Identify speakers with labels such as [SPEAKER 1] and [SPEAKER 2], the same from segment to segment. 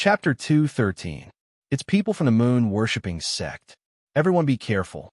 [SPEAKER 1] Chapter 2:13. It's people from the moon-worshipping sect. Everyone be careful.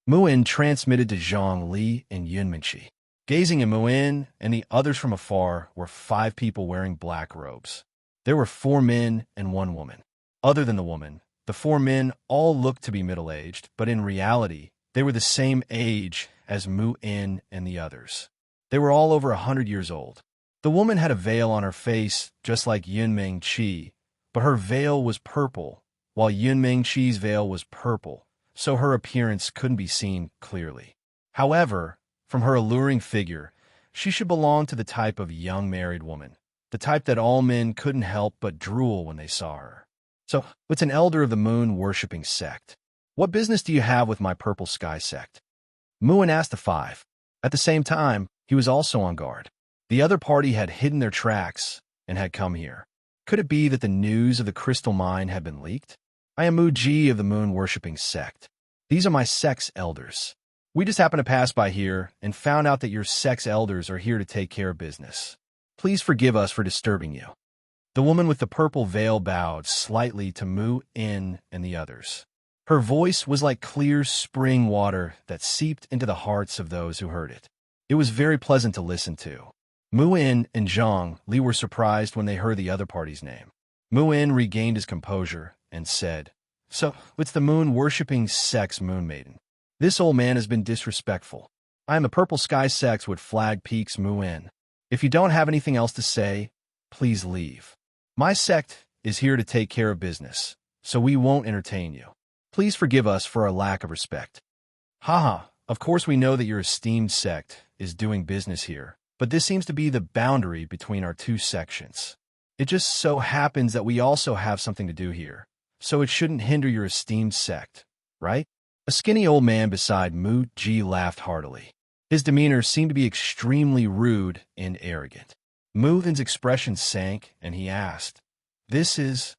[SPEAKER 1] Muin transmitted to Zhang Li and Yunminchi. Gazing at Muin and the others from afar were 5 people wearing black robes. There were 4 men and 1 woman. Other than the woman, the 4 men all looked to be middle-aged, but in reality, they were the same age as Muin and the others. They were all over 100 years old. The woman had a veil on her face, just like Yunming-chi, but her veil was purple, while Yunming-chi's veil was purple, so her appearance couldn't be seen clearly. However, from her alluring figure, she should belong to the type of young married woman, the type that all men couldn't help but drool when they saw her. So, it's an elder of the moon-worshipping sect. What business do you have with my purple sky sect? Muin asked the 5. At the same time, he was also on guard. The other party had hidden their tracks and had come here. Could it be that the news of the crystal mine had been leaked? I am Muji of the moon-worshipping sect. These are my sect's elders. We just happened to pass by here and found out that your sect's elders are here to take care of business. Please forgive us for disturbing you. The woman with the purple veil bowed slightly to Mu-in and the others. Her voice was like clear spring water that seeped into the hearts of those who heard it. It was very pleasant to listen to. Mu-in and Zhang Li were surprised when they heard the other party's name. Mu-in regained his composure and said, "So, it's the moon-worshipping sect's moon maiden. This old man has been disrespectful. I am a purple sky sect with flag peaks Mu-in. If you don't have anything else to say, please leave. My sect is here to take care of business, so we won't entertain you. Please forgive us for our lack of respect." Haha, of course we know that your esteemed sect is doing business here, but this seems to be the boundary between our 2 sections. It just so happens that we also have something to do here, so it shouldn't hinder your esteemed sect, right? A skinny old man beside Mu Ji laughed heartily. His demeanor seemed to be extremely rude and arrogant. Mu-in's expression sank, and he asked, This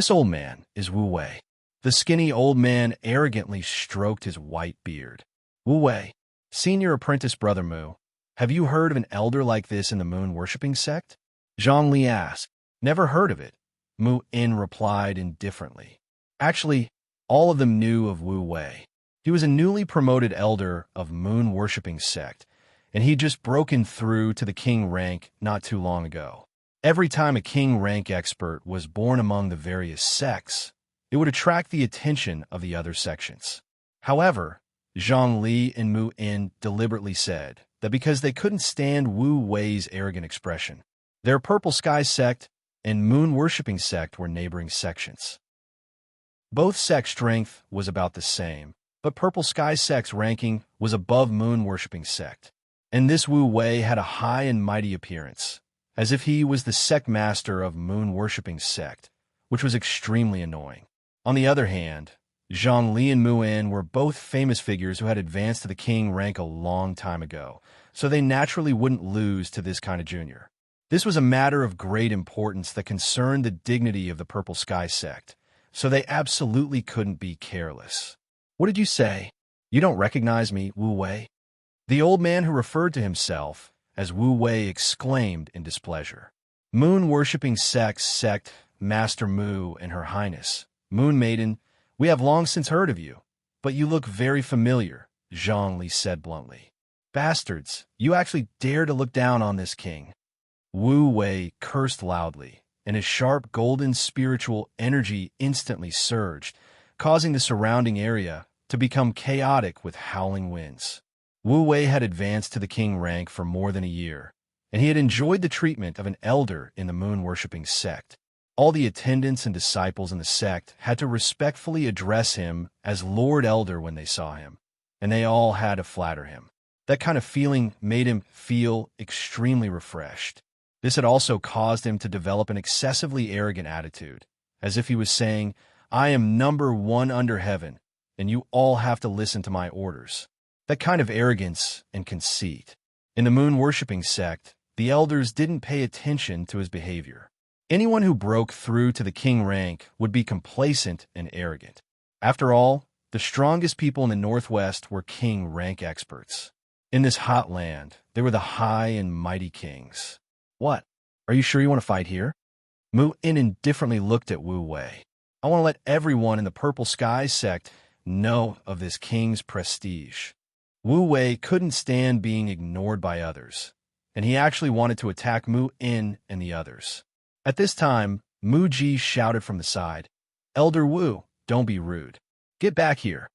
[SPEAKER 1] old man is Wu Wei." The skinny old man arrogantly stroked his white beard. "Wu Wei, senior apprentice brother Mu, have you heard of an elder like this in the moon-worshipping sect?" Zhang Li asked. "Never heard of it," Mu-in replied indifferently. Actually, all of them knew of Wu Wei. He was a newly promoted elder of moon-worshipping sect, and he'd just broken through to the king rank not too long ago. Every time a king rank expert was born among the various sects, it would attract the attention of the other sections. However, Zhang Li and Mu-in deliberately said that because they couldn't stand Wu Wei's arrogant expression, their purple sky sect and moon-worshipping sect were neighboring sections. Both sect strength was about the same, but purple sky sect's ranking was above moon-worshipping sect, and this Wu Wei had a high and mighty appearance, as if he was the sect master of moon-worshipping sect, which was extremely annoying. On the other hand, Zhang Li and Mu-in were both famous figures who had advanced to the king rank a long time ago, so they naturally wouldn't lose to this kind of junior. This was a matter of great importance that concerned the dignity of the purple sky sect, so they absolutely couldn't be careless. "What did you say? You don't recognize me, Wu Wei?" The old man who referred to himself as Wu Wei exclaimed in displeasure. "Moon-worshipping sect, Master Mu and Her Highness, Moon Maiden, we have long since heard of you, but you look very familiar," Zhang Li said bluntly. "Bastards, you actually dare to look down on this king." Wu Wei cursed loudly, and his sharp golden spiritual energy instantly surged, causing the surrounding area to become chaotic with howling winds. Wu Wei had advanced to the king rank for more than a year, and he had enjoyed the treatment of an elder in the moon-worshipping sect. All the attendants and disciples in the sect had to respectfully address him as Lord Elder when they saw him, and they all had to flatter him. That kind of feeling made him feel extremely refreshed. This had also caused him to develop an excessively arrogant attitude, as if he was saying, "I am number 1 under heaven, and you all have to listen to my orders." That kind of arrogance and conceit. In the moon-worshipping sect, the elders didn't pay attention to his behavior. Anyone who broke through to the king rank would be complacent and arrogant. After all, the strongest people in the Northwest were king rank experts. In this hot land, they were the high and mighty kings. "What? Are you sure you want to fight here?" Mu In indifferently looked at Wu Wei. I want to let everyone in the Purple Sky sect know of this king's prestige. Wu Wei couldn't stand being ignored by others, and he actually wanted to attack Mu In and the others. At this time, Mu Ji shouted from the side, "Elder Wu, don't be rude. Get back here."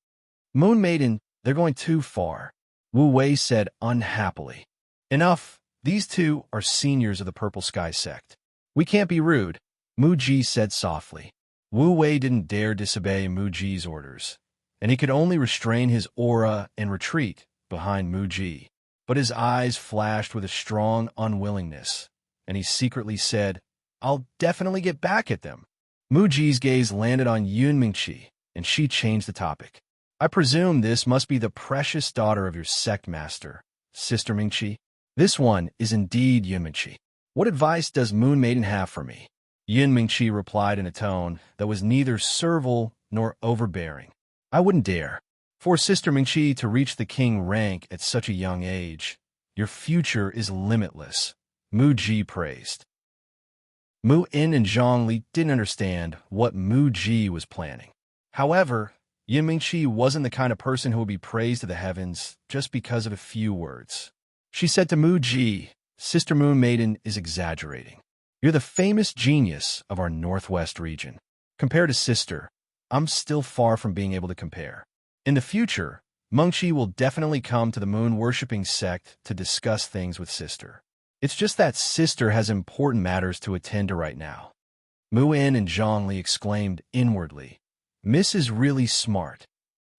[SPEAKER 1] "Moon Maiden, they're going too far," Wu Wei said unhappily. "Enough. These two are seniors of the Purple Sky sect. We can't be rude," Mu Ji said softly. Wu Wei didn't dare disobey Mu Ji's orders, and he could only restrain his aura and retreat behind Mu Ji. But his eyes flashed with a strong unwillingness, and he secretly said, "I'll definitely get back at them." Mu Ji's gaze landed on Yun Mingqi, and she changed the topic. "I presume this must be the precious daughter of your sect master, Sister Mingqi." "This one is indeed Yun Mingqi. What advice does Moon Maiden have for me?" Yun Mingqi replied in a tone that was neither servile nor overbearing. "I wouldn't dare. For Sister Mingqi to reach the king rank at such a young age, your future is limitless," Mu Ji praised. Mu In and Zhang Li didn't understand what Mu Ji was planning. However, Yun Mingqi wasn't the kind of person who would be praised to the heavens just because of a few words. She said to Mu Ji, "Sister Moon Maiden is exaggerating. You're the famous genius of our northwest region. Compared to Sister, I'm still far from being able to compare. In the future, Mengqi will definitely come to the moon-worshipping sect to discuss things with Sister. It's just that Sister has important matters to attend to right now." Mu In and Zhang Li exclaimed inwardly, "Miss is really smart."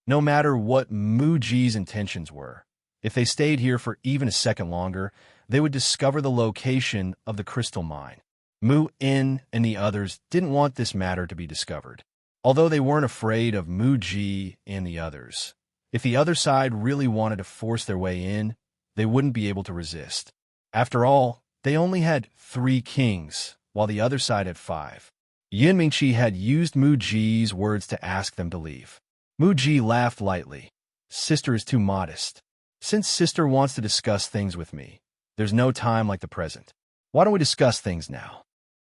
[SPEAKER 1] No matter what Mu Ji's intentions were, if they stayed here for even a second longer, they would discover the location of the crystal mine. Mu In and the others didn't want this matter to be discovered. Although they weren't afraid of Mu Ji and the others, if the other side really wanted to force their way in, they wouldn't be able to resist. After all, they only had 3 kings, while the other side had 5. Yun Mingqi had used Mu Ji's words to ask them to leave. Mu Ji laughed lightly. "Sister is too modest. Since Sister wants to discuss things with me, there's no time like the present. Why don't we discuss things now?"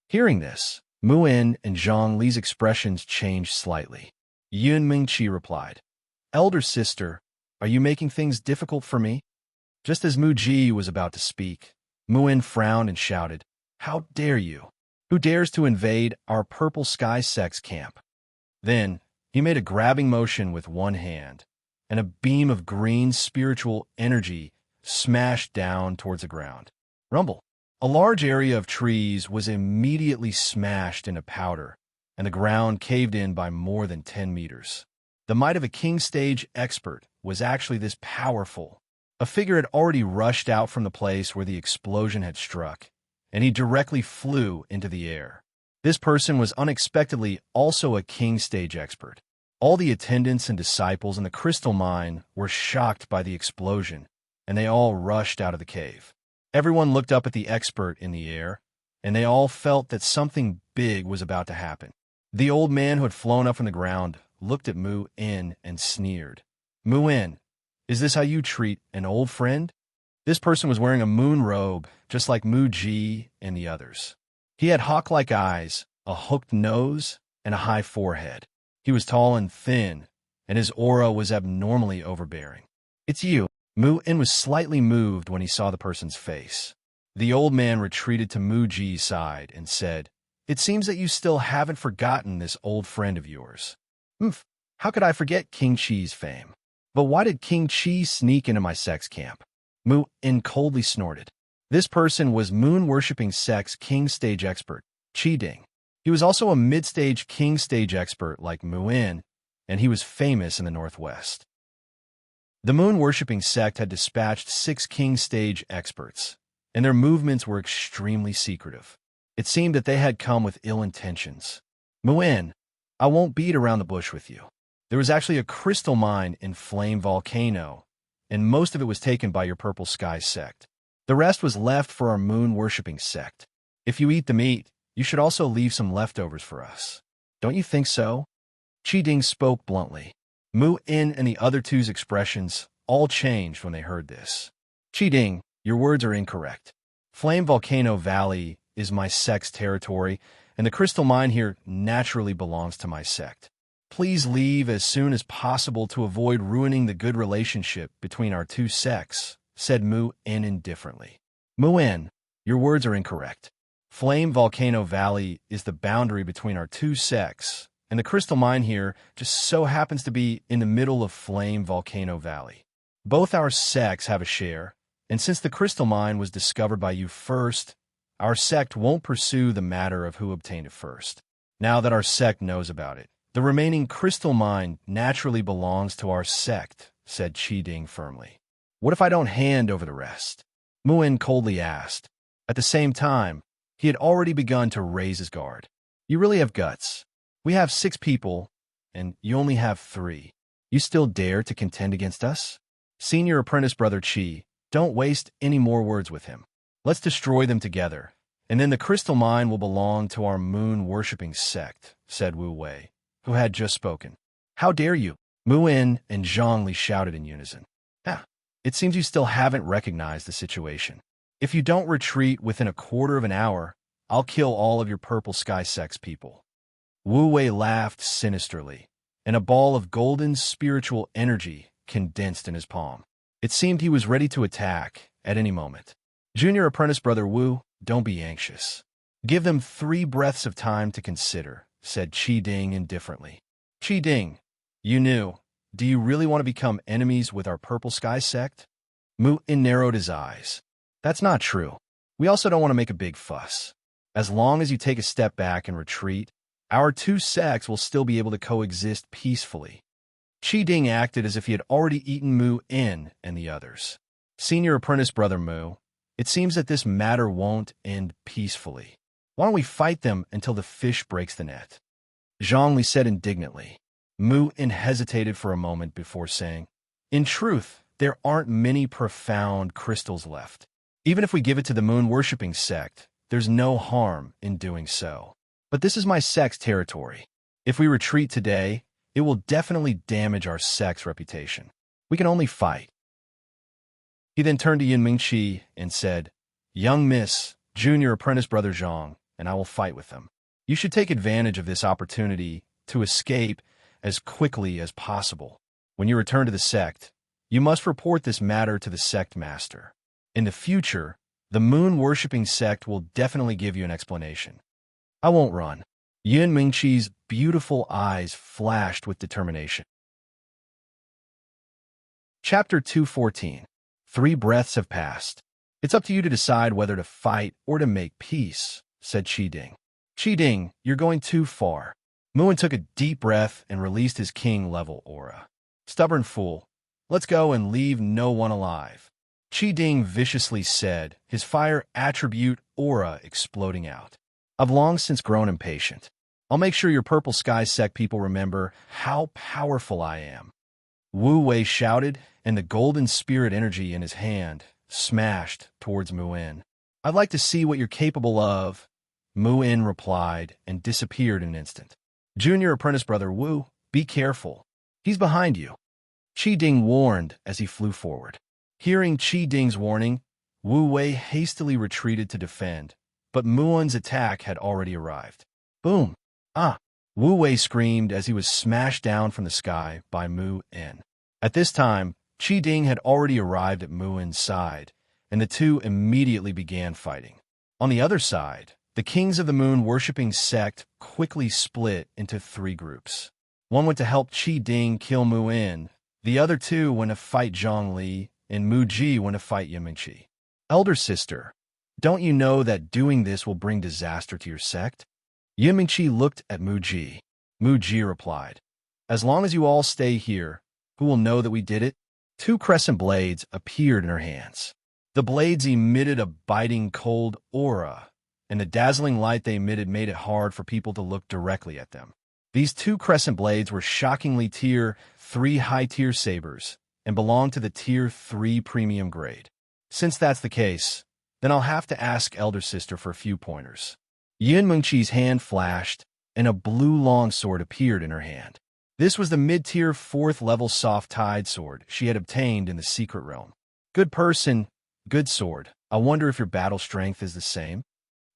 [SPEAKER 1] Hearing this, Mu In and Zhang Li's expressions changed slightly. Yun Mingqi replied, "Elder Sister, are you making things difficult for me?" Just as Mu Ji was about to speak, Mu In frowned and shouted, "How dare you? Who dares to invade our Purple Sky sect's camp?" Then, he made a grabbing motion with one hand, and a beam of green spiritual energy smashed down towards the ground. Rumble. A large area of trees was immediately smashed into powder, and the ground caved in by more than 10 meters. The might of a king stage expert was actually this powerful. A figure had already rushed out from the place where the explosion had struck, and he directly flew into the air. This person was unexpectedly also a king stage expert. All the attendants and disciples in the crystal mine were shocked by the explosion, and they all rushed out of the cave. Everyone looked up at the expert in the air, and they all felt that something big was about to happen. The old man who had flown up from the ground looked at Mu In and sneered. "Mu In, is this how you treat an old friend?" This person was wearing a moon robe, just like Mu Ji and the others. He had hawk-like eyes, a hooked nose, and a high forehead. He was tall and thin, and his aura was abnormally overbearing. "It's you." Mu In was slightly moved when he saw the person's face. The old man retreated to Mu Ji's side and said, "It seems that you still haven't forgotten this old friend of yours." "Humph, how could I forget King Qi's fame? But why did King Qi sneak into my sect's camp?" Mu In coldly snorted. This person was moon-worshipping sect's king stage expert, Qi Ding. He was also a mid-stage king stage expert like Mu In, and he was famous in the Northwest. The moon-worshipping sect had dispatched 6 king stage experts, and their movements were extremely secretive. It seemed that they had come with ill intentions. "Mu In, I won't beat around the bush with you. There was actually a crystal mine in Flame Volcano, and most of it was taken by your Purple Sky sect. The rest was left for our moon-worshipping sect. If you eat the meat, you should also leave some leftovers for us. Don't you think so?" Qi Ding spoke bluntly. Mu In and the other two's expressions all changed when they heard this. "Qi Ding, your words are incorrect. Flame Volcano Valley is my sect's territory, and the crystal mine here naturally belongs to my sect. Please leave as soon as possible to avoid ruining the good relationship between our two sects, said Mu-In indifferently. Mu-In, your words are incorrect. Flame Volcano Valley is the boundary between our two sects, and the crystal mine here just so happens to be in the middle of Flame Volcano Valley. Both our sects have a share, and since the crystal mine was discovered by you first, our sect won't pursue the matter of who obtained it first. Now that our sect knows about it, the remaining crystal mine naturally belongs to our sect, said Qi firmly. What if I don't hand over the rest? Mu-In coldly asked. At the same time, he had already begun to raise his guard. You really have guts. We have 6 people, and you only have 3. You still dare to contend against us? Senior apprentice brother Qi, don't waste any more words with him. Let's destroy them together, and then the crystal mine will belong to our moon-worshipping sect, said Wu Wei, who had just spoken. How dare you? Mu-In and Zhongli shouted in unison. It seems you still haven't recognized the situation. If you don't retreat within a quarter of an hour, I'll kill all of your Purple Sky Sect's people. Wu Wei laughed sinisterly, and a ball of golden spiritual energy condensed in his palm. It seemed he was ready to attack at any moment. Junior apprentice brother Wu, don't be anxious. Give them 3 breaths of time to consider, said Qi indifferently. Qi, you knew. Do you really want to become enemies with our Purple Sky Sect? Mu-In narrowed his eyes. That's not true. We also don't want to make a big fuss. As long as you take a step back and retreat, our 2 sects will still be able to coexist peacefully. Qi acted as if he had already eaten Mu-In and the others. Senior apprentice brother Mu, it seems that this matter won't end peacefully. Why don't we fight them until the fish breaks the net? Zhongli said indignantly. Mu-In hesitated for a moment before saying, in truth, there aren't many profound crystals left. Even if we give it to the moon-worshipping sect, there's no harm in doing so. But this is my sect's territory. If we retreat today, it will definitely damage our sect's reputation. We can only fight. He then turned to Yunmingqi and said, Young Miss, Junior apprentice brother Zhang, and I will fight with them. You should take advantage of this opportunity to escape as quickly as possible. When you return to the sect, you must report this matter to the sect master. In the future, the moon-worshipping sect will definitely give you an explanation. I won't run. Yunmingqi's beautiful eyes flashed with determination. Chapter 214. 3 breaths have passed. It's up to you to decide whether to fight or to make peace, said Qi. Qi, you're going too far. Mu-In took a deep breath and released his king-level aura. Stubborn fool. Let's go and leave no one alive. Qi viciously said, his fire attribute aura exploding out. I've long since grown impatient. I'll make sure your Purple Sky Sect people remember how powerful I am. Wu Wei shouted, and the golden spirit energy in his hand smashed towards Mu-In. I'd like to see what you're capable of, Mu-In replied and disappeared in an instant. Junior apprentice brother Wu, be careful. He's behind you. Qi warned as he flew forward. Hearing Qi warning, Wu Wei hastily retreated to defend, but Mu-In's attack had already arrived. Boom! Wu Wei screamed as he was smashed down from the sky by Mu-In. At this time, Qi had already arrived at Mu-In's side, and the two immediately began fighting. On the other side, the Kings of the Moon-worshipping sect quickly split into 3 groups. One went to help Qi kill Mu-In, the other 2 went to fight Zhongli, and Mu-Ji went to fight Yunmingqi. Elder sister, don't you know that doing this will bring disaster to your sect? Yunmingqi looked at Mu-Ji. Mu-Ji replied, as long as you all stay here, who will know that we did it? 2 crescent blades appeared in her hands. The blades emitted a biting cold aura, and the dazzling light they emitted made it hard for people to look directly at them. These 2 crescent blades were shockingly Tier 3 high-tier sabers and belonged to the Tier 3 premium grade. Since that's the case, then I'll have to ask Elder Sister for a few pointers. Yunmingqi's hand flashed, and a blue longsword appeared in her hand. This was the mid-tier 4th level soft tide sword she had obtained in the secret realm. Good person, good sword. I wonder if your battle strength is the same?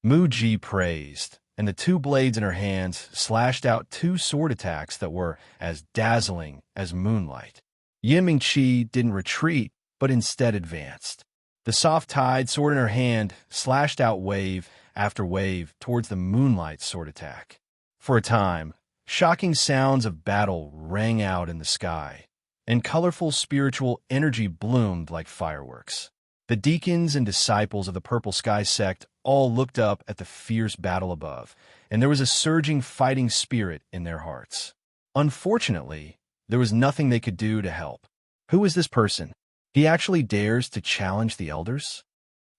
[SPEAKER 1] Mu-Ji praised, and the two blades in her hands slashed out two sword attacks that were as dazzling as moonlight. Yunmingqi didn't retreat, but instead advanced. The soft-tide sword in her hand slashed out wave after wave towards the moonlight sword attack. For a time, shocking sounds of battle rang out in the sky, and colorful spiritual energy bloomed like fireworks. The deacons and disciples of the Purple Sky sect all looked up at the fierce battle above, and there was a surging fighting spirit in their hearts. Unfortunately, there was nothing they could do to help. Who is this person? He actually dares to challenge the elders?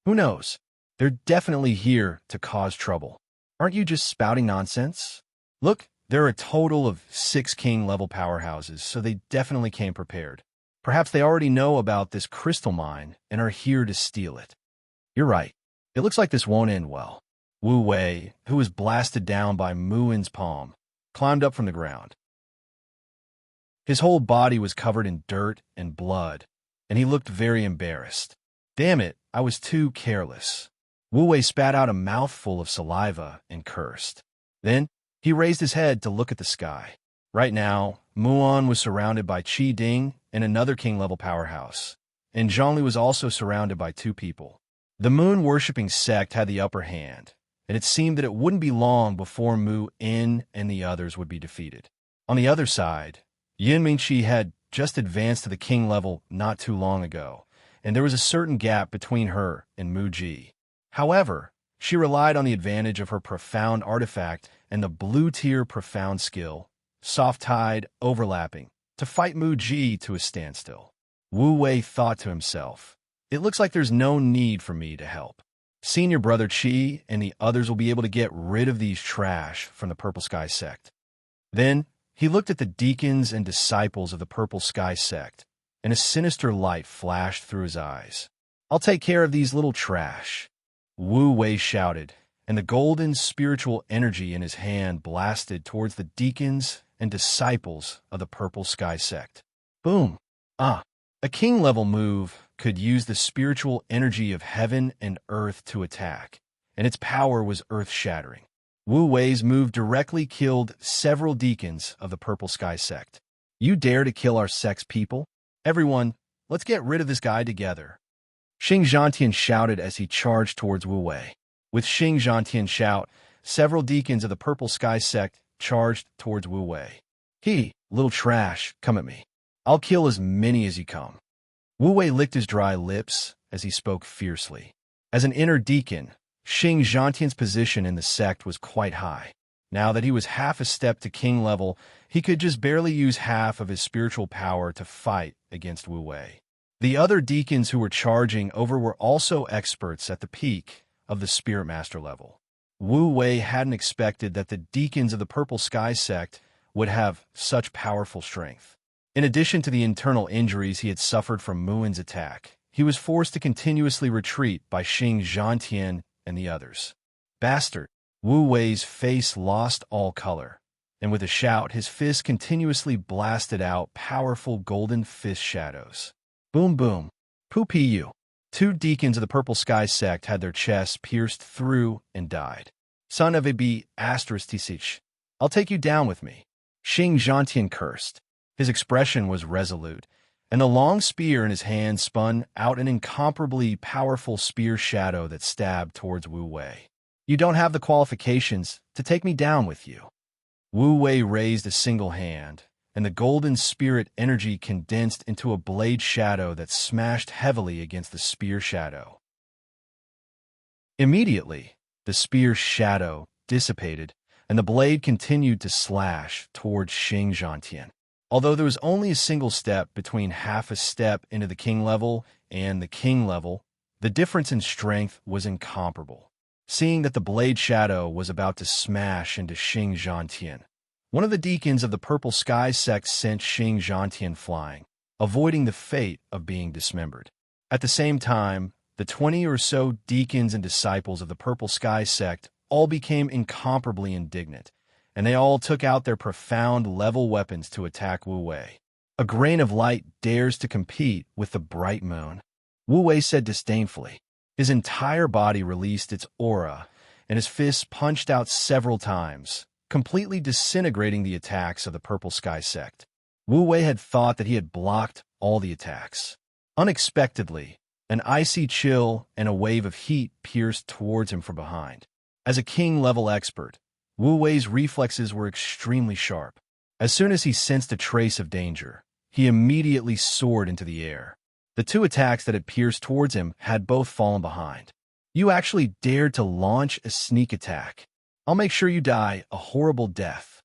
[SPEAKER 1] Who knows? They're definitely here to cause trouble. Aren't you just spouting nonsense? Look, there are a total of 6 king-level powerhouses, so they definitely came prepared. Perhaps they already know about this crystal mine and are here to steal it. You're right. It looks like this won't end well. Wu Wei, who was blasted down by Muin's palm, climbed up from the ground. His whole body was covered in dirt and blood, and he looked very embarrassed. Damn it, I was too careless. Wu Wei spat out a mouthful of saliva and cursed. Then, he raised his head to look at the sky. Right now, Muon was surrounded by Qi Ding and another king-level powerhouse, and Zhongli was also surrounded by 2 people. The moon-worshipping sect had the upper hand, and it seemed that it wouldn't be long before Mu In and the others would be defeated. On the other side, Yunmingqi had just advanced to the king level not too long ago, and there was a certain gap between her and Mu Ji. However, she relied on the advantage of her profound artifact and the blue-tier profound skill, soft-tide overlapping, to fight Mu Ji to a standstill. Wu Wei thought to himself, it looks like there's no need for me to help. Senior Brother Qi and the others will be able to get rid of these trash from the Purple Sky sect. Then, he looked at the deacons and disciples of the Purple Sky sect, and a sinister light flashed through his eyes. I'll take care of these little trash. Wu Wei shouted, and the golden spiritual energy in his hand blasted towards the deacons and disciples of the Purple Sky sect. Boom! A king-level move could use the spiritual energy of heaven and earth to attack, and its power was earth-shattering. Wu Wei's move directly killed several deacons of the Purple Sky sect. You dare to kill our sect's people? Everyone, let's get rid of this guy together. Xing Zhantian shouted as he charged towards Wu Wei. With Xing Zhantian's shout, several deacons of the Purple Sky sect charged towards Wu Wei. Little trash, come at me. I'll kill as many as you come. Wu Wei licked his dry lips as he spoke fiercely. As an inner deacon, Xing Zhantian's position in the sect was quite high. Now that he was half a step to king level, he could just barely use half of his spiritual power to fight against Wu Wei. The other deacons who were charging over were also experts at the peak of the Spirit Master level. Wu Wei hadn't expected that the deacons of the Purple Sky sect would have such powerful strength. In addition to the internal injuries he had suffered from Muin's attack, he was forced to continuously retreat by Xing Zhantian and the others. Bastard! Wu Wei's face lost all color, and with a shout, his fist continuously blasted out powerful golden fist shadows. Boom boom! Poo-pee-you! 2 deacons of the Purple Sky sect had their chests pierced through and died. Son of a b****, I'll take you down with me. Xing Zhantian cursed. His expression was resolute, and the long spear in his hand spun out an incomparably powerful spear shadow that stabbed towards Wu Wei. You don't have the qualifications to take me down with you. Wu Wei raised a single hand, and the golden spirit energy condensed into a blade shadow that smashed heavily against the spear shadow. Immediately, the spear shadow dissipated, and the blade continued to slash towards Xing Zhantian. Although there was only a single step between half a step into the king level and the king level, the difference in strength was incomparable. Seeing that the blade shadow was about to smash into Xing Zhantian, one of the deacons of the Purple Sky sect sent Xing Zhantian flying, avoiding the fate of being dismembered. At the same time, the 20 or so deacons and disciples of the Purple Sky sect all became incomparably indignant, and they all took out their profound level weapons to attack Wu Wei. A grain of light dares to compete with the bright moon, Wu Wei said disdainfully. His entire body released its aura, and his fists punched out several times, completely disintegrating the attacks of the Purple Sky sect. Wu Wei had thought that he had blocked all the attacks. Unexpectedly, an icy chill and a wave of heat pierced towards him from behind. As a king-level expert, Wu Wei's reflexes were extremely sharp. As soon as he sensed a trace of danger, he immediately soared into the air. The two attacks that had pierced towards him had both fallen behind. You actually dared to launch a sneak attack. I'll make sure you die a horrible death,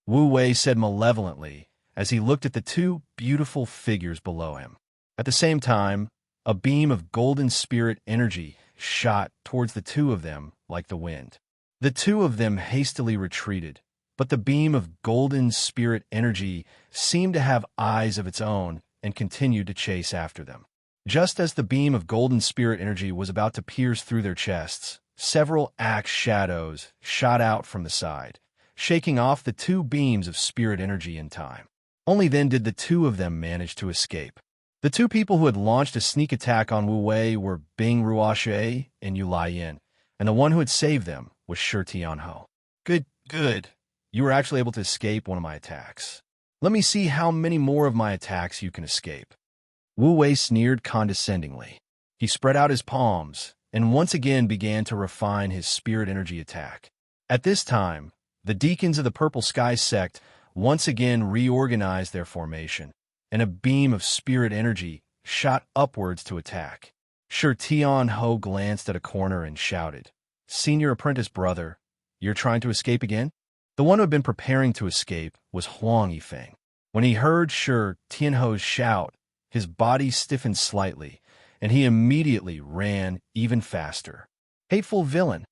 [SPEAKER 1] Wu Wei said malevolently as he looked at the two beautiful figures below him. At the same time, a beam of golden spirit energy shot towards the two of them like the wind. The two of them hastily retreated, but the beam of golden spirit energy seemed to have eyes of its own and continued to chase after them. Just as the beam of golden spirit energy was about to pierce through their chests, several axe shadows shot out from the side, shaking off the two beams of spirit energy in time. Only then did the two of them manage to escape. The two people who had launched a sneak attack on Wu Wei were Bing Ruoshui and Yu Laiyan, and the one who had saved them was Shi Tianhou. Good. You were actually able to escape one of my attacks. Let me see how many more of my attacks you can escape. Wu Wei sneered condescendingly. He spread out his palms and once again began to refine his spirit energy attack. At this time, the deacons of the Purple Sky sect once again reorganized their formation, and a beam of spirit energy shot upwards to attack. Shi Tianhou glanced at a corner and shouted, "Senior apprentice brother, you're trying to escape again?" The one who had been preparing to escape was Huang Yifeng. When he heard Shi Tianhou's shout, his body stiffened slightly, and he immediately ran even faster. Hateful villain!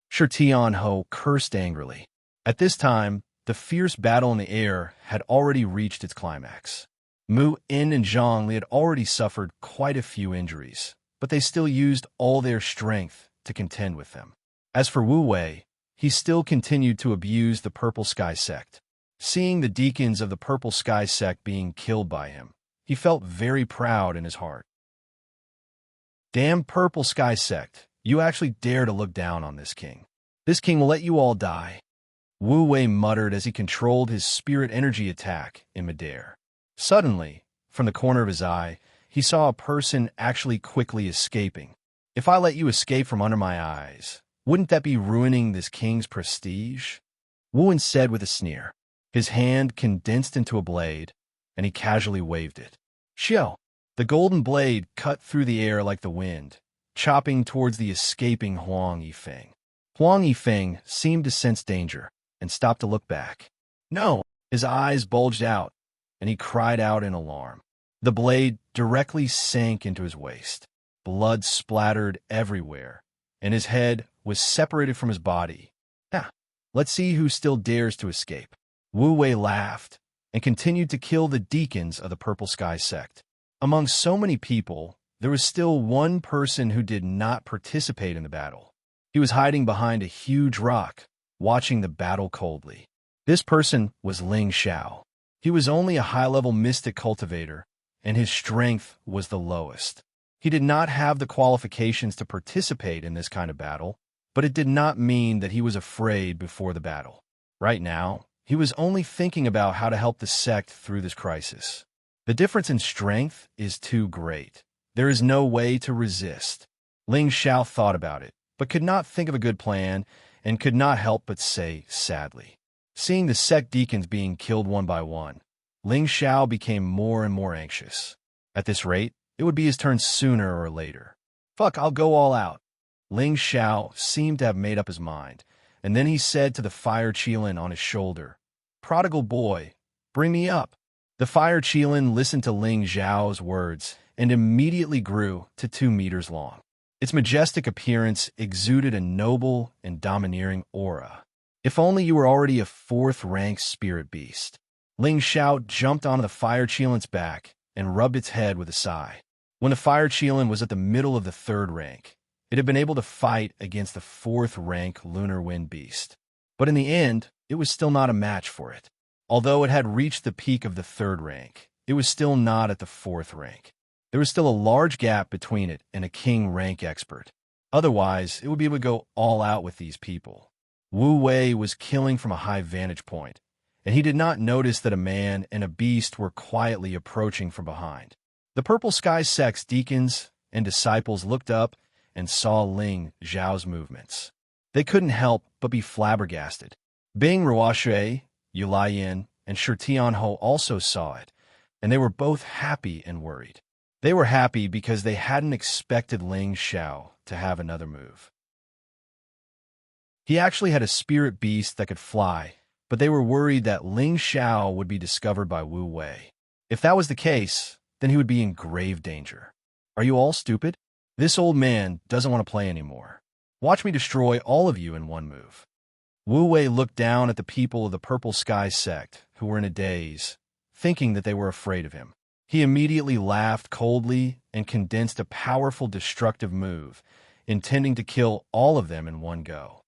[SPEAKER 1] Shi Tianhou cursed angrily. At this time, the fierce battle in the air had already reached its climax. Mu In and Zhang Li had already suffered quite a few injuries, but they still used all their strength to contend with them. As for Wu Wei, he still continued to abuse the Purple Sky sect. Seeing the deacons of the Purple Sky sect being killed by him, he felt very proud in his heart. Damn Purple Sky sect, you actually dare to look down on this king. This king will let you all die, Wu Wei muttered as he controlled his spirit energy attack in midair. Suddenly, from the corner of his eye, he saw a person actually quickly escaping. If I let you escape from under my eyes, wouldn't that be ruining this king's prestige? Wu said with a sneer. His hand condensed into a blade, and he casually waved it. Xiao! The golden blade cut through the air like the wind, chopping towards the escaping Huang Yifeng. Huang Yifeng seemed to sense danger and stopped to look back. No! His eyes bulged out, and he cried out in alarm. The blade directly sank into his waist. Blood splattered everywhere, and his head was separated from his body. Let's see who still dares to escape. Wu Wei laughed and continued to kill the deacons of the Purple Sky sect. Among so many people, there was still one person who did not participate in the battle. He was hiding behind a huge rock, watching the battle coldly. This person was Ling Xiao. He was only a high-level mystic cultivator, and his strength was the lowest. He did not have the qualifications to participate in this kind of battle, but it did not mean that he was afraid before the battle. Right now, he was only thinking about how to help the sect through this crisis. The difference in strength is too great. There is no way to resist. Ling Xiao thought about it, but could not think of a good plan and could not help but say sadly. Seeing the sect deacons being killed one by one, Ling Xiao became more and more anxious. At this rate, it would be his turn sooner or later. Fuck, I'll go all out. Ling Xiao seemed to have made up his mind, and then he said to the fire Qilin on his shoulder, "Prodigal boy, bring me up." The fire Qilin listened to Ling Xiao's words and immediately grew to 2 meters long. Its majestic appearance exuded a noble and domineering aura. If only you were already a 4th-rank spirit beast. Ling Xiao jumped onto the fire Qilin's back and rubbed its head with a sigh. When the fire Qilin was at the middle of the 3rd rank, it had been able to fight against the 4th-rank lunar wind beast. But in the end, it was still not a match for it. Although it had reached the peak of the 3rd rank, it was still not at the 4th rank. There was still a large gap between it and a king rank expert. Otherwise, it would be able to go all out with these people. Wu Wei was killing from a high vantage point, and he did not notice that a man and a beast were quietly approaching from behind. The Purple Sky sect's deacons and disciples looked up and saw Ling Zhao's movements. They couldn't help but be flabbergasted. Bing Ruoshui, Yu Laiyan, and Shi Tianhou also saw it, and they were both happy and worried. They were happy because they hadn't expected Ling Zhao to have another move. He actually had a spirit beast that could fly, but they were worried that Ling Zhao would be discovered by Wu Wei. If that was the case, then he would be in grave danger. Are you all stupid? This old man doesn't want to play anymore. Watch me destroy all of you in one move. Wu Wei looked down at the people of the Purple Sky sect, who were in a daze, thinking that they were afraid of him. He immediately laughed coldly and condensed a powerful destructive move, intending to kill all of them in one go.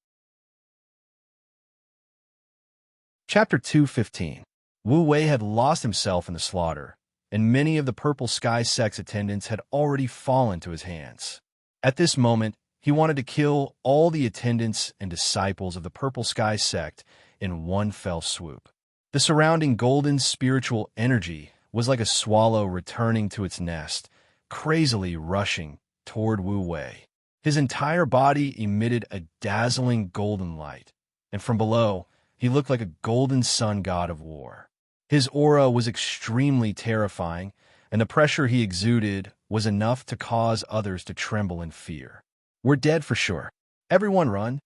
[SPEAKER 1] Chapter 2:15. Wu Wei had lost himself in the slaughter, and many of the Purple Sky sect's attendants had already fallen to his hands. At this moment, he wanted to kill all the attendants and disciples of the Purple Sky sect in one fell swoop. The surrounding golden spiritual energy was like a swallow returning to its nest, crazily rushing toward Wu Wei. His entire body emitted a dazzling golden light, and from below, he looked like a golden sun god of war. His aura was extremely terrifying, and the pressure he exuded was enough to cause others to tremble in fear. "We're dead for sure. Everyone run."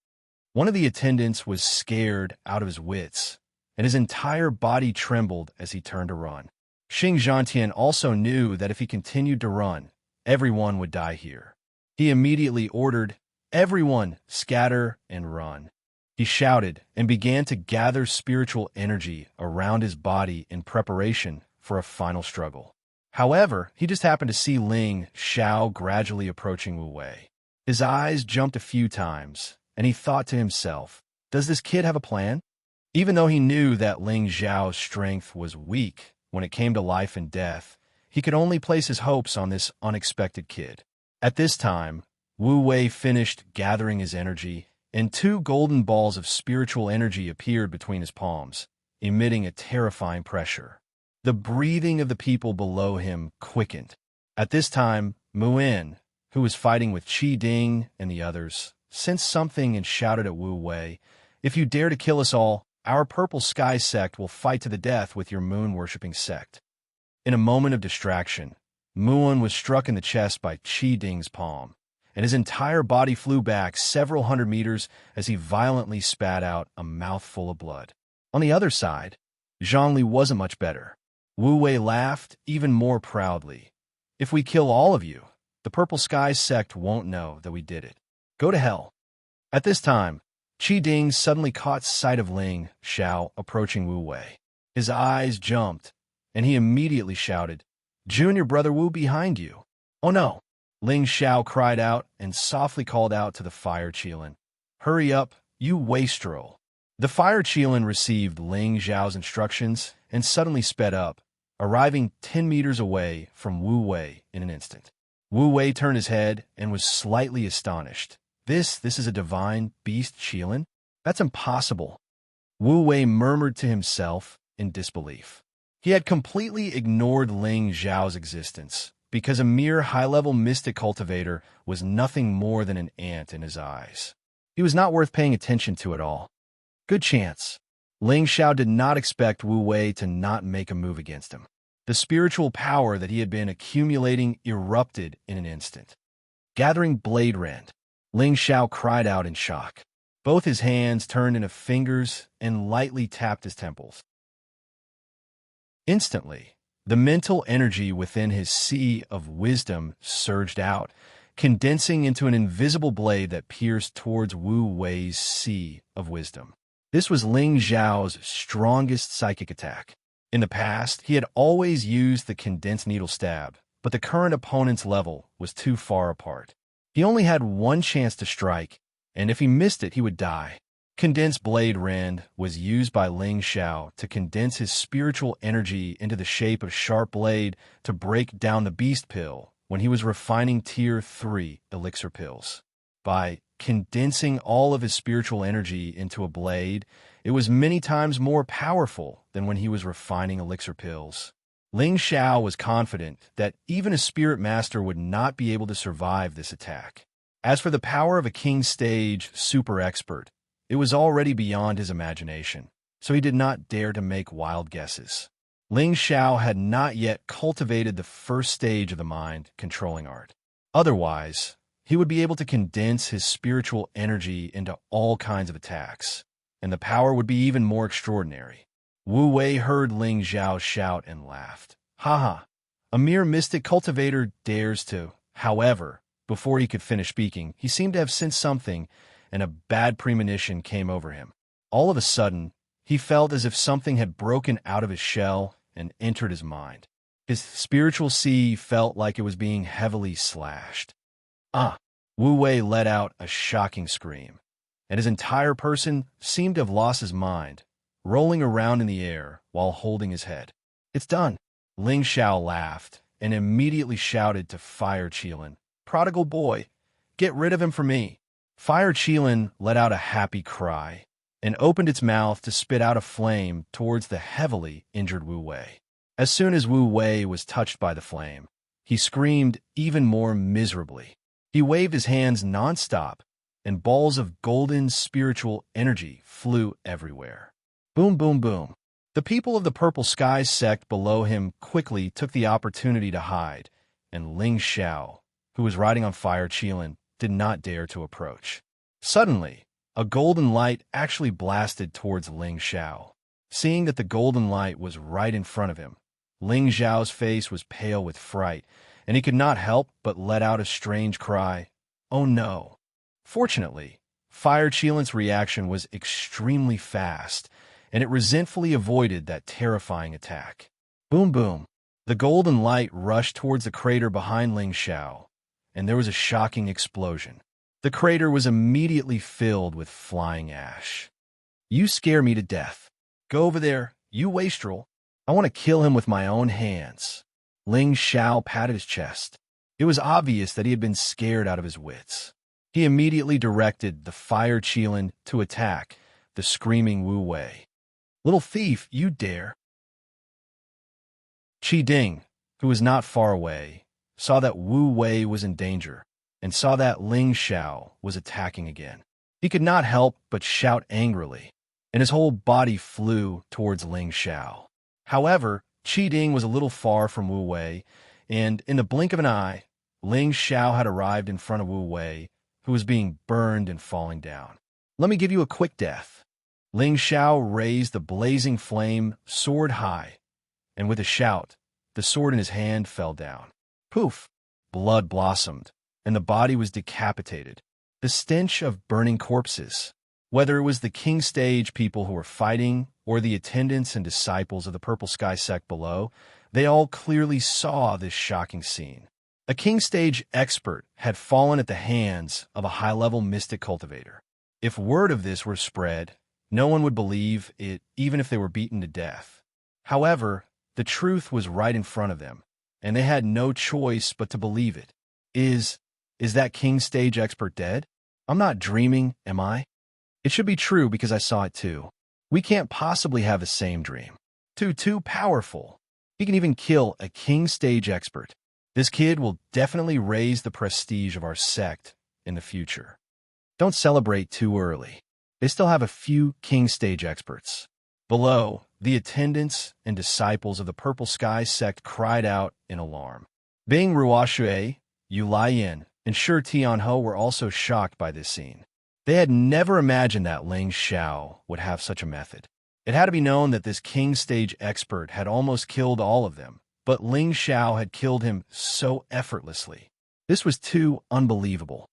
[SPEAKER 1] One of the attendants was scared out of his wits, and his entire body trembled as he turned to run. Xing Zhantian also knew that if he continued to run, everyone would die here. He immediately ordered, "Everyone, scatter and run." He shouted and began to gather spiritual energy around his body in preparation for a final struggle. However, he just happened to see Ling Zhao gradually approaching Wu Wei. His eyes jumped a few times, and he thought to himself, "Does this kid have a plan?" Even though he knew that Ling Zhao's strength was weak when it came to life and death, he could only place his hopes on this unexpected kid. At this time, Wu Wei finished gathering his energy, and two golden balls of spiritual energy appeared between his palms, emitting a terrifying pressure. The breathing of the people below him quickened. At this time, Muin, who was fighting with Qi Ding and the others, sensed something and shouted at Wu Wei, "If you dare to kill us all, our Purple Sky sect will fight to the death with your moon-worshipping sect." In a moment of distraction, Muin was struck in the chest by Qi Ding's palm, and his entire body flew back several hundred meters as he violently spat out a mouthful of blood. On the other side, Zhongli wasn't much better. Wu Wei laughed even more proudly. "If we kill all of you, the Purple Sky sect won't know that we did it. Go to hell." At this time, Qi Ding suddenly caught sight of Ling Zhao approaching Wu Wei. His eyes jumped, and he immediately shouted, "Junior brother Wu behind you." "Oh no!" Ling Zhao cried out and softly called out to the fire Qilin, "Hurry up, you wastrel." The fire Qilin received Ling Zhao's instructions and suddenly sped up, arriving 10 meters away from Wu Wei in an instant. Wu Wei turned his head and was slightly astonished. This is a divine beast Qilin? That's impossible." Wu Wei murmured to himself in disbelief. He had completely ignored Ling Zhao's existence, because a mere high-level mystic cultivator was nothing more than an ant in his eyes. He was not worth paying attention to at all. Good chance. Ling Zhao did not expect Wu Wei to not make a move against him. The spiritual power that he had been accumulating erupted in an instant. Gathering Blade Rend, Ling Zhao cried out in shock. Both his hands turned into fingers and lightly tapped his temples. Instantly, the mental energy within his sea of wisdom surged out, condensing into an invisible blade that pierced towards Wu Wei's sea of wisdom. This was Ling Zhao's strongest psychic attack. In the past, he had always used the condensed needle stab, but the current opponent's level was too far apart. He only had one chance to strike, and if he missed it, he would die. Condensed Blade Rend was used by Ling Zhao to condense his spiritual energy into the shape of sharp blade to break down the beast pill when he was refining Tier 3 elixir pills. By condensing all of his spiritual energy into a blade, it was many times more powerful than when he was refining elixir pills. Ling Xiao was confident that even a spirit master would not be able to survive this attack. As for the power of a king stage super expert, it was already beyond his imagination, so he did not dare to make wild guesses. Ling Xiao had not yet cultivated the first stage of the mind controlling art. Otherwise, he would be able to condense his spiritual energy into all kinds of attacks, and the power would be even more extraordinary. Wu Wei heard Ling Xiao shout and laughed. Haha, a mere mystic cultivator dares to. However, before he could finish speaking, he seemed to have sensed something, and a bad premonition came over him. All of a sudden, he felt as if something had broken out of his shell and entered his mind. His spiritual sea felt like it was being heavily slashed. Wu Wei let out a shocking scream, and his entire person seemed to have lost his mind, rolling around in the air while holding his head. It's done. Ling Xiao laughed and immediately shouted to Fire Qilin, Prodigal boy, get rid of him for me. Fire Qilin let out a happy cry and opened its mouth to spit out a flame towards the heavily injured Wu Wei. As soon as Wu Wei was touched by the flame, he screamed even more miserably. He waved his hands nonstop, and balls of golden spiritual energy flew everywhere. Boom, boom, boom. The people of the Purple Sky sect below him quickly took the opportunity to hide, and Ling Xiao, who was riding on Fire Qilin, did not dare to approach. Suddenly, a golden light actually blasted towards Ling Xiao. Seeing that the golden light was right in front of him, Ling Xiao's face was pale with fright, and he could not help but let out a strange cry, "Oh no!" Fortunately, Fire Qilin's reaction was extremely fast, and it resentfully avoided that terrifying attack. Boom boom. The golden light rushed towards the crater behind Ling Xiao, and there was a shocking explosion. The crater was immediately filled with flying ash. You scare me to death. Go over there, you wastrel. I want to kill him with my own hands. Ling Xiao patted his chest. It was obvious that he had been scared out of his wits. He immediately directed the Fire Qilin to attack the screaming Wu Wei. Little thief, you dare. Qi Ding, who was not far away, saw that Wu Wei was in danger and saw that Ling Xiao was attacking again. He could not help but shout angrily, and his whole body flew towards Ling Xiao. However, Qi Ding was a little far from Wu Wei, and in the blink of an eye, Ling Xiao had arrived in front of Wu Wei, who was being burned and falling down. Let me give you a quick death. Ling Xiao raised the blazing flame sword high, and with a shout, the sword in his hand fell down. Poof! Blood blossomed, and the body was decapitated. The stench of burning corpses. Whether it was the King Stage people who were fighting or the attendants and disciples of the Purple Sky sect below, they all clearly saw this shocking scene. A King Stage expert had fallen at the hands of a high-level mystic cultivator. If word of this were spread, no one would believe it even if they were beaten to death. However, the truth was right in front of them, and they had no choice but to believe it. Is that King Stage expert dead? I'm not dreaming, am I? It should be true because I saw it too. We can't possibly have the same dream. Too powerful. He can even kill a King Stage expert. This kid will definitely raise the prestige of our sect in the future. Don't celebrate too early. They still have a few King Stage experts. Below, the attendants and disciples of the Purple Sky sect cried out in alarm. Bing Ruoxue, Yu Laiyan, and Shi Tianhe were also shocked by this scene. They had never imagined that Ling Xiao would have such a method. It had to be known that this King Stage expert had almost killed all of them, but Ling Xiao had killed him so effortlessly. This was too unbelievable.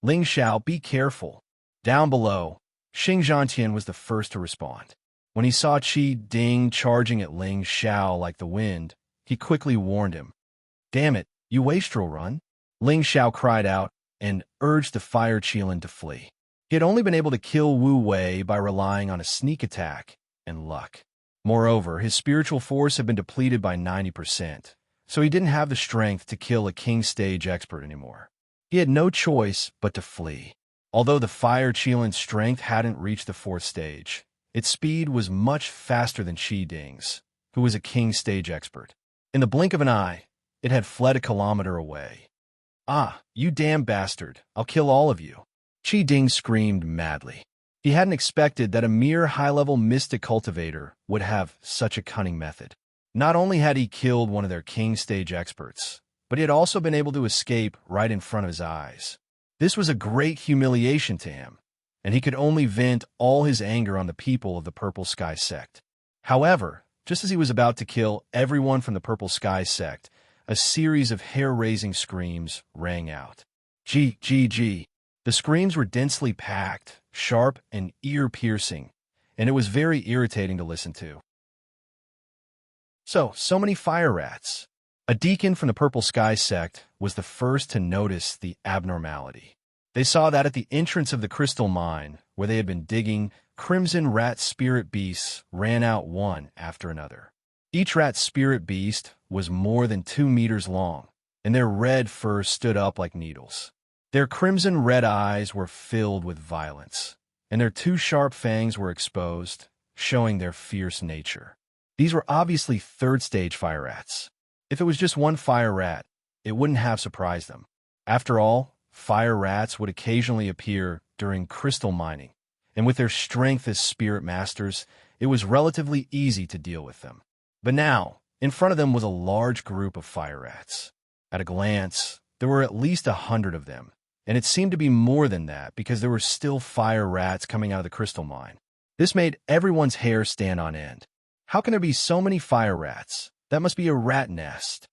[SPEAKER 1] Ling Xiao, be careful. Down below, Xing Zhantian was the first to respond. When he saw Qi Ding charging at Ling Xiao like the wind, he quickly warned him. Damn it, you wastrel, run. Ling Xiao cried out and urged the Fire Qilin to flee. He had only been able to kill Wu Wei by relying on a sneak attack and luck. Moreover, his spiritual force had been depleted by 90%, so he didn't have the strength to kill a King Stage expert anymore. He had no choice but to flee. Although the fire Qilin's strength hadn't reached the 4th stage, its speed was much faster than Qi Ding's, who was a king stage expert. In the blink of an eye, it had fled a kilometer away. "Ah, you damn bastard, I'll kill all of you," Qi Ding screamed madly. He hadn't expected that a mere high-level mystic cultivator would have such a cunning method. Not only had he killed one of their king stage experts, but he had also been able to escape right in front of his eyes. This was a great humiliation to him, and he could only vent all his anger on the people of the Purple Sky sect. However, just as he was about to kill everyone from the Purple Sky sect, a series of hair-raising screams rang out. G, G, G. The screams were densely packed, sharp, and ear-piercing, and it was very irritating to listen to. So many fire rats. A deacon from the Purple Sky sect was the first to notice the abnormality. They saw that at the entrance of the crystal mine, where they had been digging, crimson rat spirit beasts ran out one after another. Each rat spirit beast was more than 2 meters long, and their red fur stood up like needles. Their crimson red eyes were filled with violence, and their 2 sharp fangs were exposed, showing their fierce nature. These were obviously 3rd stage fire rats. If it was just one fire rat, it wouldn't have surprised them. After all, fire rats would occasionally appear during crystal mining, and with their strength as spirit masters, it was relatively easy to deal with them. But now, in front of them was a large group of fire rats. At a glance, there were at least 100 of them, and it seemed to be more than that because there were still fire rats coming out of the crystal mine. This made everyone's hair stand on end. How can there be so many fire rats? That must be a rat nest.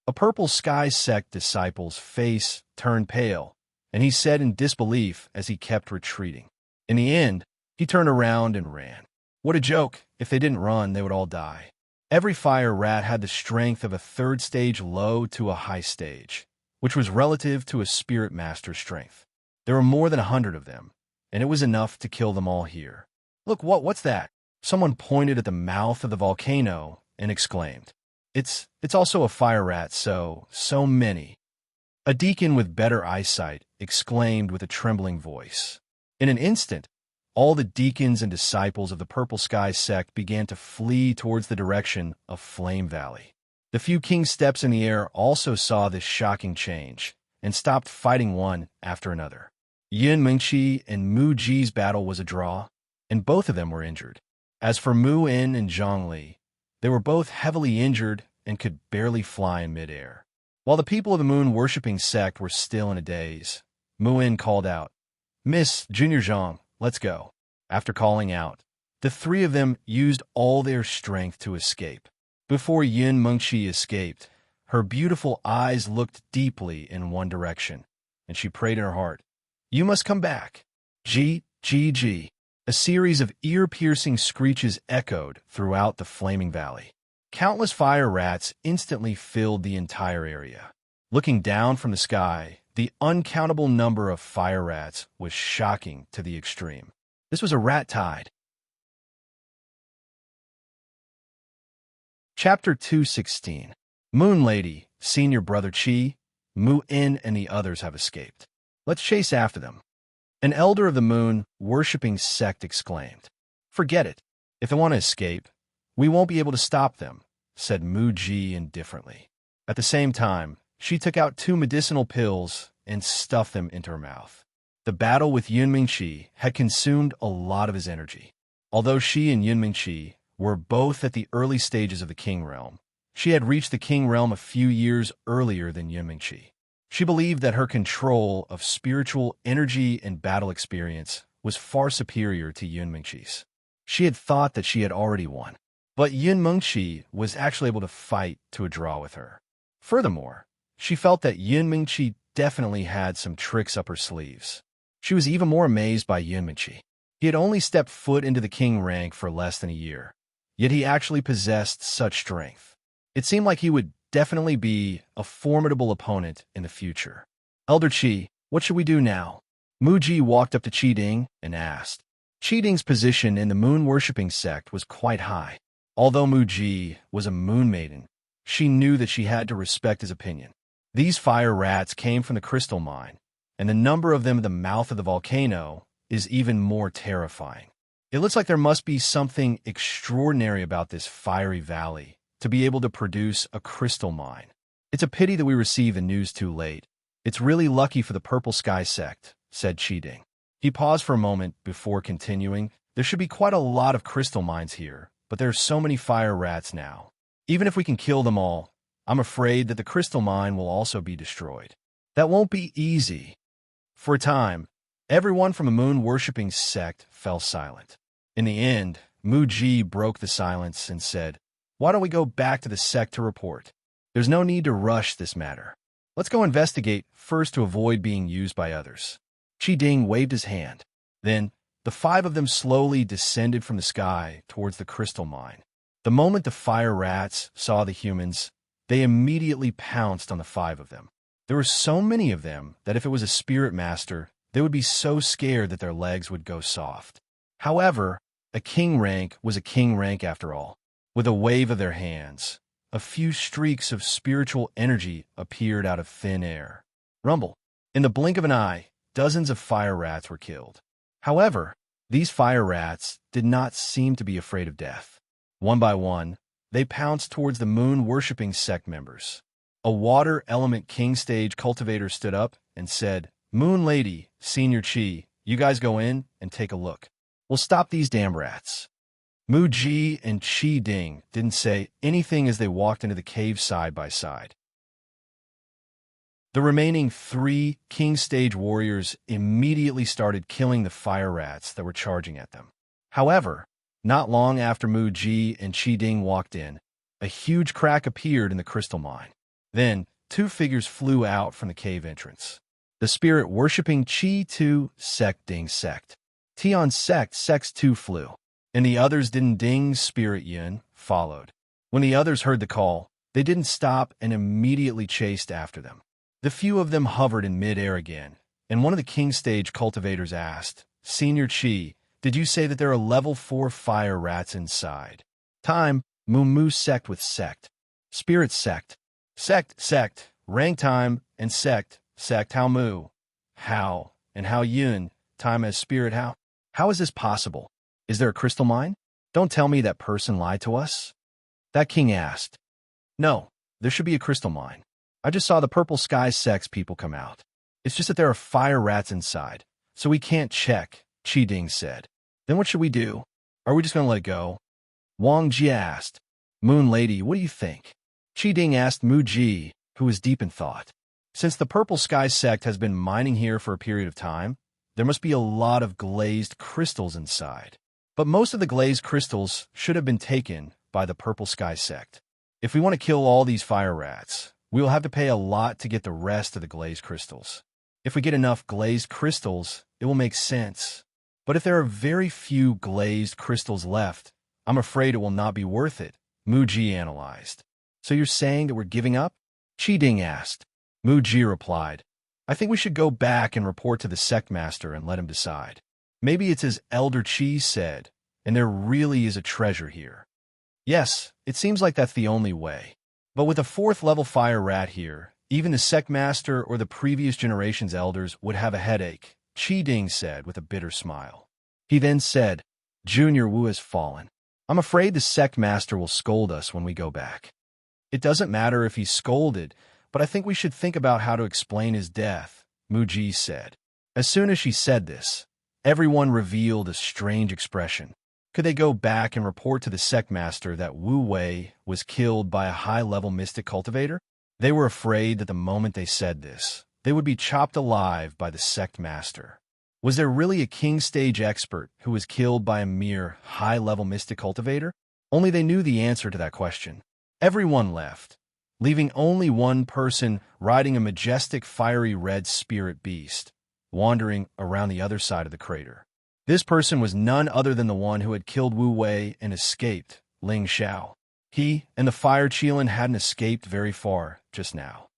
[SPEAKER 1] A Purple Sky sect disciple's face turned pale, and he said in disbelief as he kept retreating. In the end, he turned around and ran. What a joke! If they didn't run, they would all die. Every fire rat had the strength of a 3rd stage low to a high stage, which was relative to a spirit master's strength. There were more than 100 of them, and it was enough to kill them all here. Look, what's that? Someone pointed at the mouth of the volcano and exclaimed. It's also a fire rat, so many. A deacon with better eyesight exclaimed with a trembling voice. In an instant, all the deacons and disciples of the Purple Sky sect began to flee towards the direction of Flame Valley. The few king steps in the air also saw this shocking change and stopped fighting one after another. Yun Mingqi and Mu Ji's battle was a draw, and both of them were injured. As for Mu In and Zhang Li, they were both heavily injured and could barely fly in midair. While the people of the moon-worshipping sect were still in a daze, Mu In called out, "Miss Junior Zhang, let's go." After calling out, the 3 of them used all their strength to escape. Before Yun Mengqi escaped, her beautiful eyes looked deeply in one direction, and she prayed in her heart, "You must come back." G, G, G. A series of ear-piercing screeches echoed throughout the flaming valley. Countless fire rats instantly filled the entire area. Looking down from the sky, the uncountable number of fire rats was shocking to the extreme. This was a rat tide. Chapter 216. Moon Lady, Senior Brother Qi, Mu In, and the others have escaped. Let's chase after them. An elder of the moon-worshipping sect exclaimed. "Forget it. If they want to escape, we won't be able to stop them," said Mu Ji indifferently. At the same time, she took out 2 medicinal pills and stuffed them into her mouth. The battle with Yun Mingqi had consumed a lot of his energy. Although she and Yun Mingqi were both at the early stages of the King Realm, she had reached the King Realm a few years earlier than Yun Mingqi. She believed that her control of spiritual energy and battle experience was far superior to Yun Mingqi's. She had thought that she had already won, but Yun Mingqi was actually able to fight to a draw with her. Furthermore, she felt that Yun Mingqi definitely had some tricks up her sleeves. She was even more amazed by Yun Mingqi. He had only stepped foot into the king rank for less than a year, yet he actually possessed such strength. It seemed like he would definitely be a formidable opponent in the future. "Elder Qi, what should we do now?" Mu Ji walked up to Qi Ding and asked. Qi Ding's position in the moon-worshipping sect was quite high. Although Mu Ji was a moon maiden, she knew that she had to respect his opinion. These fire rats came from the crystal mine, and the number of them at the mouth of the volcano is even more terrifying. It looks like there must be something extraordinary about this fiery valley to be able to produce a crystal mine. It's a pity that we received the news too late. It's really lucky for the Purple Sky sect, said Qiding. He paused for a moment before continuing. There should be quite a lot of crystal mines here, but there are so many fire rats now. Even if we can kill them all, I'm afraid that the crystal mine will also be destroyed. That won't be easy. For a time, everyone from the moon-worshipping sect fell silent. In the end, Mu Ji broke the silence and said, "Why don't we go back to the sect to report? There's no need to rush this matter. Let's go investigate first to avoid being used by others." Qiding waved his hand. Then, the 5 of them slowly descended from the sky towards the crystal mine. The moment the fire rats saw the humans, they immediately pounced on the 5 of them. There were so many of them that if it was a spirit master, they would be so scared that their legs would go soft. However, a king rank was a king rank after all. With a wave of their hands, a few streaks of spiritual energy appeared out of thin air. Rumble. In the blink of an eye, dozens of fire rats were killed. However, these fire rats did not seem to be afraid of death. One by one, they pounced towards the moon-worshipping sect members. A water element king stage cultivator stood up and said, "Moon Lady, Senior Qi, you guys go in and take a look. We'll stop these damn rats." Mu Ji and Qiding didn't say anything as they walked into the cave side by side. The remaining 3 king stage warriors immediately started killing the fire rats that were charging at them. However, not long after Mu Ji and Qiding walked in, a huge crack appeared in the crystal mine. Then, 2 figures flew out from the cave entrance. The spirit-worshipping Qi Tu sect Ding sect. Tian sect sects 2 flew, and the others didn't Ding spirit Yun followed. When the others heard the call, they didn't stop and immediately chased after them. The few of them hovered in mid-air again, and one of the king stage cultivators asked, "Senior Qi, did you say that there are level 4 fire rats inside?" Time, Mu sect with sect. Spirit sect. Sect, rank time, and sect How Mu. How, and How Yun, time as spirit how. How is this possible? Is there a crystal mine? Don't tell me that person lied to us. That king asked. No, there should be a crystal mine. I just saw the Purple Sky sect's people come out. It's just that there are fire rats inside, so we can't check, Qiding said. Then what should we do? Are we just going to let it go? Wang Ji asked. Moon Lady, what do you think? Qiding asked Mu Ji, who was deep in thought. Since the Purple Sky sect has been mining here for a period of time, there must be a lot of glazed crystals inside. But most of the glazed crystals should have been taken by the Purple Sky sect. If we want to kill all these fire rats, we will have to pay a lot to get the rest of the glazed crystals. If we get enough glazed crystals, it will make sense. But if there are very few glazed crystals left, I'm afraid it will not be worth it, Mu Ji analyzed. So you're saying that we're giving up? Qiding asked. Mu Ji replied, I think we should go back and report to the sect master and let him decide. Maybe it's as Elder Qi said, and there really is a treasure here. Yes, it seems like that's the only way. But with a 4th level fire rat here, even the sect master or the previous generation's elders would have a headache, Qiding said with a bitter smile. He then said, Junior Wu has fallen. I'm afraid the sect master will scold us when we go back. It doesn't matter if he's scolded, but I think we should think about how to explain his death, Mu Ji said. As soon as she said this, everyone revealed a strange expression. Could they go back and report to the sect master that Wu Wei was killed by a high-level mystic cultivator? They were afraid that the moment they said this, they would be chopped alive by the sect master. Was there really a king stage expert who was killed by a mere high-level mystic cultivator? Only they knew the answer to that question. Everyone left, leaving only one person riding a majestic fiery red spirit beast, wandering around the other side of the crater. This person was none other than the one who had killed Wu Wei and escaped, Ling Xiao. He and the fire Qilin hadn't escaped very far just now.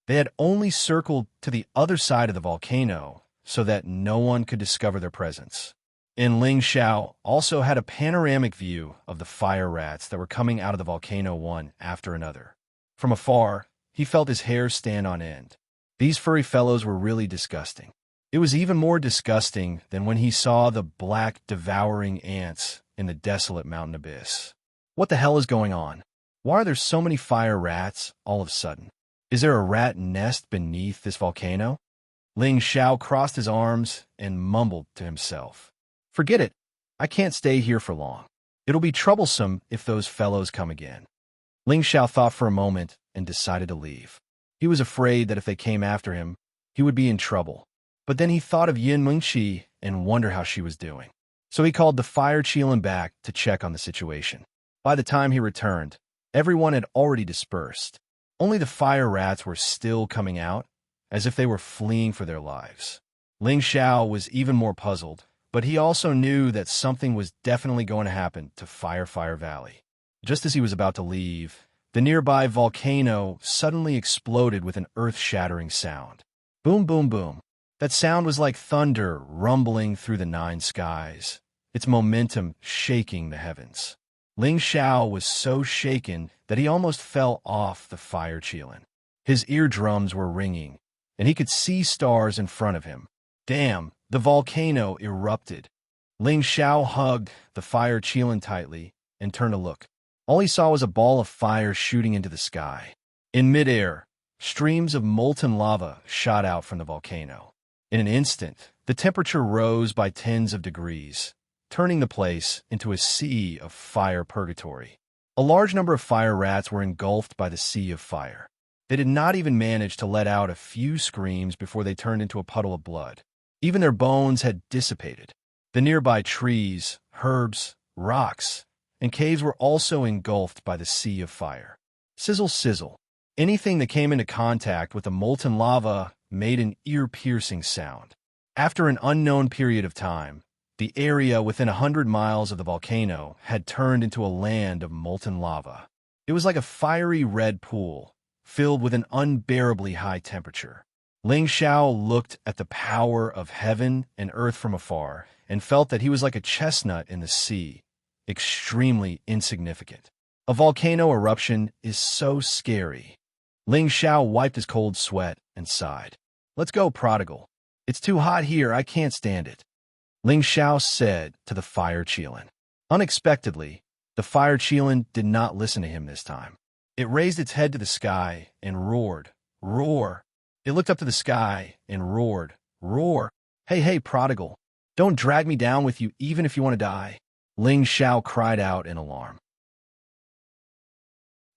[SPEAKER 1] They had only circled to the other side of the volcano so that no one could discover their presence. And Ling Xiao also had a panoramic view of the fire rats that were coming out of the volcano one after another. From afar, he felt his hair stand on end. These furry fellows were really disgusting. It was even more disgusting than when he saw the black, devouring ants in the desolate mountain abyss. What the hell is going on? Why are there so many fire rats all of a sudden? Is there a rat nest beneath this volcano? Ling Xiao crossed his arms and mumbled to himself. Forget it. I can't stay here for long. It'll be troublesome if those fellows come again. Ling Xiao thought for a moment and decided to leave. He was afraid that if they came after him, he would be in trouble. But then he thought of Yin Mingqi and wondered how she was doing. So he called the fire Qilin back to check on the situation. By the time he returned, everyone had already dispersed. Only the fire rats were still coming out, as if they were fleeing for their lives. Ling Xiao was even more puzzled, but he also knew that something was definitely going to happen to Fire Valley. Just as he was about to leave, the nearby volcano suddenly exploded with an earth-shattering sound. Boom, boom, boom. That sound was like thunder rumbling through the nine skies, its momentum shaking the heavens. Ling Xiao was so shaken that he almost fell off the fire Qilin. His eardrums were ringing, and he could see stars in front of him. Damn, the volcano erupted. Ling Xiao hugged the fire Qilin tightly and turned to look. All he saw was a ball of fire shooting into the sky. In midair, streams of molten lava shot out from the volcano. In an instant, the temperature rose by tens of degrees, turning the place into a sea of fire purgatory. A large number of fire rats were engulfed by the sea of fire. They did not even manage to let out a few screams before they turned into a puddle of blood. Even their bones had dissipated. The nearby trees, herbs, rocks, and caves were also engulfed by the sea of fire. Sizzle, sizzle. Anything that came into contact with the molten lava made an ear-piercing sound. After an unknown period of time, the area within 100 miles of the volcano had turned into a land of molten lava. It was like a fiery red pool, filled with an unbearably high temperature. Ling Xiao looked at the power of heaven and earth from afar and felt that he was like a chestnut in the sea, extremely insignificant. A volcano eruption is so scary. Ling Xiao wiped his cold sweat and sighed. Let's go, prodigal. It's too hot here, I can't stand it. Ling Xiao said to the fire Qilin. Unexpectedly, the fire Qilin did not listen to him this time. It raised its head to the sky and roared, roar. It looked up to the sky and roared, roar. Hey, prodigal, don't drag me down with you even if you want to die. Ling Xiao cried out in alarm.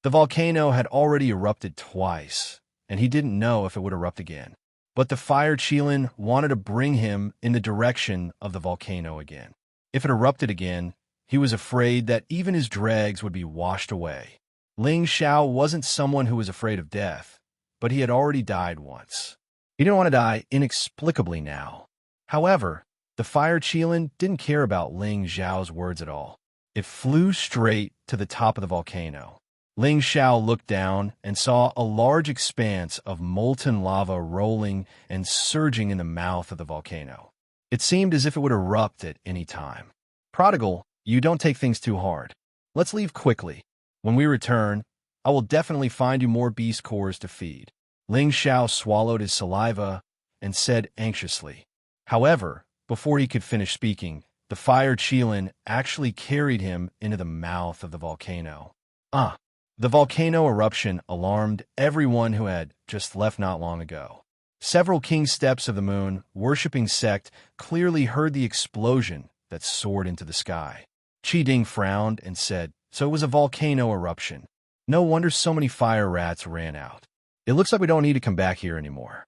[SPEAKER 1] The volcano had already erupted twice, and he didn't know if it would erupt again. But the fire Qilin wanted to bring him in the direction of the volcano again. If it erupted again, he was afraid that even his dregs would be washed away. Ling Xiao wasn't someone who was afraid of death, but he had already died once. He didn't want to die inexplicably now. However, the fire Qilin didn't care about Ling Xiao's words at all. It flew straight to the top of the volcano. Ling Xiao looked down and saw a large expanse of molten lava rolling and surging in the mouth of the volcano. It seemed as if it would erupt at any time. Prodigal, you don't take things too hard. Let's leave quickly. When we return, I will definitely find you more beast cores to feed. Ling Xiao swallowed his saliva and said anxiously. However, before he could finish speaking, the fire Qilin actually carried him into the mouth of the volcano. The volcano eruption alarmed everyone who had just left not long ago. Several king steps of the moon worshipping sect clearly heard the explosion that soared into the sky. Qi Ding frowned and said, so it was a volcano eruption. No wonder so many fire rats ran out. It looks like we don't need to come back here anymore.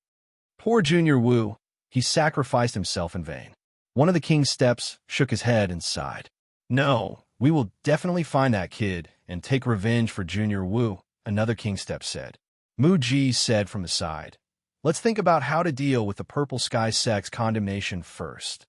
[SPEAKER 1] Poor Junior Wu, he sacrificed himself in vain. One of the king's steps shook his head and sighed. No, we will definitely find that kid and take revenge for Junior Wu, another king step said. Mu Ji said from the side, let's think about how to deal with the Purple Sky sect's condemnation first.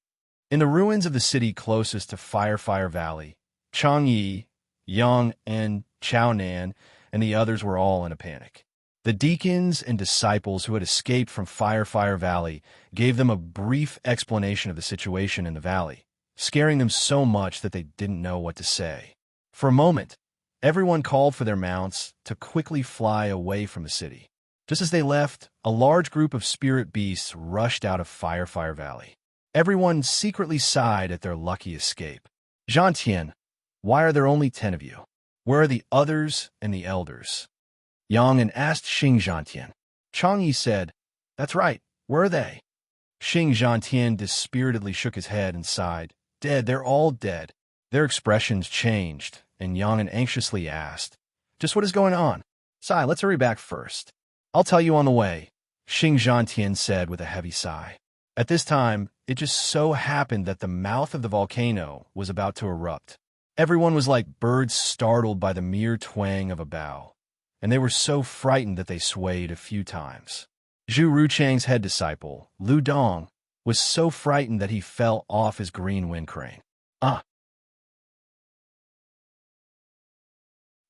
[SPEAKER 1] In the ruins of the city closest to Fire Valley, Changyi, Yang and Chaonan and the others were all in a panic. The deacons and disciples who had escaped from Fire Valley gave them a brief explanation of the situation in the valley, scaring them so much that they didn't know what to say. For a moment, everyone called for their mounts to quickly fly away from the city. Just as they left, a large group of spirit beasts rushed out of Fire Valley. Everyone secretly sighed at their lucky escape. Zhantian, why are there only 10 of you? Where are the others and the elders? Yang asked Xing Zhantian. Chang'e said, That's right, where are they? Xing Zhantian dispiritedly shook his head and sighed. Dead, they're all dead. Their expressions changed, and Yang anxiously asked, Just what is going on? Sai, let's hurry back first. I'll tell you on the way, Xing Zhantian said with a heavy sigh. At this time, it just so happened that the mouth of the volcano was about to erupt. Everyone was like birds startled by the mere twang of a bough, and they were so frightened that they swayed a few times. Zhu Ruchang's head disciple, Lu Dong, was so frightened that he fell off his green wind crane.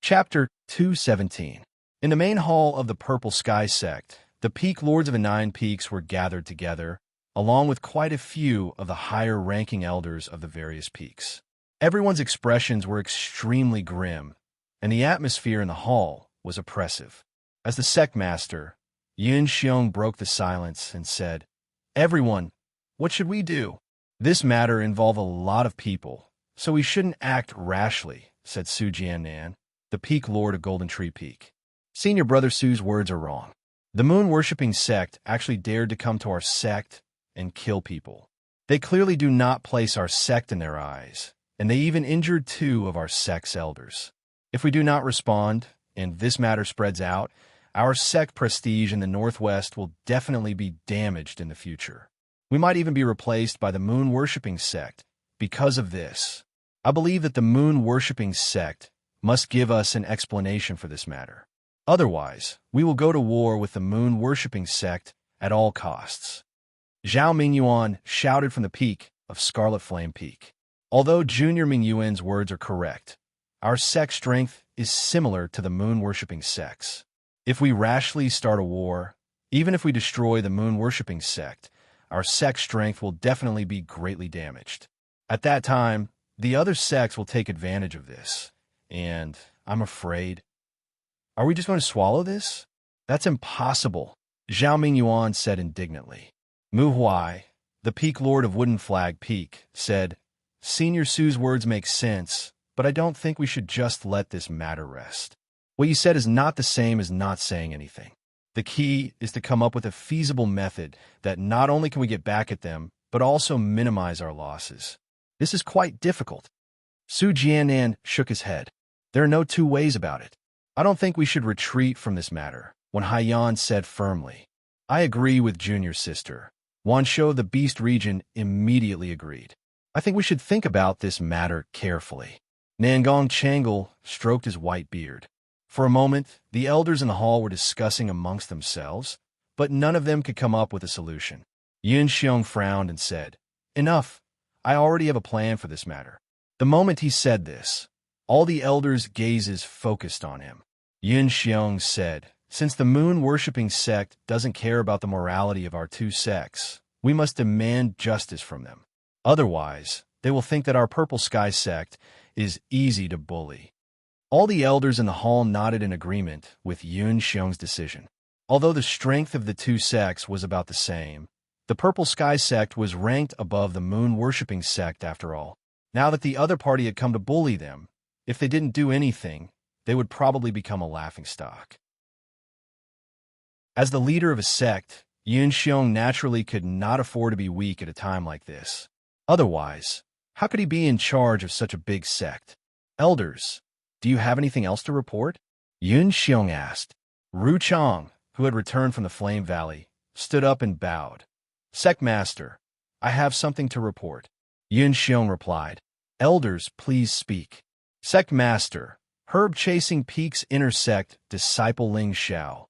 [SPEAKER 1] Chapter 217. In the main hall of the Purple Sky sect, the peak lords of the 9 peaks were gathered together, along with quite a few of the higher-ranking elders of the various peaks. Everyone's expressions were extremely grim, and the atmosphere in the hall was oppressive. As the sect master, Yun Xiong broke the silence and said, Everyone, what should we do? This matter involves a lot of people, so we shouldn't act rashly, said Su Jiannan, the peak lord of Golden Tree Peak. Senior Brother Su's words are wrong. The moon-worshipping sect actually dared to come to our sect and kill people. They clearly do not place our sect in their eyes, and they even injured 2 of our sect's elders. If we do not respond, and this matter spreads out, our sect prestige in the Northwest will definitely be damaged in the future. We might even be replaced by the moon-worshipping sect because of this. I believe that the moon-worshipping sect must give us an explanation for this matter. Otherwise, we will go to war with the moon-worshipping sect at all costs. Zhao Mingyuan shouted from the peak of Scarlet Flame Peak. Although Junior Mingyuan's words are correct, our sect's strength is similar to the moon-worshipping sect's. If we rashly start a war, even if we destroy the moon-worshipping sect, our sect's strength will definitely be greatly damaged. At that time, the other sects will take advantage of this, and I'm afraid... Are we just going to swallow this? That's impossible, Zhao Mingyuan said indignantly. Mu Huai, the peak lord of Wooden Flag Peak, said, Senior Su's words make sense, but I don't think we should just let this matter rest. What you said is not the same as not saying anything. The key is to come up with a feasible method that not only can we get back at them, but also minimize our losses. This is quite difficult. Su Jiannan shook his head. There are no 2 ways about it. I don't think we should retreat from this matter, Wen Haiyan said firmly. I agree with Junior Sister. Wan Shou of the Beast region immediately agreed. I think we should think about this matter carefully. Nangong Changle stroked his white beard. For a moment, the elders in the hall were discussing amongst themselves, but none of them could come up with a solution. Yun Xiong frowned and said, Enough. I already have a plan for this matter. The moment he said this, all the elders' gazes focused on him. Yun Xiong said, Since the moon-worshipping sect doesn't care about the morality of our 2 sects, we must demand justice from them. Otherwise, they will think that our Purple Sky sect is easy to bully. All the elders in the hall nodded in agreement with Yun Xiong's decision. Although the strength of the 2 sects was about the same, the Purple Sky sect was ranked above the moon-worshipping sect after all. Now that the other party had come to bully them, if they didn't do anything, they would probably become a laughingstock. As the leader of a sect, Yun Xiong naturally could not afford to be weak at a time like this. Otherwise, how could he be in charge of such a big sect? Elders, do you have anything else to report? Yun Xiong asked. Ru Chang, who had returned from the Flame Valley, stood up and bowed. Sect Master, I have something to report. Yun Xiong replied. Elders, please speak. Sect Master, Herb-Chasing Peaks intersect Disciple Ling Xiao.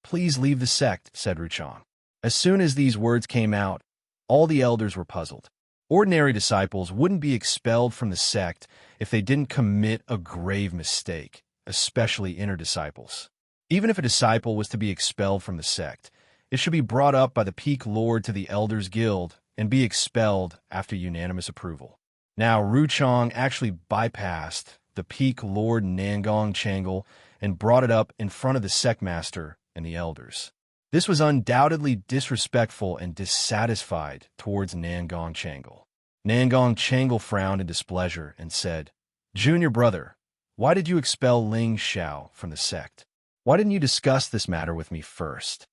[SPEAKER 1] Please leave the sect, said Ruchang. As soon as these words came out, all the elders were puzzled. Ordinary disciples wouldn't be expelled from the sect if they didn't commit a grave mistake, especially inner disciples. Even if a disciple was to be expelled from the sect, it should be brought up by the Peak Lord to the Elders Guild and be expelled after unanimous approval. Now, Ruchang actually bypassed the Peak Lord Nangong Changle and brought it up in front of the sect master and the elders. This was undoubtedly disrespectful and dissatisfied towards Nangong Changle. Nangong Changle frowned in displeasure and said, "Junior brother, why did you expel Ling Xiao from the sect? Why didn't you discuss this matter with me first?"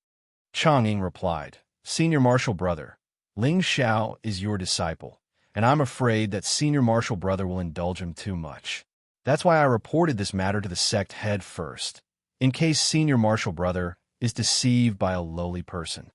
[SPEAKER 1] Chang'ing replied, "Senior Marshal Brother, Ling Xiao is your disciple, and I'm afraid that Senior Marshal Brother will indulge him too much. That's why I reported this matter to the sect head first, in case Senior Marshal Brother is deceived by a lowly person."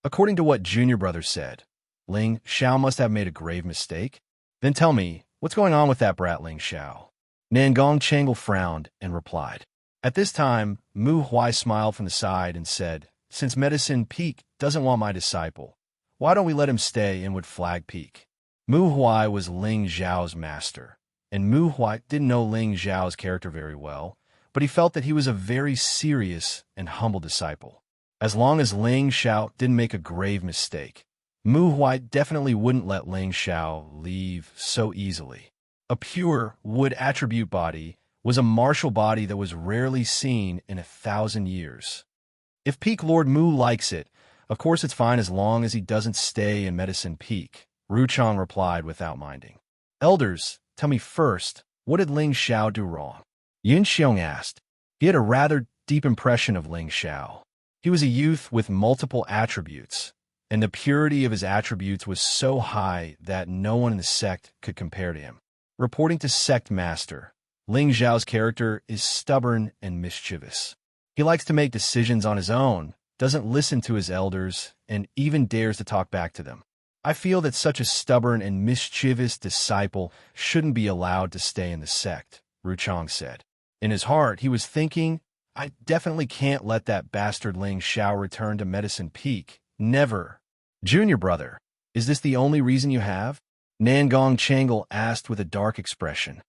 [SPEAKER 1] According to what Junior Brother said, Ling Xiao must have made a grave mistake. Then tell me, what's going on with that brat Ling Xiao? Nangong Changle frowned and replied. At this time, Mu Huai smiled from the side and said, "Since Medicine Peak doesn't want my disciple, why don't we let him stay in Wood Flag Peak?" Mu Huai was Ling Xiao's master, and Mu Huai didn't know Ling Xiao's character very well, but he felt that he was a very serious and humble disciple. As long as Ling Xiao didn't make a grave mistake, Mu Huai definitely wouldn't let Ling Xiao leave so easily. A pure wood attribute body was a martial body that was rarely seen in 1,000 years. If Peak Lord Mu likes it, of course it's fine as long as he doesn't stay in Medicine Peak, Ruchang replied without minding. Elders, tell me first, what did Ling Xiao do wrong? Yun Xiong asked. He had a rather deep impression of Ling Xiao. He was a youth with multiple attributes, and the purity of his attributes was so high that no one in the sect could compare to him. Reporting to Sect Master, Ling Xiao's character is stubborn and mischievous. He likes to make decisions on his own, doesn't listen to his elders, and even dares to talk back to them. I feel that such a stubborn and mischievous disciple shouldn't be allowed to stay in the sect, Ruchang said. In his heart, he was thinking, I definitely can't let that bastard Ling Xiao return to Medicine Peak. Never. Junior brother, is this the only reason you have? Nangong Changle asked with a dark expression.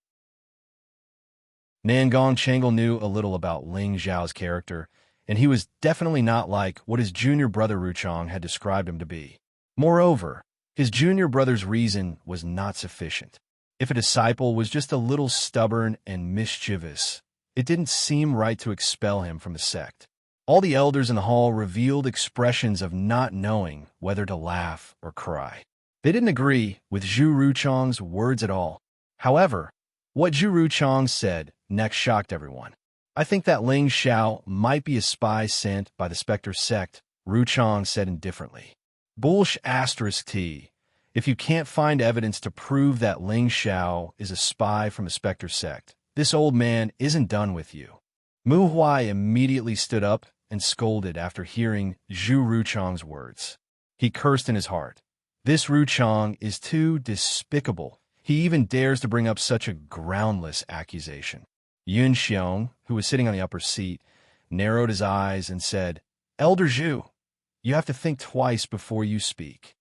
[SPEAKER 1] Nangong Changle knew a little about Ling Xiao's character, and he was definitely not like what his junior brother Ruchang had described him to be. Moreover, his junior brother's reason was not sufficient. If a disciple was just a little stubborn and mischievous, it didn't seem right to expel him from the sect. All the elders in the hall revealed expressions of not knowing whether to laugh or cry. They didn't agree with Zhu Ruchang's words at all. However, what Zhu Ruchang said next shocked everyone. I think that Ling Xiao might be a spy sent by the Spectre sect, Ruchang said indifferently. Bullsh ***. If you can't find evidence to prove that Ling Xiao is a spy from the Spectre sect, this old man isn't done with you. Mu Huai immediately stood up and scolded after hearing Zhu Ruchang's words. He cursed in his heart. This Ruchang is too despicable. He even dares to bring up such a groundless accusation. Yun Xiong, who was sitting on the upper seat, narrowed his eyes and said, Elder Zhu, you have to think twice before you speak.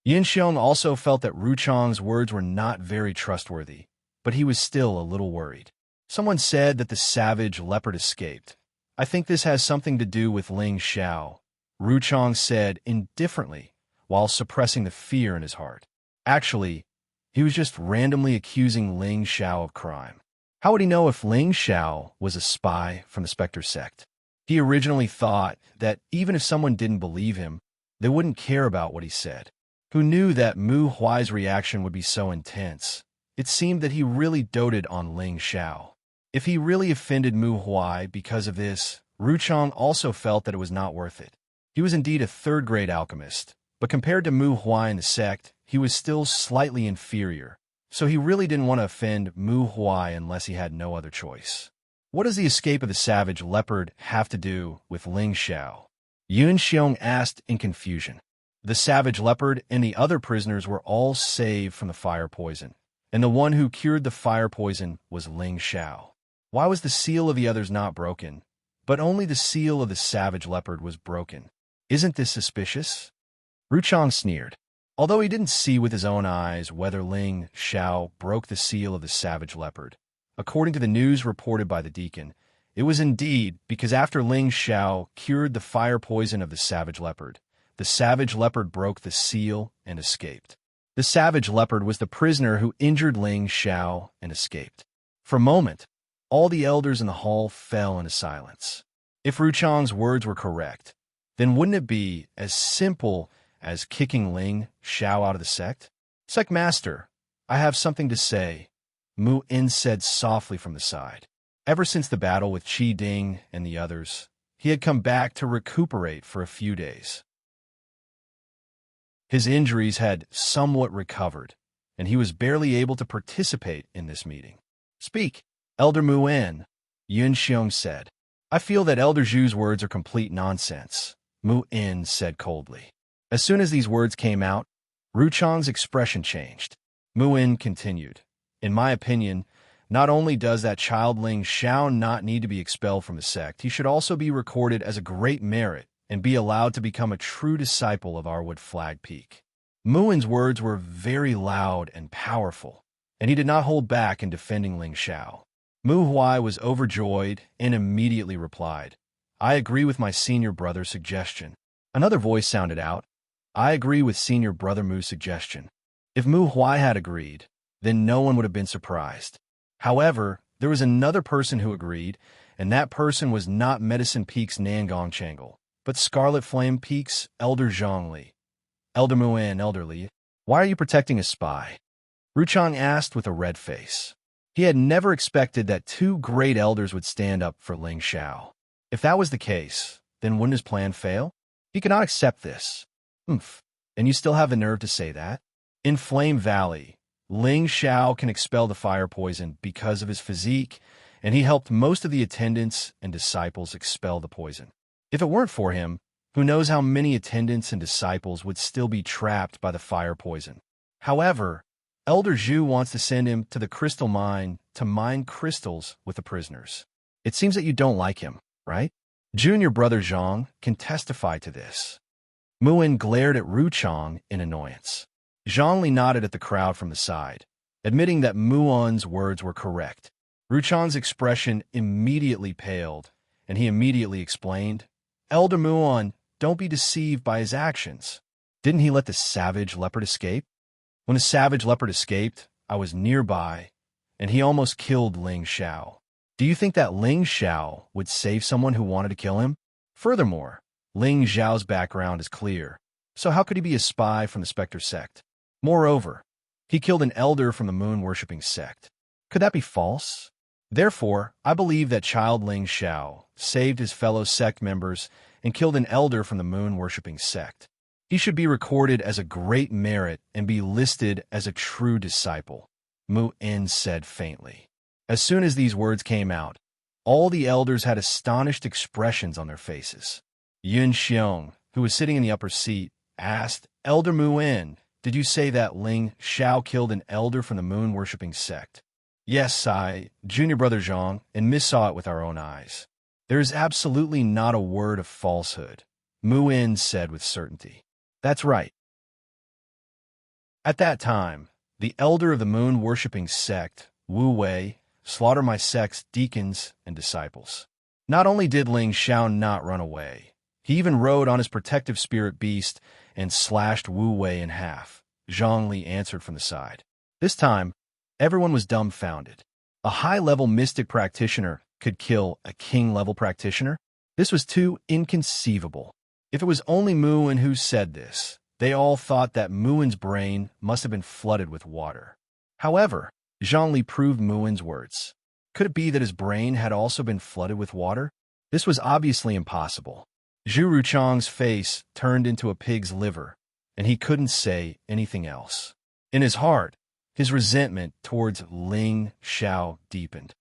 [SPEAKER 1] Yun Xiong also felt that Ruchang's words were not very trustworthy, but he was still a little worried. Someone said that the savage leopard escaped. I think this has something to do with Ling Xiao, Ruchang said indifferently, while suppressing the fear in his heart. Actually, he was just randomly accusing Ling Xiao of crime. How would he know if Ling Xiao was a spy from the Spectre sect? He originally thought that even if someone didn't believe him, they wouldn't care about what he said. Who knew that Mu Huai's reaction would be so intense? It seemed that he really doted on Ling Xiao. If he really offended Mu Huai because of this, Ruchang also felt that it was not worth it. He was indeed a third-grade alchemist, but compared to Mu Huai and the sect, he was still slightly inferior, so he really didn't want to offend Mu Huai unless he had no other choice. What does the escape of the savage leopard have to do with Ling Xiao? Yun Xiong asked in confusion. The savage leopard and the other prisoners were all saved from the fire poison, and the one who cured the fire poison was Ling Xiao. Why was the seal of the others not broken, but only the seal of the savage leopard was broken? Isn't this suspicious? Ruchang sneered. Although he didn't see with his own eyes whether Ling Xiao broke the seal of the savage leopard, according to the news reported by the deacon, it was indeed because after Ling Xiao cured the fire poison of the savage leopard broke the seal and escaped. The savage leopard was the prisoner who injured Ling Xiao and escaped. For a moment, all the elders in the hall fell into silence. If Ruchang's words were correct, then wouldn't it be as simple as kicking Ling Xiao out of the sect? Sect Master, I have something to say, Mu In said softly from the side. Ever since the battle with Qi Ding and the others, he had come back to recuperate for a few days. His injuries had somewhat recovered, and he was barely able to participate in this meeting. Speak, Elder Mu In, Yun Xiong said. I feel that Elder Zhu's words are complete nonsense, Mu In said coldly. As soon as these words came out, Ruchang's expression changed. Mu In continued. In my opinion, not only does that child Ling Xiao not need to be expelled from the sect, he should also be recorded as a great merit and be allowed to become a true disciple of Arwood Flag Peak. Mu In's words were very loud and powerful, and he did not hold back in defending Ling Xiao. Mu Huai was overjoyed and immediately replied, I agree with my senior brother's suggestion. Another voice sounded out, I agree with senior brother Mu's suggestion. If Mu Huai had agreed, then no one would have been surprised. However, there was another person who agreed, and that person was not Medicine Peak's Nangong Changle, but Scarlet Flame Peak's Elder Zhongli. Elder Mu In, Elder Li, why are you protecting a spy? Ruchang asked with a red face. He had never expected that two great elders would stand up for Ling Xiao. If that was the case, then wouldn't his plan fail? He could not accept this. And you still have the nerve to say that? In Flame Valley, Ling Xiao can expel the fire poison because of his physique, and he helped most of the attendants and disciples expel the poison. If it weren't for him, who knows how many attendants and disciples would still be trapped by the fire poison. However, Elder Zhu wants to send him to the crystal mine to mine crystals with the prisoners. It seems that you don't like him, right? Junior brother Zhang can testify to this. Mu In glared at Ruchang in annoyance. Zhongli nodded at the crowd from the side, admitting that Mu In's words were correct. Ruchang's expression immediately paled, and he immediately explained, Elder Mu In, don't be deceived by his actions. Didn't he let the savage leopard escape? When the savage leopard escaped, I was nearby, and he almost killed Ling Xiao. Do you think that Ling Xiao would save someone who wanted to kill him? Furthermore, Ling Xiao's background is clear, so how could he be a spy from the Spectre sect? Moreover, he killed an elder from the moon-worshipping sect. Could that be false? Therefore, I believe that child Ling Xiao saved his fellow sect members and killed an elder from the moon-worshipping sect. He should be recorded as a great merit and be listed as a true disciple, Mu In said faintly. As soon as these words came out, all the elders had astonished expressions on their faces. Yun Xiong, who was sitting in the upper seat, asked, Elder Mu In, did you say that Ling Xiao killed an elder from the moon-worshipping sect? Yes, Junior brother Zhang, and Miss saw it with our own eyes. There is absolutely not a word of falsehood, Mu In said with certainty. That's right. At that time, the elder of the moon-worshipping sect, Wu Wei, slaughtered my sect's deacons and disciples. Not only did Ling Xiao not run away, he even rode on his protective spirit beast and slashed Wu Wei in half, Zhongli answered from the side. This time, everyone was dumbfounded. A high-level mystic practitioner could kill a king-level practitioner? This was too inconceivable. If it was only Mu In who said this, they all thought that Mu In's brain must have been flooded with water. However, Zhongli proved Mu In's words. Could it be that his brain had also been flooded with water? This was obviously impossible. Zhu Ruchang's face turned into a pig's liver, and he couldn't say anything else. In his heart, his resentment towards Ling Xiao deepened.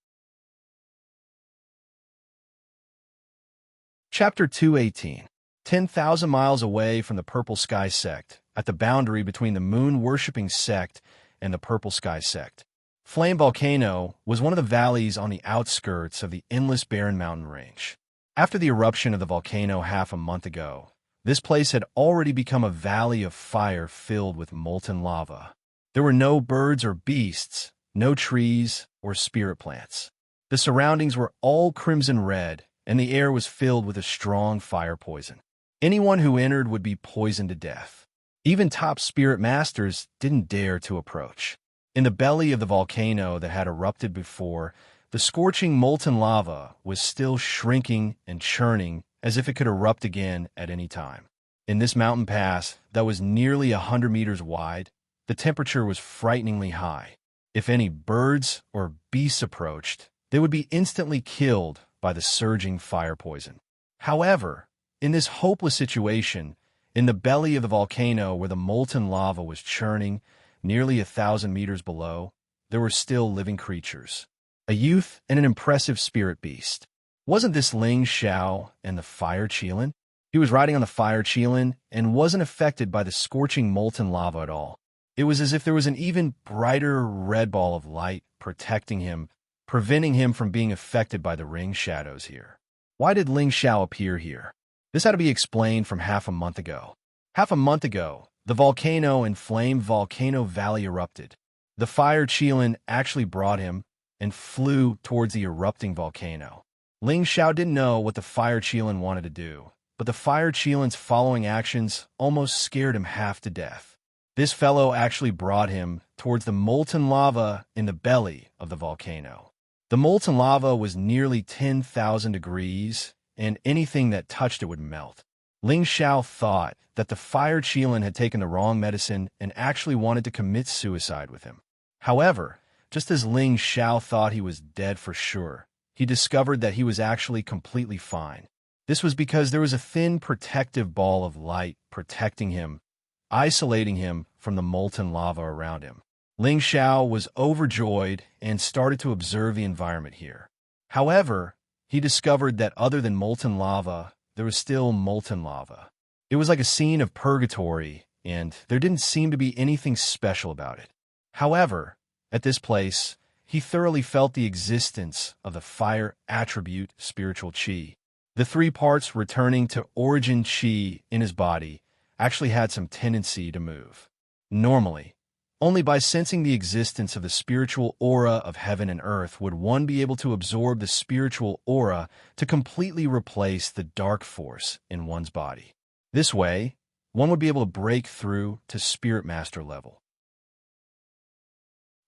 [SPEAKER 1] Chapter 218. 10,000 miles away from the Purple Sky sect, at the boundary between the moon-worshipping sect and the Purple Sky sect. Flame Volcano was one of the valleys on the outskirts of the endless barren mountain range. After the eruption of the volcano half a month ago, this place had already become a valley of fire filled with molten lava. There were no birds or beasts, no trees or spirit plants. The surroundings were all crimson red, and the air was filled with a strong fire poison. Anyone who entered would be poisoned to death. Even top spirit masters didn't dare to approach. In the belly of the volcano that had erupted before, The scorching molten lava was still shrinking and churning as if it could erupt again at any time. In this mountain pass that was nearly 100 meters wide, the temperature was frighteningly high. If any birds or beasts approached, they would be instantly killed by the surging fire poison. However, in this hopeless situation, in the belly of the volcano where the molten lava was churning nearly 1,000 meters below, there were still living creatures. A youth and an impressive spirit beast. Wasn't this Ling Xiao and the fire Qilin? He was riding on the fire Qilin and wasn't affected by the scorching molten lava at all. It was as if there was an even brighter red ball of light protecting him, preventing him from being affected by the ring shadows here. Why did Ling Xiao appear here? This had to be explained from half a month ago. Half a month ago, the volcano in Flame Volcano Valley erupted. The fire Qilin actually brought him and flew towards the erupting volcano. Ling Xiao didn't know what the fire Qilin wanted to do, but the fire Qilin's following actions almost scared him half to death. This fellow actually brought him towards the molten lava in the belly of the volcano. The molten lava was nearly 10,000 degrees, and anything that touched it would melt. Ling Xiao thought that the fire Qilin had taken the wrong medicine and actually wanted to commit suicide with him. However, just as Ling Xiao thought he was dead for sure, he discovered that he was actually completely fine. This was because there was a thin protective ball of light protecting him, isolating him from the molten lava around him. Ling Xiao was overjoyed and started to observe the environment here. However, he discovered that other than molten lava, there was still molten lava. It was like a scene of purgatory, and there didn't seem to be anything special about it. However, at this place, he thoroughly felt the existence of the fire attribute spiritual qi. The 3 parts returning to origin qi in his body actually had some tendency to move. Normally, only by sensing the existence of the spiritual aura of heaven and earth would one be able to absorb the spiritual aura to completely replace the dark force in one's body. This way, one would be able to break through to spirit master level.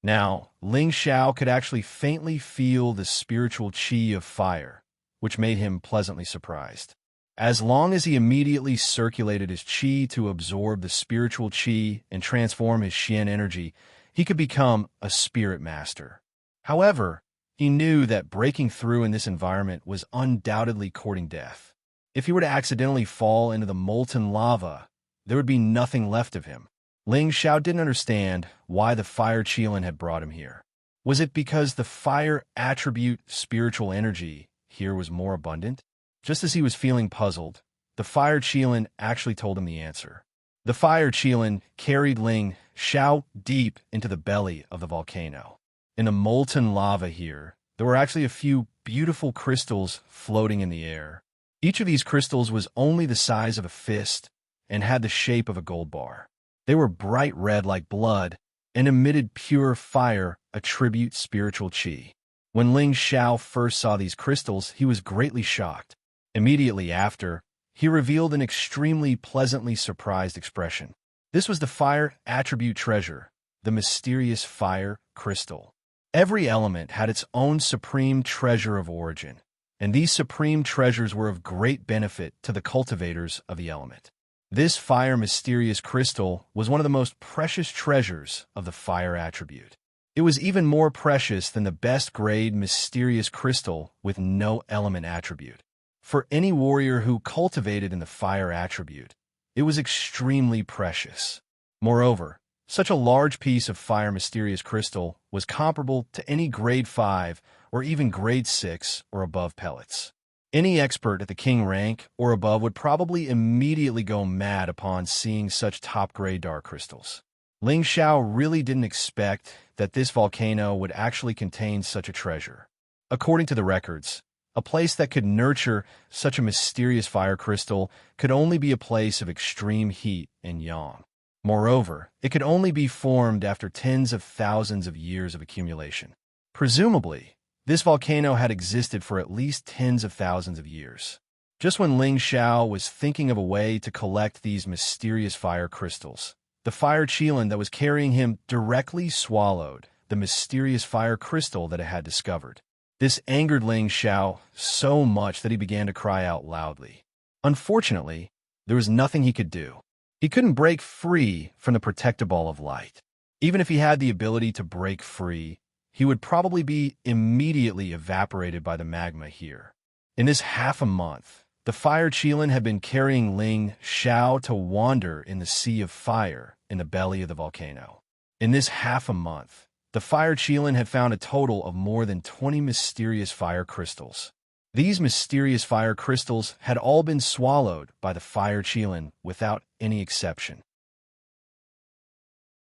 [SPEAKER 1] Now, Ling Xiao could actually faintly feel the spiritual qi of fire, which made him pleasantly surprised. As long as he immediately circulated his qi to absorb the spiritual qi and transform his Xian energy, he could become a spirit master. However, he knew that breaking through in this environment was undoubtedly courting death. If he were to accidentally fall into the molten lava, there would be nothing left of him. Ling Xiao didn't understand why the fire Qilin had brought him here. Was it because the fire attribute spiritual energy here was more abundant? Just as he was feeling puzzled, the fire Qilin actually told him the answer. The fire Qilin carried Ling Xiao deep into the belly of the volcano. In the molten lava here, there were actually a few beautiful crystals floating in the air. Each of these crystals was only the size of a fist and had the shape of a gold bar. They were bright red like blood and emitted pure fire attribute spiritual qi. When Ling Xiao first saw these crystals, he was greatly shocked. Immediately after, he revealed an extremely pleasantly surprised expression. This was the fire attribute treasure, the mysterious fire crystal. Every element had its own supreme treasure of origin, and these supreme treasures were of great benefit to the cultivators of the element. This fire mysterious crystal was one of the most precious treasures of the fire attribute. It was even more precious than the best grade mysterious crystal with no element attribute. For any warrior who cultivated in the fire attribute, it was extremely precious. Moreover, such a large piece of fire mysterious crystal was comparable to any grade 5 or even grade 6 or above pellets. Any expert at the king rank or above would probably immediately go mad upon seeing such top-grade dark crystals. Ling Xiao really didn't expect that this volcano would actually contain such a treasure. According to the records, a place that could nurture such a mysterious fire crystal could only be a place of extreme heat and yang. Moreover, it could only be formed after tens of thousands of years of accumulation. Presumably, this volcano had existed for at least tens of thousands of years. Just when Ling Xiao was thinking of a way to collect these mysterious fire crystals, the fire Qilin that was carrying him directly swallowed the mysterious fire crystal that it had discovered. This angered Ling Xiao so much that he began to cry out loudly. Unfortunately, there was nothing he could do. He couldn't break free from the protective ball of light. Even if he had the ability to break free, he would probably be immediately evaporated by the magma here. In this half a month, the fire Qilin had been carrying Ling Xiao to wander in the sea of fire in the belly of the volcano. In this half a month, the fire Qilin had found a total of more than 20 mysterious fire crystals. These mysterious fire crystals had all been swallowed by the fire Qilin without any exception.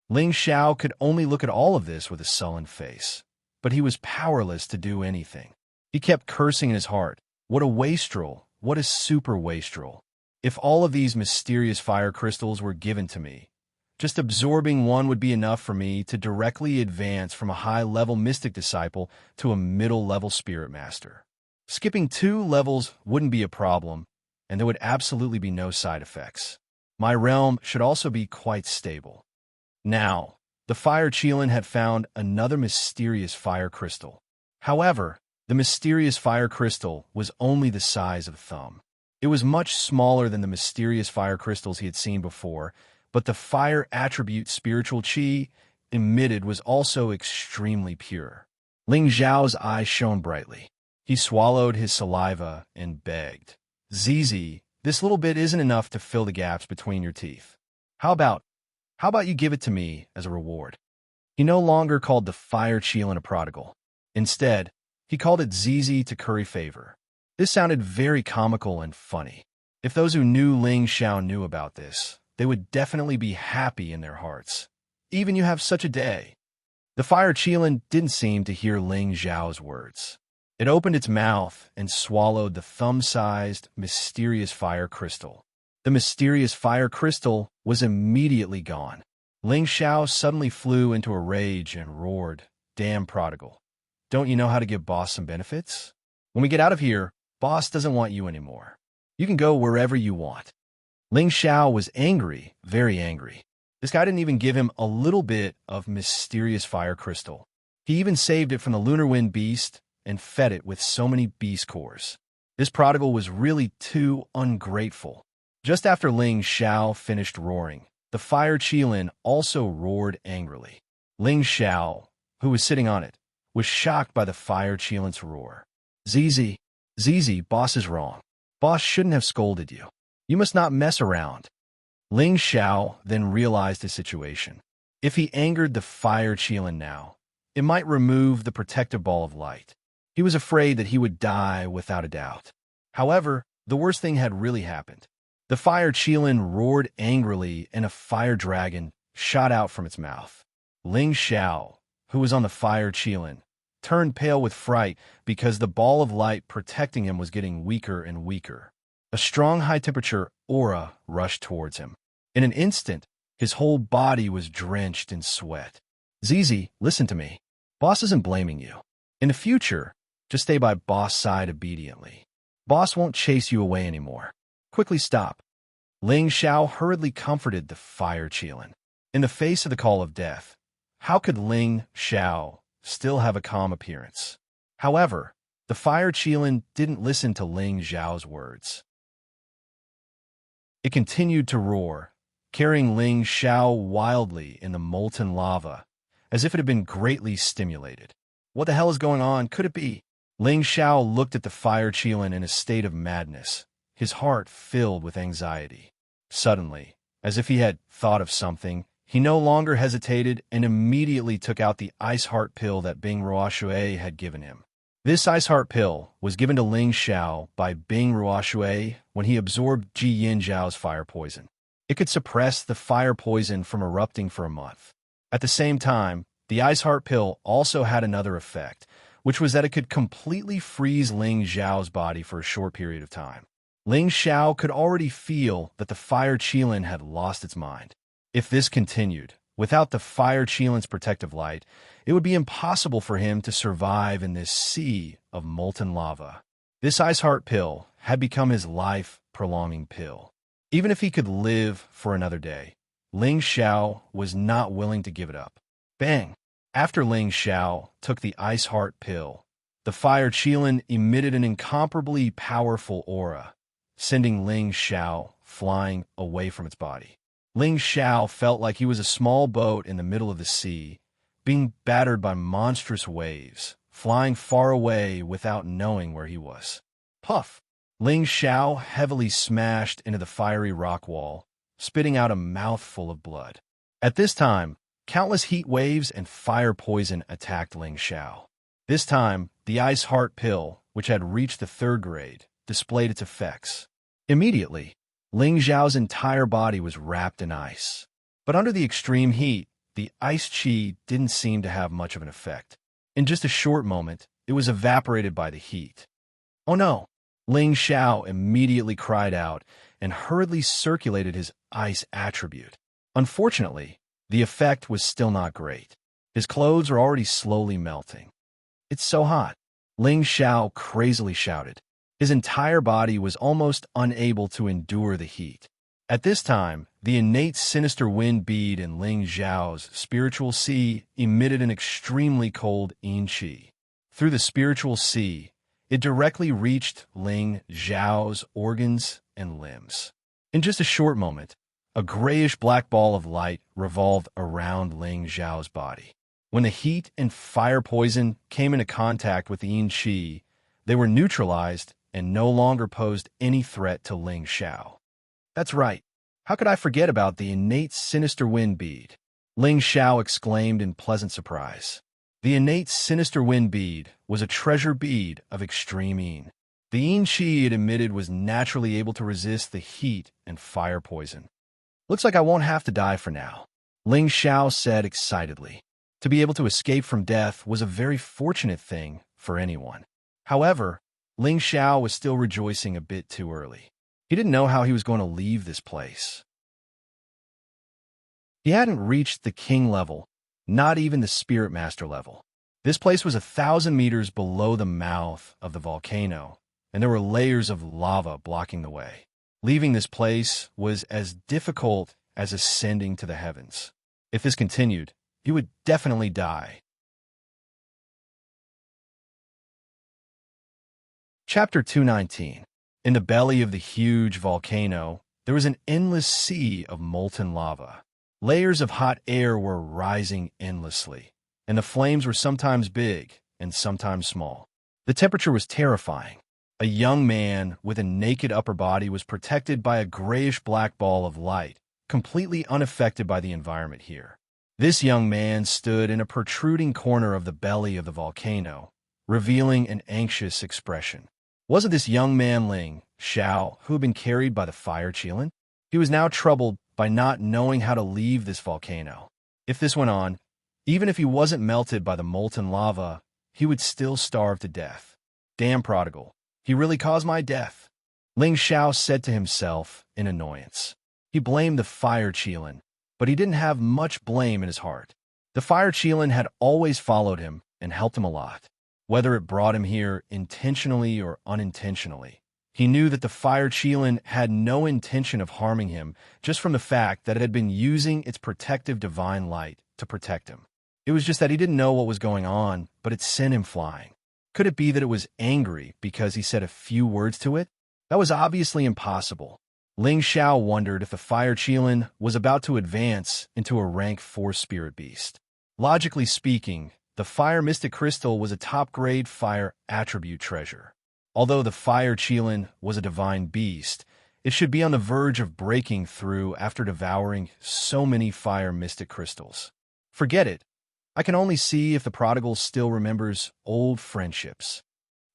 [SPEAKER 1] Ling Xiao could only look at all of this with a sullen face, but he was powerless to do anything. He kept cursing in his heart. What a wastrel! What a super wastrel! If all of these mysterious fire crystals were given to me, just absorbing one would be enough for me to directly advance from a high-level mystic disciple to a middle-level spirit master. Skipping 2 levels wouldn't be a problem, and there would absolutely be no side effects. My realm should also be quite stable. Now, the fire Qilin had found another mysterious fire crystal. However, the mysterious fire crystal was only the size of a thumb. It was much smaller than the mysterious fire crystals he had seen before, but the fire attribute spiritual qi emitted was also extremely pure. Ling Xiao's eyes shone brightly. He swallowed his saliva and begged, "Zizi, this little bit isn't enough to fill the gaps between your teeth. How about you give it to me as a reward?" He no longer called the fire Qilin a prodigal. Instead, he called it Zizi to curry favor. This sounded very comical and funny. If those who knew Ling Xiao knew about this, they would definitely be happy in their hearts. Even you have such a day. The fire Qilin didn't seem to hear Ling Xiao's words. It opened its mouth and swallowed the thumb-sized, mysterious fire crystal. The mysterious fire crystal was immediately gone. Ling Xiao suddenly flew into a rage and roared, "Damn prodigal. Don't you know how to give boss some benefits? When we get out of here, boss doesn't want you anymore. You can go wherever you want." Ling Xiao was angry, very angry. This guy didn't even give him a little bit of mysterious fire crystal. He even saved it from the lunar wind beast and fed it with so many beast cores. This prodigal was really too ungrateful. Just after Ling Xiao finished roaring, the fire Qilin also roared angrily. Ling Xiao, who was sitting on it, was shocked by the fire Qilin's roar. "Zizi, boss is wrong. Boss shouldn't have scolded you. You must not mess around." Ling Xiao then realized his situation. If he angered the fire Qilin now, it might remove the protective ball of light. He was afraid that he would die without a doubt. However, the worst thing had really happened. The fire Qilin roared angrily and a fire dragon shot out from its mouth. Ling Xiao, who was on the fire Qilin, turned pale with fright because the ball of light protecting him was getting weaker and weaker. A strong high-temperature aura rushed towards him. In an instant, his whole body was drenched in sweat. "Zizi, listen to me. Boss isn't blaming you. In the future, just stay by boss' side obediently. Boss won't chase you away anymore. Quickly stop." Ling Xiao hurriedly comforted the fire Qilin. In the face of the call of death, how could Ling Xiao still have a calm appearance? However, the fire Qilin didn't listen to Ling Xiao's words. It continued to roar, carrying Ling Xiao wildly in the molten lava, as if it had been greatly stimulated. What the hell is going on? Could it be? Ling Xiao looked at the fire Qilin in a state of madness, his heart filled with anxiety. Suddenly, as if he had thought of something, he no longer hesitated and immediately took out the ice heart pill that Bing Ruoshui had given him. This ice heart pill was given to Ling Xiao by Bing Ruoshui when he absorbed Ji Yin Zhao's fire poison. It could suppress the fire poison from erupting for a month. At the same time, the ice heart pill also had another effect, which was that it could completely freeze Ling Xiao's body for a short period of time. Ling Xiao could already feel that the fire Qilin had lost its mind. If this continued, without the fire Qilin's protective light, it would be impossible for him to survive in this sea of molten lava. This ice heart pill had become his life-prolonging pill. Even if he could live for another day, Ling Xiao was not willing to give it up. Bang! After Ling Xiao took the ice heart pill, The fire Qilin emitted an incomparably powerful aura, sending Ling Xiao flying away from its body. Ling Xiao felt like he was a small boat in the middle of the sea, being battered by monstrous waves, flying far away without knowing where he was. Puff! Ling Xiao heavily smashed into the fiery rock wall, spitting out a mouthful of blood. At this time, countless heat waves and fire poison attacked Ling Xiao. This time, the ice heart pill, which had reached the 3rd grade, displayed its effects. Immediately, Ling Xiao's entire body was wrapped in ice. But under the extreme heat, the ice chi didn't seem to have much of an effect. In just a short moment, it was evaporated by the heat. Oh no! Ling Xiao immediately cried out and hurriedly circulated his ice attribute. Unfortunately, the effect was still not great. His clothes were already slowly melting. It's so hot! Ling Xiao crazily shouted. His entire body was almost unable to endure the heat. At this time, the innate sinister wind bead in Ling Xiao's spiritual sea emitted an extremely cold yin qi. Through the spiritual sea, it directly reached Ling Xiao's organs and limbs. In just a short moment, a grayish-black ball of light revolved around Ling Xiao's body. When the heat and fire poison came into contact with the yin qi, they were neutralized and no longer posed any threat to Ling Xiao. That's right. How could I forget about the innate sinister wind bead? Ling Xiao exclaimed in pleasant surprise. The innate sinister wind bead was a treasure bead of extreme yin. The yin qi it emitted was naturally able to resist the heat and fire poison. Looks like I won't have to die for now, Ling Xiao said excitedly. To be able to escape from death was a very fortunate thing for anyone. However, Ling Xiao was still rejoicing a bit too early. He didn't know how he was going to leave this place. He hadn't reached the king level, not even the spirit master level. This place was 1,000 meters below the mouth of the volcano, and there were layers of lava blocking the way. Leaving this place was as difficult as ascending to the heavens. If this continued, he would definitely die. Chapter 219. In the belly of the huge volcano, there was an endless sea of molten lava. Layers of hot air were rising endlessly, and the flames were sometimes big and sometimes small. The temperature was terrifying. A young man with a naked upper body was protected by a grayish-black ball of light, completely unaffected by the environment here. This young man stood in a protruding corner of the belly of the volcano, revealing an anxious expression. Wasn't this young man Ling Xiao, who had been carried by the fire Qilin? He was now troubled by not knowing how to leave this volcano. If this went on, even if he wasn't melted by the molten lava, he would still starve to death. Damn prodigal. He really caused my death, Ling Xiao said to himself in annoyance. He blamed the fire Qilin, but he didn't have much blame in his heart. The fire Qilin had always followed him and helped him a lot. Whether it brought him here intentionally or unintentionally, he knew that the fire Qilin had no intention of harming him just from the fact that it had been using its protective divine light to protect him. It was just that he didn't know what was going on, but it sent him flying. Could it be that it was angry because he said a few words to it? That was obviously impossible. Ling Xiao wondered if the fire Qilin was about to advance into a rank 4 spirit beast. Logically speaking, the fire mystic crystal was a top-grade fire attribute treasure. Although the fire Qilin was a divine beast, it should be on the verge of breaking through after devouring so many fire mystic crystals. Forget it. I can only see if the prodigal still remembers old friendships.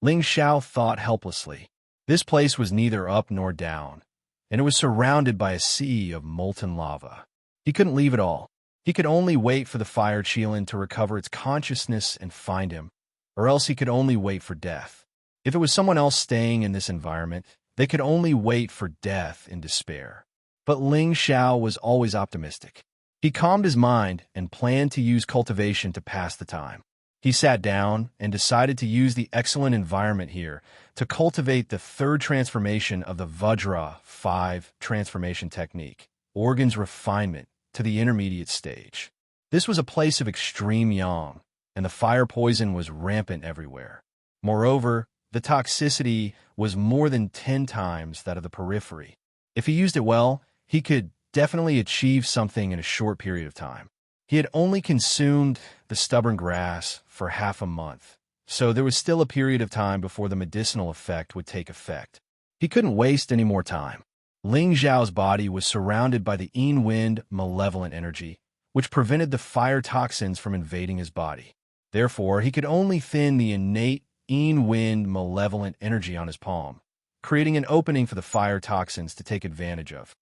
[SPEAKER 1] Ling Xiao thought helplessly. This place was neither up nor down, and it was surrounded by a sea of molten lava. He couldn't leave it all. He could only wait for the fire Qilin to recover its consciousness and find him, or else he could only wait for death. If it was someone else staying in this environment, they could only wait for death in despair. But Ling Xiao was always optimistic. He calmed his mind and planned to use cultivation to pass the time. He sat down and decided to use the excellent environment here to cultivate the 3rd transformation of the Vajra 5 transformation technique, organs refinement, to the intermediate stage. This was a place of extreme yang, and the fire poison was rampant everywhere. Moreover, the toxicity was more than 10 times that of the periphery. If he used it well, he could definitely achieve something in a short period of time. He had only consumed the stubborn grass for half a month, so there was still a period of time before the medicinal effect would take effect. He couldn't waste any more time. Ling Zhao's body was surrounded by the Yin Wind malevolent energy, which prevented the fire toxins from invading his body. Therefore, he could only thin the innate Yin Wind malevolent energy on his palm, creating an opening for the fire toxins to take advantage of.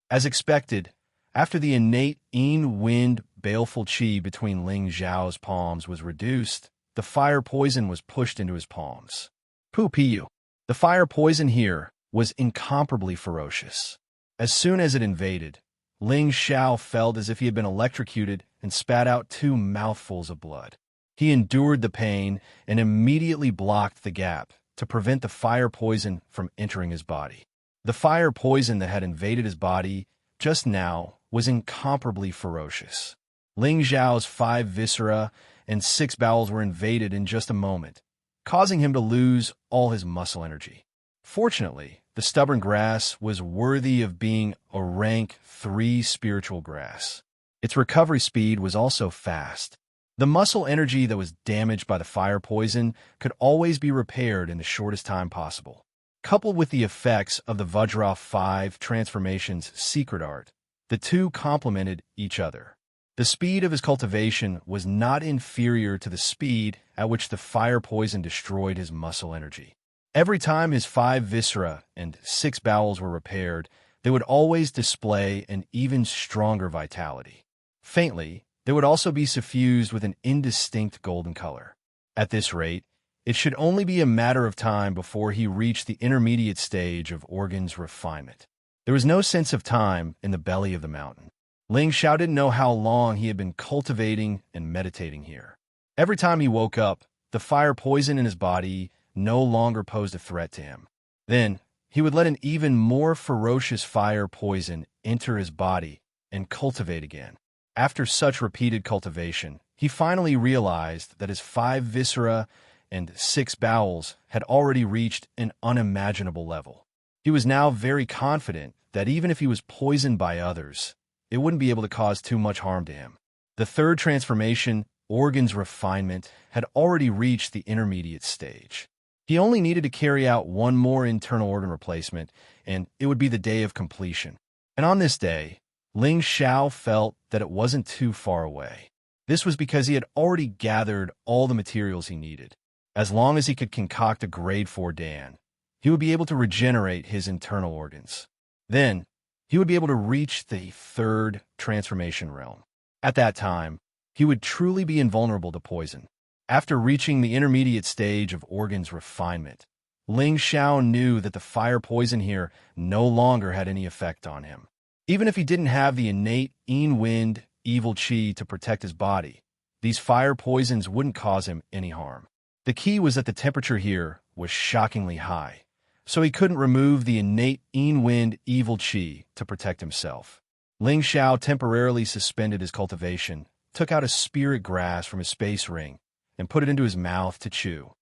[SPEAKER 1] As expected, after the innate Yin Wind baleful qi between Ling Zhao's palms was reduced, the fire poison was pushed into his palms. Pu. The fire poison here was incomparably ferocious. As soon as it invaded, Ling Zhao felt as if he had been electrocuted and spat out 2 mouthfuls of blood. He endured the pain and immediately blocked the gap to prevent the fire poison from entering his body. The fire poison that had invaded his body just now was incomparably ferocious. Ling Zhao's 5 viscera and 6 bowels were invaded in just a moment, causing him to lose all his muscle energy. Fortunately, the stubborn grass was worthy of being a rank 3 spiritual grass. Its recovery speed was also fast. The muscle energy that was damaged by the fire poison could always be repaired in the shortest time possible. Coupled with the effects of the Vajra 5 transformation's secret art, the two complemented each other. The speed of his cultivation was not inferior to the speed at which the fire poison destroyed his muscle energy. Every time his 5 viscera and 6 bowels were repaired, they would always display an even stronger vitality. Faintly, they would also be suffused with an indistinct golden color. At this rate, it should only be a matter of time before he reached the intermediate stage of organs refinement. There was no sense of time in the belly of the mountain. Ling Zhao didn't know how long he had been cultivating and meditating here. Every time he woke up, the fire poison in his body no longer posed a threat to him. Then, he would let an even more ferocious fire poison enter his body and cultivate again. After such repeated cultivation, he finally realized that his 5 viscera and 6 bowels had already reached an unimaginable level. He was now very confident that even if he was poisoned by others, it wouldn't be able to cause too much harm to him. The third transformation, organs refinement, had already reached the intermediate stage. He only needed to carry out one more internal organ replacement, and it would be the day of completion. And on this day, Ling Zhao felt that it wasn't too far away. This was because he had already gathered all the materials he needed. As long as he could concoct a grade 4 Dan, he would be able to regenerate his internal organs. Then, he would be able to reach the third transformation realm. At that time, he would truly be invulnerable to poison. After reaching the intermediate stage of organs refinement, Ling Zhao knew that the fire poison here no longer had any effect on him. Even if he didn't have the innate Yin Wind evil qi to protect his body, these fire poisons wouldn't cause him any harm. The key was that the temperature here was shockingly high, so he couldn't remove the innate Yin Wind evil qi to protect himself. Ling Zhao temporarily suspended his cultivation, took out a spirit grass from his space ring, and put it into his mouth to chew.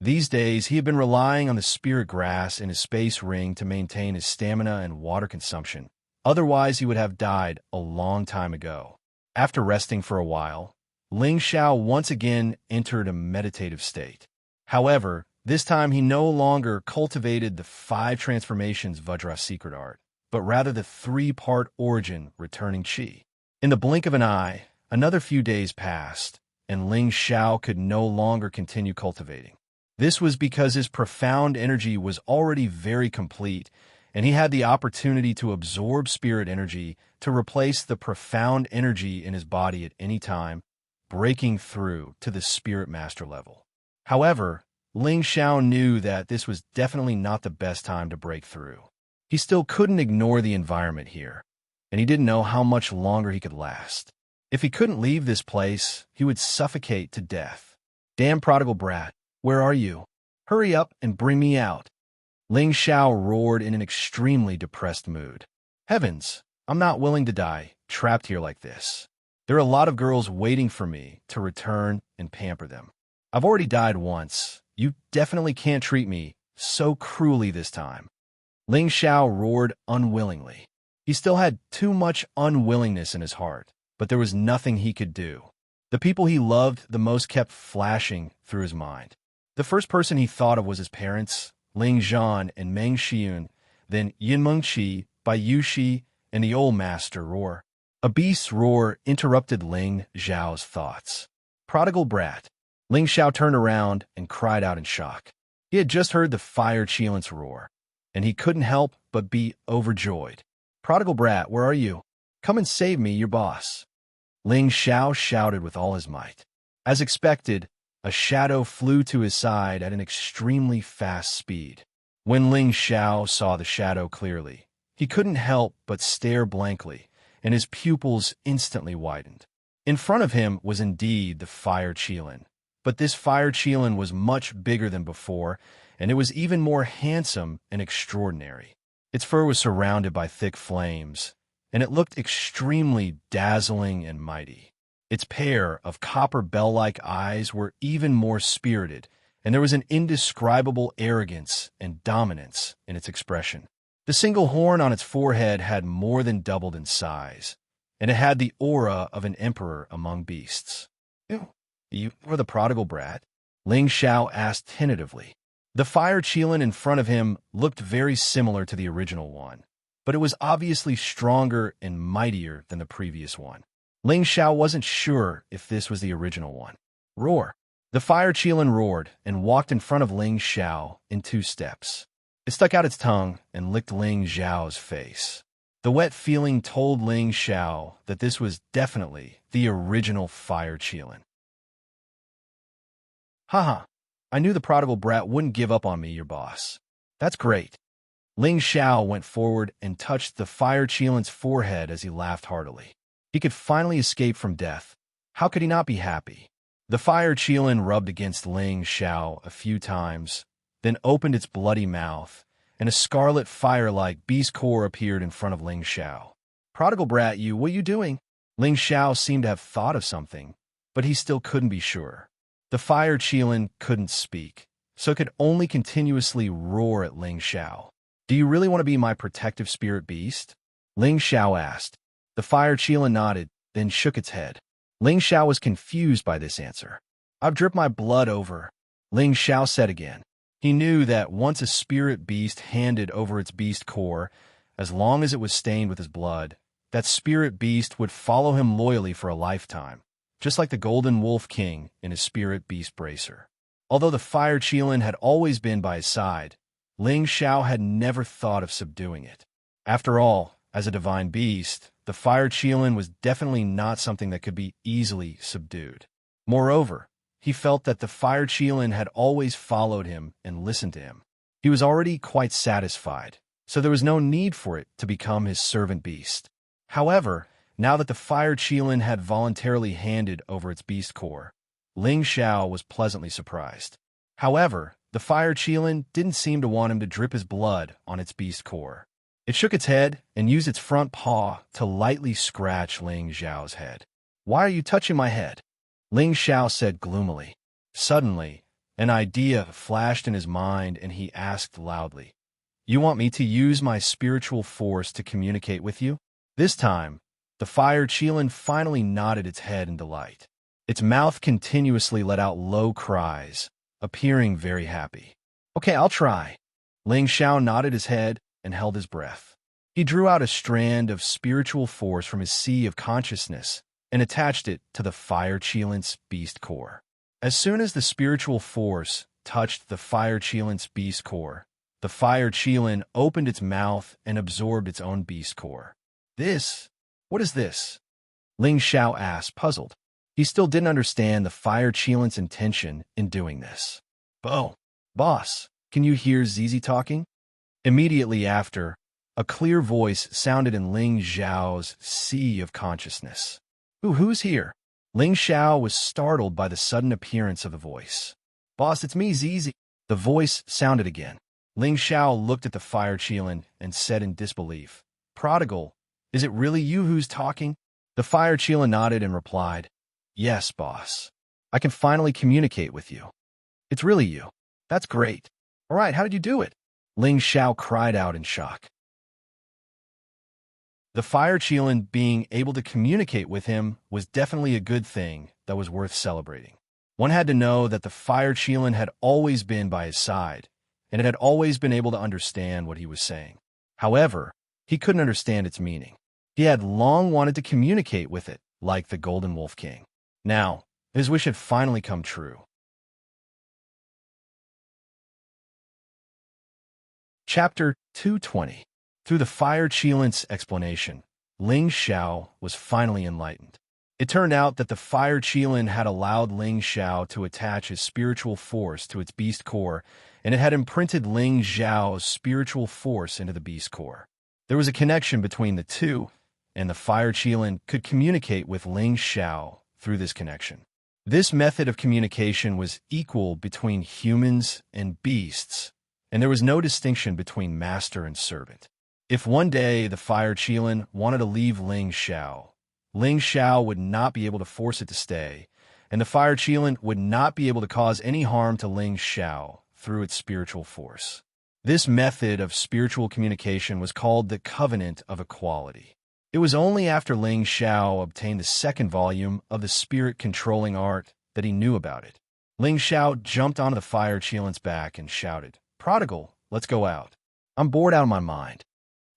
[SPEAKER 1] These days, he had been relying on the spirit grass in his space ring to maintain his stamina and water consumption. Otherwise, he would have died a long time ago. After resting for a while, Ling Zhao once again entered a meditative state. However, this time he no longer cultivated the 5 transformations Vajra secret art, but rather the 3-part origin returning qi. In the blink of an eye, another few days passed, and Ling Zhao could no longer continue cultivating. This was because his profound energy was already very complete, and he had the opportunity to absorb spirit energy to replace the profound energy in his body at any time, breaking through to the spirit master level. However, Ling Zhao knew that this was definitely not the best time to break through. He still couldn't ignore the environment here, and he didn't know how much longer he could last. If he couldn't leave this place, he would suffocate to death. Damn prodigal brat, where are you? Hurry up and bring me out. Ling Zhao roared in an extremely depressed mood. Heavens, I'm not willing to die, trapped here like this. There are a lot of girls waiting for me to return and pamper them. I've already died once. You definitely can't treat me so cruelly this time. Ling Xiao roared unwillingly. He still had too much unwillingness in his heart, but there was nothing he could do. The people he loved the most kept flashing through his mind. The first person he thought of was his parents, Ling Zhan and Meng Xiun, then Yin Mengqi, Bai Yuxi, and the old master roar. A beast's roar interrupted Ling Xiao's thoughts. Prodigal brat. Ling Xiao turned around and cried out in shock. He had just heard the fire Qilin's roar, and he couldn't help but be overjoyed. Prodigal brat, where are you? Come and save me, your boss. Ling Xiao shouted with all his might. As expected, a shadow flew to his side at an extremely fast speed. When Ling Xiao saw the shadow clearly, he couldn't help but stare blankly, and his pupils instantly widened. In front of him was indeed the fire Qilin, but this fire Qilin was much bigger than before, and it was even more handsome and extraordinary. Its fur was surrounded by thick flames, and it looked extremely dazzling and mighty. Its pair of copper bell-like eyes were even more spirited, and there was an indescribable arrogance and dominance in its expression. The single horn on its forehead had more than doubled in size, and it had the aura of an emperor among beasts. You are the prodigal brat? Ling Xiao asked tentatively. The fire Qilin in front of him looked very similar to the original one, but it was obviously stronger and mightier than the previous one. Ling Xiao wasn't sure if this was the original one. Roar! The fire Qilin roared and walked in front of Ling Xiao in 2 steps. It stuck out its tongue and licked Ling Xiao's face. The wet feeling told Ling Xiao that this was definitely the original fire Qilin. Haha, I knew the prodigal brat wouldn't give up on me, your boss. That's great. Ling Xiao went forward and touched the fire Qilin's forehead as he laughed heartily. He could finally escape from death. How could he not be happy? The fire Qilin rubbed against Ling Xiao a few times, then opened its bloody mouth, and a scarlet fire-like beast core appeared in front of Ling Xiao. Prodigal brat, what are you doing? Ling Xiao seemed to have thought of something, but he still couldn't be sure. The fire Qilin couldn't speak, so it could only continuously roar at Ling Xiao. Do you really want to be my protective spirit beast? Ling Xiao asked. The fire Qilin nodded, then shook its head. Ling Xiao was confused by this answer. I've dripped my blood over, Ling Xiao said again. He knew that once a spirit beast handed over its beast core, as long as it was stained with his blood, that spirit beast would follow him loyally for a lifetime, just like the Golden Wolf King in his spirit beast bracer. Although the fire Qilin had always been by his side, Ling Xiao had never thought of subduing it. After all, as a divine beast, the fire Qilin was definitely not something that could be easily subdued. Moreover, he felt that the fire Qilin had always followed him and listened to him. He was already quite satisfied, so there was no need for it to become his servant beast. However, now that the fire Qilin had voluntarily handed over its beast core, Ling Xiao was pleasantly surprised. However, the fire Qilin didn't seem to want him to drip his blood on its beast core. It shook its head and used its front paw to lightly scratch Ling Xiao's head. Why are you touching my head? Ling Xiao said gloomily. Suddenly, an idea flashed in his mind and he asked loudly, You want me to use my spiritual force to communicate with you? This time, the fire Qilin finally nodded its head in delight. Its mouth continuously let out low cries, appearing very happy. Okay, I'll try. Ling Xiao nodded his head and held his breath. He drew out a strand of spiritual force from his sea of consciousness and attached it to the fire Qilin's beast core. As soon as the spiritual force touched the fire Qilin's beast core, the fire Qilin opened its mouth and absorbed its own beast core. What is this? Ling Xiao asked, puzzled. He still didn't understand the fire Qilin's intention in doing this. Boss, can you hear Zizi talking? Immediately after, a clear voice sounded in Ling Xiao's sea of consciousness. Who's here? Ling Xiao was startled by the sudden appearance of the voice. Boss, it's me, Zizi. The voice sounded again. Ling Xiao looked at the fire Qilin and said in disbelief, Prodigal, is it really you who's talking? The fire Chila nodded and replied, "Yes, boss. I can finally communicate with you. It's really you. That's great. All right, how did you do it?" Ling Xiao cried out in shock. The fire Qilin being able to communicate with him was definitely a good thing that was worth celebrating. One had to know that the fire Qilin had always been by his side, and it had always been able to understand what he was saying. However, he couldn't understand its meaning. He had long wanted to communicate with it, like the Golden Wolf King. Now, his wish had finally come true. Chapter 220. Through the fire Qilin's explanation, Ling Xiao was finally enlightened. It turned out that the fire Qilin had allowed Ling Xiao to attach his spiritual force to its beast core, and it had imprinted Ling Xiao's spiritual force into the beast core. There was a connection between the two, and the fire Qilin could communicate with Ling Xiao through this connection. This method of communication was equal between humans and beasts, and there was no distinction between master and servant. If one day the fire Qilin wanted to leave Ling Xiao would not be able to force it to stay, and the fire Qilin would not be able to cause any harm to Ling Xiao through its spiritual force. This method of spiritual communication was called the Covenant of Equality. It was only after Ling Xiao obtained the second volume of the spirit-controlling art that he knew about it. Ling Xiao jumped onto the fire Qilin's back and shouted, "Prodigal, let's go out. I'm bored out of my mind."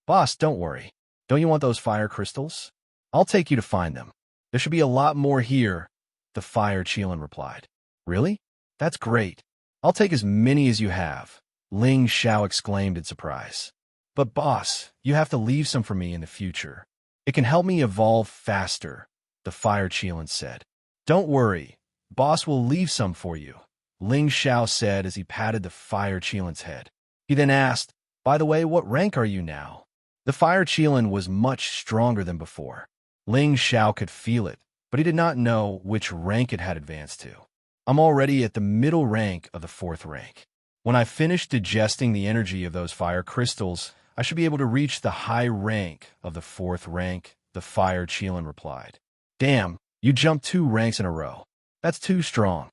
[SPEAKER 1] "Boss, don't worry. Don't you want those fire crystals? I'll take you to find them. There should be a lot more here," the fire Qilin replied. "Really? That's great. I'll take as many as you have," Ling Xiao exclaimed in surprise. "But boss, you have to leave some for me in the future. It can help me evolve faster," the fire Qilin said. "Don't worry. Boss will leave some for you," Ling Xiao said as he patted the fire Qilin's head. He then asked, "By the way, what rank are you now?" The fire Qilin was much stronger than before. Ling Xiao could feel it, but he did not know which rank it had advanced to. "I'm already at the middle rank of the 4th rank. When I finish digesting the energy of those fire crystals, I should be able to reach the high rank of the 4th rank," the fire Qilin replied. "Damn, you jumped 2 ranks in a row. That's too strong,"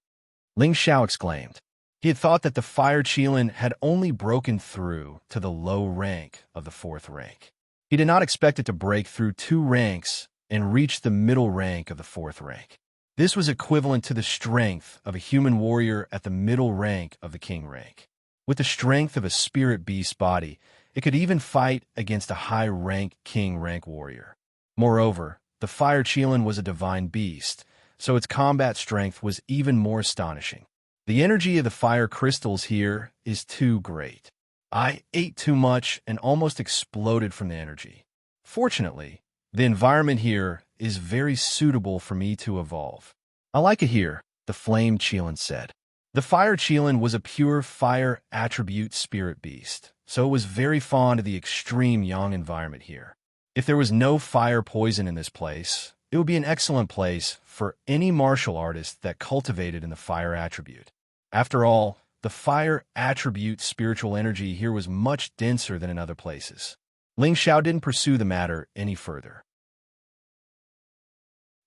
[SPEAKER 1] Ling Xiao exclaimed. He had thought that the fire Qilin had only broken through to the low rank of the 4th rank. He did not expect it to break through 2 ranks and reach the middle rank of the 4th rank. This was equivalent to the strength of a human warrior at the middle rank of the king rank. With the strength of a spirit beast body, it could even fight against a high-rank king rank warrior. Moreover, the fire Qilin was a divine beast, so its combat strength was even more astonishing. The energy of the fire crystals here is too great. I ate too much and almost exploded from the energy. Fortunately, the environment here is very suitable for me to evolve. I like it here, the flame Qilin said. The fire Qilin was a pure fire attribute spirit beast, so it was very fond of the extreme yang environment here. If there was no fire poison in this place, it would be an excellent place for any martial artist that cultivated in the fire attribute. After all, the fire attribute spiritual energy here was much denser than in other places. Ling Xiao didn't pursue the matter any further.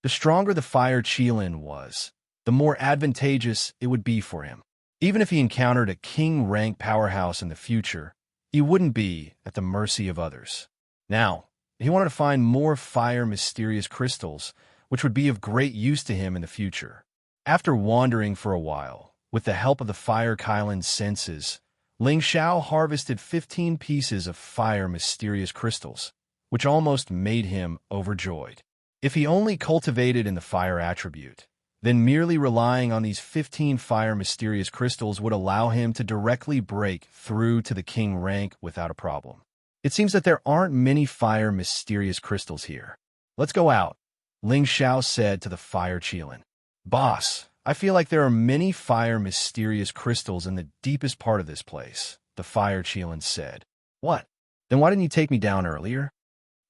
[SPEAKER 1] The stronger the fire Qilin was, the more advantageous it would be for him. Even if he encountered a king rank powerhouse in the future, he wouldn't be at the mercy of others. Now, he wanted to find more fire mysterious crystals, which would be of great use to him in the future. After wandering for a while, with the help of the fire Qilin's senses, Ling Xiao harvested 15 pieces of fire mysterious crystals, which almost made him overjoyed. If he only cultivated in the fire attribute, then merely relying on these 15 fire mysterious crystals would allow him to directly break through to the king rank without a problem. It seems that there aren't many fire mysterious crystals here. "Let's go out," Ling Xiao said to the fire Qilin. "Boss, I feel like there are many fire mysterious crystals in the deepest part of this place," the fire Qilin said. "What? Then why didn't you take me down earlier?"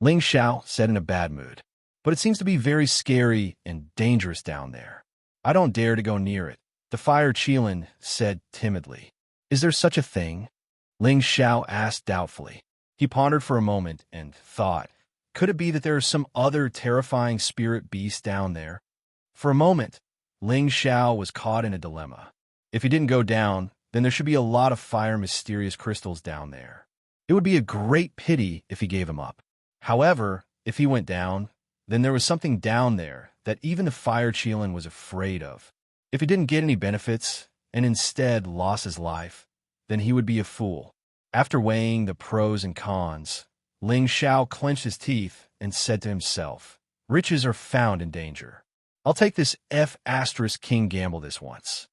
[SPEAKER 1] Ling Xiao said in a bad mood. "But it seems to be very scary and dangerous down there. I don't dare to go near it," the fire Qilin said timidly. "Is there such a thing?" Ling Xiao asked doubtfully. He pondered for a moment and thought, Could it be that there is some other terrifying spirit beast down there? For a moment, Ling Xiao was caught in a dilemma. If he didn't go down, then there should be a lot of fire mysterious crystals down there. It would be a great pity if he gave him up. However, if he went down, then there was something down there that even the fire Qilin was afraid of. If he didn't get any benefits and instead lost his life, then he would be a fool. After weighing the pros and cons, Ling Xiao clenched his teeth and said to himself, "Riches are found in danger. I'll take this F*King gamble this once."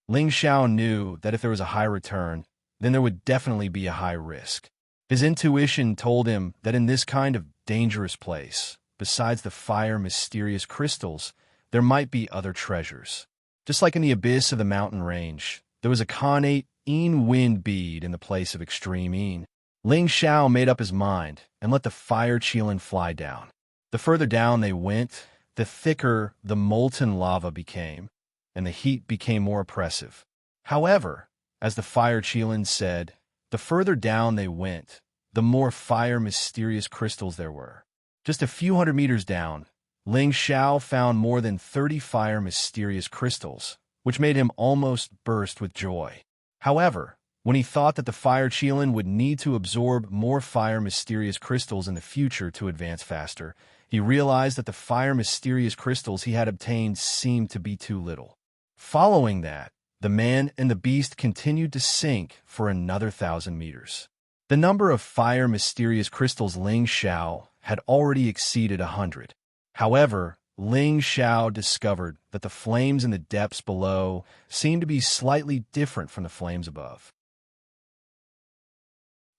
[SPEAKER 1] Ling Xiao knew that if there was a high return, then there would definitely be a high risk. His intuition told him that in this kind of dangerous place, besides the fire mysterious crystals, there might be other treasures. Just like in the abyss of the mountain range, there was a connate wind bead in the place of extreme. Ling Xiao made up his mind and let the fire Qilin fly down. The further down they went, the thicker the molten lava became, and the heat became more oppressive. However, as the fire Qilin said, the further down they went, the more fire mysterious crystals there were. Just a few hundred meters down, Ling Xiao found more than 30 fire mysterious crystals, which made him almost burst with joy. However, when he thought that the fire Qilin would need to absorb more fire mysterious crystals in the future to advance faster, he realized that the fire mysterious crystals he had obtained seemed to be too little. Following that, the man and the beast continued to sink for another 1,000 meters. The number of fire mysterious crystals Ling Xiao had already exceeded 100. However, Ling Xiao discovered that the flames in the depths below seemed to be slightly different from the flames above.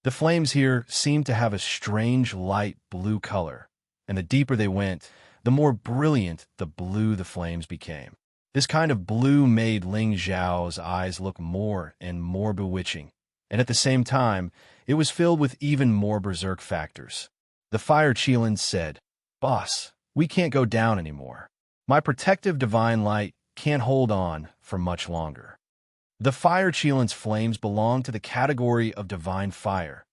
[SPEAKER 1] The flames here seemed to have a strange light blue color, and the deeper they went, the more brilliant the blue the flames became. This kind of blue made Ling Xiao's eyes look more and more bewitching, and at the same time, it was filled with even more berserk factors. The fire Qilin said, "Boss, we can't go down anymore. My protective divine light can't hold on for much longer." The fire Qilin's flames belong to the category of divine fire,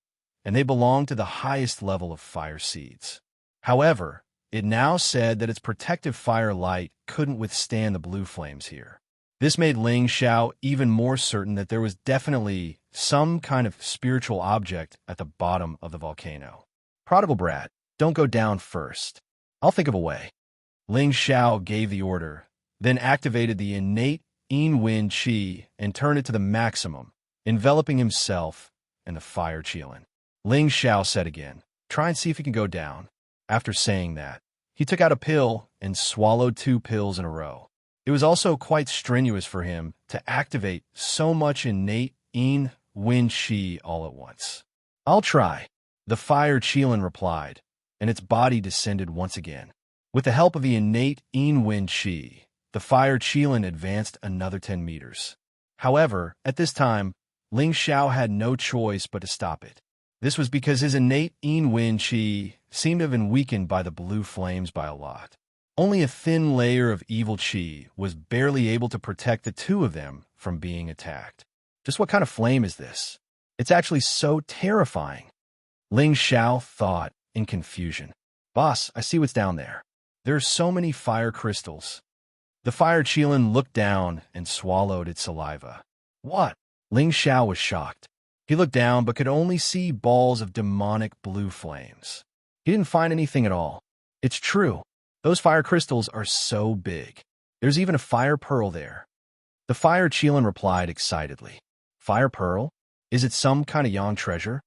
[SPEAKER 1] and they belong to the highest level of fire seeds. However, it now said that its protective fire light couldn't withstand the blue flames here. This made Ling Xiao even more certain that there was definitely some kind of spiritual object at the bottom of the volcano. "Prodigal brat, don't go down first. I'll think of a way." Ling Xiao gave the order, then activated the innate wind qi and turned it to the maximum, enveloping himself in the fire Qilin. Ling Xiao said again, "Try and see if you can go down." After saying that, he took out a pill and swallowed 2 pills in a row. It was also quite strenuous for him to activate so much innate wind qi all at once. "I'll try," the fire Qilin replied, and its body descended once again. With the help of the innate wind qi, the fire Qilin advanced another 10 meters. However, at this time, Ling Xiao had no choice but to stop it. This was because his innate wind qi seemed to have been weakened by the blue flames by a lot. Only a thin layer of evil qi was barely able to protect the two of them from being attacked. Just what kind of flame is this? It's actually so terrifying. Ling Xiao thought in confusion. "Boss, I see what's down there. There are so many fire crystals." The fire Qilin looked down and swallowed its saliva. "What?" Ling Xiao was shocked. He looked down but could only see balls of demonic blue flames. He didn't find anything at all. It's true. Those fire crystals are so big. There's even a fire pearl there. The fire Qilin replied excitedly. "Fire pearl? Is it some kind of yang treasure?"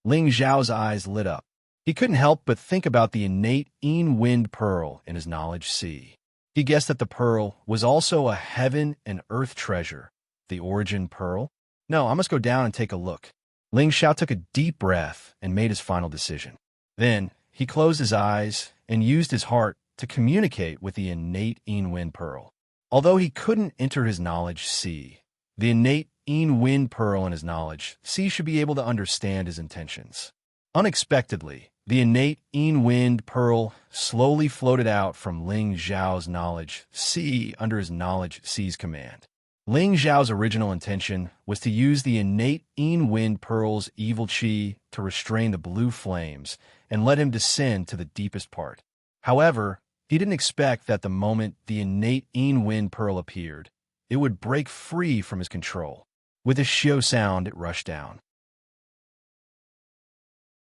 [SPEAKER 1] Ling Xiao's eyes lit up. He couldn't help but think about the innate wind pearl in his knowledge sea. He guessed that the pearl was also a heaven and earth treasure, the origin pearl. "No, I must go down and take a look." Ling Xiao took a deep breath and made his final decision. Then he closed his eyes and used his heart to communicate with the innate wind pearl. Although he couldn't enter his knowledge sea, the innate wind pearl in his knowledge sea should be able to understand his intentions. Unexpectedly, the innate wind pearl slowly floated out from Ling Xiao's knowledge sea under his knowledge sea's command. Ling Xiao's original intention was to use the innate wind pearl's evil qi to restrain the blue flames and let him descend to the deepest part. However, he didn't expect that the moment the innate wind pearl appeared, it would break free from his control. With a shio sound, it rushed down.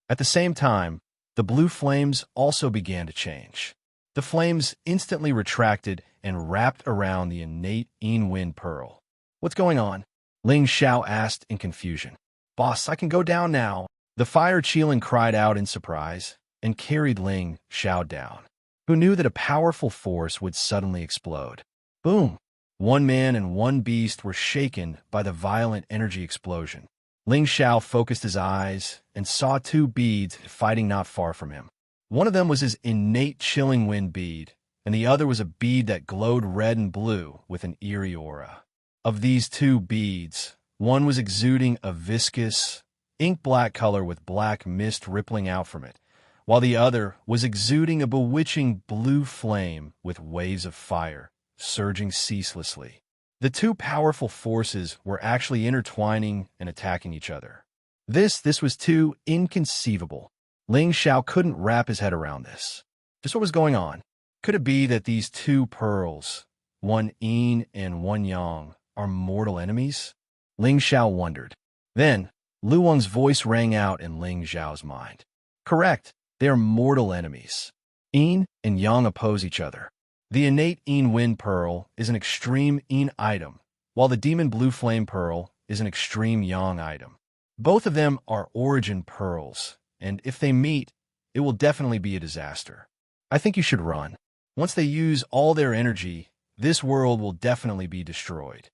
[SPEAKER 1] At the same time, the blue flames also began to change. The flames instantly retracted and wrapped around the innate wind pearl. "What's going on?" Ling Xiao asked in confusion. "Boss, I can go down now." The fire Qilin cried out in surprise and carried Ling Xiao down, who knew that a powerful force would suddenly explode. Boom! One man and one beast were shaken by the violent energy explosion. Ling Xiao focused his eyes and saw two beads fighting not far from him. One of them was his innate chilling wind bead, and the other was a bead that glowed red and blue with an eerie aura. Of these two beads, one was exuding a viscous, ink-black color with black mist rippling out from it, while the other was exuding a bewitching blue flame with waves of fire surging ceaselessly. The two powerful forces were actually intertwining and attacking each other. This was too inconceivable. Ling Xiao couldn't wrap his head around this. Just what was going on? Could it be that these two pearls, one yin and one yang, are mortal enemies? Ling Xiao wondered. Then, Lu Wang's voice rang out in Ling Xiao's mind. Correct, they are mortal enemies. Yin and yang oppose each other. The innate wind pearl is an extreme yin item, while the demon blue flame pearl is an extreme yang item. Both of them are origin pearls, and if they meet, it will definitely be a disaster. I think you should run. Once they use all their energy, this world will definitely be destroyed.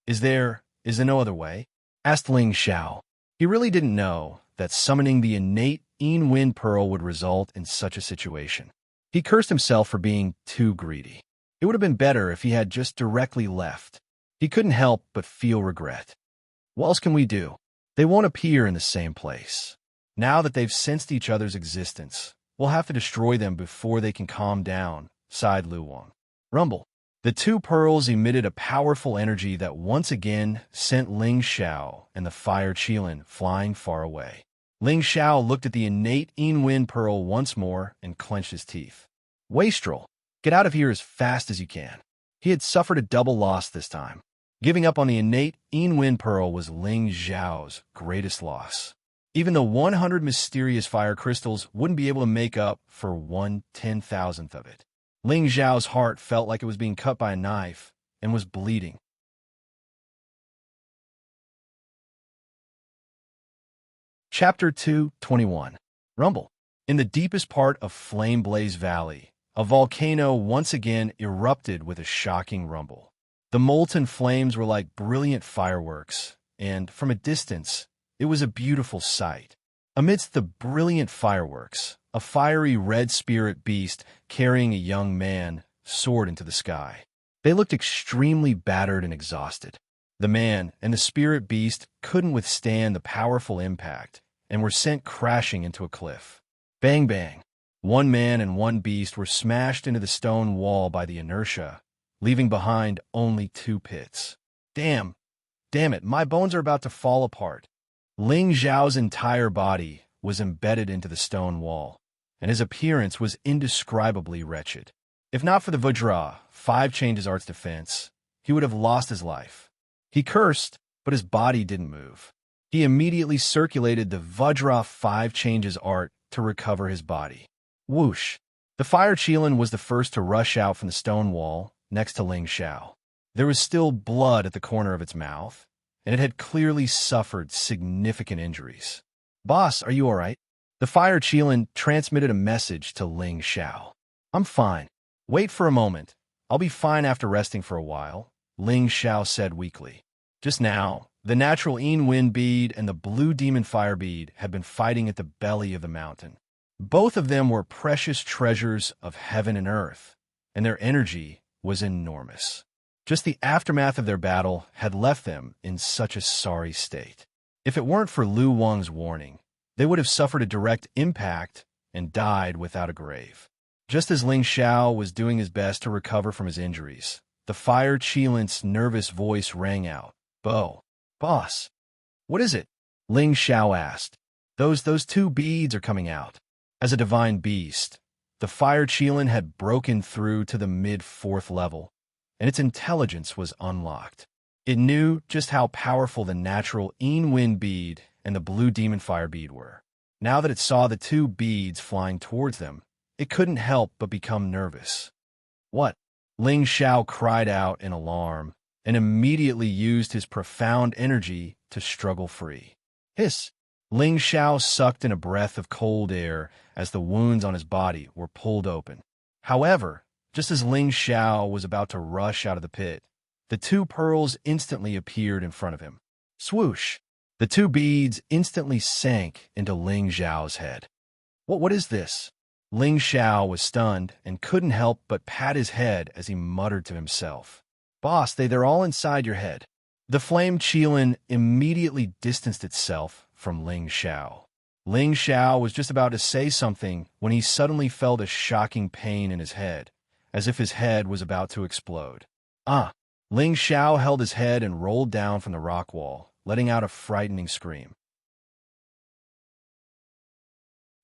[SPEAKER 1] Is there no other way? Asked Ling Xiao. He really didn't know that summoning the innate wind pearl would result in such a situation. He cursed himself for being too greedy. It would have been better if he had just directly left. He couldn't help but feel regret. What else can we do? They won't appear in the same place. Now that they've sensed each other's existence, we'll have to destroy them before they can calm down, sighed Lu Wang. Rumble. The two pearls emitted a powerful energy that once again sent Ling Xiao and the fire Qilin flying far away. Ling Xiao looked at the innate wind pearl once more and clenched his teeth. Wastrel, get out of here as fast as you can. He had suffered a double loss this time. Giving up on the innate wind pearl was Ling Xiao's greatest loss. Even the 100 mysterious fire crystals wouldn't be able to make up for 1/10,000th of it. Ling Xiao's heart felt like it was being cut by a knife and was bleeding. Chapter 2:21. Rumble. In the deepest part of Flame Blaze Valley, a volcano once again erupted with a shocking rumble. The molten flames were like brilliant fireworks, and from a distance, it was a beautiful sight. Amidst the brilliant fireworks, a fiery red spirit beast carrying a young man soared into the sky. They looked extremely battered and exhausted. The man and the spirit beast couldn't withstand the powerful impact and were sent crashing into a cliff. Bang bang. One man and one beast were smashed into the stone wall by the inertia, leaving behind only two pits. Damn it, my bones are about to fall apart. Ling Xiao's entire body was embedded into the stone wall, and his appearance was indescribably wretched. If not for the Vajra 5 changes art's defense, he would have lost his life. He cursed, but his body didn't move. He immediately circulated the Vajra 5 changes art to recover his body. Whoosh! The fire Qilin was the first to rush out from the stone wall next to Ling Xiao. There was still blood at the corner of its mouth, and it had clearly suffered significant injuries. Boss, are you all right? The fire Qilin transmitted a message to Ling Xiao. I'm fine. Wait for a moment. I'll be fine after resting for a while, Ling Xiao said weakly. Just now, the natural wind bead and the blue demon fire bead had been fighting at the belly of the mountain. Both of them were precious treasures of heaven and earth, and their energy was enormous. Just the aftermath of their battle had left them in such a sorry state. If it weren't for Lu Wang's warning, they would have suffered a direct impact and died without a grave. Just as Ling Xiao was doing his best to recover from his injuries, the fire Qilin's nervous voice rang out. Boss, what is it? Ling Xiao asked. Those two beads are coming out. As a divine beast, the fire Qilin had broken through to the mid-4th level, and its intelligence was unlocked. It knew just how powerful the natural Wind bead and the blue demon fire bead were. Now that it saw the two beads flying towards them, it couldn't help but become nervous. What? Ling Xiao cried out in alarm and immediately used his profound energy to struggle free. Hiss! Ling Xiao sucked in a breath of cold air as the wounds on his body were pulled open. However, just as Ling Xiao was about to rush out of the pit, the two pearls instantly appeared in front of him. Swoosh! The two beads instantly sank into Ling Xiao's head. What is this? Ling Xiao was stunned and couldn't help but pat his head as he muttered to himself. Boss, they're all inside your head. The flame Qilin immediately distanced itself from Ling Xiao. Ling Xiao was just about to say something when he suddenly felt a shocking pain in his head, as if his head was about to explode. Ling Xiao held his head and rolled down from the rock wall, letting out a frightening scream.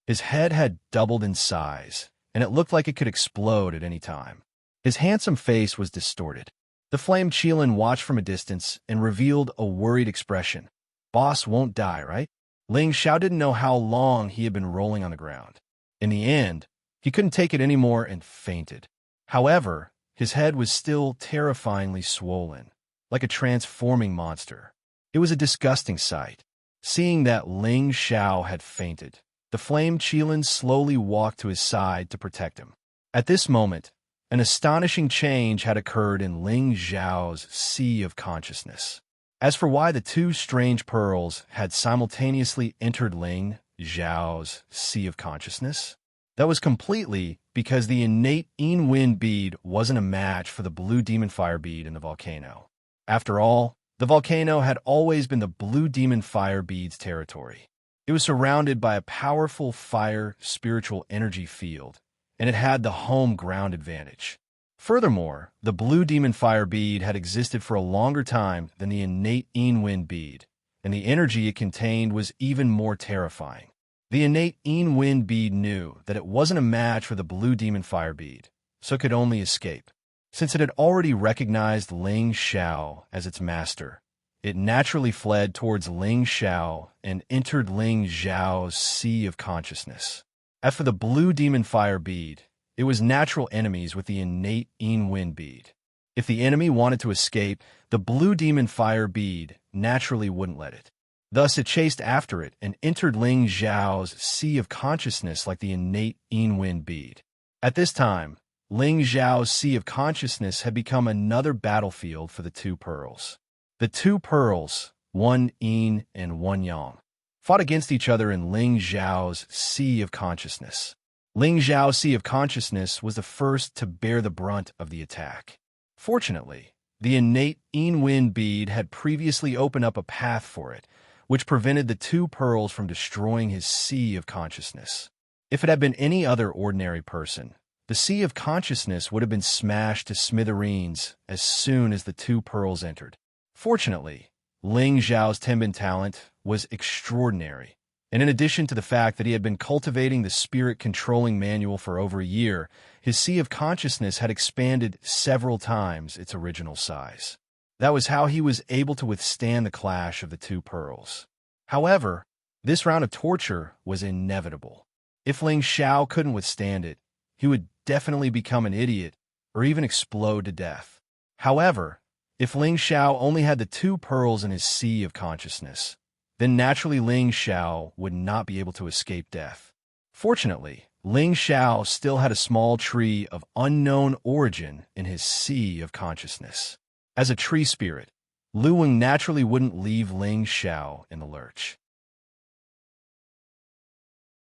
[SPEAKER 1] His head had doubled in size, and it looked like it could explode at any time. His handsome face was distorted. The flame Qilin watched from a distance and revealed a worried expression. Boss won't die, right? Ling Xiao didn't know how long he had been rolling on the ground. In the end, he couldn't take it anymore and fainted. However, his head was still terrifyingly swollen, like a transforming monster. It was a disgusting sight. Seeing that Ling Xiao had fainted, the flame Qilin slowly walked to his side to protect him. At this moment, an astonishing change had occurred in Ling Xiao's sea of consciousness. As for why the two strange pearls had simultaneously entered Ling Xiao's sea of consciousness, that was completely because the innate Wind bead wasn't a match for the blue demon fire bead in the volcano. After all, the volcano had always been the blue demon fire bead's territory. It was surrounded by a powerful fire spiritual energy field, and it had the home ground advantage. Furthermore, the blue demon fire bead had existed for a longer time than the innate Wind bead, and the energy it contained was even more terrifying. The innate Wind bead knew that it wasn't a match for the blue demon fire bead, so it could only escape. Since it had already recognized Ling Xiao as its master, it naturally fled towards Ling Xiao and entered Ling Xiao's sea of consciousness. As for the blue demon fire bead, it was natural enemies with the innate Wind bead. If the enemy wanted to escape, the blue demon fire bead naturally wouldn't let it. Thus, it chased after it and entered Ling Xiao's sea of consciousness like the innate Wind bead. At this time, Ling Xiao's sea of consciousness had become another battlefield for the two pearls. The two pearls, one yin and one yang, fought against each other in Ling Xiao's sea of consciousness. Ling Xiao's sea of consciousness was the first to bear the brunt of the attack. Fortunately, the innate Wind bead had previously opened up a path for it, which prevented the two pearls from destroying his sea of consciousness. If it had been any other ordinary person, the sea of consciousness would have been smashed to smithereens as soon as the two pearls entered. Fortunately, Ling Xiao's Tenbin talent was extraordinary, and in addition to the fact that he had been cultivating the spirit-controlling manual for over a year, his sea of consciousness had expanded several times its original size. That was how he was able to withstand the clash of the two pearls. However, this round of torture was inevitable. If Ling Xiao couldn't withstand it, he would definitely become an idiot or even explode to death. However, if Ling Xiao only had the two pearls in his sea of consciousness, then naturally Ling Xiao would not be able to escape death. Fortunately, Ling Xiao still had a small tree of unknown origin in his sea of consciousness. As a tree spirit, Lu Weng naturally wouldn't leave Ling Xiao in the lurch.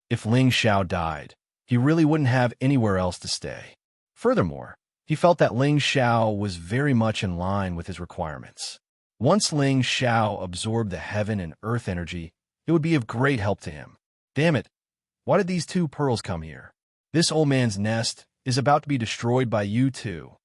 [SPEAKER 1] If Ling Xiao died, he really wouldn't have anywhere else to stay. Furthermore, he felt that Ling Xiao was very much in line with his requirements. Once Ling Xiao absorbed the heaven and earth energy, it would be of great help to him. Damn it, why did these two pearls come here? This old man's nest is about to be destroyed by you too.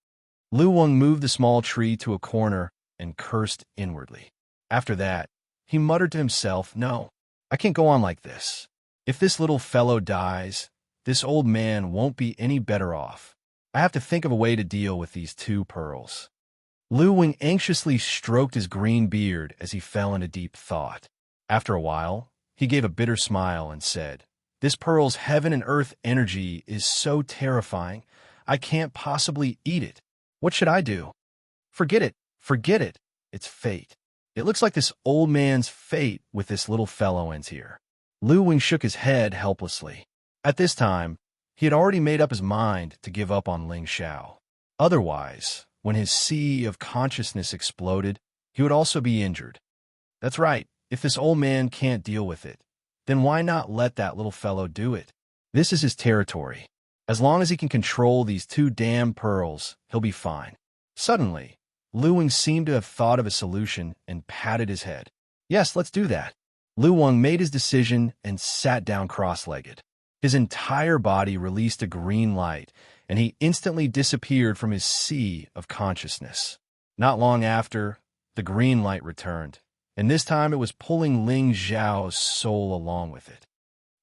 [SPEAKER 1] Lu Weng moved the small tree to a corner and cursed inwardly. After that, he muttered to himself, "No, I can't go on like this. If this little fellow dies, this old man won't be any better off. I have to think of a way to deal with these two pearls. Lu Wang anxiously stroked his green beard as he fell into deep thought. After a while, he gave a bitter smile and said, "This pearl's heaven and earth energy is so terrifying, I can't possibly eat it. What should I do?" Forget it. Forget it. It's fate. It looks like this old man's fate with this little fellow ends here. Lu Wang shook his head helplessly. At this time, he had already made up his mind to give up on Ling Xiao. Otherwise, when his sea of consciousness exploded, he would also be injured. That's right. If this old man can't deal with it, then why not let that little fellow do it? This is his territory. As long as he can control these two damn pearls, he'll be fine. Suddenly, Lu Wang seemed to have thought of a solution and patted his head. Yes, let's do that. Lu Wang made his decision and sat down cross-legged. His entire body released a green light, and he instantly disappeared from his sea of consciousness. Not long after, the green light returned, and this time it was pulling Ling Xiao's soul along with it.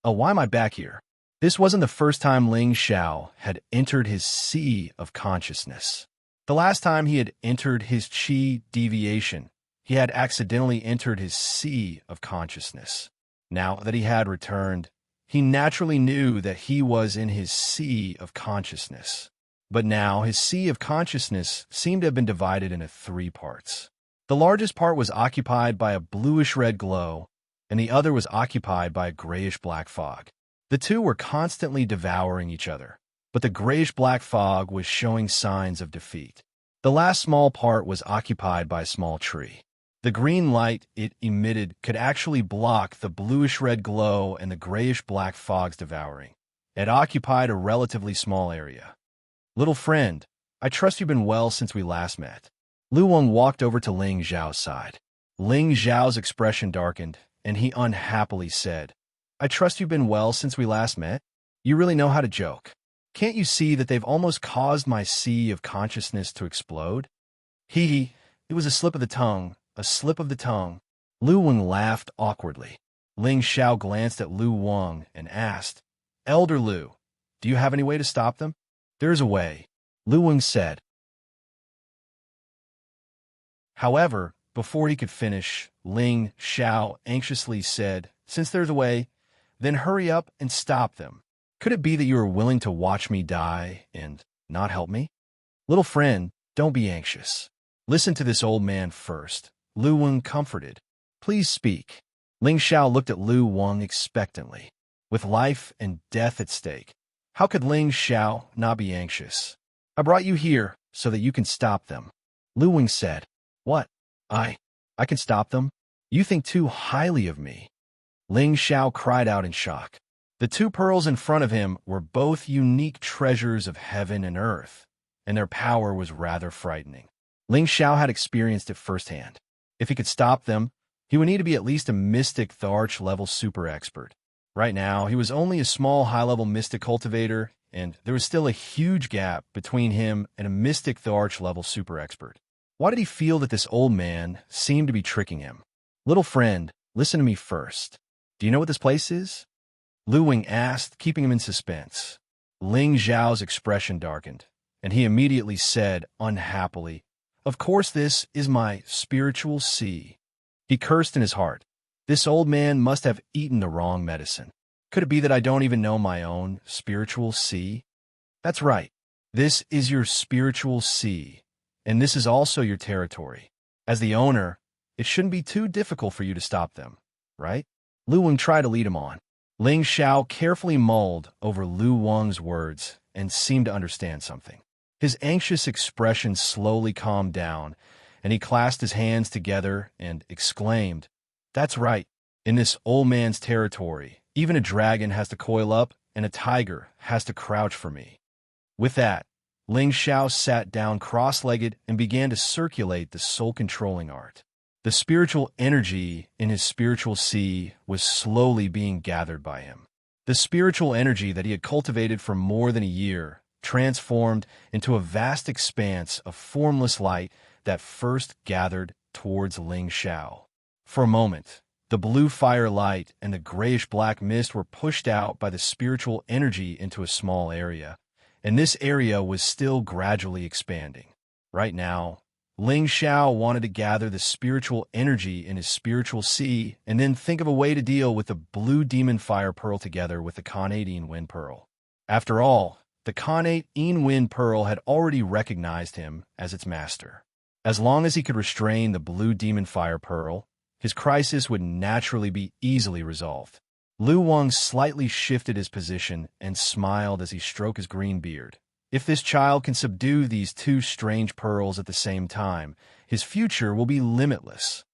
[SPEAKER 1] Oh, why am I back here? This wasn't the first time Ling Xiao had entered his sea of consciousness. The last time he had entered his qi deviation, he had accidentally entered his sea of consciousness. Now that he had returned, he naturally knew that he was in his sea of consciousness. But now his sea of consciousness seemed to have been divided into 3 parts. The largest part was occupied by a bluish-red glow, and the other was occupied by a grayish-black fog. The two were constantly devouring each other, but the grayish-black fog was showing signs of defeat. The last small part was occupied by a small tree. The green light it emitted could actually block the bluish-red glow and the grayish-black fog's devouring. It occupied a relatively small area. "Little friend, I trust you've been well since we last met." Lu Wang walked over to Ling Xiao's side. Ling Xiao's expression darkened, and he unhappily said, "I trust you've been well since we last met? You really know how to joke. Can't you see that they've almost caused my sea of consciousness to explode?" It was a slip of the tongue, a slip of the tongue. Lu Wang laughed awkwardly. Ling Xiao glanced at Lu Wang and asked, "Elder Lu, do you have any way to stop them?" "There is a way," Lu Wang said. However, before he could finish, Ling Xiao anxiously said, "Since there's a way, then hurry up and stop them. Could it be that you are willing to watch me die and not help me?" "Little friend, don't be anxious. Listen to this old man first," Lu Wang comforted. "Please speak." Ling Xiao looked at Lu Wang expectantly. With life and death at stake, how could Ling Xiao not be anxious? "I brought you here so that you can stop them," Lu Wang said. "What? I can stop them? You think too highly of me." Ling Xiao cried out in shock. The 2 pearls in front of him were both unique treasures of heaven and earth, and their power was rather frightening. Ling Xiao had experienced it firsthand. If he could stop them, he would need to be at least a mystic Tharch-level super expert. Right now, he was only a small high-level mystic cultivator, and there was still a huge gap between him and a mystic Tharch-level super expert. Why did he feel that this old man seemed to be tricking him? "Little friend, listen to me first. Do you know what this place is?" Lu Wang asked, keeping him in suspense. Ling Xiao's expression darkened, and he immediately said, unhappily, "Of course this is my spiritual sea." He cursed in his heart. This old man must have eaten the wrong medicine. Could it be that I don't even know my own spiritual sea? That's right. This is your spiritual sea, and this is also your territory. As the owner, it shouldn't be too difficult for you to stop them, right? Lu Wang tried to lead him on. Ling Xiao carefully mulled over Lu Wang's words and seemed to understand something. His anxious expression slowly calmed down, and he clasped his hands together and exclaimed, "That's right. In this old man's territory, even a dragon has to coil up and a tiger has to crouch for me." With that, Ling Xiao sat down cross-legged and began to circulate the soul-controlling art. The spiritual energy in his spiritual sea was slowly being gathered by him. The spiritual energy that he had cultivated for more than a year transformed into a vast expanse of formless light that first gathered towards Ling Xiao. For a moment, The blue fire light and the grayish-black mist were pushed out by the spiritual energy into a small area, and this area was still gradually expanding. Right now, Ling Xiao wanted to gather the spiritual energy in his spiritual sea and then think of a way to deal with the blue demon fire pearl together with the Khanate wind pearl. After all, the Khanate wind pearl had already recognized him as its master. As long as he could restrain the blue demon fire pearl, his crisis would naturally be easily resolved. Lu Wang slightly shifted his position and smiled as he stroked his green beard. If this child can subdue these two strange pearls at the same time, his future will be limitless.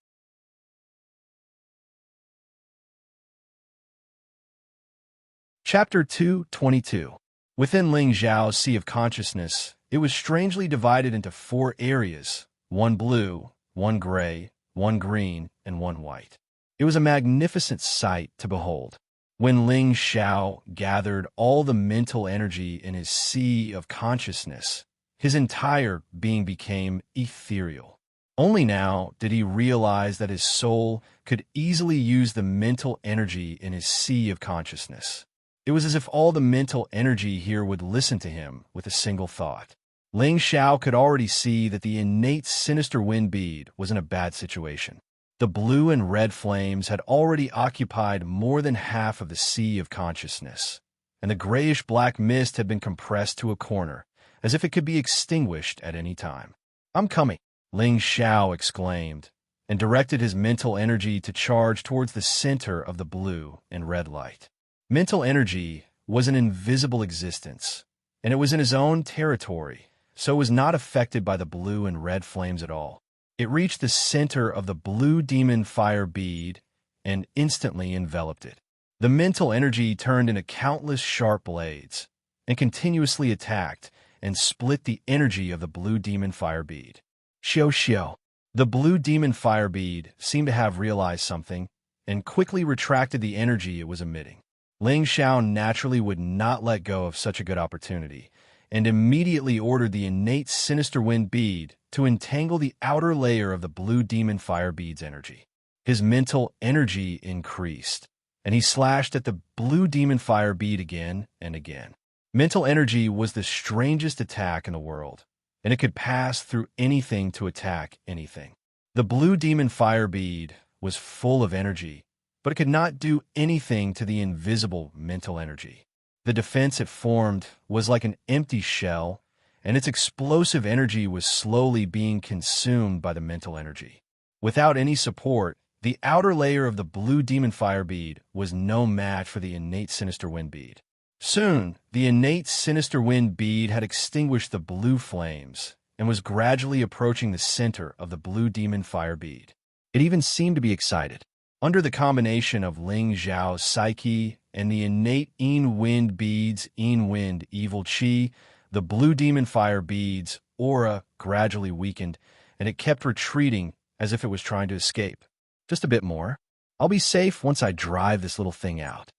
[SPEAKER 1] Chapter 222. Within Ling Zhao's Sea of Consciousness, it was strangely divided into 4 areas, one blue, one gray, one green, and one white. It was a magnificent sight to behold. When Ling Xiao gathered all the mental energy in his sea of consciousness, his entire being became ethereal. Only now did he realize that his soul could easily use the mental energy in his sea of consciousness. It was as if all the mental energy here would listen to him with a single thought. Ling Xiao could already see that the innate sinister wind bead was in a bad situation. The blue and red flames had already occupied more than half of the sea of consciousness, and the grayish-black mist had been compressed to a corner, as if it could be extinguished at any time. "I'm coming," Ling Xiao exclaimed, and directed his mental energy to charge towards the center of the blue and red light. Mental energy was an invisible existence, and it was in his own territory, so it was not affected by the blue and red flames at all. It reached the center of the blue demon fire bead and instantly enveloped it. The mental energy turned into countless sharp blades and continuously attacked and split the energy of the blue demon fire bead. Xiao xiao. The blue demon fire bead seemed to have realized something and quickly retracted the energy it was emitting. Ling Xiao naturally would not let go of such a good opportunity, and immediately ordered the innate sinister wind bead to entangle the outer layer of the blue demon fire bead's energy. His mental energy increased, and he slashed at the blue demon fire bead again and again. Mental energy was the strangest attack in the world, and it could pass through anything to attack anything. The blue demon fire bead was full of energy, but it could not do anything to the invisible mental energy. The defense it formed was like an empty shell, and its explosive energy was slowly being consumed by the mental energy. Without any support, the outer layer of the blue demon fire bead was no match for the innate sinister wind bead. Soon, the innate sinister wind bead had extinguished the blue flames and was gradually approaching the center of the blue demon fire bead. It even seemed to be excited. Under the combination of Ling Zhao's psyche and the innate wind bead's wind evil qi, the blue demon fire bead's aura gradually weakened, and it kept retreating as if it was trying to escape. Just a bit more. I'll be safe once I drive this little thing out.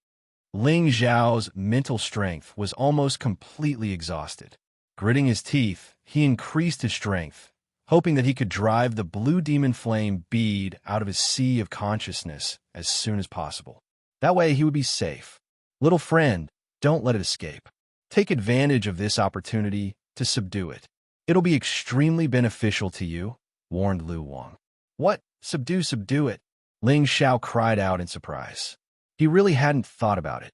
[SPEAKER 1] Ling Zhao's mental strength was almost completely exhausted. Gritting his teeth, he increased his strength, hoping that he could drive the blue demon flame bead out of his sea of consciousness as soon as possible. That way he would be safe. Little friend, don't let it escape. Take advantage of this opportunity to subdue it. It'll be extremely beneficial to you, warned Lu Wang. What? Subdue it? Ling Xiao cried out in surprise. He really hadn't thought about it.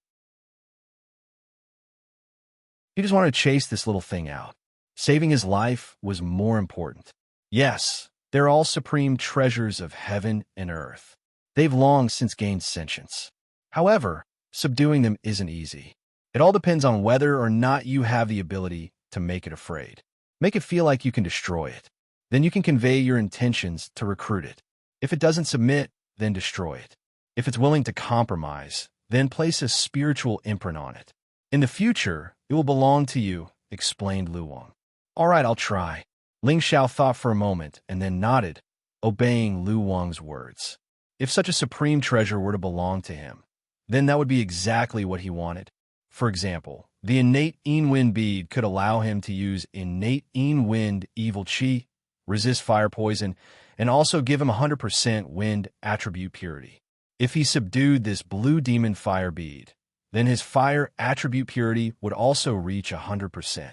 [SPEAKER 1] He just wanted to chase this little thing out. Saving his life was more important. Yes, they're all supreme treasures of heaven and earth. They've long since gained sentience. However, subduing them isn't easy. It all depends on whether or not you have the ability to make it afraid. Make it feel like you can destroy it. Then you can convey your intentions to recruit it. If it doesn't submit, then destroy it. If it's willing to compromise, then place a spiritual imprint on it. In the future, it will belong to you, explained Lu Wang. All right, I'll try. Ling Xiao thought for a moment and then nodded, obeying Lu Wang's words. If such a supreme treasure were to belong to him, then that would be exactly what he wanted. For example, the innate wind bead could allow him to use innate wind evil qi, resist fire poison, and also give him 100% wind attribute purity. If he subdued this blue demon fire bead, then his fire attribute purity would also reach 100%.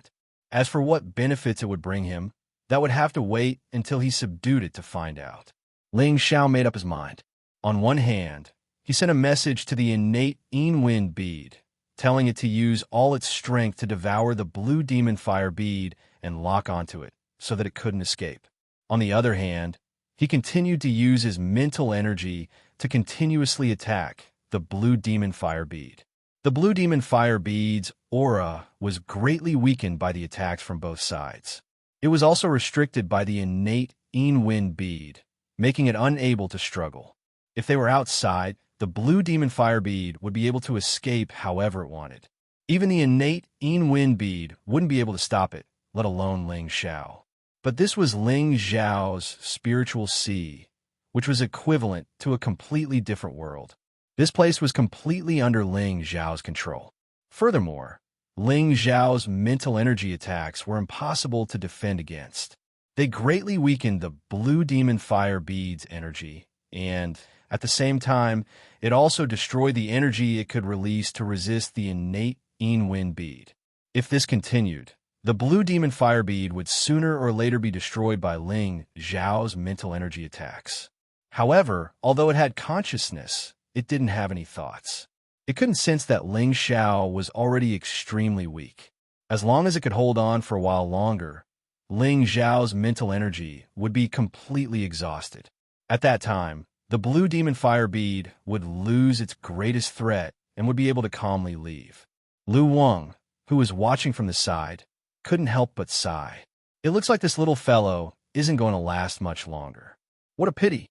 [SPEAKER 1] As for what benefits it would bring him, that would have to wait until he subdued it to find out. Ling Xiao made up his mind. On one hand, he sent a message to the innate Yin bead, telling it to use all its strength to devour the blue demon fire bead and lock onto it so that it couldn't escape. On the other hand, he continued to use his mental energy to continuously attack the blue demon fire bead. The blue demon fire bead's aura was greatly weakened by the attacks from both sides. It was also restricted by the innate Yin bead, making it unable to struggle. If they were outside, the blue demon fire bead would be able to escape however it wanted. Even the innate Yin bead wouldn't be able to stop it, let alone Ling Xiao. But this was Ling Xiao's spiritual sea, which was equivalent to a completely different world. This place was completely under Ling Xiao's control. Furthermore, Ling Xiao's mental energy attacks were impossible to defend against. They greatly weakened the blue demon fire bead's energy, and, at the same time, it also destroyed the energy it could release to resist the innate Yin bead. If this continued, the blue demon fire bead would sooner or later be destroyed by Ling Xiao's mental energy attacks. However, although it had consciousness, it didn't have any thoughts. It couldn't sense that Ling Xiao was already extremely weak. As long as it could hold on for a while longer, Ling Xiao's mental energy would be completely exhausted. At that time, the blue demon fire bead would lose its greatest threat and would be able to calmly leave. Lu Wang, who was watching from the side, couldn't help but sigh. It looks like this little fellow isn't going to last much longer. What a pity.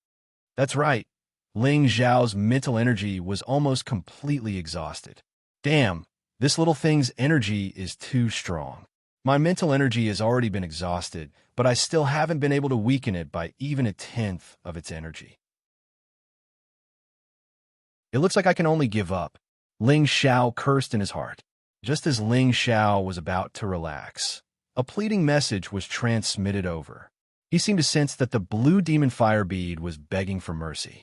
[SPEAKER 1] That's right. Ling Xiao's mental energy was almost completely exhausted. Damn, this little thing's energy is too strong. My mental energy has already been exhausted, but I still haven't been able to weaken it by even 1/10 of its energy. It looks like I can only give up. Ling Xiao cursed in his heart. Just as Ling Xiao was about to relax, a pleading message was transmitted over. He seemed to sense that the blue demon fire bead was begging for mercy.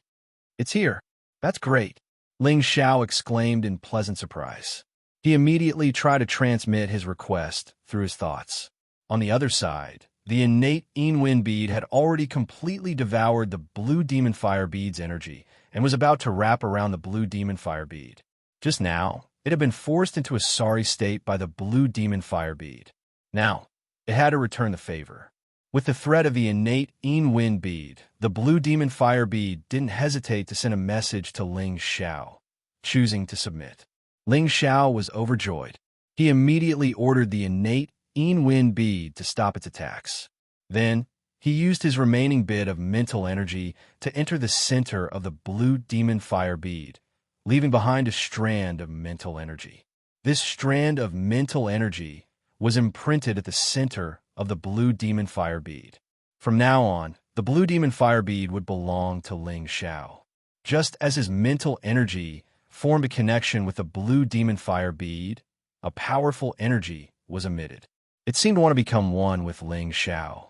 [SPEAKER 1] It's here. That's great, Ling Xiao exclaimed in pleasant surprise. He immediately tried to transmit his request through his thoughts. On the other side, the innate Yin bead had already completely devoured the blue demon fire bead's energy and was about to wrap around the blue demon fire bead. Just now, it had been forced into a sorry state by the blue demon fire bead. Now, it had to return the favor. With the threat of the innate Yin bead, the blue demon fire bead didn't hesitate to send a message to Ling Xiao, choosing to submit. Ling Xiao was overjoyed. He immediately ordered the innate Yin bead to stop its attacks. Then, he used his remaining bit of mental energy to enter the center of the blue demon fire bead, leaving behind a strand of mental energy. This strand of mental energy was imprinted at the center of the blue demon fire bead. From now on, the blue demon fire bead would belong to Ling Xiao. Just as his mental energy formed a connection with the blue demon fire bead, a powerful energy was emitted. It seemed to want to become one with Ling Xiao.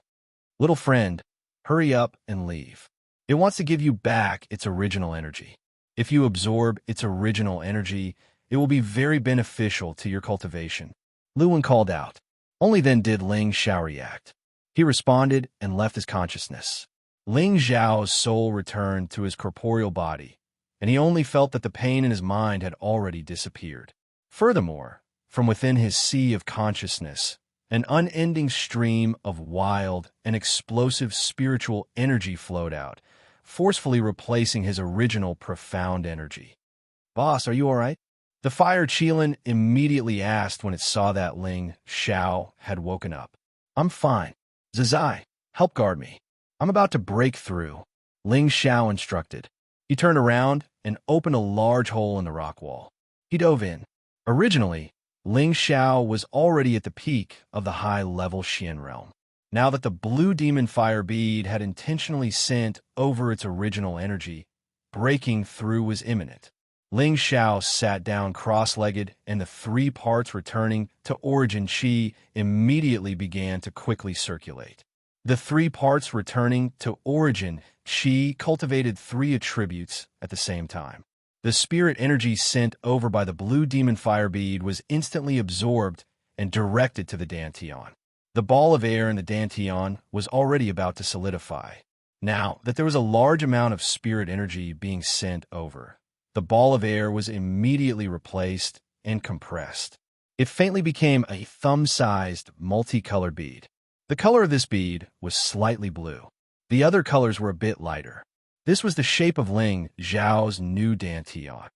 [SPEAKER 1] Little friend, hurry up and leave. It wants to give you back its original energy. If you absorb its original energy, it will be very beneficial to your cultivation. Lu Wen called out. Only then did Ling Xiao react. He responded and left his consciousness. Ling Xiao's soul returned to his corporeal body, and he only felt that the pain in his mind had already disappeared. Furthermore, from within his sea of consciousness, an unending stream of wild and explosive spiritual energy flowed out, forcefully replacing his original profound energy. Boss, are you all right? The fire Qilin immediately asked when it saw that Ling Xiao had woken up. I'm fine. Zizai, help guard me. I'm about to break through, Ling Xiao instructed. He turned around and opened a large hole in the rock wall. He dove in. Originally, Ling Xiao was already at the peak of the high-level Xian realm. Now that the blue demon fire bead had intentionally sent over its original energy, breaking through was imminent. Ling Xiao sat down cross-legged, and the 3 parts returning to origin qi immediately began to quickly circulate. The three parts returning to origin, Qi cultivated three attributes at the same time. The spirit energy sent over by the blue demon fire bead was instantly absorbed and directed to the Dantian. The ball of air in the Dantian was already about to solidify. Now that there was a large amount of spirit energy being sent over, the ball of air was immediately replaced and compressed. It faintly became a thumb-sized, multicolored bead. The color of this bead was slightly blue. The other colors were a bit lighter. This was the shape of Ling Zhao's new Dantian.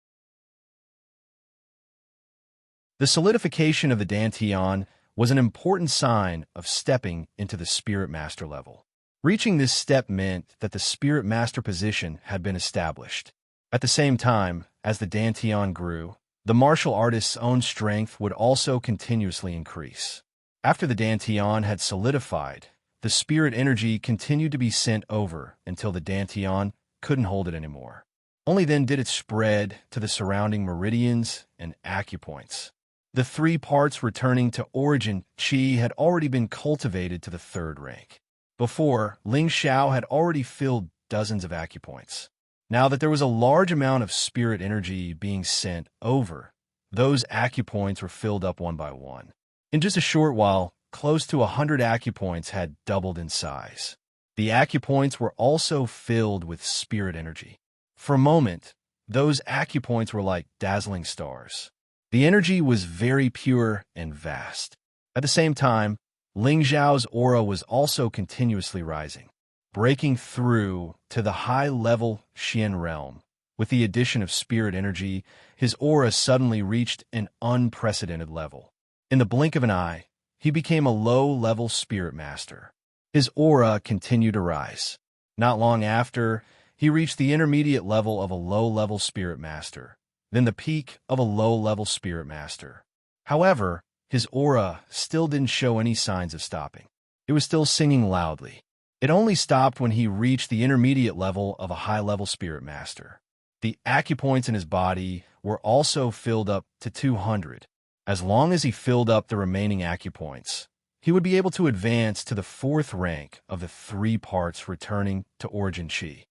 [SPEAKER 1] The solidification of the Dantian was an important sign of stepping into the Spirit Master level. Reaching this step meant that the Spirit Master position had been established. At the same time, as the Dantian grew, the martial artist's own strength would also continuously increase. After the Dantian had solidified, the spirit energy continued to be sent over until the Dantian couldn't hold it anymore. Only then did it spread to the surrounding meridians and acupoints. The three parts returning to origin, Qi had already been cultivated to the third rank. Before, Ling Xiao had already filled dozens of acupoints. Now that there was a large amount of spirit energy being sent over, those acupoints were filled up one by one. In just a short while, close to 100 acupoints had doubled in size. The acupoints were also filled with spirit energy. For a moment, those acupoints were like dazzling stars. The energy was very pure and vast. At the same time, Ling Zhao's aura was also continuously rising, breaking through to the high-level Xian realm. With the addition of spirit energy, his aura suddenly reached an unprecedented level. In the blink of an eye, he became a low-level spirit master. His aura continued to rise. Not long after, he reached the intermediate level of a low-level spirit master, then the peak of a low-level spirit master. However, his aura still didn't show any signs of stopping. It was still singing loudly. It only stopped when he reached the intermediate level of a high-level spirit master. The acupoints in his body were also filled up to 200. As long as he filled up the remaining acupoints, he would be able to advance to the fourth rank of the three parts returning to origin Qi.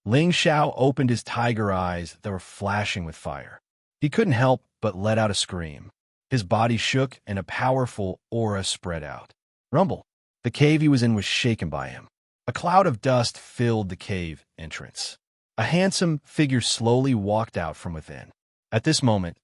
[SPEAKER 1] Ling Xiao opened his tiger eyes that were flashing with fire. He couldn't help but let out a scream. His body shook and a powerful aura spread out. Rumble. The cave he was in was shaken by him. A cloud of dust filled the cave entrance. A handsome figure slowly walked out from within. At this moment,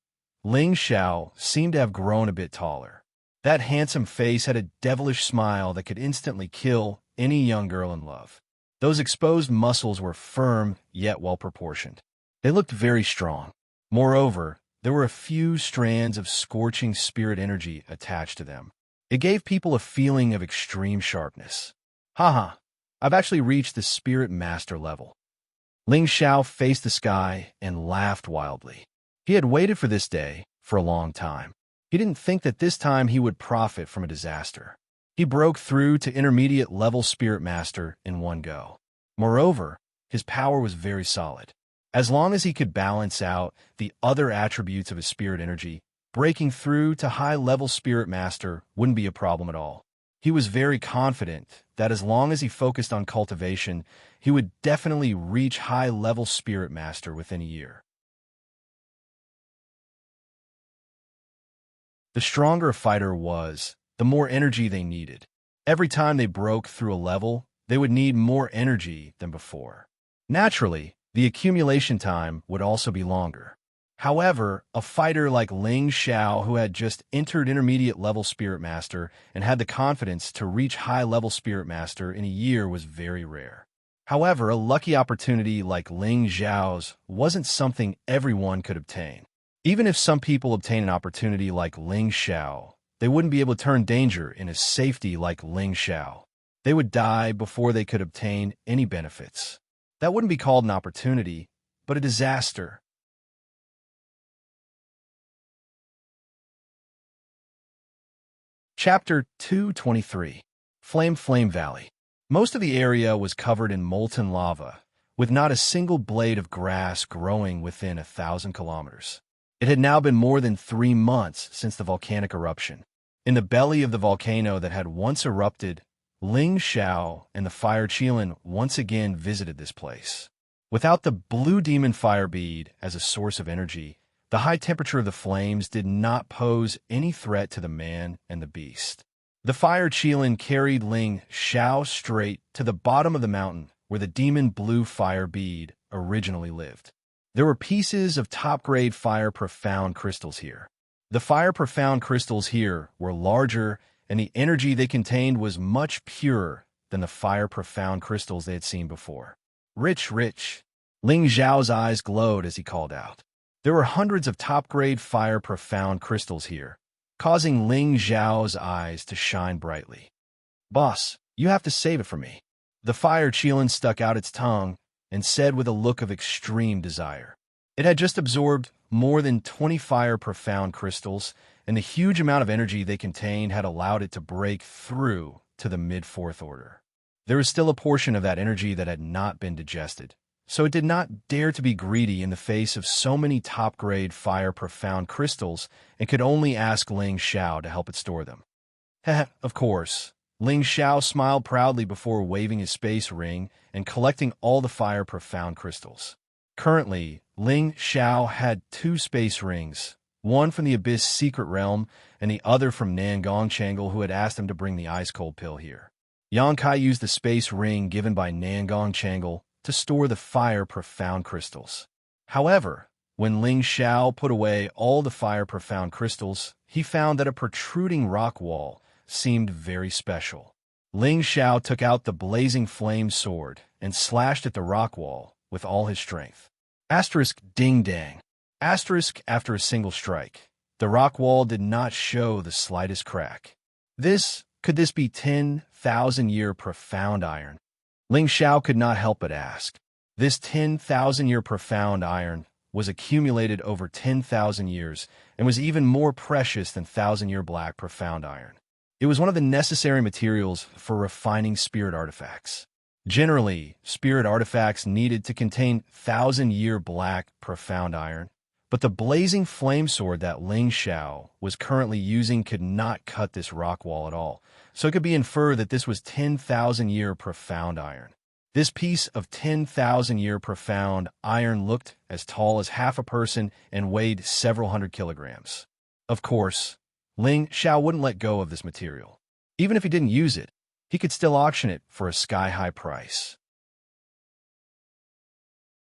[SPEAKER 1] Ling Xiao seemed to have grown a bit taller. That handsome face had a devilish smile that could instantly kill any young girl in love. Those exposed muscles were firm yet well-proportioned. They looked very strong. Moreover, there were a few strands of scorching spirit energy attached to them. It gave people a feeling of extreme sharpness. Haha, I've actually reached the spirit master level. Ling Xiao faced the sky and laughed wildly. He had waited for this day for a long time. He didn't think that this time he would profit from a disaster. He broke through to intermediate level spirit master in one go. Moreover, his power was very solid. As long as he could balance out the other attributes of his spirit energy, breaking through to high-level spirit master wouldn't be a problem at all. He was very confident that as long as he focused on cultivation, he would definitely reach high-level spirit master within a year. The stronger a fighter was, the more energy they needed. Every time they broke through a level, they would need more energy than before. Naturally, the accumulation time would also be longer. However, a fighter like Ling Xiao, who had just entered intermediate level Spirit Master and had the confidence to reach high level Spirit Master in a year, was very rare. However, a lucky opportunity like Ling Xiao's wasn't something everyone could obtain. Even if some people obtain an opportunity like Ling Xiao, they wouldn't be able to turn danger into safety like Ling Xiao. They would die before they could obtain any benefits. That wouldn't be called an opportunity, but a disaster. Chapter 223. Flame Valley. Most of the area was covered in molten lava, with not a single blade of grass growing within 1,000 kilometers. It had now been more than 3 months since the volcanic eruption. In the belly of the volcano that had once erupted Ling Xiao and the Fire Qilin once again visited this place. Without the blue demon fire bead as a source of energy, the high temperature of the flames did not pose any threat to the man and the beast. The Fire Qilin carried Ling Xiao straight to the bottom of the mountain where the demon blue fire bead originally lived. There were pieces of top-grade fire profound crystals here. The fire profound crystals here were larger, and the energy they contained was much purer than the fire profound crystals they had seen before. Rich, rich. Ling Xiao's eyes glowed as he called out. There were hundreds of top-grade fire profound crystals here, causing Ling Xiao's eyes to shine brightly. Boss, you have to save it for me. The Fire Qilin stuck out its tongue and said with a look of extreme desire. It had just absorbed more than 20 fire profound crystals, and the huge amount of energy they contained had allowed it to break through to the mid-fourth order. There was still a portion of that energy that had not been digested, so it did not dare to be greedy in the face of so many top-grade fire profound crystals and could only ask Ling Xiao to help it store them. Heh, of course. Ling Xiao smiled proudly before waving his space ring and collecting all the fire profound crystals. Currently, Ling Xiao had 2 space rings, one from the Abyss Secret Realm and the other from Nangong Changle, who had asked him to bring the ice-cold pill here. Yang Kai used the space ring given by Nangong Changle to store the fire profound crystals. However, when Ling Xiao put away all the fire profound crystals, he found that a protruding rock wall seemed very special. Ling Xiao took out the blazing flame sword and slashed at the rock wall with all his strength. Asterisk ding dang. Asterisk after a single strike. The rock wall did not show the slightest crack. Could this be 10,000-year profound iron? Ling Xiao could not help but ask. This 10,000-year profound iron was accumulated over 10,000 years and was even more precious than 1,000-year black profound iron. It was one of the necessary materials for refining spirit artifacts. Generally, spirit artifacts needed to contain 1,000-year black profound iron, but the blazing flame sword that Ling Xiao was currently using could not cut this rock wall at all, so it could be inferred that this was 10,000-year profound iron. This piece of 10,000-year profound iron looked as tall as half a person and weighed several hundred kilograms. Of course, Ling Xiao wouldn't let go of this material. Even if he didn't use it, he could still auction it for a sky-high price.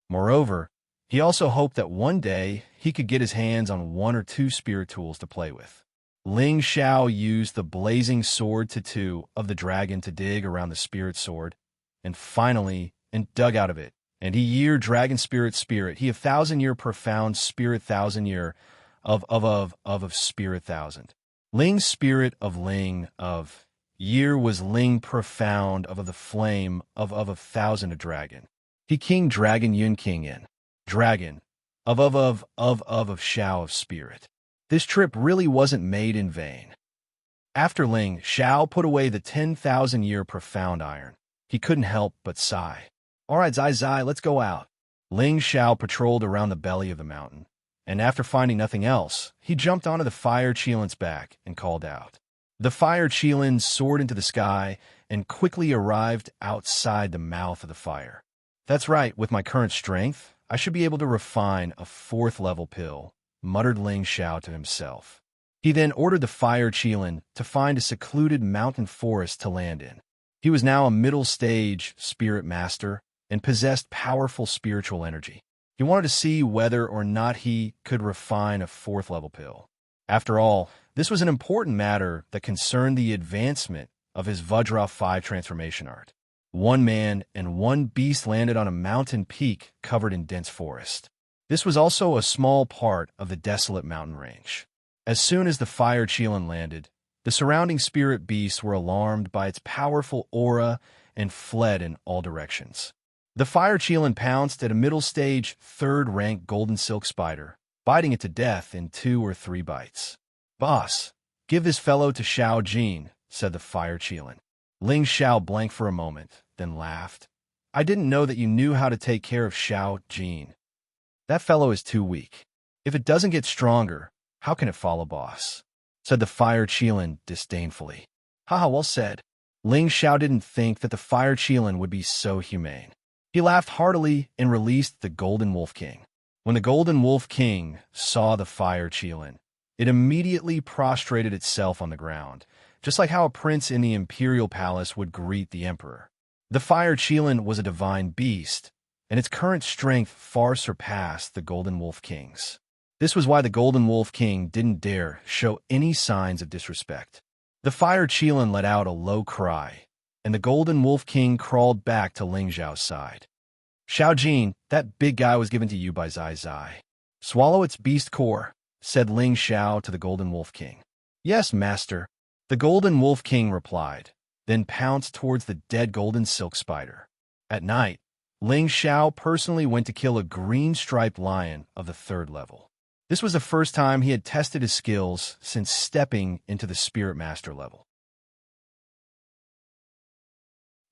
[SPEAKER 1] Moreover, he also hoped that one day he could get his hands on 1 or 2 spirit tools to play with. Ling Xiao used the blazing sword tattoo of the dragon to dig around the spirit sword, and finally, dug out of it. And he year dragon spirit, he 1,000-year profound spirit 1,000-year of spirit 1,000. Ling spirit of Ling of year was Ling profound of the flame of 1,000 a dragon. He king dragon yun king in dragon of Xiao of spirit. This trip really wasn't made in vain. After Ling Xiao put away the 10,000-year profound iron, he couldn't help but sigh. All right, Zai Zai, let's go out. Ling Xiao patrolled around the belly of the mountain, and after finding nothing else, he jumped onto the Fire Qilin's back and called out. The Fire Qilin soared into the sky and quickly arrived outside the mouth of the fire. That's right, with my current strength, I should be able to refine a 4th-level pill, muttered Ling Xiao to himself. He then ordered the Fire Qilin to find a secluded mountain forest to land in. He was now a middle-stage spirit master and possessed powerful spiritual energy. He wanted to see whether or not he could refine a 4th-level pill. After all, this was an important matter that concerned the advancement of his Vajra 5 transformation art. 1 man and 1 beast landed on a mountain peak covered in dense forest. This was also a small part of the desolate mountain range. As soon as the Fire Qilin landed, the surrounding spirit beasts were alarmed by its powerful aura and fled in all directions. The Fire Qilin pounced at a middle-stage, 3rd-rank golden silk spider, biting it to death in 2 or 3 bites. Boss, give this fellow to Xiao Jin, said the Fire Qilin. Ling Xiao blanked for a moment, then laughed. I didn't know that you knew how to take care of Xiao Jin. That fellow is too weak. If it doesn't get stronger, how can it follow boss? Said the Fire Qilin disdainfully. Haha, well said. Ling Xiao didn't think that the fire Qilin would be so humane. He laughed heartily and released the Golden Wolf King. When the Golden Wolf King saw the fire Qilin, it immediately prostrated itself on the ground, just like how a prince in the imperial palace would greet the emperor. The fire Qilin was a divine beast, and its current strength far surpassed the Golden Wolf King's. This was why the Golden Wolf King didn't dare show any signs of disrespect. The fire Qilin let out a low cry, and the Golden Wolf King crawled back to Ling Xiao's side. "Xiao Jin, that big guy was given to you by Zai Zai. Swallow its beast core," said Ling Xiao to the Golden Wolf King. "Yes, master," the Golden Wolf King replied, then pounced towards the dead golden silk spider. At night, Ling Xiao personally went to kill a green-striped lion of the 3rd level. This was the first time he had tested his skills since stepping into the Spirit Master level.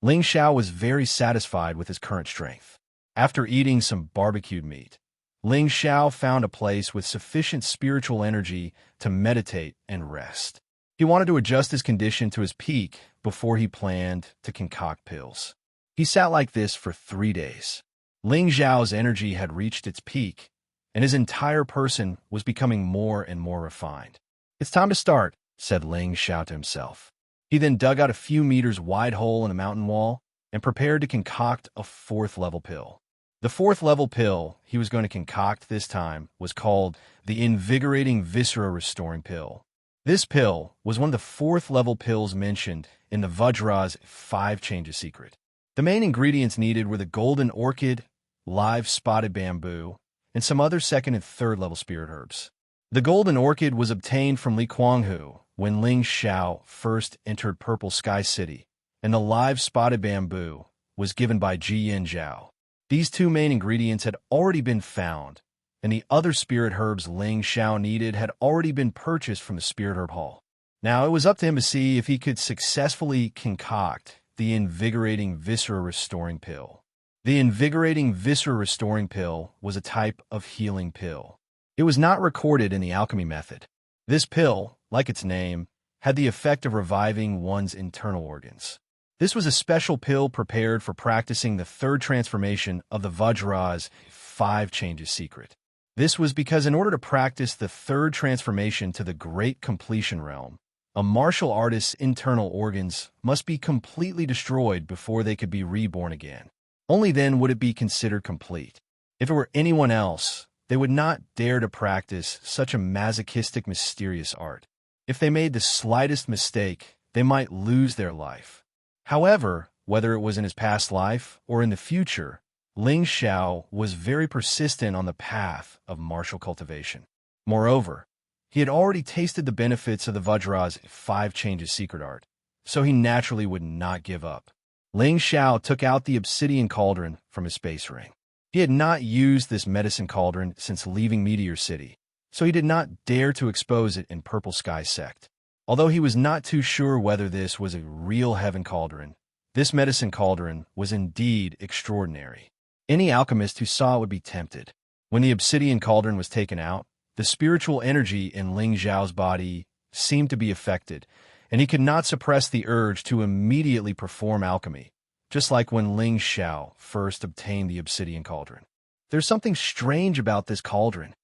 [SPEAKER 1] Ling Xiao was very satisfied with his current strength. After eating some barbecued meat, Ling Xiao found a place with sufficient spiritual energy to meditate and rest. He wanted to adjust his condition to his peak before he planned to concoct pills. He sat like this for 3 days. Ling Xiao's energy had reached its peak, and his entire person was becoming more and more refined. "It's time to start," said Ling Xiao to himself. He then dug out a few meters wide hole in the mountain wall and prepared to concoct a 4th-level pill. The 4th-level pill he was going to concoct this time was called the Invigorating Viscera Restoring Pill. This pill was one of the 4th-level pills mentioned in the Vajra's 5 Changes secret. The main ingredients needed were the golden orchid, live spotted bamboo, and some other 2nd and 3rd-level spirit herbs. The golden orchid was obtained from Li Kuanghu when Ling Xiao first entered Purple Sky City, and the live spotted bamboo was given by Ji Yin Zhao. These 2 main ingredients had already been found, and the other spirit herbs Ling Xiao needed had already been purchased from the Spirit Herb Hall. Now it was up to him to see if he could successfully concoct the Invigorating Viscera Restoring Pill. The Invigorating Viscera Restoring Pill was a type of healing pill. It was not recorded in the alchemy method. This pill, like its name, had the effect of reviving one's internal organs. This was a special pill prepared for practicing the 3rd transformation of the Vajra's 5 Changes secret. This was because in order to practice the 3rd transformation to the Great Completion realm, a martial artist's internal organs must be completely destroyed before they could be reborn again. Only then would it be considered complete. If it were anyone else, they would not dare to practice such a masochistic, mysterious art. If they made the slightest mistake, they might lose their life. However, whether it was in his past life or in the future, Ling Xiao was very persistent on the path of martial cultivation. Moreover, he had already tasted the benefits of the Vajra's 5 Changes secret art, so he naturally would not give up. Ling Xiao took out the obsidian cauldron from his space ring. He had not used this medicine cauldron since leaving Meteor City, so he did not dare to expose it in Purple Sky Sect. Although he was not too sure whether this was a real heaven cauldron, this medicine cauldron was indeed extraordinary. Any alchemist who saw it would be tempted. When the obsidian cauldron was taken out, the spiritual energy in Ling Xiao's body seemed to be affected, and he could not suppress the urge to immediately perform alchemy, just like when Ling Xiao first obtained the obsidian cauldron. "There's something strange about this cauldron."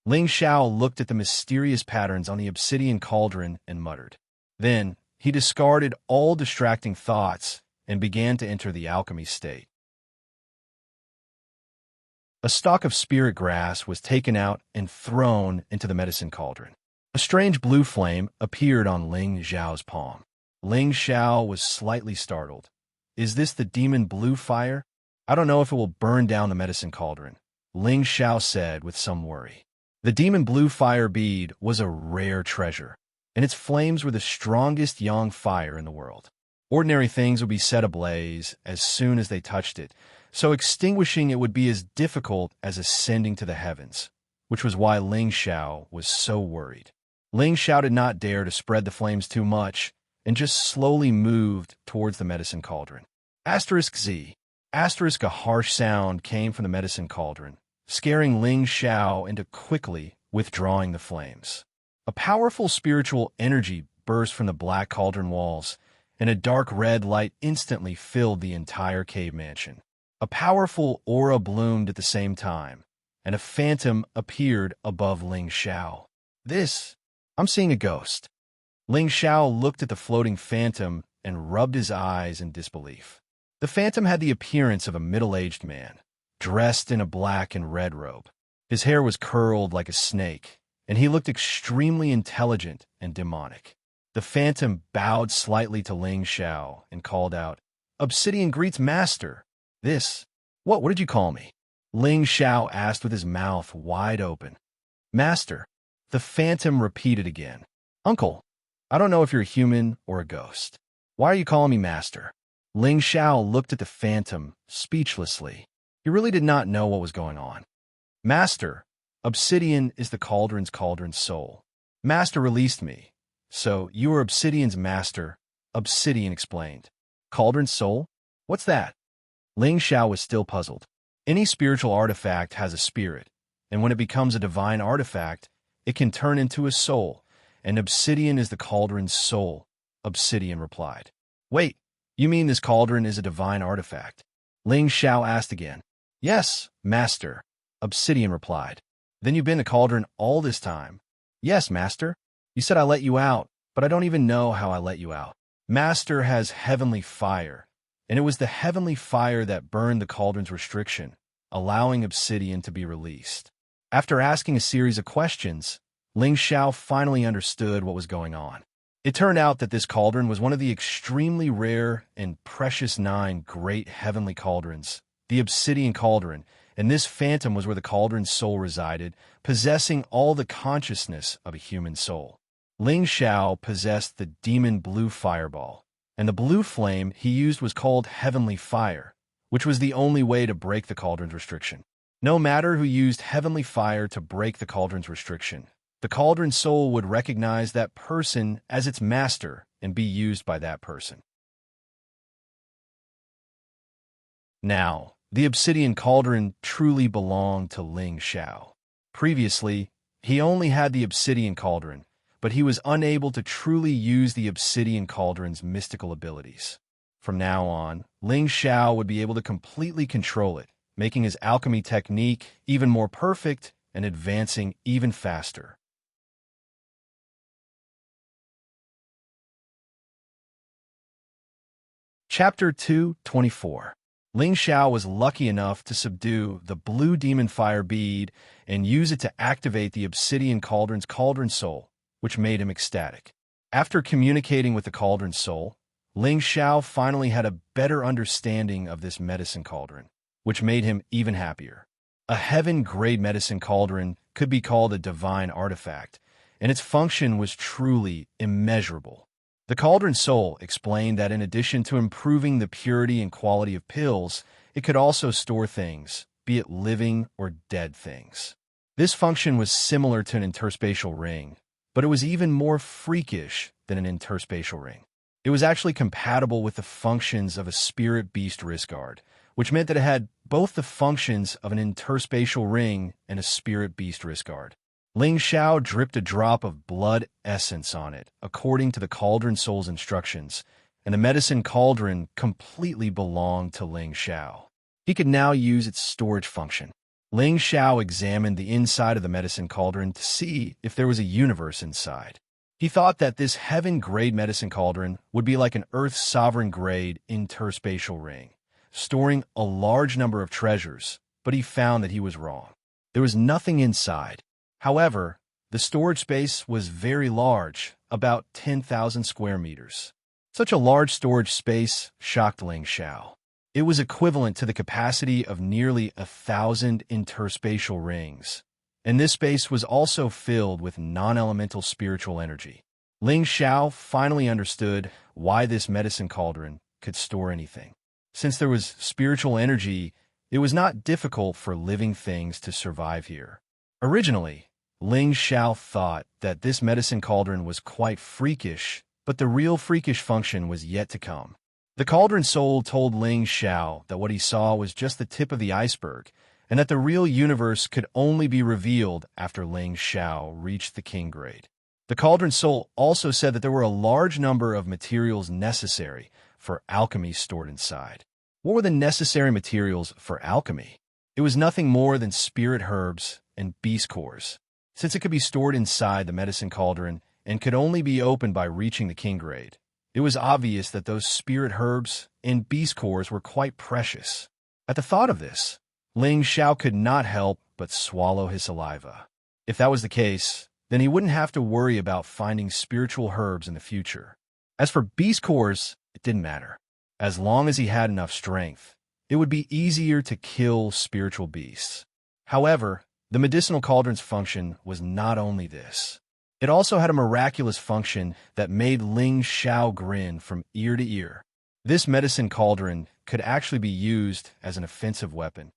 [SPEAKER 1] Ling Xiao looked at the mysterious patterns on the obsidian cauldron and muttered. Then he discarded all distracting thoughts and began to enter the alchemy state. A stalk of spirit grass was taken out and thrown into the medicine cauldron. A strange blue flame appeared on Ling Xiao's palm. Ling Xiao was slightly startled. "Is this the demon blue fire? I don't know if it will burn down the medicine cauldron," Ling Xiao said with some worry. The demon blue fire bead was a rare treasure, and its flames were the strongest yang fire in the world. Ordinary things would be set ablaze as soon as they touched it, so extinguishing it would be as difficult as ascending to the heavens, which was why Ling Xiao was so worried. Ling Xiao did not dare to spread the flames too much and just slowly moved towards the medicine cauldron. *Z. A harsh sound came from the medicine cauldron, scaring Ling Xiao into quickly withdrawing the flames. A powerful spiritual energy burst from the black cauldron walls, and a dark red light instantly filled the entire cave mansion. A powerful aura bloomed at the same time, and a phantom appeared above Ling Xiao. I'm seeing a ghost. Ling Xiao looked at the floating phantom and rubbed his eyes in disbelief. The phantom had the appearance of a middle-aged man, dressed in a black and red robe. His hair was curled like a snake, and he looked extremely intelligent and demonic. The phantom bowed slightly to Ling Xiao and called out, "Obsidian greets master." What did you call me?" Ling Xiao asked with his mouth wide open. "Master," the phantom repeated again. "Uncle, I don't know if you're a human or a ghost. Why are you calling me master?" Ling Xiao looked at the phantom speechlessly. He really did not know what was going on. "Master, Obsidian is the cauldron's soul. Master released me. So you are Obsidian's master," Obsidian explained. "Cauldron's soul? What's that?" Ling Xiao was still puzzled. Any spiritual artifact has a spirit, and when it becomes a divine artifact, it can turn into a soul, and Obsidian is the cauldron's soul, Obsidian replied. "Wait, you mean this cauldron is a divine artifact?" Ling Xiao asked again. "Yes, master," Obsidian replied. "Then you've been the cauldron all this time?" "Yes, master. You said I let you out, but I don't even know how I let you out. Master has heavenly fire, and it was the heavenly fire that burned the cauldron's restriction, allowing Obsidian to be released." After asking a series of questions, Ling Xiao finally understood what was going on. It turned out that this cauldron was one of the extremely rare and precious 9 great heavenly cauldrons, the Obsidian Cauldron, and this phantom was where the cauldron's soul resided, possessing all the consciousness of a human soul. Ling Xiao possessed the demon blue fireball, and the blue flame he used was called heavenly fire, which was the only way to break the cauldron's restriction. No matter who used heavenly fire to break the cauldron's restriction, the cauldron's soul would recognize that person as its master and be used by that person. Now, the Obsidian Cauldron truly belonged to Ling Xiao. Previously, he only had the Obsidian Cauldron, but he was unable to truly use the Obsidian Cauldron's mystical abilities. From now on, Ling Xiao would be able to completely control it, making his alchemy technique even more perfect and advancing even faster. Chapter 2:24. Ling Xiao was lucky enough to subdue the blue demon fire bead and use it to activate the Obsidian Cauldron's cauldron soul, which made him ecstatic. After communicating with the cauldron soul, Ling Xiao finally had a better understanding of this medicine cauldron, which made him even happier. A heaven-grade medicine cauldron could be called a divine artifact, and its function was truly immeasurable. The cauldron soul explained that in addition to improving the purity and quality of pills, it could also store things, be it living or dead things. This function was similar to an interspatial ring, but it was even more freakish than an interspatial ring. It was actually compatible with the functions of a spirit beast wrist guard, which meant that it had both the functions of an interspatial ring and a spirit beast wrist guard. Ling Xiao dripped a drop of blood essence on it, according to the cauldron soul's instructions, and the medicine cauldron completely belonged to Ling Xiao. He could now use its storage function. Ling Xiao examined the inside of the medicine cauldron to see if there was a universe inside. He thought that this heaven-grade medicine cauldron would be like an Earth sovereign-grade interspatial ring, storing a large number of treasures, but he found that he was wrong. There was nothing inside. However, the storage space was very large, about 10,000 square meters. Such a large storage space shocked Ling Xiao. It was equivalent to the capacity of nearly 1,000 interspatial rings, and this space was also filled with non-elemental spiritual energy. Ling Xiao finally understood why this medicine cauldron could store anything. Since there was spiritual energy, it was not difficult for living things to survive here. Originally, Ling Xiao thought that this medicine cauldron was quite freakish, but the real freakish function was yet to come. The cauldron soul told Ling Xiao that what he saw was just the tip of the iceberg, and that the real universe could only be revealed after Ling Xiao reached the king grade. The cauldron soul also said that there were a large number of materials necessary for alchemy stored inside. What were the necessary materials for alchemy? It was nothing more than spirit herbs and beast cores. Since it could be stored inside the medicine cauldron and could only be opened by reaching the king grade, it was obvious that those spirit herbs and beast cores were quite precious. At the thought of this, Ling Xiao could not help but swallow his saliva. If that was the case, then he wouldn't have to worry about finding spiritual herbs in the future. As for beast cores, it didn't matter. As long as he had enough strength, it would be easier to kill spiritual beasts. However, the medicinal cauldron's function was not only this. It also had a miraculous function that made Ling Xiao grin from ear to ear. This medicine cauldron could actually be used as an offensive weapon.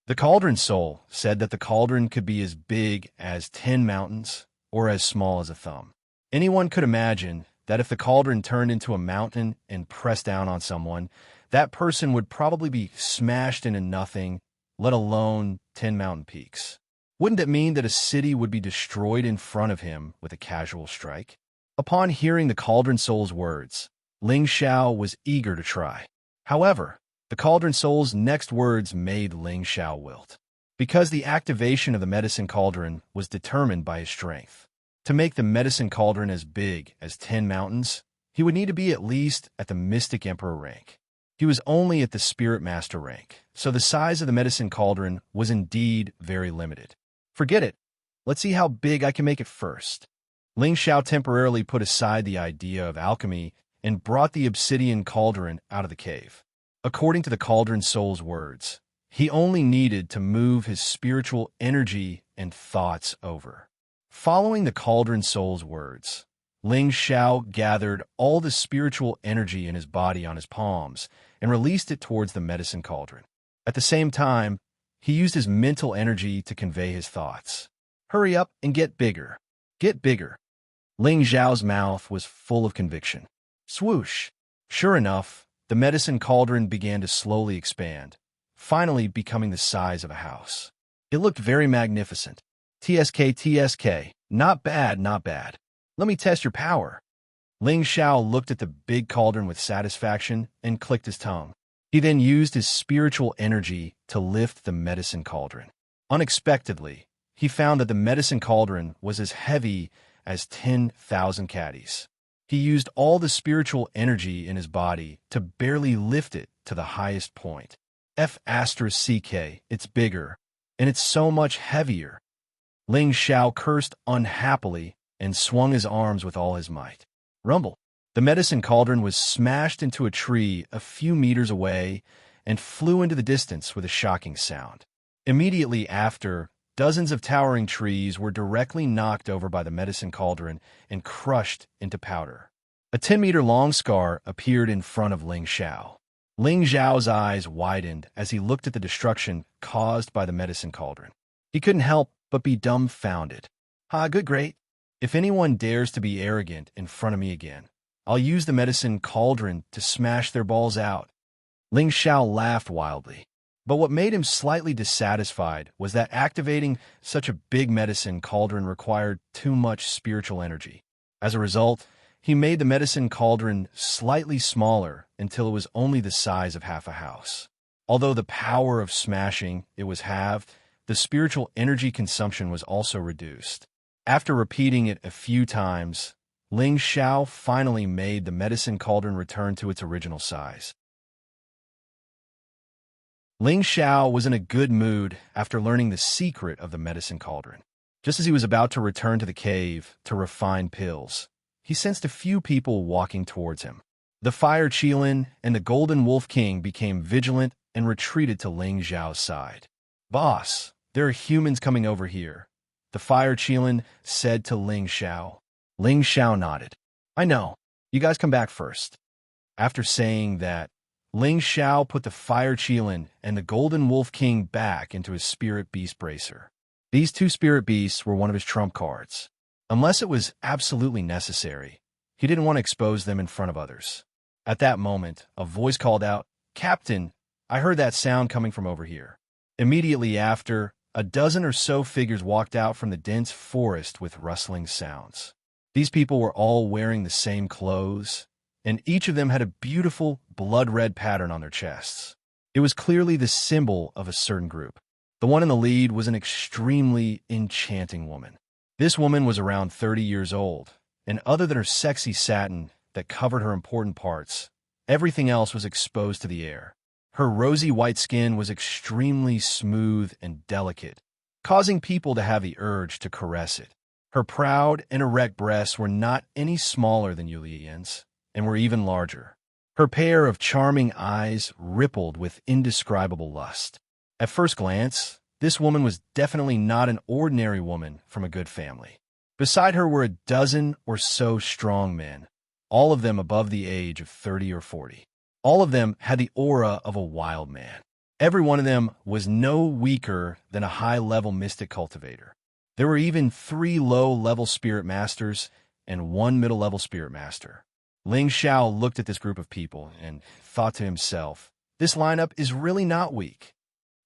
[SPEAKER 1] The cauldron soul said that the cauldron could be as big as 10 mountains or as small as a thumb. Anyone could imagine that if the cauldron turned into a mountain and pressed down on someone, that person would probably be smashed into nothing, let alone 10 mountain peaks. Wouldn't it mean that a city would be destroyed in front of him with a casual strike? Upon hearing the cauldron soul's words, Ling Xiao was eager to try. However, the cauldron soul's next words made Ling Xiao wilt, because the activation of the medicine cauldron was determined by his strength. To make the medicine cauldron as big as 10 mountains, he would need to be at least at the Mystic Emperor rank. He was only at the Spirit Master rank, so the size of the medicine cauldron was indeed very limited. Forget it. Let's see how big I can make it first. Ling Xiao temporarily put aside the idea of alchemy and brought the obsidian cauldron out of the cave. According to the cauldron soul's words, he only needed to move his spiritual energy and thoughts over. Following the cauldron soul's words, Ling Xiao gathered all the spiritual energy in his body on his palms and released it towards the medicine cauldron. At the same time, he used his mental energy to convey his thoughts. Hurry up and get bigger. Get bigger. Ling Xiao's mouth was full of conviction. Swoosh! Sure enough, the medicine cauldron began to slowly expand, finally becoming the size of a house. It looked very magnificent. TSK, not bad, not bad. Let me test your power. Ling Xiao looked at the big cauldron with satisfaction and clicked his tongue. He then used his spiritual energy to lift the medicine cauldron. Unexpectedly, he found that the medicine cauldron was as heavy as 10,000 caddies. He used all the spiritual energy in his body to barely lift it to the highest point. F***CK, it's bigger, and it's so much heavier. Ling Xiao cursed unhappily and swung his arms with all his might. Rumble. The medicine cauldron was smashed into a tree a few meters away and flew into the distance with a shocking sound. Immediately after, dozens of towering trees were directly knocked over by the medicine cauldron and crushed into powder. A 10-meter-long scar appeared in front of Ling Xiao. Ling Xiao's eyes widened as he looked at the destruction caused by the medicine cauldron. He couldn't help but be dumbfounded. Good, great. If anyone dares to be arrogant in front of me again, I'll use the medicine cauldron to smash their balls out. Ling Xiao laughed wildly. But what made him slightly dissatisfied was that activating such a big medicine cauldron required too much spiritual energy. As a result, he made the medicine cauldron slightly smaller until it was only the size of half a house. Although the power of smashing it was halved, the spiritual energy consumption was also reduced. After repeating it a few times, Ling Xiao finally made the medicine cauldron return to its original size. Ling Xiao was in a good mood after learning the secret of the medicine cauldron. Just as he was about to return to the cave to refine pills, he sensed a few people walking towards him. The Fire Qilin and the Golden Wolf King became vigilant and retreated to Ling Xiao's side. Boss, there are humans coming over here, the Fire Qilin said to Ling Xiao. Ling Xiao nodded. I know. You guys come back first. After saying that, Ling Xiao put the Fire Qilin and the Golden Wolf King back into his Spirit Beast Bracer. These two Spirit Beasts were one of his trump cards. Unless it was absolutely necessary, he didn't want to expose them in front of others. At that moment, a voice called out, Captain, I heard that sound coming from over here. Immediately after, a dozen or so figures walked out from the dense forest with rustling sounds. These people were all wearing the same clothes, and each of them had a beautiful blood-red pattern on their chests. It was clearly the symbol of a certain group. The one in the lead was an extremely enchanting woman. This woman was around 30 years old, and other than her sexy satin that covered her important parts, everything else was exposed to the air. Her rosy white skin was extremely smooth and delicate, causing people to have the urge to caress it. Her proud and erect breasts were not any smaller than Yulian's, and were even larger. Her pair of charming eyes rippled with indescribable lust. At first glance, this woman was definitely not an ordinary woman from a good family. Beside her were a dozen or so strong men, all of them above the age of 30 or 40. All of them had the aura of a wild man. Every one of them was no weaker than a high-level mystic cultivator. There were even 3 low-level spirit masters and 1 middle-level spirit master. Ling Xiao looked at this group of people and thought to himself, this lineup is really not weak.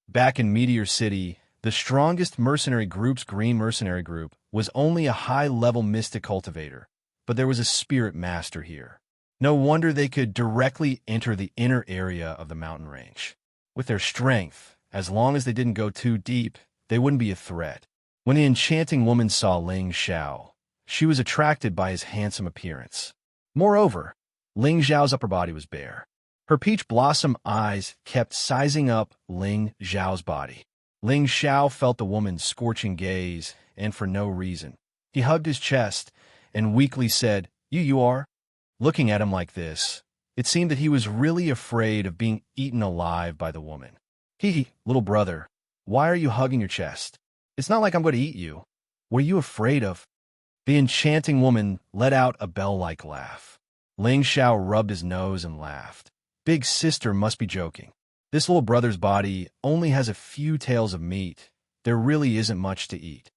[SPEAKER 1] Back in Meteor City, the strongest mercenary group's Green Mercenary Group was only a high-level mystic cultivator, but there was a spirit master here. No wonder they could directly enter the inner area of the mountain range. With their strength, as long as they didn't go too deep, they wouldn't be a threat. When the enchanting woman saw Ling Xiao, she was attracted by his handsome appearance. Moreover, Ling Xiao's upper body was bare. Her peach blossom eyes kept sizing up Ling Xiao's body. Ling Xiao felt the woman's scorching gaze, and for no reason. He hugged his chest and weakly said, You are? Looking at him like this, it seemed that he was really afraid of being eaten alive by the woman. Little brother, why are you hugging your chest? It's not like I'm going to eat you. What are you afraid of? The enchanting woman let out a bell-like laugh. Ling Xiao rubbed his nose and laughed. Big sister must be joking. This little brother's body only has a few tails of meat. There really isn't much to eat.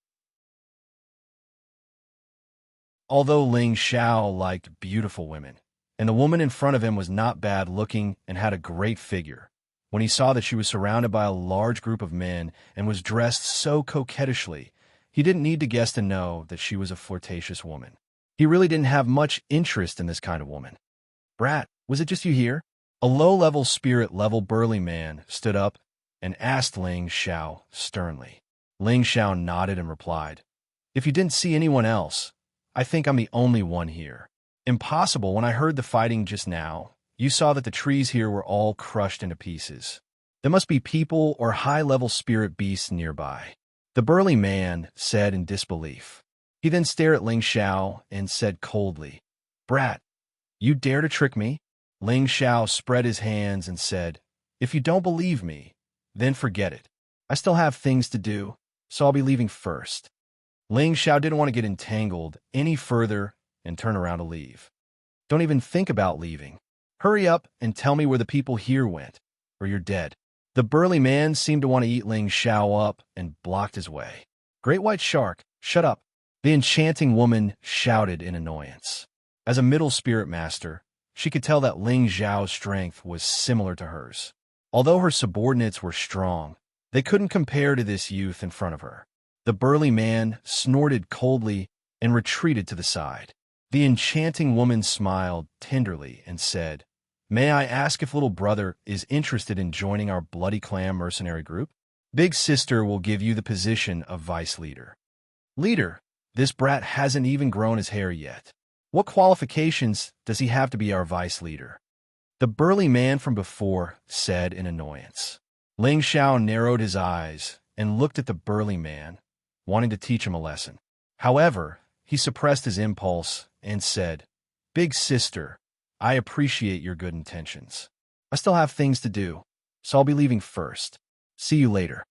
[SPEAKER 1] Although Ling Xiao liked beautiful women, and the woman in front of him was not bad looking and had a great figure, when he saw that she was surrounded by a large group of men and was dressed so coquettishly, he didn't need to guess to know that she was a flirtatious woman. He really didn't have much interest in this kind of woman. Brat, was it just you here? A low-level spirit-level burly man stood up and asked Ling Xiao sternly. Ling Xiao nodded and replied, If you didn't see anyone else, I think I'm the only one here. Impossible. When I heard the fighting just now, you saw that the trees here were all crushed into pieces. There must be people or high-level spirit beasts nearby. The burly man said in disbelief. He then stared at Ling Xiao and said coldly, Brat, you dare to trick me? Ling Xiao spread his hands and said, If you don't believe me, then forget it. I still have things to do, so I'll be leaving first. Ling Xiao didn't want to get entangled any further and turn around to leave. Don't even think about leaving. Hurry up and tell me where the people here went, or you're dead. The burly man seemed to want to eat Ling Xiao up and blocked his way. Great white shark, shut up. The enchanting woman shouted in annoyance. As a middle spirit master, she could tell that Ling Xiao's strength was similar to hers. Although her subordinates were strong, they couldn't compare to this youth in front of her. The burly man snorted coldly and retreated to the side. The enchanting woman smiled tenderly and said, May I ask if little brother is interested in joining our Bloody Clam mercenary group? Big sister will give you the position of vice leader. Leader, this brat hasn't even grown his hair yet. What qualifications does he have to be our vice leader? The burly man from before said in annoyance. Ling Xiao narrowed his eyes and looked at the burly man, wanting to teach him a lesson. However, he suppressed his impulse and said, Big sister, I appreciate your good intentions. I still have things to do, so I'll be leaving first. See you later.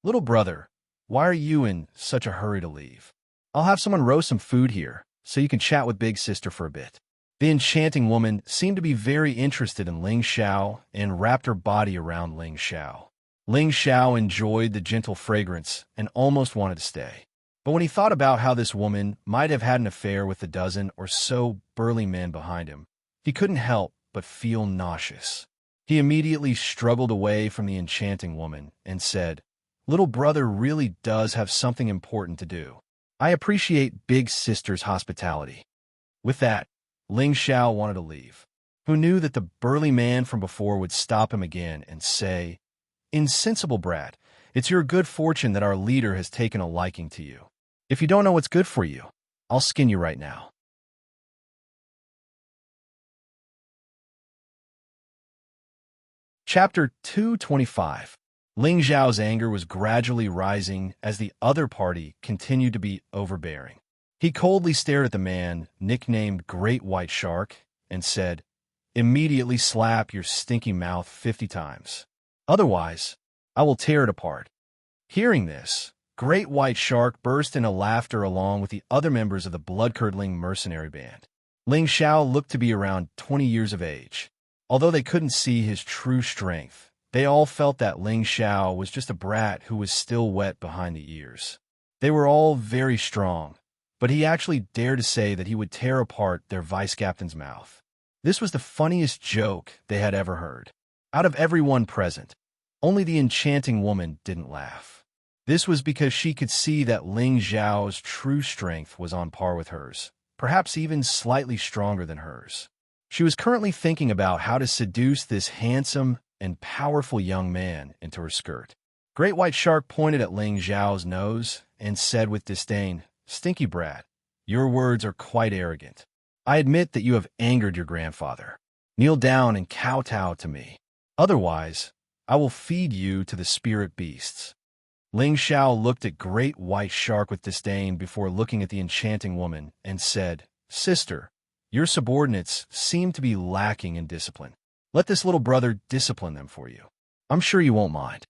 [SPEAKER 1] Little brother, why are you in such a hurry to leave? I'll have someone roast some food here, so you can chat with Big Sister for a bit. The enchanting woman seemed to be very interested in Ling Xiao and wrapped her body around Ling Xiao. Ling Xiao enjoyed the gentle fragrance and almost wanted to stay. But when he thought about how this woman might have had an affair with the dozen or so burly men behind him, he couldn't help but feel nauseous. He immediately struggled away from the enchanting woman and said, Little brother really does have something important to do. I appreciate big sister's hospitality. With that, Ling Xiao wanted to leave. Who knew that the burly man from before would stop him again and say, "Insensible brat, it's your good fortune that our leader has taken a liking to you. If you don't know what's good for you, I'll skin you right now." Chapter 225. Ling Zhao's anger was gradually rising as the other party continued to be overbearing. He coldly stared at the man, nicknamed Great White Shark, and said, "Immediately slap your stinky mouth 50 times. Otherwise, I will tear it apart." Hearing this, Great White Shark burst into laughter along with the other members of the blood-curdling mercenary band. Ling Xiao looked to be around 20 years of age. Although they couldn't see his true strength, they all felt that Ling Xiao was just a brat who was still wet behind the ears. They were all very strong, but he actually dared to say that he would tear apart their vice-captain's mouth. This was the funniest joke they had ever heard. Out of everyone present, only the enchanting woman didn't laugh. This was because she could see that Ling Xiao's true strength was on par with hers, perhaps even slightly stronger than hers. She was currently thinking about how to seduce this handsome and powerful young man into her skirt. Great White Shark pointed at Ling Xiao's nose and said with disdain, "Stinky brat, your words are quite arrogant. I admit that you have angered your grandfather. Kneel down and kowtow to me. Otherwise, I will feed you to the spirit beasts." Ling Xiao looked at Great White Shark with disdain before looking at the enchanting woman and said, "Sister, your subordinates seem to be lacking in discipline. Let this little brother discipline them for you. I'm sure you won't mind."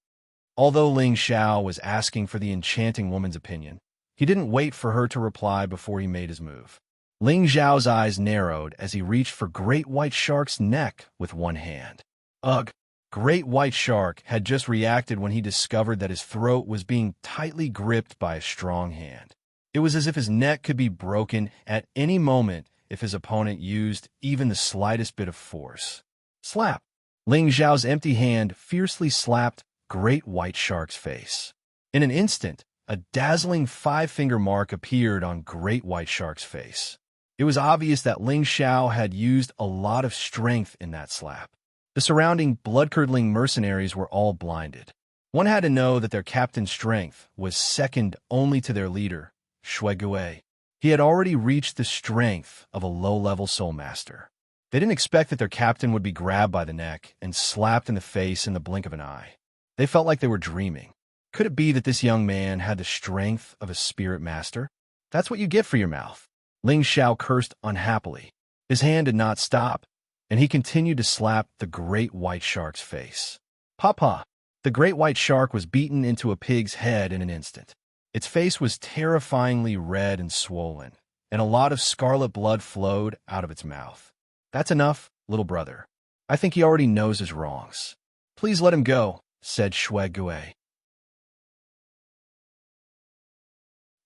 [SPEAKER 1] Although Ling Xiao was asking for the enchanting woman's opinion, he didn't wait for her to reply before he made his move. Ling Xiao's eyes narrowed as he reached for Great White Shark's neck with one hand. Ugh! Great White Shark had just reacted when he discovered that his throat was being tightly gripped by a strong hand. It was as if his neck could be broken at any moment if his opponent used even the slightest bit of force. Slap! Ling Xiao's empty hand fiercely slapped Great White Shark's face. In an instant, a dazzling 5-finger mark appeared on Great White Shark's face. It was obvious that Ling Xiao had used a lot of strength in that slap. The surrounding blood-curdling mercenaries were all blinded. One had to know that their captain's strength was second only to their leader, Shui Gui. He had already reached the strength of a low-level soul master. They didn't expect that their captain would be grabbed by the neck and slapped in the face in the blink of an eye. They felt like they were dreaming. Could it be that this young man had the strength of a spirit master? That's what you get for your mouth. Ling Xiao cursed unhappily. His hand did not stop, and he continued to slap the Great White Shark's face. Papa! The Great White Shark was beaten into a pig's head in an instant. Its face was terrifyingly red and swollen, and a lot of scarlet blood flowed out of its mouth. "That's enough, little brother. I think he already knows his wrongs. Please let him go," said Shui Gui.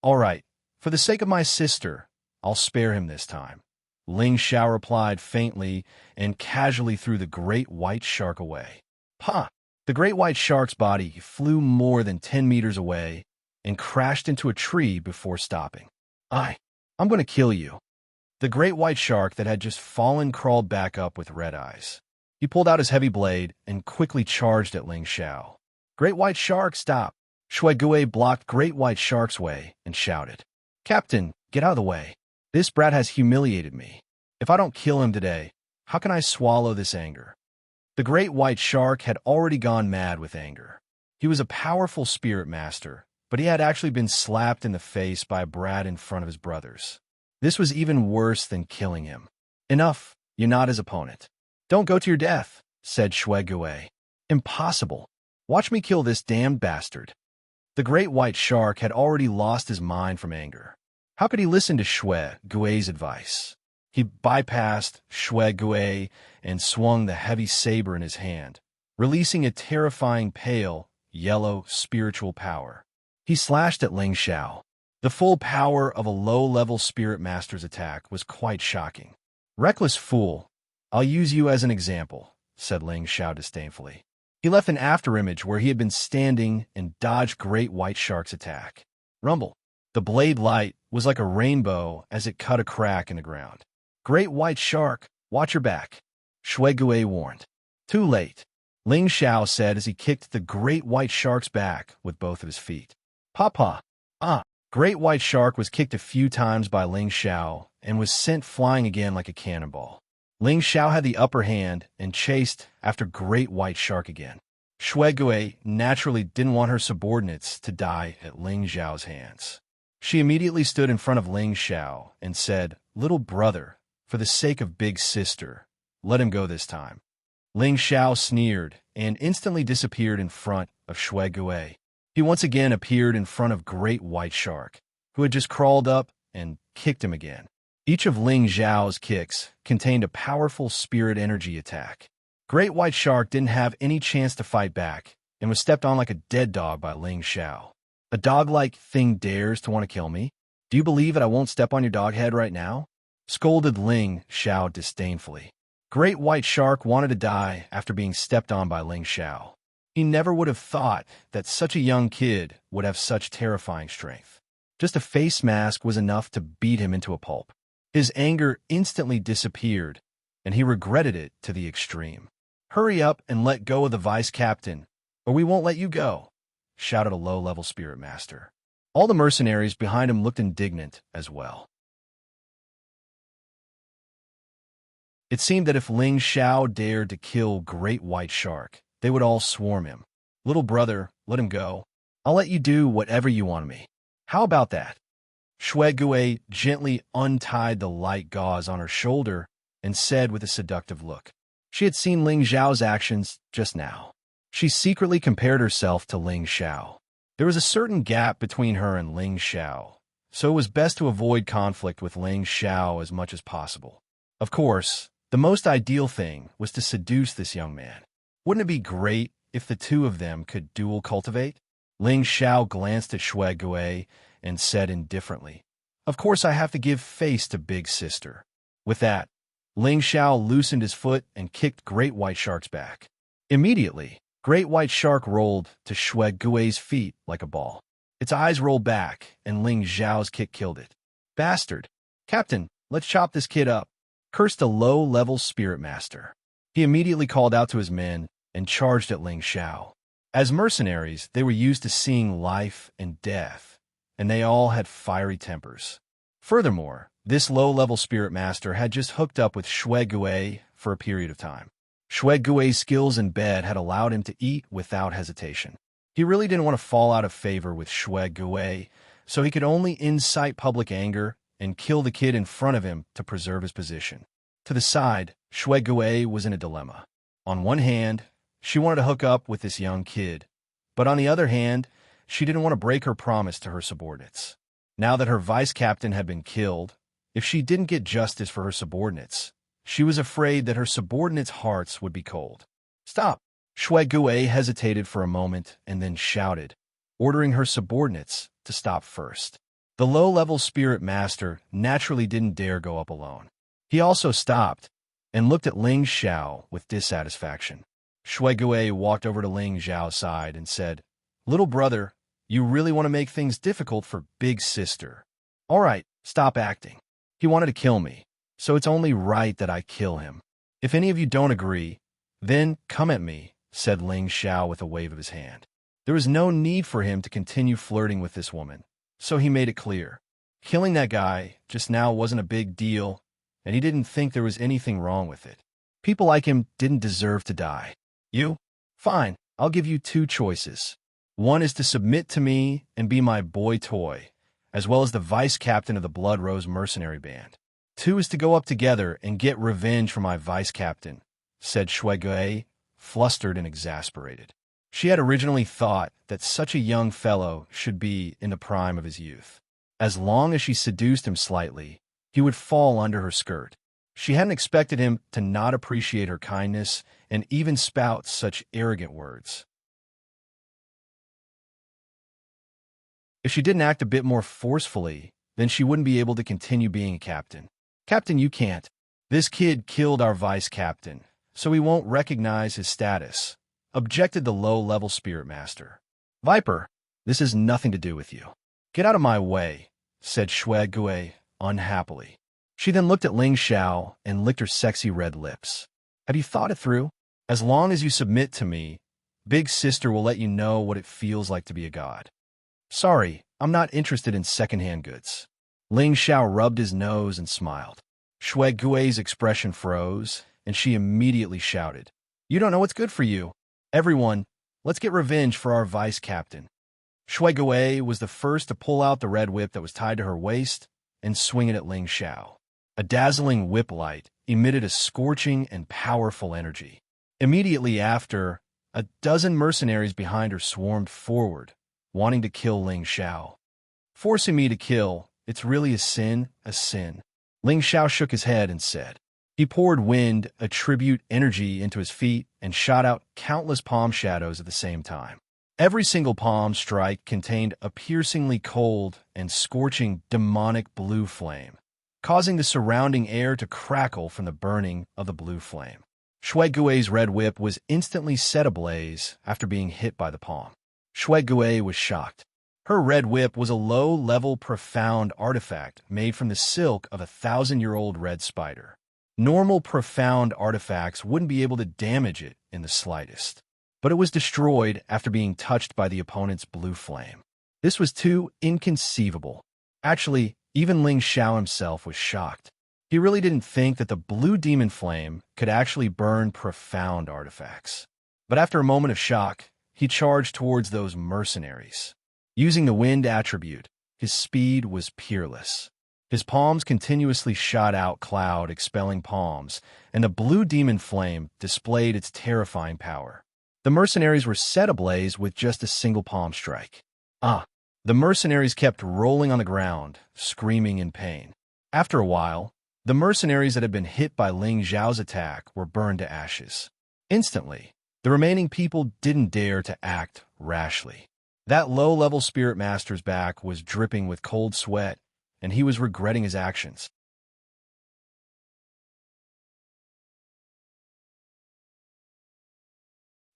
[SPEAKER 1] "All right, for the sake of my sister, I'll spare him this time." Ling Xiao replied faintly and casually threw the Great White Shark away. "Pa!" The Great White Shark's body flew more than 10 meters away and crashed into a tree before stopping. I'm going to kill you." The Great White Shark that had just fallen crawled back up with red eyes. He pulled out his heavy blade and quickly charged at Ling Xiao. "Great White Shark, stop!" Shui Gui blocked Great White Shark's way and shouted, "Captain, get out of the way. This brat has humiliated me. If I don't kill him today, how can I swallow this anger?" The Great White Shark had already gone mad with anger. He was a powerful spirit master, but he had actually been slapped in the face by a brat in front of his brothers. This was even worse than killing him. "Enough, you're not his opponent. Don't go to your death," said Shui Gui. "Impossible. Watch me kill this damned bastard." The Great White Shark had already lost his mind from anger. How could he listen to Shui Gui's advice? He bypassed Shui Gui and swung the heavy saber in his hand, releasing a terrifying pale, yellow spiritual power. He slashed at Ling Xiao. The full power of a low-level spirit master's attack was quite shocking. "Reckless fool, I'll use you as an example," said Ling Xiao disdainfully. He left an afterimage where he had been standing and dodged Great White Shark's attack. Rumble. The blade light was like a rainbow as it cut a crack in the ground. Great White Shark, watch your back, Shui Gui warned. Too late, Ling Xiao said as he kicked the Great White Shark's back with both of his feet. Papa. Great White Shark was kicked a few times by Ling Xiao and was sent flying again like a cannonball. Ling Xiao had the upper hand and chased after Great White Shark again. Shui Gui naturally didn't want her subordinates to die at Ling Xiao's hands. She immediately stood in front of Ling Xiao and said, "Little brother, for the sake of big sister, let him go this time." Ling Xiao sneered and instantly disappeared in front of Shui Gui. He once again appeared in front of Great White Shark, who had just crawled up and kicked him again. Each of Ling Xiao's kicks contained a powerful spirit energy attack. Great White Shark didn't have any chance to fight back and was stepped on like a dead dog by Ling Xiao. "A dog-like thing dares to want to kill me? Do you believe that I won't step on your dog head right now?" scolded Ling Xiao disdainfully. Great White Shark wanted to die after being stepped on by Ling Xiao. He never would have thought that such a young kid would have such terrifying strength. Just a face mask was enough to beat him into a pulp. His anger instantly disappeared, and he regretted it to the extreme. "Hurry up and let go of the vice captain, or we won't let you go," shouted a low-level spirit master. All the mercenaries behind him looked indignant as well. It seemed that if Ling Xiao dared to kill Great White Shark, they would all swarm him. "Little brother, let him go. I'll let you do whatever you want of me. How about that?" Shui Gui gently untied the light gauze on her shoulder and said with a seductive look. She had seen Ling Xiao's actions just now. She secretly compared herself to Ling Xiao. There was a certain gap between her and Ling Xiao, so it was best to avoid conflict with Ling Xiao as much as possible. Of course, the most ideal thing was to seduce this young man. Wouldn't it be great if the two of them could dual cultivate? Ling Xiao glanced at Shui Gui and said indifferently, "Of course I have to give face to Big Sister." With that, Ling Xiao loosened his foot and kicked Great White Shark's back. Immediately, Great White Shark rolled to Shui Gui's feet like a ball. Its eyes rolled back, and Ling Xiao's kick killed it. "Bastard! Captain, let's chop this kid up," cursed a low-level spirit master. He immediately called out to his men and charged at Ling Xiao. As mercenaries, they were used to seeing life and death, and they all had fiery tempers. Furthermore, this low-level spirit master had just hooked up with Shui Gui for a period of time. Shui Gui's skills in bed had allowed him to eat without hesitation. He really didn't want to fall out of favor with Shui Gui, so he could only incite public anger and kill the kid in front of him to preserve his position. To the side, Shui Gui was in a dilemma. On one hand, she wanted to hook up with this young kid, but on the other hand, she didn't want to break her promise to her subordinates. Now that her vice captain had been killed, if she didn't get justice for her subordinates, she was afraid that her subordinates' hearts would be cold. "Stop!" Shui Gui hesitated for a moment and then shouted, ordering her subordinates to stop first. The low-level spirit master naturally didn't dare go up alone. He also stopped and looked at Ling Xiao with dissatisfaction. Shui Gui walked over to Ling Xiao's side and said, "Little brother, you really want to make things difficult for Big Sister. All right, stop acting. He wanted to kill me, so it's only right that I kill him. If any of you don't agree, then come at me," said Ling Xiao with a wave of his hand. There was no need for him to continue flirting with this woman, so he made it clear. Killing that guy just now wasn't a big deal, and he didn't think there was anything wrong with it. People like him didn't deserve to die. "You? Fine, I'll give you two choices. One is to submit to me and be my boy toy, as well as the vice captain of the Blood Rose mercenary band. Two is to go up together and get revenge for my vice captain," said Shui Gui, flustered and exasperated. She had originally thought that such a young fellow should be in the prime of his youth. As long as she seduced him slightly, he would fall under her skirt. She hadn't expected him to not appreciate her kindness and even spout such arrogant words. If she didn't act a bit more forcefully, then she wouldn't be able to continue being a captain. "Captain, you can't. This kid killed our vice captain, so he won't recognize his status," objected the low-level spirit master. Viper, this has nothing to do with you. Get out of my way, said Shui Gui unhappily. She then looked at Ling Xiao and licked her sexy red lips. Have you thought it through? As long as you submit to me, Big Sister will let you know what it feels like to be a god. Sorry, I'm not interested in second-hand goods. Ling Xiao rubbed his nose and smiled. Shui Gui's expression froze, and she immediately shouted, You don't know what's good for you. Everyone, let's get revenge for our vice captain. Shui Gui was the first to pull out the red whip that was tied to her waist and swing it at Ling Xiao. A dazzling whip light emitted a scorching and powerful energy. Immediately after, a dozen mercenaries behind her swarmed forward, wanting to kill Ling Xiao. Forcing me to kill, it's really a sin, a sin. Ling Xiao shook his head and said. He poured wind, attribute energy into his feet, and shot out countless palm shadows at the same time. Every single palm strike contained a piercingly cold and scorching demonic blue flame, causing the surrounding air to crackle from the burning of the blue flame. Shui Gui's red whip was instantly set ablaze after being hit by the palm. Shui Gui was shocked. Her red whip was a low-level profound artifact made from the silk of a 1,000-year-old red spider. Normal profound artifacts wouldn't be able to damage it in the slightest, but it was destroyed after being touched by the opponent's blue flame. This was too inconceivable. Actually, even Ling Xiao himself was shocked. He really didn't think that the blue demon flame could actually burn profound artifacts. But after a moment of shock, he charged towards those mercenaries. Using the wind attribute, his speed was peerless. His palms continuously shot out cloud expelling palms, and the blue demon flame displayed its terrifying power. The mercenaries were set ablaze with just a single palm strike. The mercenaries kept rolling on the ground, screaming in pain. After a while, the mercenaries that had been hit by Ling Xiao's attack were burned to ashes. Instantly, the remaining people didn't dare to act rashly. That low-level spirit master's back was dripping with cold sweat, and he was regretting his actions.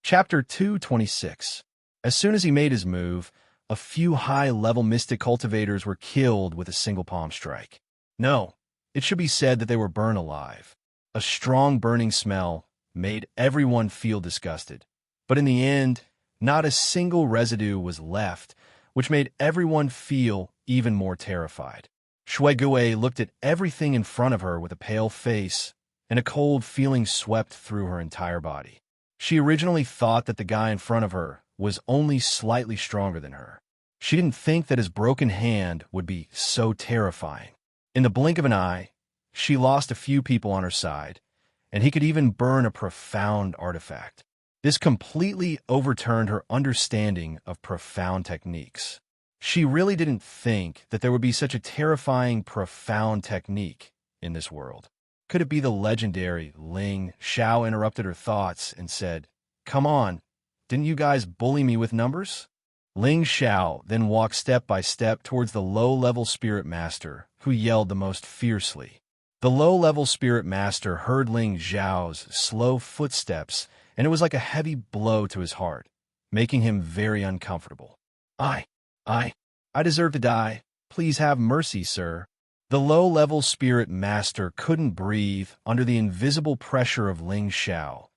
[SPEAKER 1] Chapter 226. As soon as he made his move, a few high-level mystic cultivators were killed with a single palm strike. No, it should be said that they were burned alive. A strong burning smell made everyone feel disgusted. But in the end, not a single residue was left, which made everyone feel even more terrified. Shui Gui looked at everything in front of her with a pale face, and a cold feeling swept through her entire body. She originally thought that the guy in front of her was only slightly stronger than her. She didn't think that his broken hand would be so terrifying. In the blink of an eye, she lost a few people on her side, and he could even burn a profound artifact. This completely overturned her understanding of profound techniques. She really didn't think that there would be such a terrifying, profound technique in this world. Could it be the legendary Ling Xiao interrupted her thoughts and said, Come on, didn't you guys bully me with numbers? Ling Xiao then walked step by step towards the low-level spirit master, who yelled the most fiercely. The low-level spirit master heard Ling Xiao's slow footsteps, and it was like a heavy blow to his heart, making him very uncomfortable. I deserve to die. Please have mercy, sir. The low-level spirit master couldn't breathe under the invisible pressure of Ling Xiao,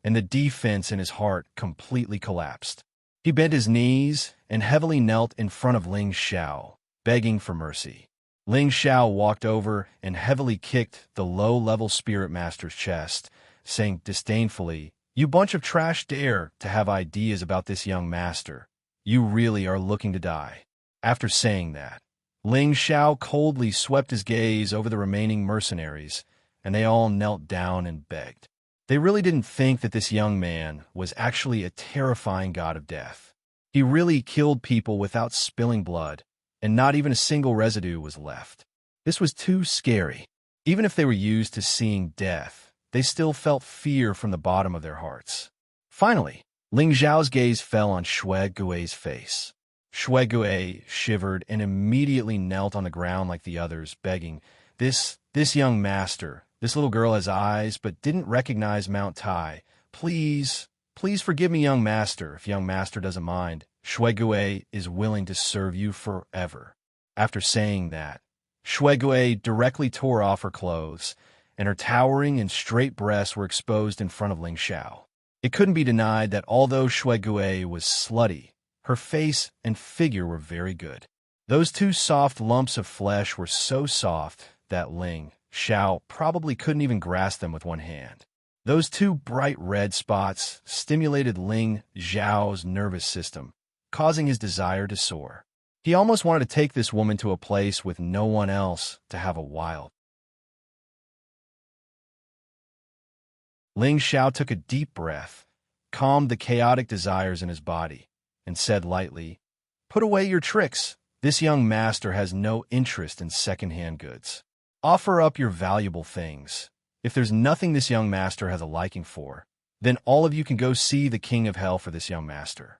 [SPEAKER 1] and the defense in his heart completely collapsed. He bent his knees and heavily knelt in front of Ling Xiao, begging for mercy. Ling Xiao walked over and heavily kicked the low-level spirit master's chest, saying disdainfully, You bunch of trash dare to have ideas about this young master. You really are looking to die. After saying that, Ling Xiao coldly swept his gaze over the remaining mercenaries, and they all knelt down and begged. They really didn't think that this young man was actually a terrifying god of death. He really killed people without spilling blood, and not even a single residue was left. This was too scary. Even if they were used to seeing death, they still felt fear from the bottom of their hearts. Finally, Ling Xiao's gaze fell on Shui Gui's face. Shui Gui shivered and immediately knelt on the ground like the others, begging, This young master, this little girl has eyes but didn't recognize Mount Tai. Please, Please forgive me, young master. If young master doesn't mind, Shuegue is willing to serve you forever. After saying that, Shuegue directly tore off her clothes, and her towering and straight breasts were exposed in front of Ling Xiao. It couldn't be denied that although Shuegue was slutty, her face and figure were very good. Those two soft lumps of flesh were so soft that Ling Xiao probably couldn't even grasp them with one hand. Those two bright red spots stimulated Ling Xiao's nervous system, causing his desire to soar. He almost wanted to take this woman to a place with no one else to have a wild. Ling Xiao took a deep breath, calmed the chaotic desires in his body, and said lightly, "Put away your tricks. This young master has no interest in second-hand goods. Offer up your valuable things. If there's nothing this young master has a liking for, then all of you can go see the king of hell for this young master."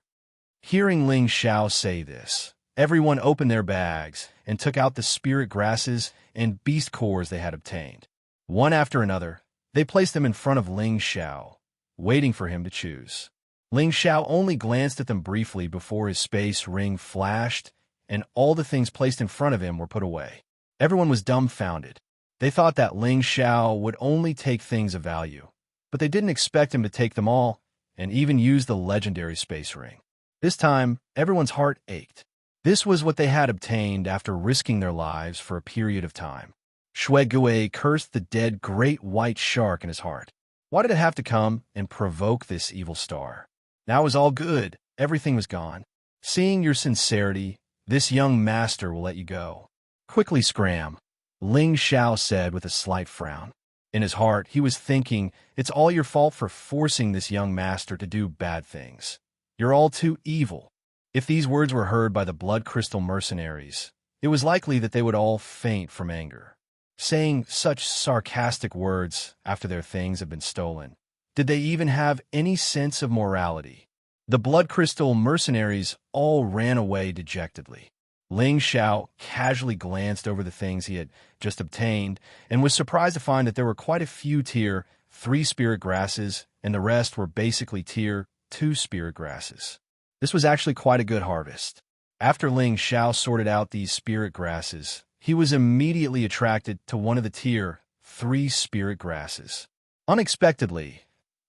[SPEAKER 1] Hearing Ling Xiao say this, everyone opened their bags and took out the spirit grasses and beast cores they had obtained. One after another, they placed them in front of Ling Xiao, waiting for him to choose. Ling Xiao only glanced at them briefly before his space ring flashed and all the things placed in front of him were put away. Everyone was dumbfounded. They thought that Ling Xiao would only take things of value, but they didn't expect him to take them all and even use the legendary space ring. This time, everyone's heart ached. This was what they had obtained after risking their lives for a period of time. Shuegue cursed the dead great white shark in his heart. Why did it have to come and provoke this evil star? Now it was all good. Everything was gone. Seeing your sincerity, this young master will let you go. Quickly scram, Ling Xiao said with a slight frown. In his heart, he was thinking, it's all your fault for forcing this young master to do bad things. You're all too evil. If these words were heard by the blood crystal mercenaries, it was likely that they would all faint from anger. Saying such sarcastic words after their things had been stolen, did they even have any sense of morality? The blood crystal mercenaries all ran away dejectedly. Ling Xiao casually glanced over the things he had just obtained and was surprised to find that there were quite a few Tier 3 spirit grasses and the rest were basically Tier 2 spirit grasses. This was actually quite a good harvest. After Ling Xiao sorted out these spirit grasses, he was immediately attracted to one of the Tier 3 spirit grasses. Unexpectedly,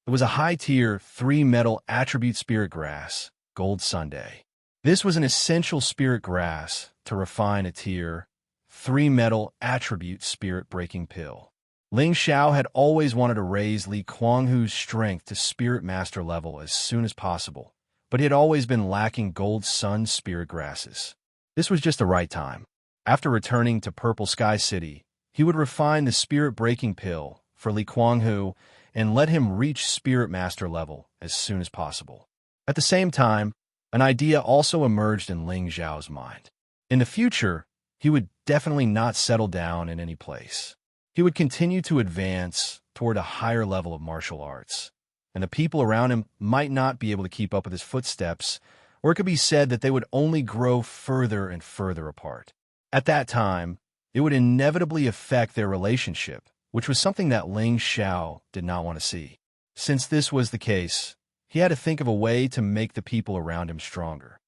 [SPEAKER 1] it was a high Tier 3 metal attribute spirit grass, Gold Sunday. This was an essential spirit grass to refine a Tier 3 metal attribute spirit-breaking pill. Ling Xiao had always wanted to raise Li Kuanghu's strength to spirit master level as soon as possible, but he had always been lacking Gold Sun spirit grasses. This was just the right time. After returning to Purple Sky City, he would refine the spirit-breaking pill for Li Kuanghu and let him reach spirit master level as soon as possible. At the same time, an idea also emerged in Ling Xiao's mind. In the future, he would definitely not settle down in any place. He would continue to advance toward a higher level of martial arts, and the people around him might not be able to keep up with his footsteps, or it could be said that they would only grow further and further apart. At that time, it would inevitably affect their relationship, which was something that Ling Xiao did not want to see. Since this was the case, he had to think of a way to make the people around him stronger.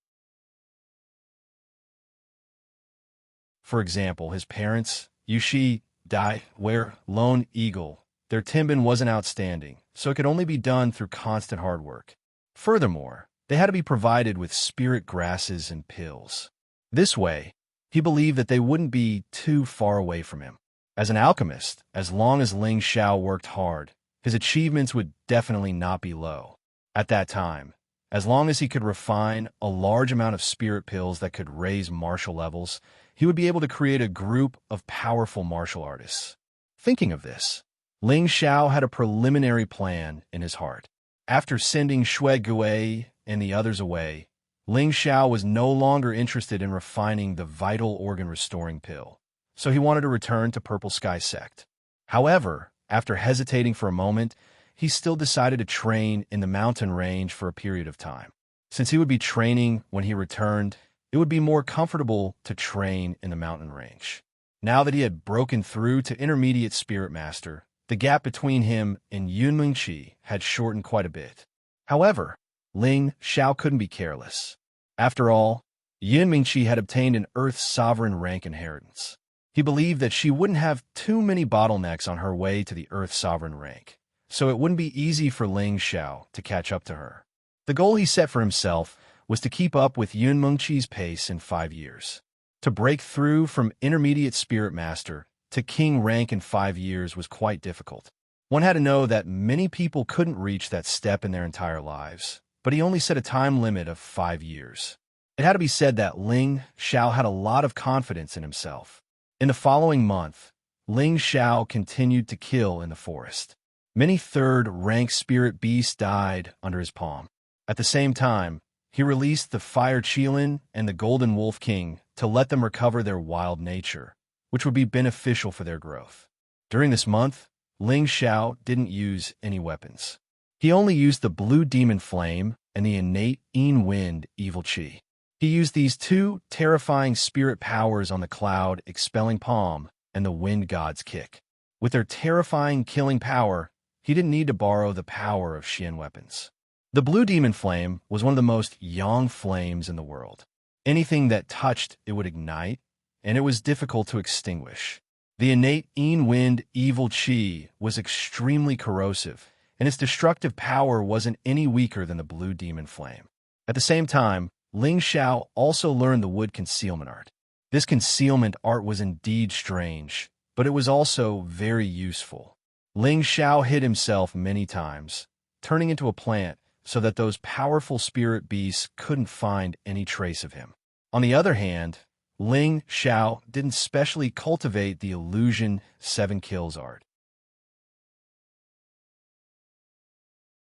[SPEAKER 1] For example, his parents, Yushi, Dai, were Lone Eagle. Their Timbin wasn't outstanding, so it could only be done through constant hard work. Furthermore, they had to be provided with spirit grasses and pills. This way, he believed that they wouldn't be too far away from him. As an alchemist, as long as Ling Xiao worked hard, his achievements would definitely not be low. At that time, as long as he could refine a large amount of spirit pills that could raise martial levels, he would be able to create a group of powerful martial artists. Thinking of this, Ling Xiao had a preliminary plan in his heart. After sending Shuegue and the others away, Ling Xiao was no longer interested in refining the vital organ restoring pill, so he wanted to return to Purple Sky Sect. However, after hesitating for a moment, he still decided to train in the mountain range for a period of time. Since he would be training when he returned, it would be more comfortable to train in the mountain range. Now that he had broken through to intermediate spirit master, the gap between him and Yunmingqi had shortened quite a bit. However, Ling Xiao couldn't be careless. After all, Yunmingqi had obtained an Earth Sovereign rank inheritance. He believed that she wouldn't have too many bottlenecks on her way to the Earth Sovereign rank, so it wouldn't be easy for Ling Xiao to catch up to her. The goal he set for himself was to keep up with Yunmingqi's pace in 5 years. To break through from intermediate spirit master to king rank in 5 years was quite difficult. One had to know that many people couldn't reach that step in their entire lives, but he only set a time limit of 5 years. It had to be said that Ling Xiao had a lot of confidence in himself. In the following month, Ling Xiao continued to kill in the forest. Many third-rank spirit beasts died under his palm. At the same time, he released the Fire Qilin and the Golden Wolf King to let them recover their wild nature, which would be beneficial for their growth. During this month, Ling Xiao didn't use any weapons. He only used the Blue Demon Flame and the innate Wind Evil Qi. He used these two terrifying spirit powers on the Cloud Expelling Palm and the Wind God's Kick. With their terrifying killing power, he didn't need to borrow the power of Xian weapons. The Blue Demon Flame was one of the most yang flames in the world. Anything that touched it would ignite, and it was difficult to extinguish. The innate Wind Evil Qi was extremely corrosive, and its destructive power wasn't any weaker than the Blue Demon Flame. At the same time, Ling Xiao also learned the wood concealment art. This concealment art was indeed strange, but it was also very useful. Ling Xiao hid himself many times, turning into a plant so that those powerful spirit beasts couldn't find any trace of him. On the other hand, Ling Xiao didn't specially cultivate the illusion 7 kills art.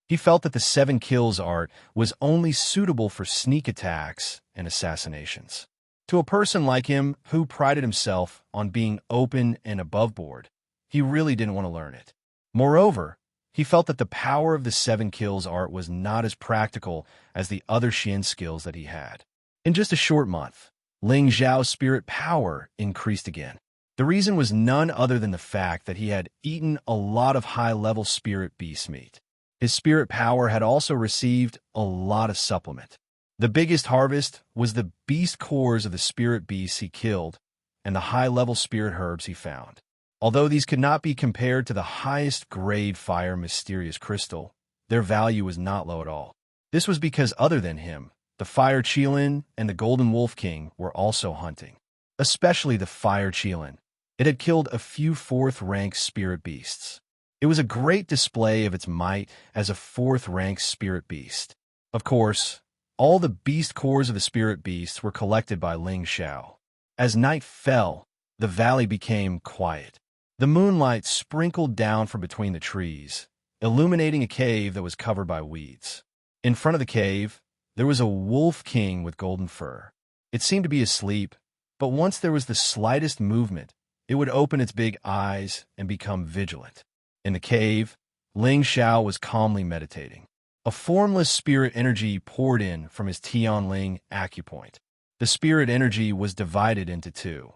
[SPEAKER 1] He felt that the 7 kills art was only suitable for sneak attacks and assassinations. To a person like him who prided himself on being open and above board, he really didn't want to learn it. Moreover, he felt that the power of the 7 kills art was not as practical as the other Xian skills that he had. In just a short month, Ling Xiao's spirit power increased again. The reason was none other than the fact that he had eaten a lot of high-level spirit beast meat. His spirit power had also received a lot of supplement. The biggest harvest was the beast cores of the spirit beasts he killed and the high-level spirit herbs he found. Although these could not be compared to the highest grade fire mysterious crystal, their value was not low at all. This was because other than him, the Fire Qilin and the Golden Wolf King were also hunting. Especially the Fire Qilin. It had killed a few 4th-rank spirit beasts. It was a great display of its might as a 4th-rank spirit beast. Of course, all the beast cores of the spirit beasts were collected by Ling Xiao. As night fell, the valley became quiet. The moonlight sprinkled down from between the trees, illuminating a cave that was covered by weeds. In front of the cave, there was a wolf king with golden fur. It seemed to be asleep, but once there was the slightest movement, it would open its big eyes and become vigilant. In the cave, Ling Xiao was calmly meditating. A formless spirit energy poured in from his Tianling acupoint. The spirit energy was divided into 2.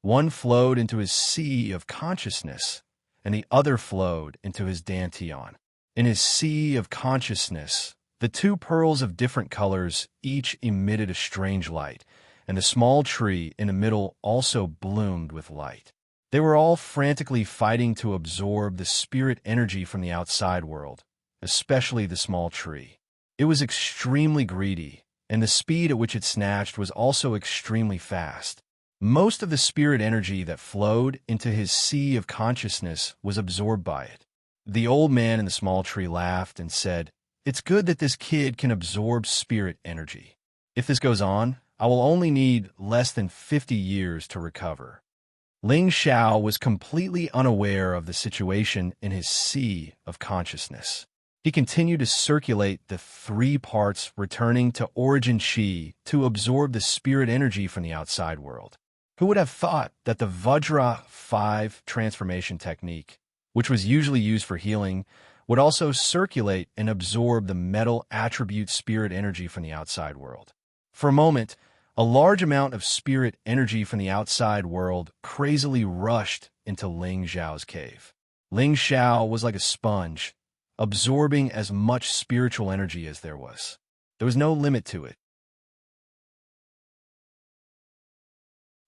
[SPEAKER 1] One flowed into his sea of consciousness, and the other flowed into his dantian. In his sea of consciousness, the 2 pearls of different colors each emitted a strange light, and the small tree in the middle also bloomed with light. They were all frantically fighting to absorb the spirit energy from the outside world, especially the small tree. It was extremely greedy, and the speed at which it snatched was also extremely fast. Most of the spirit energy that flowed into his sea of consciousness was absorbed by it. The old man in the small tree laughed and said, "It's good that this kid can absorb spirit energy. If this goes on, I will only need less than 50 years to recover." Ling Xiao was completely unaware of the situation in his sea of consciousness. He continued to circulate the 3 parts returning to Origin Qi to absorb the spirit energy from the outside world. Who would have thought that the Vajra 5 transformation technique, which was usually used for healing, would also circulate and absorb the metal attribute spirit energy from the outside world? For a moment, a large amount of spirit energy from the outside world crazily rushed into Ling Xiao's cave. Ling Xiao was like a sponge, absorbing as much spiritual energy as there was. There was no limit to it.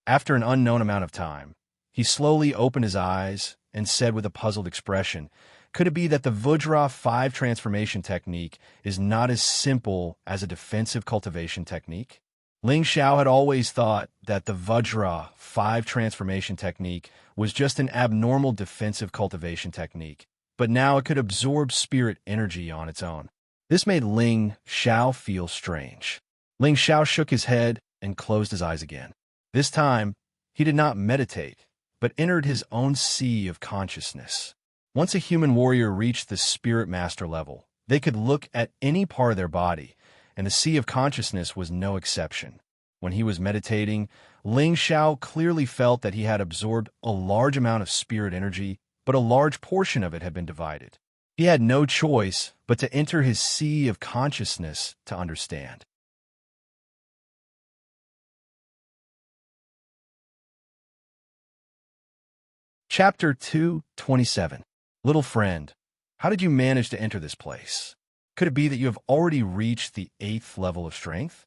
[SPEAKER 1] After an unknown amount of time, he slowly opened his eyes and said with a puzzled expression, "Could it be that the Vajra 5 transformation technique is not as simple as a defensive cultivation technique?" Ling Xiao had always thought that the Vajra 5 transformation technique was just an abnormal defensive cultivation technique, but now it could absorb spirit energy on its own. This made Ling Xiao feel strange. Ling Xiao shook his head and closed his eyes again. This time, he did not meditate, but entered his own sea of consciousness. Once a human warrior reached the spirit master level, they could look at any part of their body, and the sea of consciousness was no exception. When he was meditating, Ling Xiao clearly felt that he had absorbed a large amount of spirit energy, but a large portion of it had been divided. He had no choice but to enter his sea of consciousness to understand. Chapter 227. Little friend, how did you manage to enter this place? Could it be that you have already reached the 8th level of strength?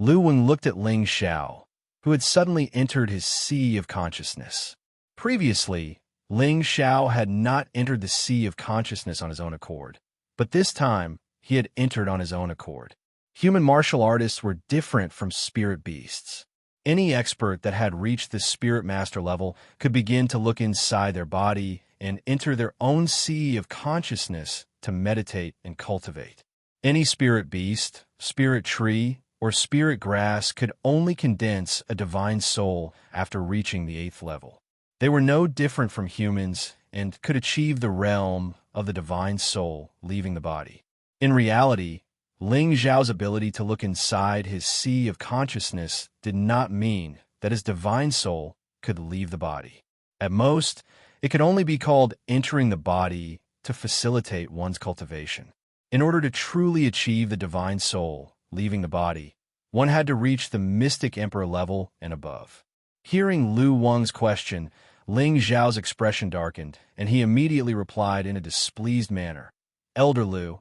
[SPEAKER 1] Lu Wen looked at Ling Xiao, who had suddenly entered his sea of consciousness. Previously, Ling Xiao had not entered the sea of consciousness on his own accord, but this time he had entered on his own accord. Human martial artists were different from spirit beasts. Any expert that had reached the spirit master level could begin to look inside their body and enter their own sea of consciousness to meditate and cultivate. Any spirit beast, spirit tree, or spirit grass could only condense a divine soul after reaching the 8th level. They were no different from humans and could achieve the realm of the divine soul leaving the body. In reality, Ling Xiao's ability to look inside his sea of consciousness did not mean that his divine soul could leave the body. At most, it could only be called entering the body to facilitate one's cultivation. In order to truly achieve the divine soul leaving the body, one had to reach the mystic emperor level and above. Hearing Lu Wang's question, Ling Xiao's expression darkened, and he immediately replied in a displeased manner, "Elder Lu,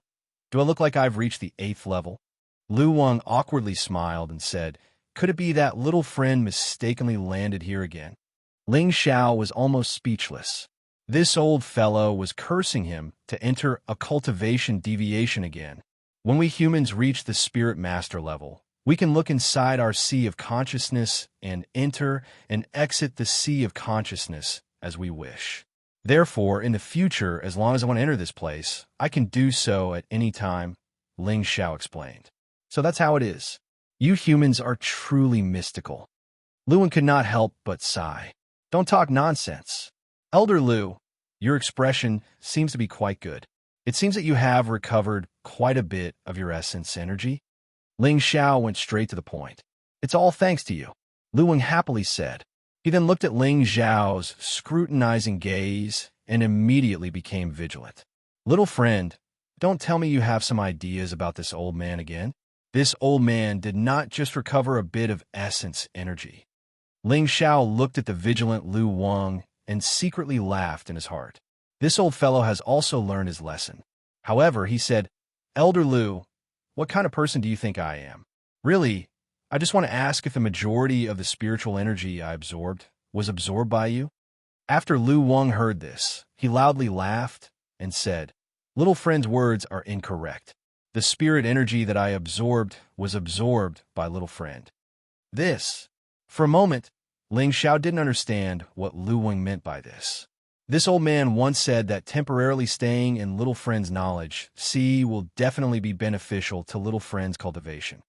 [SPEAKER 1] do I look like I've reached the 8th level?" Lu Wang awkwardly smiled and said, "Could it be that little friend mistakenly landed here again?" Ling Xiao was almost speechless. This old fellow was cursing him to enter a cultivation deviation again. When we humans reach the spirit master level, we can look inside our sea of consciousness and enter and exit the sea of consciousness as we wish. Therefore, in the future, as long as I want to enter this place, I can do so at any time, Ling Xiao explained. So that's how it is. You humans are truly mystical. Lu Wen could not help but sigh. Don't talk nonsense. Elder Lu, your expression seems to be quite good. It seems that you have recovered quite a bit of your essence energy. Ling Xiao went straight to the point. It's all thanks to you, Lu Wen happily said. He then looked at Ling Xiao's scrutinizing gaze and immediately became vigilant. Little friend, don't tell me you have some ideas about this old man again. This old man did not just recover a bit of essence energy. Ling Xiao looked at the vigilant Lu Wang and secretly laughed in his heart. This old fellow has also learned his lesson. However, he said, "Elder Lu, what kind of person do you think I am? Really, I just want to ask if the majority of the spiritual energy I absorbed was absorbed by you?" After Lu Wang heard this, he loudly laughed and said, "Little friend's words are incorrect. The spirit energy that I absorbed was absorbed by little friend." For a moment, Ling Xiao didn't understand what Lu Wang meant by this. This old man once said that temporarily staying in little friend's knowledge, will definitely be beneficial to little friend's cultivation.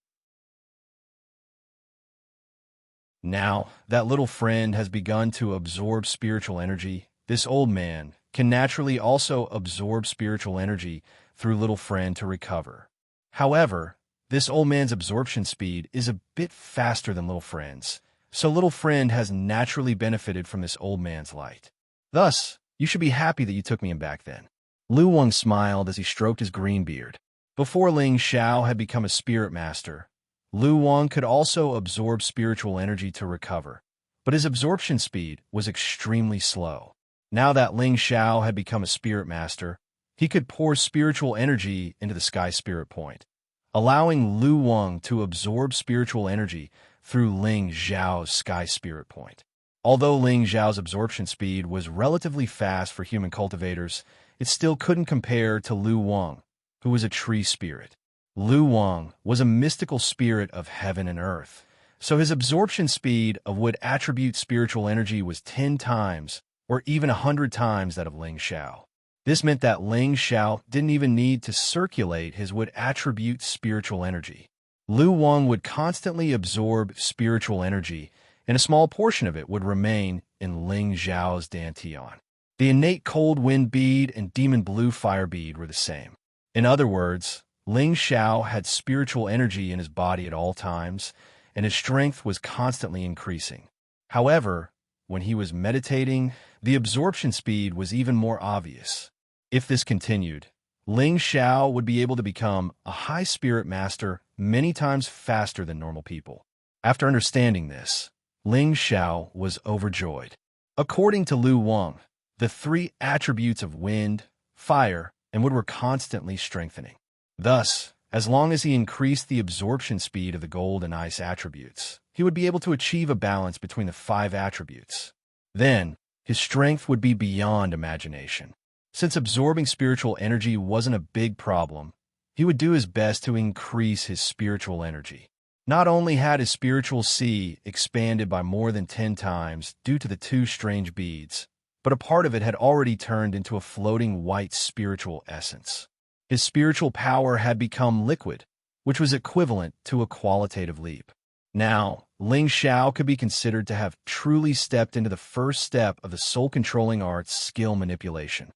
[SPEAKER 1] Now that little friend has begun to absorb spiritual energy, this old man can naturally also absorb spiritual energy through little friend to recover. However, this old man's absorption speed is a bit faster than little friend's, so little friend has naturally benefited from this old man's light. Thus, you should be happy that you took me in back then. Lu Wang smiled as he stroked his green beard. Before Ling Xiao had become a spirit master, Lu Wang could also absorb spiritual energy to recover, but his absorption speed was extremely slow. Now that Ling Xiao had become a spirit master, he could pour spiritual energy into the sky spirit point, allowing Lu Wang to absorb spiritual energy through Ling Xiao's sky spirit point. Although Ling Xiao's absorption speed was relatively fast for human cultivators, it still couldn't compare to Lu Wang, who was a tree spirit. Lu Wang was a mystical spirit of heaven and earth, so his absorption speed of wood attribute spiritual energy was 10 times or even 100 times that of Ling Xiao. This meant that Ling Xiao didn't even need to circulate his wood attribute spiritual energy. Lu Wang would constantly absorb spiritual energy, and a small portion of it would remain in Ling Xiao's dantian. The innate cold wind bead and demon blue fire bead were the same. In other words, Ling Xiao had spiritual energy in his body at all times, and his strength was constantly increasing. However, when he was meditating, the absorption speed was even more obvious. If this continued, Ling Xiao would be able to become a high spirit master many times faster than normal people. After understanding this, Ling Xiao was overjoyed. According to Lu Wang, the 3 attributes of wind, fire, and wood were constantly strengthening. Thus, as long as he increased the absorption speed of the gold and ice attributes, he would be able to achieve a balance between the 5 attributes. Then, his strength would be beyond imagination. Since absorbing spiritual energy wasn't a big problem, he would do his best to increase his spiritual energy. Not only had his spiritual sea expanded by more than 10 times due to the 2 strange beads, but a part of it had already turned into a floating white spiritual essence. His spiritual power had become liquid, which was equivalent to a qualitative leap. Now, Ling Xiao could be considered to have truly stepped into the first step of the soul-controlling arts skill manipulation.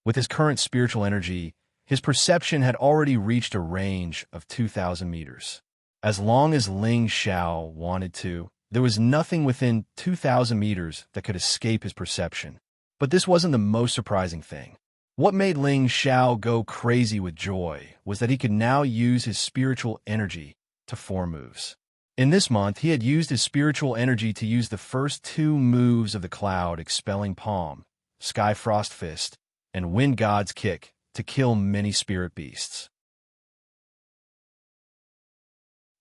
[SPEAKER 1] With his current spiritual energy, his perception had already reached a range of 2,000 meters. As long as Ling Xiao wanted to, there was nothing within 2,000 meters that could escape his perception. But this wasn't the most surprising thing. What made Ling Xiao go crazy with joy was that he could now use his spiritual energy to 4 moves. In this month, he had used his spiritual energy to use the first 2 moves of the Cloud Expelling Palm, Sky Frost Fist, and Wind God's Kick to kill many spirit beasts.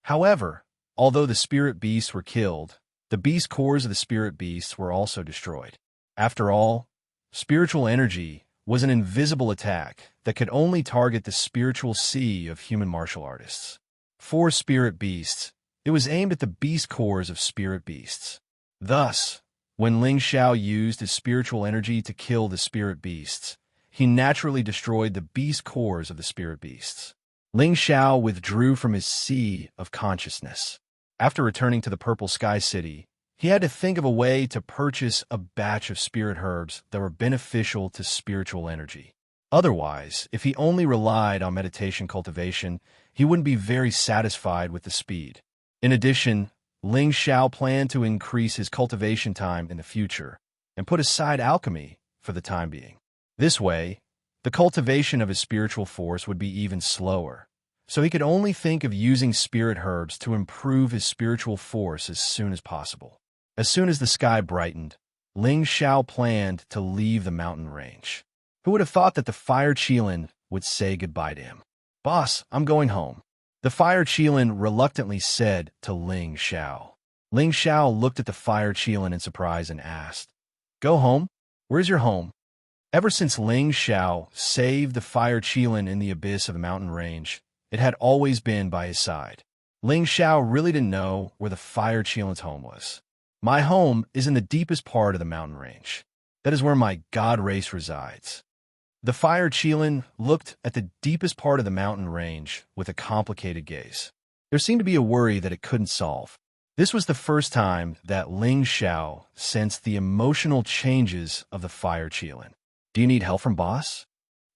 [SPEAKER 1] However, although the spirit beasts were killed, the beast cores of the spirit beasts were also destroyed. After all, spiritual energy was an invisible attack that could only target the spiritual sea of human martial artists. For spirit beasts, it was aimed at the beast cores of spirit beasts. Thus, when Ling Xiao used his spiritual energy to kill the spirit beasts, he naturally destroyed the beast cores of the spirit beasts. Ling Xiao withdrew from his sea of consciousness. After returning to the Purple Sky City, he had to think of a way to purchase a batch of spirit herbs that were beneficial to spiritual energy. Otherwise, if he only relied on meditation cultivation, he wouldn't be very satisfied with the speed. In addition, Ling Xiao planned to increase his cultivation time in the future and put aside alchemy for the time being. This way, the cultivation of his spiritual force would be even slower, so he could only think of using spirit herbs to improve his spiritual force as soon as possible. As soon as the sky brightened, Ling Xiao planned to leave the mountain range. Who would have thought that the fire Qilin would say goodbye to him? "Boss, I'm going home," the fire Qilin reluctantly said to Ling Xiao. Ling Xiao looked at the fire Qilin in surprise and asked, "Go home? Where's your home?" Ever since Ling Xiao saved the fire Qilin in the abyss of the mountain range, it had always been by his side. Ling Xiao really didn't know where the fire Qilin's home was. "My home is in the deepest part of the mountain range. That is where my god race resides." The fire Qilin looked at the deepest part of the mountain range with a complicated gaze. There seemed to be a worry that it couldn't solve. This was the first time that Ling Xiao sensed the emotional changes of the fire Qilin. "Do you need help from boss?"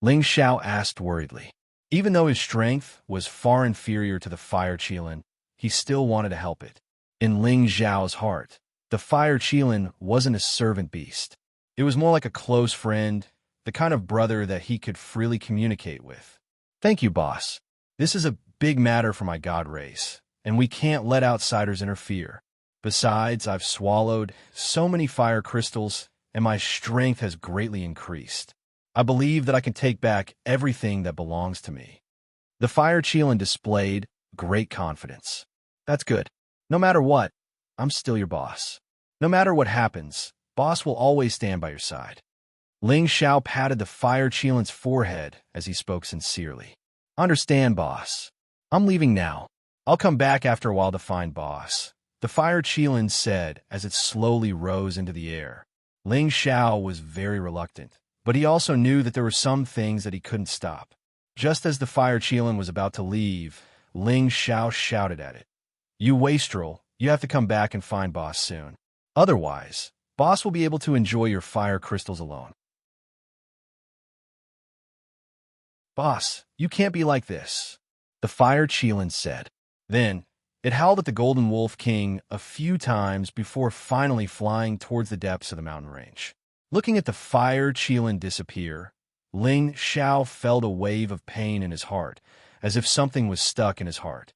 [SPEAKER 1] Ling Xiao asked worriedly. Even though his strength was far inferior to the fire Qilin, he still wanted to help it. In Ling Xiao's heart, the fire Qilin wasn't a servant beast. It was more like a close friend, the kind of brother that he could freely communicate with. "Thank you, boss. This is a big matter for my god race, and we can't let outsiders interfere. Besides, I've swallowed so many fire crystals, and my strength has greatly increased." I believe that I can take back everything that belongs to me. The fire Qilin displayed great confidence. That's good. No matter what, I'm still your boss. No matter what happens, boss will always stand by your side. Ling Xiao patted the fire Qilin's forehead as he spoke sincerely. Understand, boss. I'm leaving now. I'll come back after a while to find boss, the fire Qilin said as it slowly rose into the air. Ling Xiao was very reluctant, but he also knew that there were some things that he couldn't stop. Just as the fire Qilin was about to leave, Ling Xiao shouted at it. You wastrel, you have to come back and find boss soon. Otherwise, boss will be able to enjoy your fire crystals alone. Boss, you can't be like this, the fire Qilin said. Then, it howled at the Golden Wolf King a few times before finally flying towards the depths of the mountain range. Looking at the fire Qilin disappear, Ling Xiao felt a wave of pain in his heart, as if something was stuck in his heart.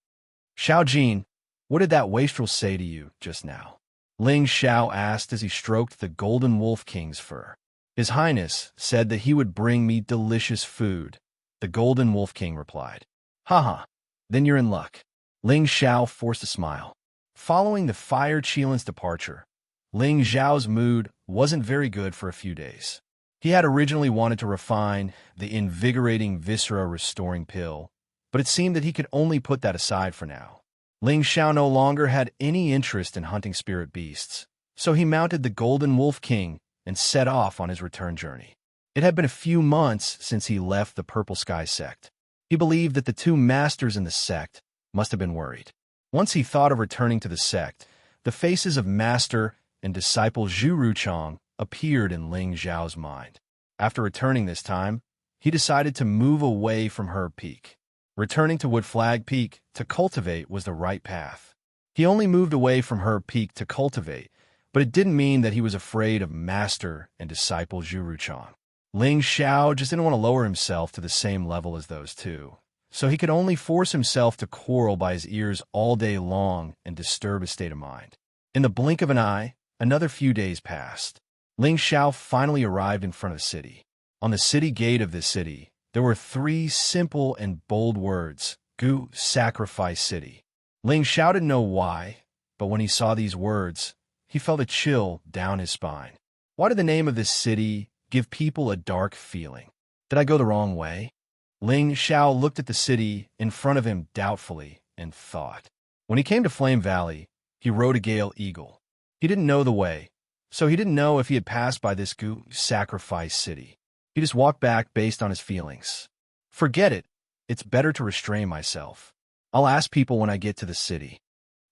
[SPEAKER 1] Xiao Jin, what did that wastrel say to you just now? Ling Xiao asked as he stroked the Golden Wolf King's fur. His Highness said that he would bring me delicious food, the Golden Wolf King replied. Haha, then you're in luck. Ling Xiao forced a smile. Following the fire Qilin's departure, Ling Xiao's mood wasn't very good for a few days. He had originally wanted to refine the invigorating viscera restoring pill, but it seemed that he could only put that aside for now. Ling Xiao no longer had any interest in hunting spirit beasts, so he mounted the Golden Wolf King and set off on his return journey. It had been a few months since he left the Purple Sky sect. He believed that the two masters in the sect must have been worried. Once he thought of returning to the sect, the faces of Master and disciple Zhu Ruchang appeared in Ling Xiao's mind. After returning this time, he decided to move away from Herb Peak. Returning to Wood Flag Peak to cultivate was the right path. He only moved away from Herb Peak to cultivate, but it didn't mean that he was afraid of Master and disciple Zhu Ruchang. Ling Xiao just didn't want to lower himself to the same level as those two, so he could only force himself to quarrel by his ears all day long and disturb his state of mind. In the blink of an eye, another few days passed. Ling Xiao finally arrived in front of the city. On the city gate of this city, there were 3 simple and bold words, Gu Sacrifice City. Ling Xiao didn't know why, but when he saw these words, he felt a chill down his spine. Why did the name of this city give people a dark feeling? Did I go the wrong way? Ling Xiao looked at the city in front of him doubtfully and thought. When he came to Flame Valley, he rode a Gale Eagle. He didn't know the way, so he didn't know if he had passed by this Gu Sacrifice City. He just walked back based on his feelings. Forget it. It's better to restrain myself. I'll ask people when I get to the city.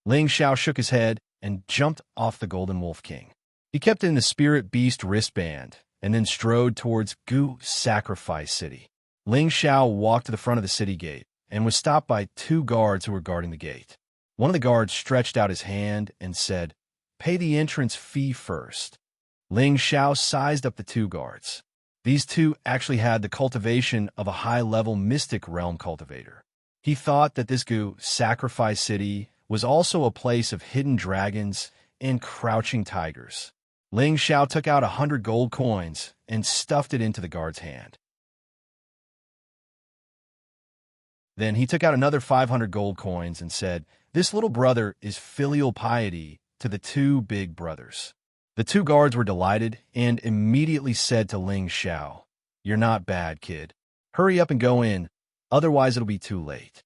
[SPEAKER 1] Ling Xiao shook his head and jumped off the Golden Wolf King. He kept in the Spirit Beast wristband and then strode towards Gu Sacrifice City. Ling Xiao walked to the front of the city gate and was stopped by 2 guards who were guarding the gate. One of the guards stretched out his hand and said, "Pay the entrance fee first." Ling Xiao sized up the 2 guards. These 2 actually had the cultivation of a high-level mystic realm cultivator. He thought that this Gu Sacrifice City was also a place of hidden dragons and crouching tigers. Ling Xiao took out 100 gold coins and stuffed it into the guard's hand. Then he took out another 500 gold coins and said, "This little brother is filial piety to the 2 big brothers." The 2 guards were delighted and immediately said to Ling Xiao, "You're not bad, kid. Hurry up and go in, otherwise it'll be too late."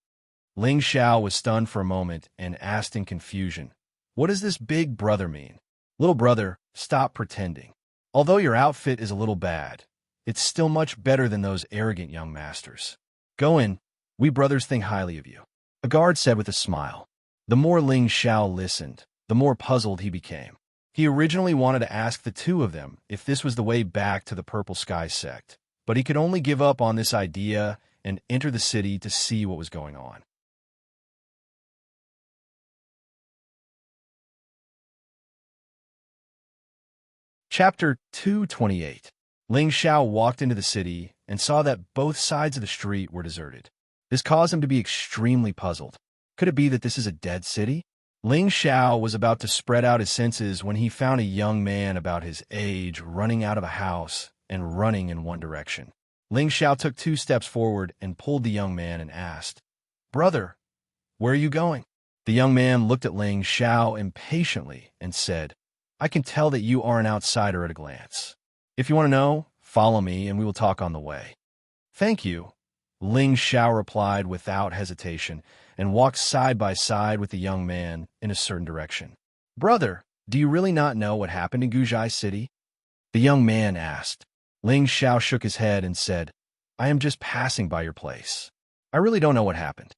[SPEAKER 1] Ling Xiao was stunned for a moment and asked in confusion, "What does this big brother mean?" "Little brother, stop pretending. Although your outfit is a little bad, it's still much better than those arrogant young masters. Go in. We brothers think highly of you," a guard said with a smile. The more Ling Xiao listened, the more puzzled he became. He originally wanted to ask the 2 of them if this was the way back to the Purple Sky sect, but he could only give up on this idea and enter the city to see what was going on. Chapter 228. Ling Xiao walked into the city and saw that both sides of the street were deserted. This caused him to be extremely puzzled. Could it be that this is a dead city? Ling Xiao was about to spread out his senses when he found a young man about his age running out of a house and running in one direction. Ling Xiao took 2 steps forward and pulled the young man and asked, "Brother, where are you going?" The young man looked at Ling Xiao impatiently and said, "I can tell that you are an outsider at a glance. If you want to know, follow me and we will talk on the way." "Thank you," Ling Xiao replied without hesitation and walked side by side with the young man in a certain direction. "Brother, do you really not know what happened in Guzhai City?" the young man asked. Ling Xiao shook his head and said, "I am just passing by your place. I really don't know what happened."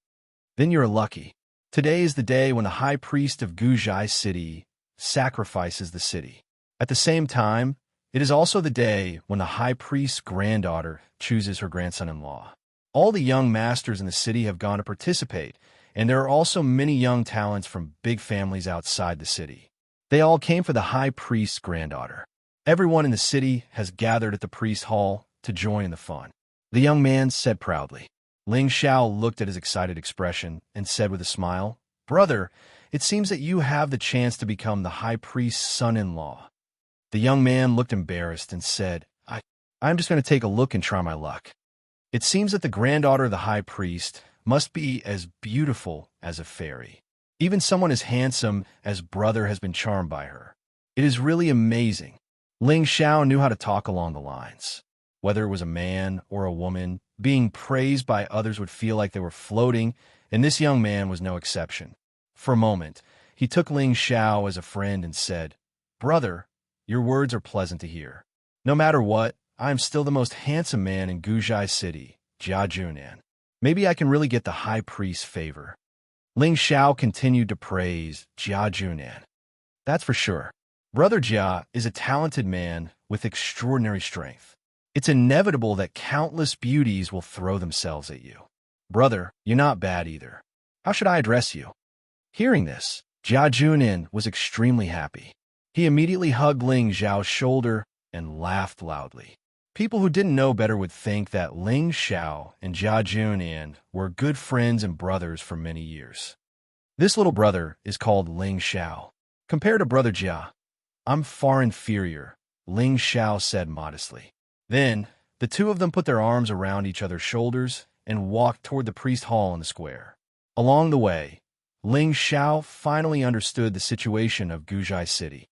[SPEAKER 1] "Then you're lucky. Today is the day when the high priest of Guzhai City sacrifices the city. At the same time, it is also the day when the high priest's granddaughter chooses her grandson-in-law. All the young masters in the city have gone to participate, and there are also many young talents from big families outside the city. They all came for the high priest's granddaughter. Everyone in the city has gathered at the priest hall to join in the fun," the young man said proudly. Ling Xiao looked at his excited expression and said with a smile, "Brother, it seems that you have the chance to become the high priest's son-in-law." The young man looked embarrassed and said, I'm just going to take a look and try my luck. It seems that the granddaughter of the high priest must be as beautiful as a fairy. Even someone as handsome as brother has been charmed by her. It is really amazing." Ling Xiao knew how to talk along the lines. Whether it was a man or a woman, being praised by others would feel like they were floating, and this young man was no exception. For a moment, he took Ling Xiao as a friend and said, "Brother, your words are pleasant to hear. No matter what, I am still the most handsome man in Guzhai City, Jia Junan. Maybe I can really get the high priest's favor." Ling Xiao continued to praise Jia Junan. "That's for sure. Brother Jia is a talented man with extraordinary strength. It's inevitable that countless beauties will throw themselves at you. Brother, you're not bad either. How should I address you?" Hearing this, Jia Junan was extremely happy. He immediately hugged Ling Xiao's shoulder and laughed loudly. People who didn't know better would think that Ling Xiao and Jia Junan were good friends and brothers for many years. This little brother is called Ling Xiao. Compared to Brother Jia, I'm far inferior, Ling Xiao said modestly. Then, the two of them put their arms around each other's shoulders and walked toward the priest hall in the square. Along the way, Ling Xiao finally understood the situation of Guzhai City.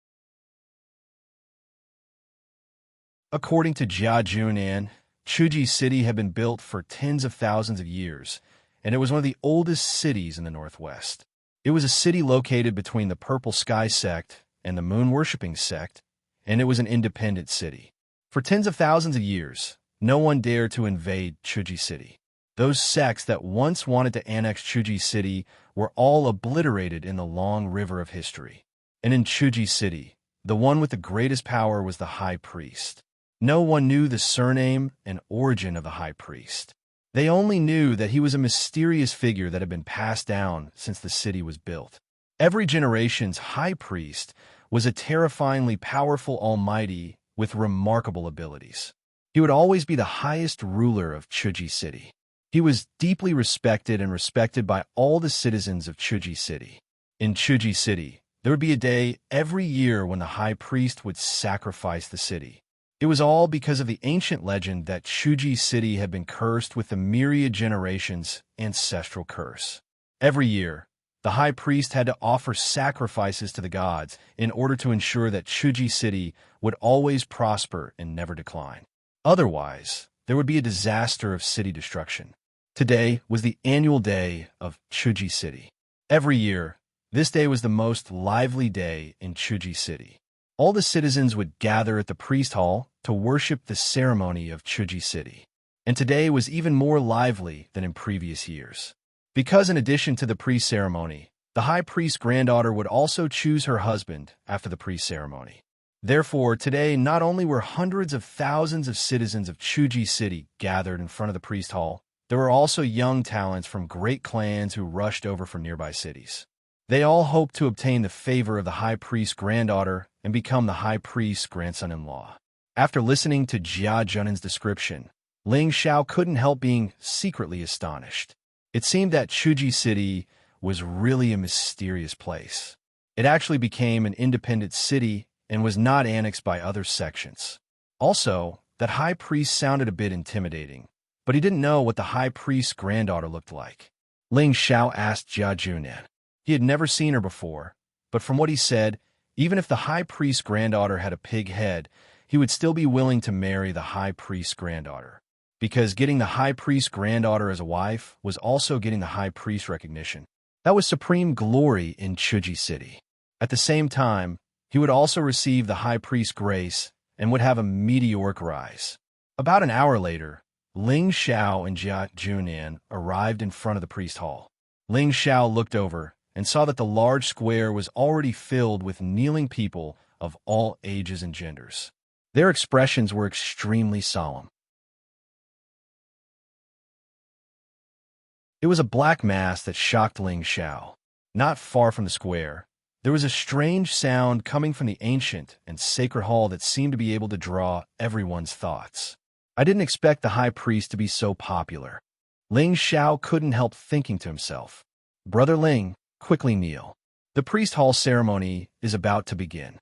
[SPEAKER 1] According to Jia Junan, Chuji City had been built for tens of thousands of years, and it was one of the oldest cities in the Northwest. It was a city located between the Purple Sky sect and the Moon-worshipping sect, and it was an independent city. For tens of thousands of years, no one dared to invade Chuji City. Those sects that once wanted to annex Chuji City were all obliterated in the long river of history. And in Chuji City, the one with the greatest power was the high priest. No one knew the surname and origin of the high priest. They only knew that he was a mysterious figure that had been passed down since the city was built. Every generation's high priest was a terrifyingly powerful almighty with remarkable abilities. He would always be the highest ruler of Chuji City. He was deeply respected and respected by all the citizens of Chuji City. In Chuji City, there would be a day every year when the high priest would sacrifice the city. It was all because of the ancient legend that Chuji City had been cursed with the myriad generations' ancestral curse. Every year, the high priest had to offer sacrifices to the gods in order to ensure that Chuji City would always prosper and never decline. Otherwise, there would be a disaster of city destruction. Today was the annual day of Chuji City. Every year, this day was the most lively day in Chuji City. All the citizens would gather at the priest hall to worship the ceremony of Chuji City. And today was even more lively than in previous years. Because in addition to the priest ceremony, the high priest's granddaughter would also choose her husband after the priest ceremony. Therefore, today not only were hundreds of thousands of citizens of Chuji City gathered in front of the priest hall, there were also young talents from great clans who rushed over from nearby cities. They all hoped to obtain the favor of the high priest's granddaughter and become the high priest's grandson-in-law. After listening to Jia Junan's description, Ling Xiao couldn't help being secretly astonished. It seemed that Chuji City was really a mysterious place. It actually became an independent city and was not annexed by other sections. Also, That high priest sounded a bit intimidating, but he didn't know what the high priest's granddaughter looked like. Ling Xiao asked Jia Junan. He had never seen her before, but from what he said, even if the high priest's granddaughter had a pig head, he would still be willing to marry the high priest's granddaughter. Because getting the high priest's granddaughter as a wife was also getting the high priest recognition. That was supreme glory in Chuji City. At the same time, he would also receive the high priest's grace and would have a meteoric rise. About an hour later, Ling Xiao and Jia Junan arrived in front of the priest hall. Ling Xiao looked over and saw that the large square was already filled with kneeling people of all ages and genders. Their expressions were extremely solemn. It was a black mass that shocked Ling Xiao. Not far from the square, there was a strange sound coming from the ancient and sacred hall that seemed to be able to draw everyone's thoughts. I didn't expect the high priest to be so popular. Ling Xiao couldn't help thinking to himself, Brother Ling, quickly kneel. The priest hall ceremony is about to begin.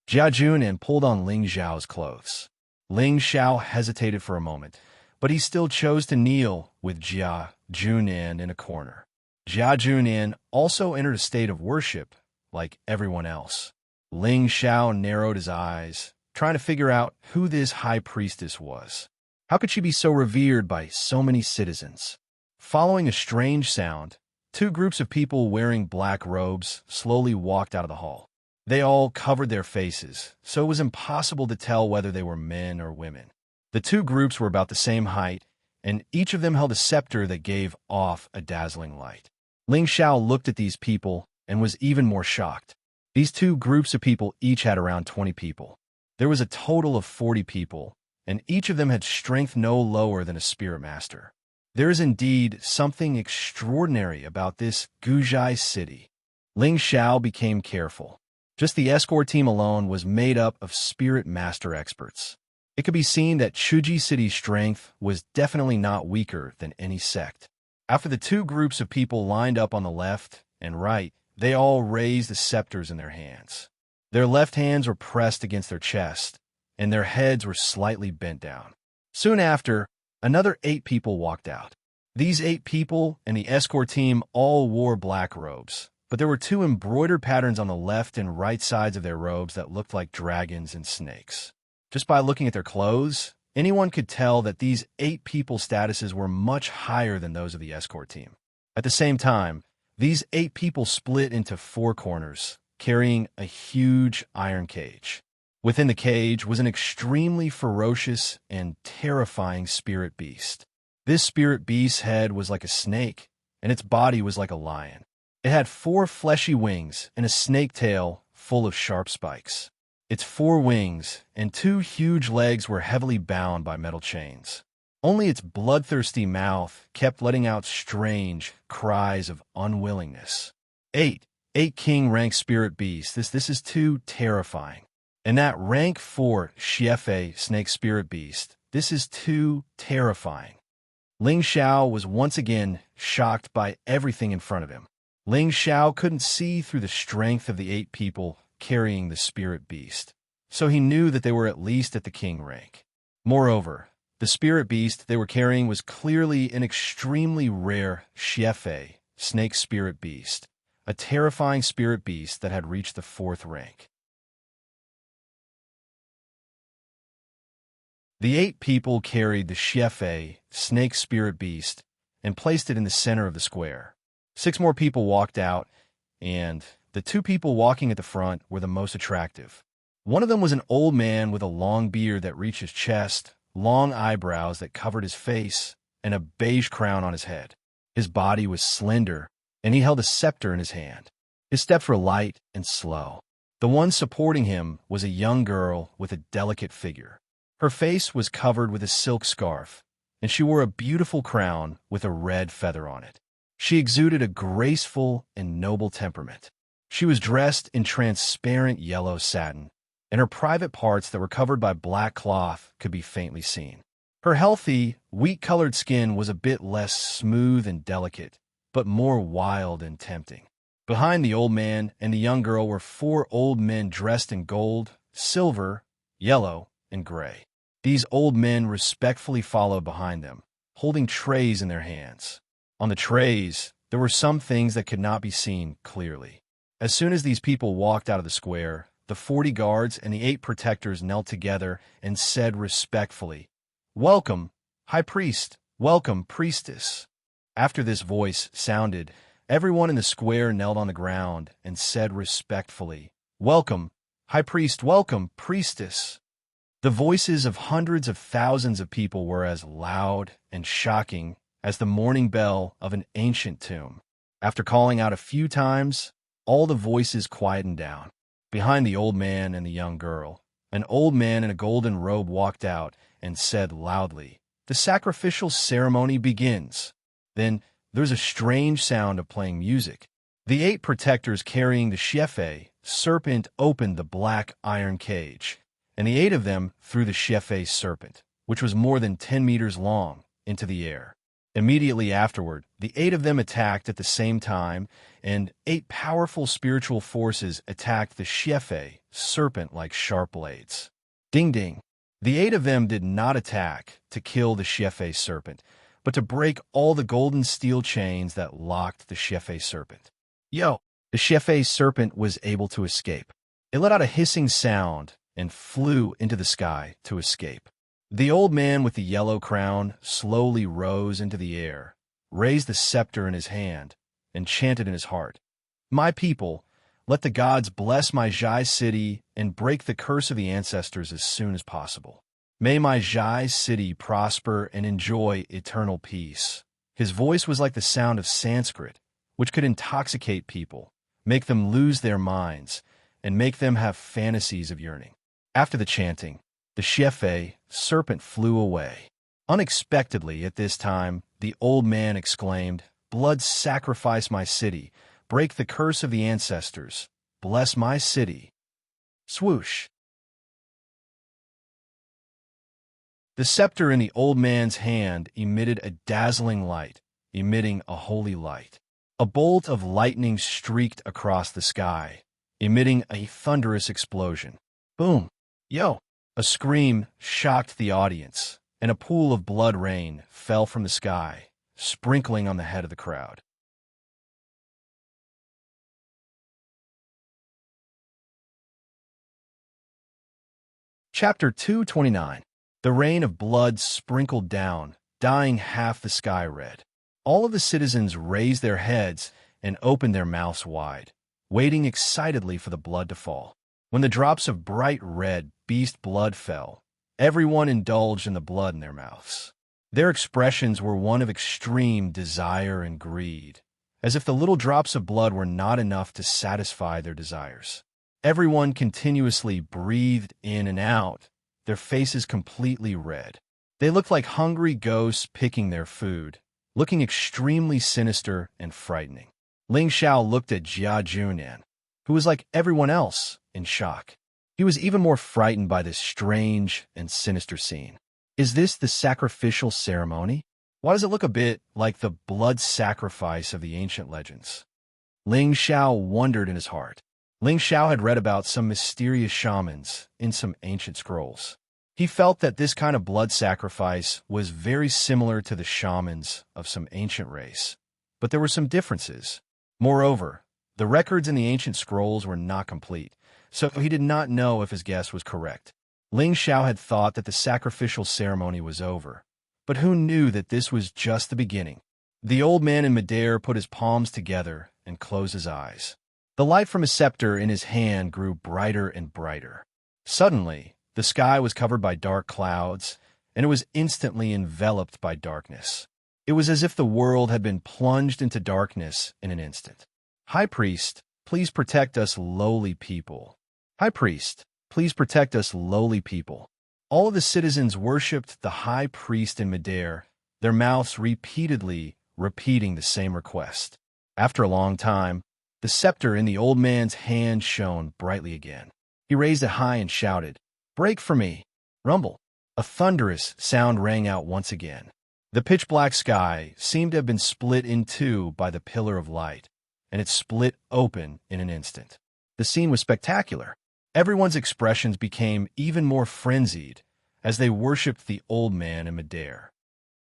[SPEAKER 1] Jia Junan pulled on Ling Xiao's clothes. Ling Xiao hesitated for a moment, but he still chose to kneel with Jia Junan in a corner. Jia Junan also entered a state of worship, like everyone else. Ling Xiao narrowed his eyes, trying to figure out who this high priestess was. How could she be so revered by so many citizens? Following a strange sound, two groups of people wearing black robes slowly walked out of the hall. They all covered their faces, so it was impossible to tell whether they were men or women. The two groups were about the same height, and each of them held a scepter that gave off a dazzling light. Ling Xiao looked at these people and was even more shocked. These two groups of people each had around 20 people. There was a total of 40 people, and each of them had strength no lower than a spirit master. There is indeed something extraordinary about this Guzhai city. Ling Xiao became careful. Just the escort team alone was made up of spirit master experts. It could be seen that Chuji City's strength was definitely not weaker than any sect. After the two groups of people lined up on the left and right, they all raised the scepters in their hands. Their left hands were pressed against their chest, and their heads were slightly bent down. Soon after, another 8 people walked out. These 8 people and the escort team all wore black robes, but there were 2 embroidered patterns on the left and right sides of their robes that looked like dragons and snakes. Just by looking at their clothes, anyone could tell that these 8 people's statuses were much higher than those of the escort team. At the same time, these 8 people split into 4 corners, carrying a huge iron cage. Within the cage was an extremely ferocious and terrifying spirit beast. This spirit beast's head was like a snake, and its body was like a lion. It had 4 fleshy wings and a snake tail full of sharp spikes. Its 4 wings and 2 huge legs were heavily bound by metal chains. Only its bloodthirsty mouth kept letting out strange cries of unwillingness. 8 king rank spirit beasts. This is too terrifying. And that rank 4 Xiefe snake spirit beast. This is too terrifying. Ling Xiao was once again shocked by everything in front of him. Ling Xiao couldn't see through the strength of the 8 people carrying the spirit beast, so he knew that they were at least at the king rank. Moreover, the spirit beast they were carrying was clearly an extremely rare Xiefe snake spirit beast, a terrifying spirit beast that had reached the 4th rank. The 8 people carried the Xiefe snake spirit beast and placed it in the center of the square. 6 more people walked out, and the 2 people walking at the front were the most attractive. One of them was an old man with a long beard that reached his chest, long eyebrows that covered his face, and a beige crown on his head. His body was slender, and he held a scepter in his hand. His steps were light and slow. The one supporting him was a young girl with a delicate figure. Her face was covered with a silk scarf, and she wore a beautiful crown with a red feather on it. She exuded a graceful and noble temperament. She was dressed in transparent yellow satin, and her private parts that were covered by black cloth could be faintly seen. Her healthy, wheat-colored skin was a bit less smooth and delicate, but more wild and tempting. Behind the old man and the young girl were 4 old men dressed in gold, silver, yellow, and gray. These old men respectfully followed behind them, holding trays in their hands. On the trays, there were some things that could not be seen clearly. As soon as these people walked out of the square, the 40 guards and the 8 protectors knelt together and said respectfully, "Welcome, High Priest. Welcome, Priestess." After this voice sounded, everyone in the square knelt on the ground and said respectfully, "Welcome, High Priest. Welcome, Priestess." The voices of hundreds of thousands of people were as loud and shocking as the morning bell of an ancient tomb. After calling out a few times, all the voices quietened down. Behind the old man and the young girl, an old man in a golden robe walked out and said loudly, "The sacrificial ceremony begins." Then there's a strange sound of playing music. The 8 protectors carrying the Shefe serpent opened the black iron cage, and the 8 of them threw the Shefe serpent, which was more than 10 meters long, into the air. Immediately afterward, the 8 of them attacked at the same time, and 8 powerful spiritual forces attacked the Shefe serpent like sharp blades. Ding ding! The 8 of them did not attack to kill the Shefe serpent, but to break all the golden steel chains that locked the Shefe serpent. Yo! The Shefe serpent was able to escape. It let out a hissing sound and flew into the sky to escape. The old man with the yellow crown slowly rose into the air, raised the scepter in his hand, and chanted in his heart, "My people, let the gods bless my Jai city and break the curse of the ancestors as soon as possible. May my Jai city prosper and enjoy eternal peace." His voice was like the sound of Sanskrit, which could intoxicate people, make them lose their minds, and make them have fantasies of yearning. After the chanting, the Shefe serpent flew away. Unexpectedly at this time, the old man exclaimed, "Blood sacrifice my city, break the curse of the ancestors, bless my city." Swoosh! The scepter in the old man's hand emitted a dazzling light, emitting a holy light. A bolt of lightning streaked across the sky, emitting a thunderous explosion. Boom! Yo! A scream shocked the audience, and a pool of blood rain fell from the sky, sprinkling on the head of the crowd. Chapter 229. The rain of blood sprinkled down, dyeing half the sky red. All of the citizens raised their heads and opened their mouths wide, waiting excitedly for the blood to fall. When the drops of bright red beast blood fell, everyone indulged in the blood in their mouths. Their expressions were one of extreme desire and greed, as if the little drops of blood were not enough to satisfy their desires. Everyone continuously breathed in and out, their faces completely red. They looked like hungry ghosts picking their food, looking extremely sinister and frightening. Ling Xiao looked at Jia Junan, who was like everyone else, in shock. He was even more frightened by this strange and sinister scene. Is this the sacrificial ceremony? Why does it look a bit like the blood sacrifice of the ancient legends? Ling Xiao wondered in his heart. Ling Xiao had read about some mysterious shamans in some ancient scrolls. He felt that this kind of blood sacrifice was very similar to the shamans of some ancient race, but there were some differences. Moreover, the records in the ancient scrolls were not complete, so he did not know if his guess was correct. Ling Xiao had thought that the sacrificial ceremony was over, but who knew that this was just the beginning? The old man in midair put his palms together and closed his eyes. The light from his scepter in his hand grew brighter and brighter. Suddenly, the sky was covered by dark clouds, and it was instantly enveloped by darkness. It was as if the world had been plunged into darkness in an instant. High Priest, please protect us lowly people. High Priest, please protect us lowly people. All of the citizens worshipped the High Priest in midair, their mouths repeatedly repeating the same request. After a long time, the scepter in the old man's hand shone brightly again. He raised it high and shouted, "Break for me!" Rumble. A thunderous sound rang out once again. The pitch-black sky seemed to have been split in two by the pillar of light, and it split open in an instant. The scene was spectacular. Everyone's expressions became even more frenzied, as they worshipped the old man in midair.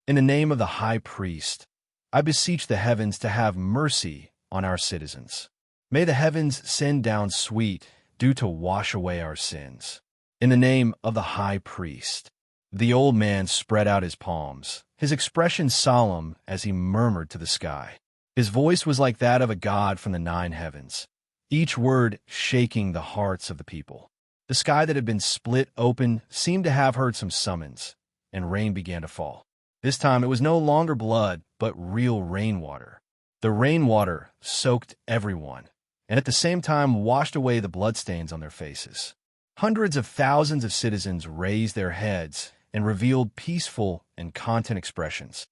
[SPEAKER 1] In the name of the high priest, I beseech the heavens to have mercy on our citizens. May the heavens send down sweet dew to wash away our sins. In the name of the high priest. The old man spread out his palms, his expression solemn as he murmured to the sky. His voice was like that of a god from the 9 heavens, each word shaking the hearts of the people. The sky that had been split open seemed to have heard some summons, and rain began to fall. This time it was no longer blood, but real rainwater. The rainwater soaked everyone, and at the same time washed away the bloodstains on their faces. Hundreds of thousands of citizens raised their heads and revealed peaceful and content expressions.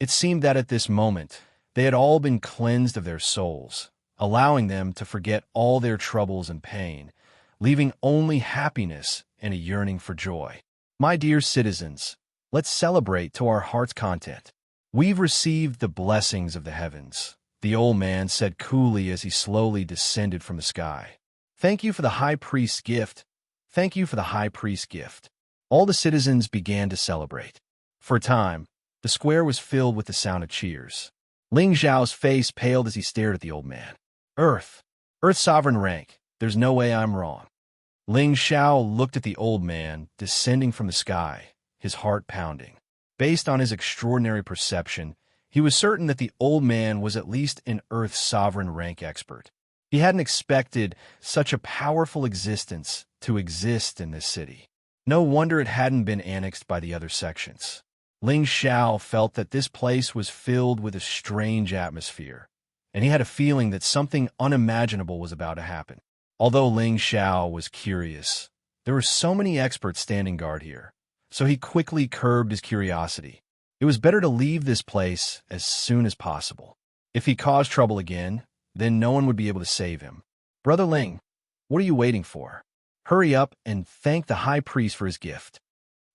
[SPEAKER 1] It seemed that at this moment, they had all been cleansed of their souls, allowing them to forget all their troubles and pain, leaving only happiness and a yearning for joy. My dear citizens, let's celebrate to our heart's content. We've received the blessings of the heavens, the old man said coolly as he slowly descended from the sky. Thank you for the high priest's gift. Thank you for the high priest's gift. All the citizens began to celebrate. For a time, the square was filled with the sound of cheers. Ling Zhao's face paled as he stared at the old man. Earth sovereign rank, there's no way I'm wrong. Ling Zhao looked at the old man descending from the sky, his heart pounding. Based on his extraordinary perception, he was certain that the old man was at least an Earth sovereign rank expert. He hadn't expected such a powerful existence to exist in this city. No wonder it hadn't been annexed by the other sections. Ling Zhao felt that this place was filled with a strange atmosphere, and he had a feeling that something unimaginable was about to happen. Although Ling Zhao was curious, there were so many experts standing guard here, so he quickly curbed his curiosity. It was better to leave this place as soon as possible. If he caused trouble again, then no one would be able to save him. Brother Ling, what are you waiting for? Hurry up and thank the high priest for his gift.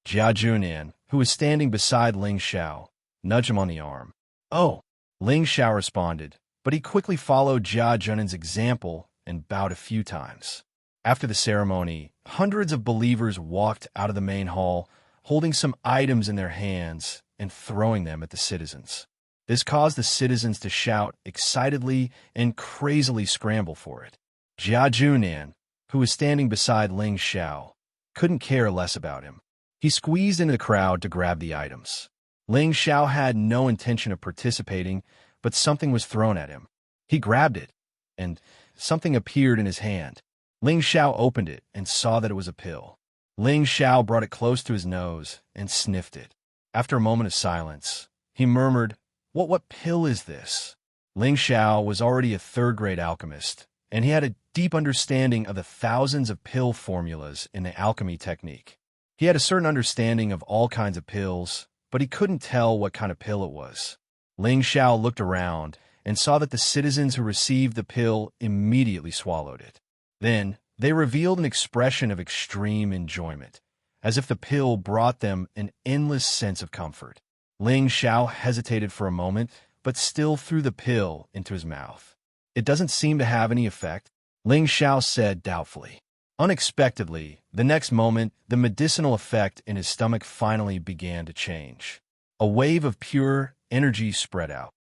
[SPEAKER 1] Jia Junan, who was standing beside Ling Zhao, nudged him on the arm. Oh, Ling Zhao responded, but he quickly followed Jia Junan's example and bowed a few times. After the ceremony, hundreds of believers walked out of the main hall, holding some items in their hands and throwing them at the citizens. This caused the citizens to shout excitedly and crazily scramble for it. Jia Junan, who was standing beside Ling Zhao, couldn't care less about him. He squeezed into the crowd to grab the items. Ling Zhao had no intention of participating, but something was thrown at him. He grabbed it, and something appeared in his hand. Ling Zhao opened it and saw that it was a pill. Ling Zhao brought it close to his nose and sniffed it. After a moment of silence, he murmured, What pill is this?" Ling Zhao was already a third-grade alchemist, and he had a deep understanding of the thousands of pill formulas in the alchemy technique. He had a certain understanding of all kinds of pills, but he couldn't tell what kind of pill it was. Ling Zhao looked around and saw that the citizens who received the pill immediately swallowed it. Then, they revealed an expression of extreme enjoyment, as if the pill brought them an endless sense of comfort. Ling Zhao hesitated for a moment, but still threw the pill into his mouth. "It doesn't seem to have any effect," Ling Zhao said doubtfully. Unexpectedly, the next moment, the medicinal effect in his stomach finally began to change. A wave of pure energy spread out.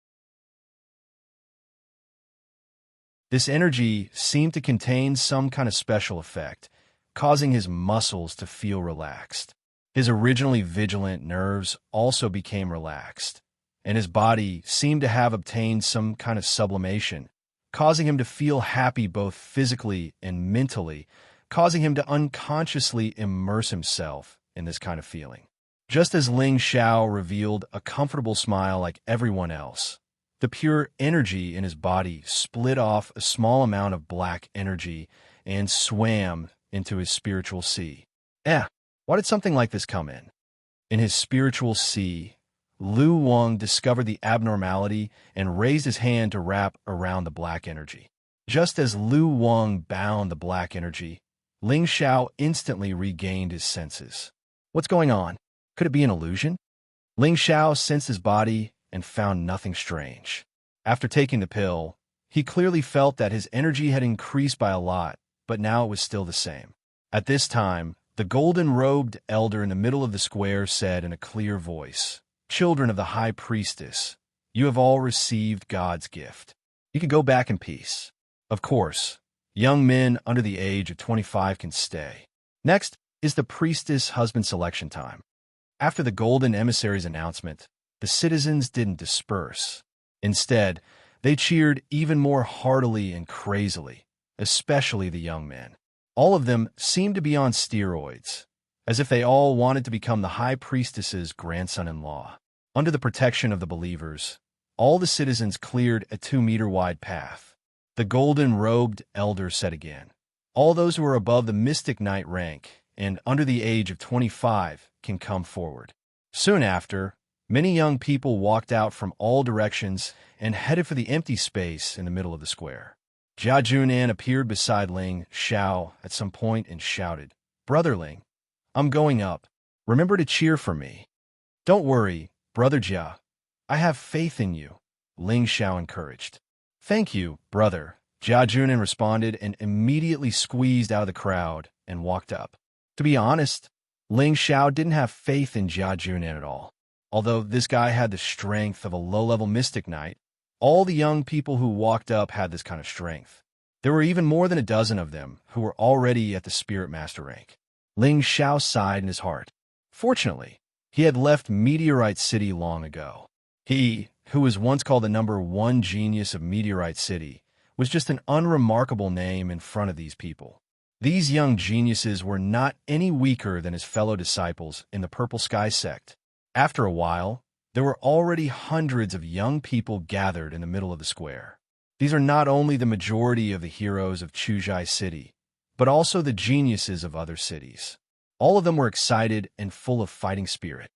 [SPEAKER 1] This energy seemed to contain some kind of special effect, causing his muscles to feel relaxed. His originally vigilant nerves also became relaxed, and his body seemed to have obtained some kind of sublimation, causing him to feel happy both physically and mentally, causing him to unconsciously immerse himself in this kind of feeling. Just as Ling Zhao revealed a comfortable smile like everyone else, the pure energy in his body split off a small amount of black energy and swam into his spiritual sea. Why did something like this come in? In his spiritual sea, Lu Wang discovered the abnormality and raised his hand to wrap around the black energy. Just as Lu Wang bound the black energy, Ling Zhao instantly regained his senses. What's going on? Could it be an illusion? Ling Zhao sensed his body and found nothing strange. After taking the pill, he clearly felt that his energy had increased by a lot, but now it was still the same. At this time, the golden-robed elder in the middle of the square said in a clear voice, "Children of the High Priestess, you have all received God's gift. You can go back in peace. Of course, young men under the age of 25 can stay." Next is the priestess husband selection time. After the golden emissary's announcement, the citizens didn't disperse. Instead, they cheered even more heartily and crazily, especially the young men. All of them seemed to be on steroids, as if they all wanted to become the high priestess's grandson-in-law. Under the protection of the believers, all the citizens cleared a 2-meter-wide path. The golden-robed elder said again, "All those who are above the mystic knight rank and under the age of 25 can come forward." Soon after, many young people walked out from all directions and headed for the empty space in the middle of the square. Jia Junan appeared beside Ling Xiao at some point and shouted, "Brother Ling, I'm going up. Remember to cheer for me." "Don't worry, Brother Jia. I have faith in you," Ling Xiao encouraged. "Thank you, brother," Jia Junan responded and immediately squeezed out of the crowd and walked up. To be honest, Ling Xiao didn't have faith in Jia Junan at all. Although this guy had the strength of a low-level mystic knight, all the young people who walked up had this kind of strength. There were even more than a dozen of them who were already at the Spirit Master rank. Ling Xiao sighed in his heart. Fortunately, he had left Meteorite City long ago. He, who was once called the #1 genius of Meteorite City, was just an unremarkable name in front of these people. These young geniuses were not any weaker than his fellow disciples in the Purple Sky sect. After a while, there were already hundreds of young people gathered in the middle of the square. These are not only the majority of the heroes of Chuzhai City, but also the geniuses of other cities. All of them were excited and full of fighting spirit.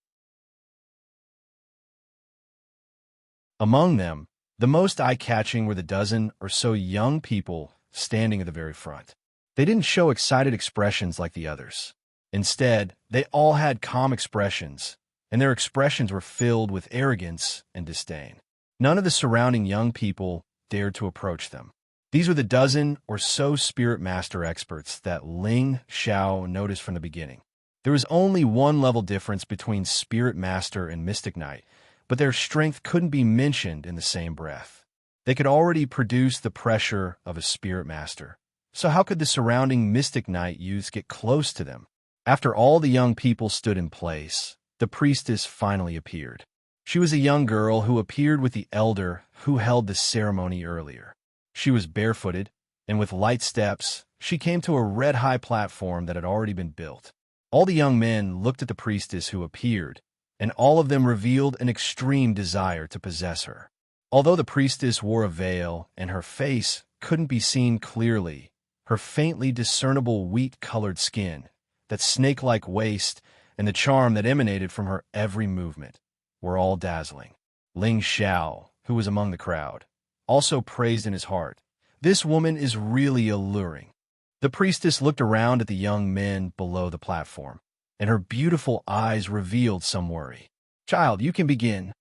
[SPEAKER 1] Among them, the most eye-catching were the dozen or so young people standing at the very front. They didn't show excited expressions like the others. Instead, they all had calm expressions, and their expressions were filled with arrogance and disdain. None of the surrounding young people dared to approach them. These were the dozen or so Spirit Master experts that Ling Xiao noticed from the beginning. There was only one level difference between Spirit Master and Mystic Knight, but their strength couldn't be mentioned in the same breath. They could already produce the pressure of a Spirit Master. So how could the surrounding Mystic Knight youths get close to them? After all the young people stood in place, the priestess finally appeared. She was a young girl who appeared with the elder who held the ceremony earlier. She was barefooted, and with light steps, she came to a red-high platform that had already been built. All the young men looked at the priestess who appeared, and all of them revealed an extreme desire to possess her. Although the priestess wore a veil and her face couldn't be seen clearly, her faintly discernible wheat-colored skin, that snake-like waist, and the charm that emanated from her every movement were all dazzling. Ling Xiao, who was among the crowd, also praised in his heart, "This woman is really alluring." The priestess looked around at the young men below the platform, and her beautiful eyes revealed some worry. "Child, you can begin."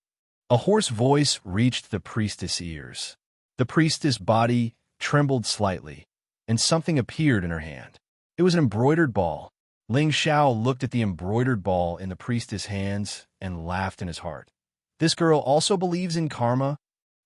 [SPEAKER 1] A hoarse voice reached the priestess' ears. The priestess' body trembled slightly, and something appeared in her hand. It was an embroidered ball. Ling Xiao looked at the embroidered ball in the priestess' hands and laughed in his heart. This girl also believes in karma?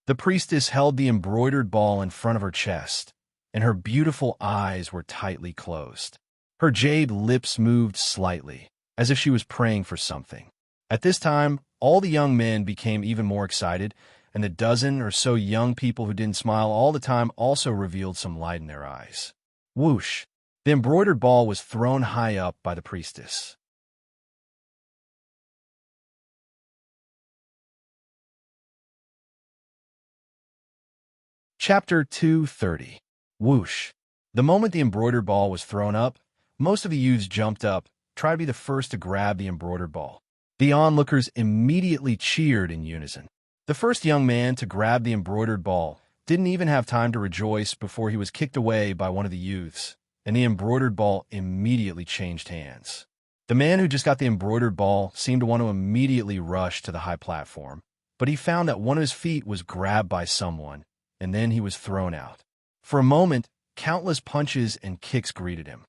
[SPEAKER 1] The priestess held the embroidered ball in front of her chest, and her beautiful eyes were tightly closed. Her jade lips moved slightly, as if she was praying for something. At this time, all the young men became even more excited, and the dozen or so young people who didn't smile all the time also revealed some light in their eyes. Whoosh! The embroidered ball was thrown high up by the priestess. Chapter 230. Whoosh! The moment the embroidered ball was thrown up, most of the youths jumped up, tried to be the first to grab the embroidered ball. The onlookers immediately cheered in unison. The first young man to grab the embroidered ball didn't even have time to rejoice before he was kicked away by one of the youths, and the embroidered ball immediately changed hands. The man who just got the embroidered ball seemed to want to immediately rush to the high platform, but he found that one of his feet was grabbed by someone, and then he was thrown out. For a moment, countless punches and kicks greeted him.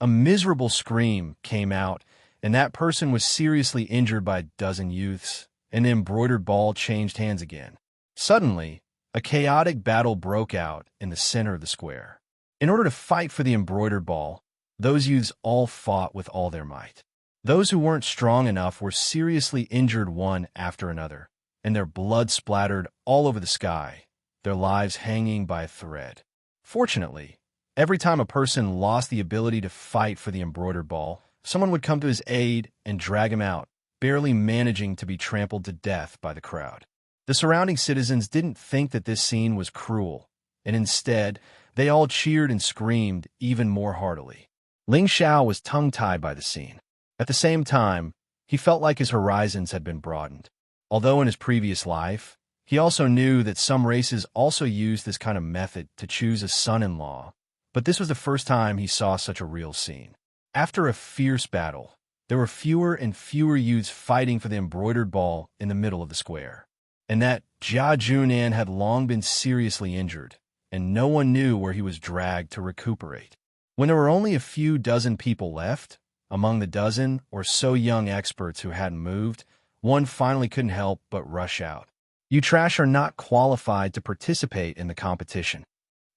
[SPEAKER 1] A miserable scream came out, and that person was seriously injured by a dozen youths, and the embroidered ball changed hands again. Suddenly, a chaotic battle broke out in the center of the square. In order to fight for the embroidered ball, those youths all fought with all their might. Those who weren't strong enough were seriously injured one after another, and their blood splattered all over the sky, their lives hanging by a thread. Fortunately, every time a person lost the ability to fight for the embroidered ball, someone would come to his aid and drag him out, barely managing to be trampled to death by the crowd. The surrounding citizens didn't think that this scene was cruel, and instead, they all cheered and screamed even more heartily. Ling Xiao was tongue-tied by the scene. At the same time, he felt like his horizons had been broadened. Although in his previous life, he also knew that some races also used this kind of method to choose a son-in-law, but this was the first time he saw such a real scene. After a fierce battle, there were fewer and fewer youths fighting for the embroidered ball in the middle of the square, and that Jia Junan had long been seriously injured, and no one knew where he was dragged to recuperate. When there were only a few dozen people left, among the dozen or so young experts who hadn't moved, one finally couldn't help but rush out. "You trash are not qualified to participate in the competition."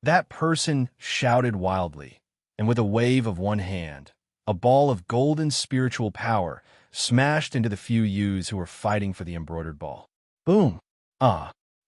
[SPEAKER 1] That person shouted wildly, and with a wave of one hand, a ball of golden spiritual power smashed into the few youths who were fighting for the embroidered ball. Boom!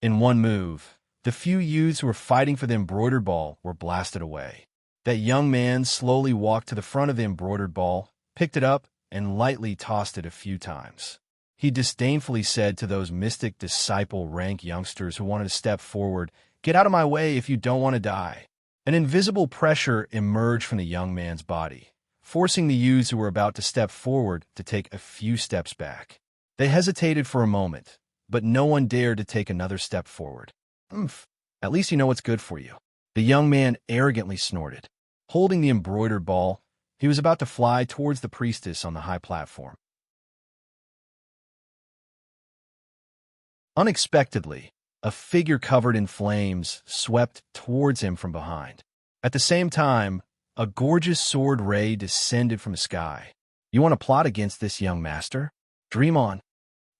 [SPEAKER 1] In one move, the few youths who were fighting for the embroidered ball were blasted away. That young man slowly walked to the front of the embroidered ball, picked it up, and lightly tossed it a few times. He disdainfully said to those mystic disciple rank youngsters who wanted to step forward, "Get out of my way if you don't want to die." An invisible pressure emerged from the young man's body, forcing the youths who were about to step forward to take a few steps back. They hesitated for a moment, but no one dared to take another step forward. "Umph, at least you know what's good for you," the young man arrogantly snorted. Holding the embroidered ball, he was about to fly towards the priestess on the high platform. Unexpectedly, a figure covered in flames swept towards him from behind. At the same time, a gorgeous sword ray descended from the sky. "You want to plot against this young master? Dream on."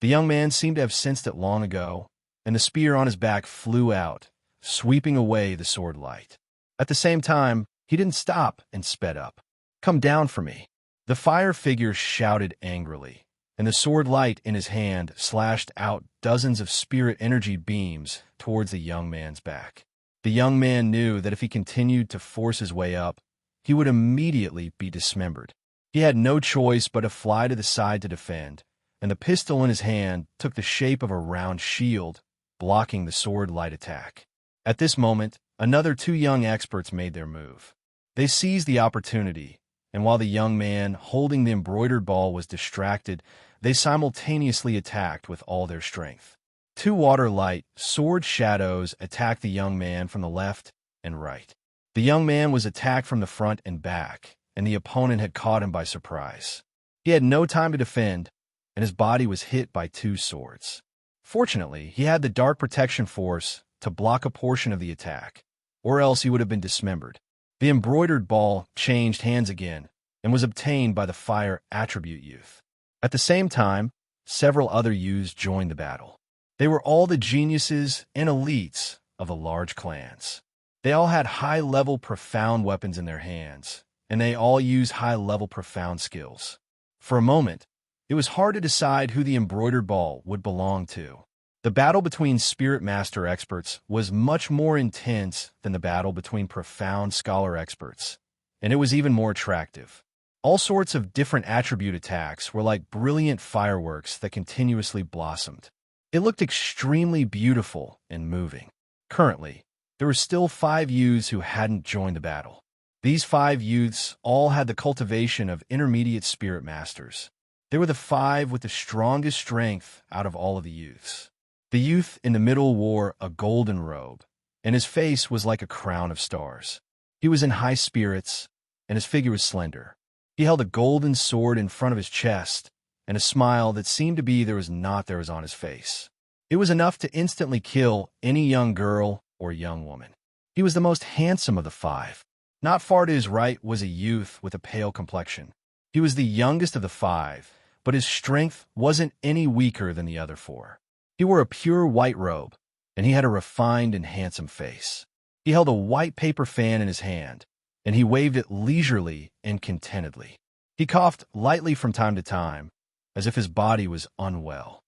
[SPEAKER 1] The young man seemed to have sensed it long ago, and the spear on his back flew out, sweeping away the sword light. At the same time, he didn't stop and sped up. "Come down for me." The fire figure shouted angrily, and the sword light in his hand slashed out dozens of spirit energy beams towards the young man's back. The young man knew that if he continued to force his way up, he would immediately be dismembered. He had no choice but to fly to the side to defend, and the pistol in his hand took the shape of a round shield, blocking the sword light attack. At this moment, another two young experts made their move. They seized the opportunity, and while the young man holding the embroidered ball was distracted, they simultaneously attacked with all their strength. Two water-light, sword shadows attacked the young man from the left and right. The young man was attacked from the front and back, and the opponent had caught him by surprise. He had no time to defend, and his body was hit by two swords. Fortunately, he had the Dark Protection Force to block a portion of the attack, or else he would have been dismembered. The embroidered ball changed hands again and was obtained by the Fire Attribute Youth. At the same time, several other youths joined the battle. They were all the geniuses and elites of the large clans. They all had high-level profound weapons in their hands, and they all used high-level profound skills. For a moment, it was hard to decide who the embroidered ball would belong to. The battle between Spirit Master experts was much more intense than the battle between profound scholar experts, and it was even more attractive. All sorts of different attribute attacks were like brilliant fireworks that continuously blossomed. It looked extremely beautiful and moving. Currently, there were still 5 youths who hadn't joined the battle. These 5 youths all had the cultivation of intermediate Spirit Masters. They were the 5 with the strongest strength out of all of the youths. The youth in the middle wore a golden robe, and his face was like a crown of stars. He was in high spirits, and his figure was slender. He held a golden sword in front of his chest, and a smile that seemed to be there was on his face. It was enough to instantly kill any young girl or young woman. He was the most handsome of the 5. Not far to his right was a youth with a pale complexion. He was the youngest of the five, but his strength wasn't any weaker than the other four. He wore a pure white robe, and he had a refined and handsome face. He held a white paper fan in his hand, and he waved it leisurely and contentedly. He coughed lightly from time to time, as if his body was unwell.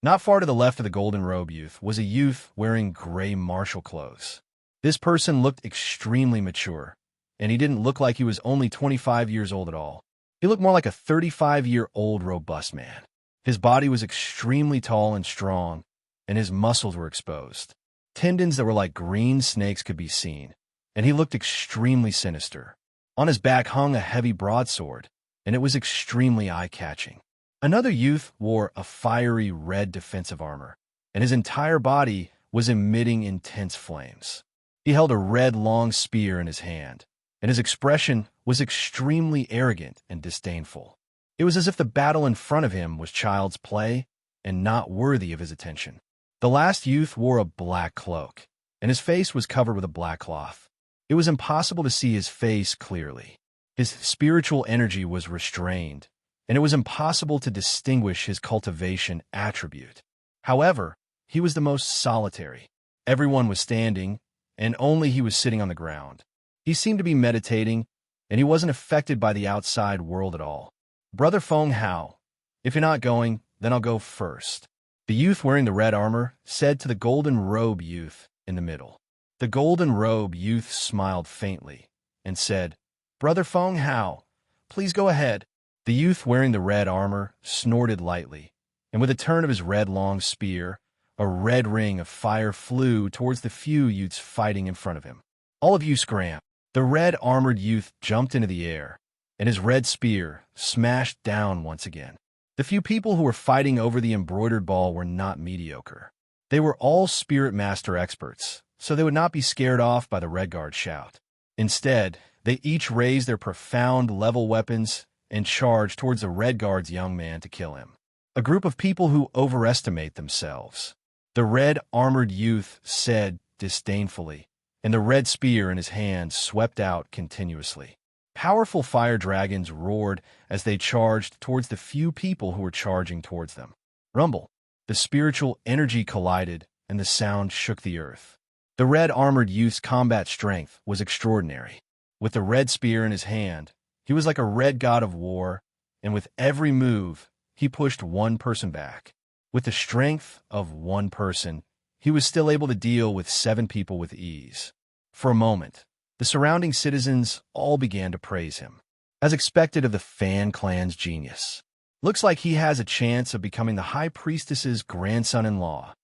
[SPEAKER 1] Not far to the left of the golden robe youth was a youth wearing gray martial clothes. This person looked extremely mature, and he didn't look like he was only 25 years old at all. He looked more like a 35-year-old robust man. His body was extremely tall and strong, and his muscles were exposed. Tendons that were like green snakes could be seen, and he looked extremely sinister. On his back hung a heavy broadsword, and it was extremely eye-catching. Another youth wore a fiery red defensive armor, and his entire body was emitting intense flames. He held a red long spear in his hand, and his expression was extremely arrogant and disdainful. It was as if the battle in front of him was child's play and not worthy of his attention. The last youth wore a black cloak, and his face was covered with a black cloth. It was impossible to see his face clearly. His spiritual energy was restrained, and it was impossible to distinguish his cultivation attribute. However, he was the most solitary. Everyone was standing, and only he was sitting on the ground. He seemed to be meditating, and he wasn't affected by the outside world at all. "Brother Feng Hao, if you're not going, then I'll go first," the youth wearing the red armor said to the golden robe youth in the middle. The golden robe youth smiled faintly and said, "Brother Feng Hao, please go ahead." The youth wearing the red armor snorted lightly, and with a turn of his red long spear, a red ring of fire flew towards the few youths fighting in front of him. All of you scram. The red-armored youth jumped into the air, and his red spear smashed down once again. The few people who were fighting over the embroidered ball were not mediocre. They were all Spirit Master experts, so they would not be scared off by the Red Guard's shout. Instead, they each raised their profound level weapons and charged towards the Red Guard's young man to kill him. A group of people who overestimate themselves. The red-armored youth said disdainfully, and the red spear in his hand swept out continuously. Powerful fire dragons roared as they charged towards the few people who were charging towards them. Rumble. The spiritual energy collided, and the sound shook the earth. The red-armored youth's combat strength was extraordinary. With the red spear in his hand, he was like a red god of war, and with every move, he pushed one person back. With the strength of one person, he was still able to deal with 7 people with ease. For a moment, the surrounding citizens all began to praise him, as expected of the Fan clan's genius. Looks like he has a chance of becoming the High Priestess's grandson-in-law.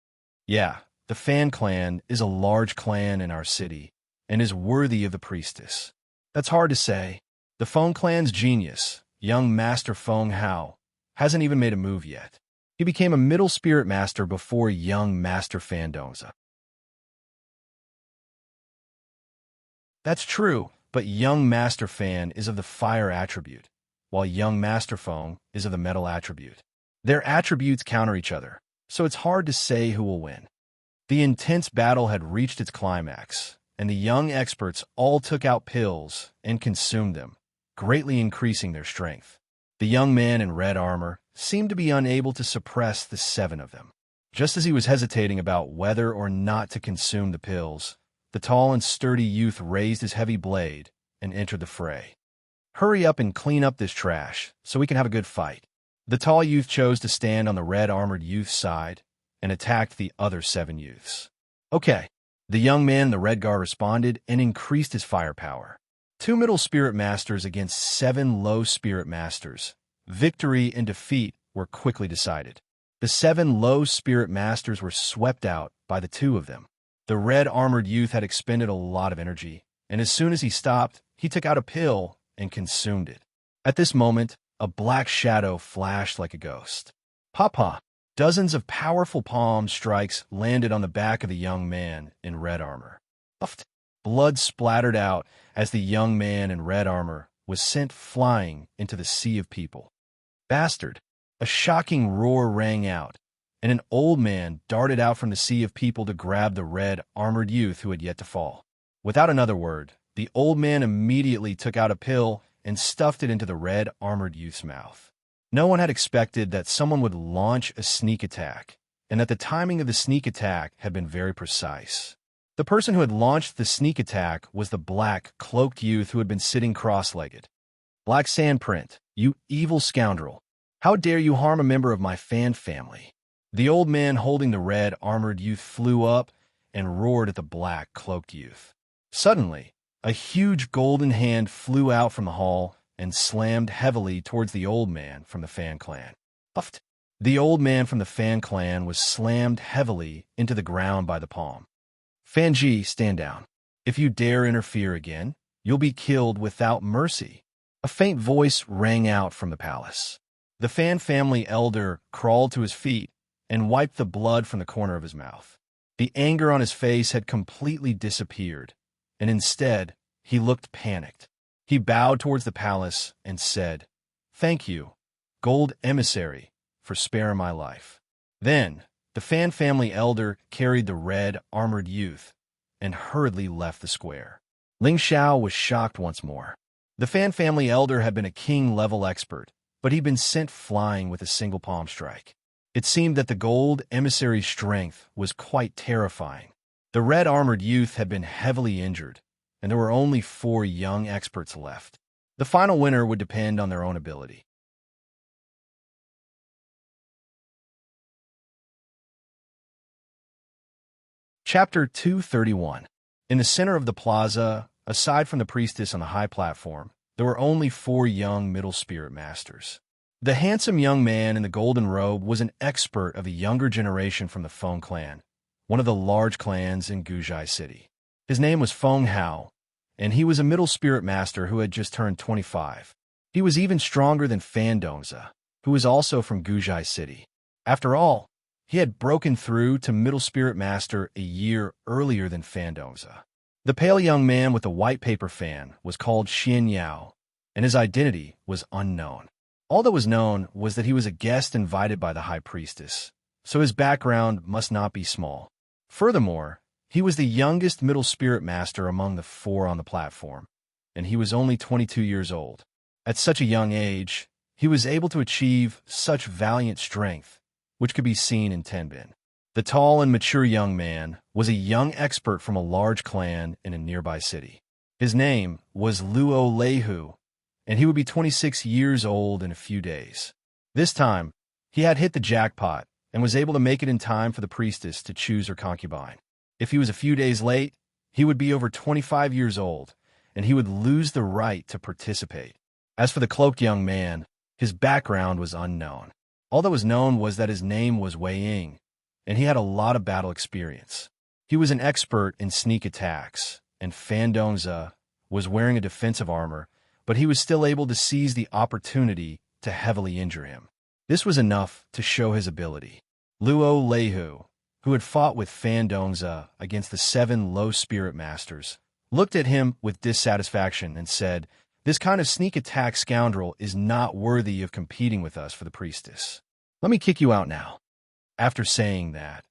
[SPEAKER 1] Yeah, the Fan clan is a large clan in our city, and is worthy of the priestess. That's hard to say. The Feng clan's genius, young Master Feng Hao, hasn't even made a move yet. He became a middle spirit master before young Master Fandongza. That's true, but young Master Fan is of the fire attribute, while young Master Feng is of the metal attribute. Their attributes counter each other, so it's hard to say who will win. The intense battle had reached its climax, and the young experts all took out pills and consumed them, greatly increasing their strength. The young man in red armor seemed to be unable to suppress the 7 of them. Just as he was hesitating about whether or not to consume the pills, the tall and sturdy youth raised his heavy blade and entered the fray. "Hurry up and clean up this trash so we can have a good fight." The tall youth chose to stand on the red-armored youth's side and attacked the other 7 youths. "Okay." The young man in the red guard responded and increased his firepower. 2 middle spirit masters against 7 low spirit masters. Victory and defeat were quickly decided. The 7 low spirit masters were swept out by the 2 of them. The red-armored youth had expended a lot of energy, and as soon as he stopped, he took out a pill and consumed it. At this moment, a black shadow flashed like a ghost. Papa! Dozens of powerful palm strikes landed on the back of the young man in red armor. Puffed. Blood splattered out as the young man in red armor was sent flying into the sea of people. Bastard! A shocking roar rang out, and an old man darted out from the sea of people to grab the red, armored youth who had yet to fall. Without another word, the old man immediately took out a pill and stuffed it into the red, armored youth's mouth. No one had expected that someone would launch a sneak attack, and that the timing of the sneak attack had been very precise. The person who had launched the sneak attack was the black, cloaked youth who had been sitting cross-legged. "Black Sandprint, you evil scoundrel! How dare you harm a member of my fan family?" The old man holding the red, armored youth flew up and roared at the black, cloaked youth. Suddenly, a huge golden hand flew out from the hall and slammed heavily towards the old man from the Fan Clan. Puffed. The old man from the Fan Clan was slammed heavily into the ground by the palm. "Fanji, stand down. If you dare interfere again, you'll be killed without mercy." A faint voice rang out from the palace. The Fan family elder crawled to his feet and wiped the blood from the corner of his mouth. The anger on his face had completely disappeared, and instead, he looked panicked. He bowed towards the palace and said, "Thank you, Gold Emissary, for sparing my life." Then, the Fan family elder carried the red, armored youth and hurriedly left the square. Ling Xiao was shocked once more. The Fan family elder had been a king-level expert, but he'd been sent flying with a single palm strike. It seemed that the Gold Emissary's strength was quite terrifying. The red, armored youth had been heavily injured, and there were only 4 young experts left. The final winner would depend on their own ability. Chapter 231. In the center of the plaza, aside from the priestess on the high platform, there were only 4 young middle spirit masters. The handsome young man in the golden robe was an expert of a younger generation from the Feng clan, one of the large clans in Guzhai City. His name was Feng Hao, and he was a middle spirit master who had just turned 25. He was even stronger than Fan Dongza, who was also from Guzhai City. After all, he had broken through to middle spirit master a year earlier than Fan Dongza. The pale young man with the white paper fan was called Xian Yao, and his identity was unknown. All that was known was that he was a guest invited by the high priestess, so his background must not be small. Furthermore, he was the youngest middle spirit master among the 4 on the platform, and he was only 22 years old. At such a young age, he was able to achieve such valiant strength, which could be seen in Tenbin. The tall and mature young man was a young expert from a large clan in a nearby city. His name was Luo Leihu, and he would be 26 years old in a few days. This time, he had hit the jackpot and was able to make it in time for the priestess to choose her concubine. If he was a few days late, he would be over 25 years old, and he would lose the right to participate. As for the cloaked young man, his background was unknown. All that was known was that his name was Wei Ying, and he had a lot of battle experience. He was an expert in sneak attacks, and Fan Dongza was wearing a defensive armor, but he was still able to seize the opportunity to heavily injure him. This was enough to show his ability. Luo Leihu, who had fought with Fan Dongza against the 7 low spirit masters, looked at him with dissatisfaction and said, "This kind of sneak attack scoundrel is not worthy of competing with us for the priestess. Let me kick you out now." After saying that,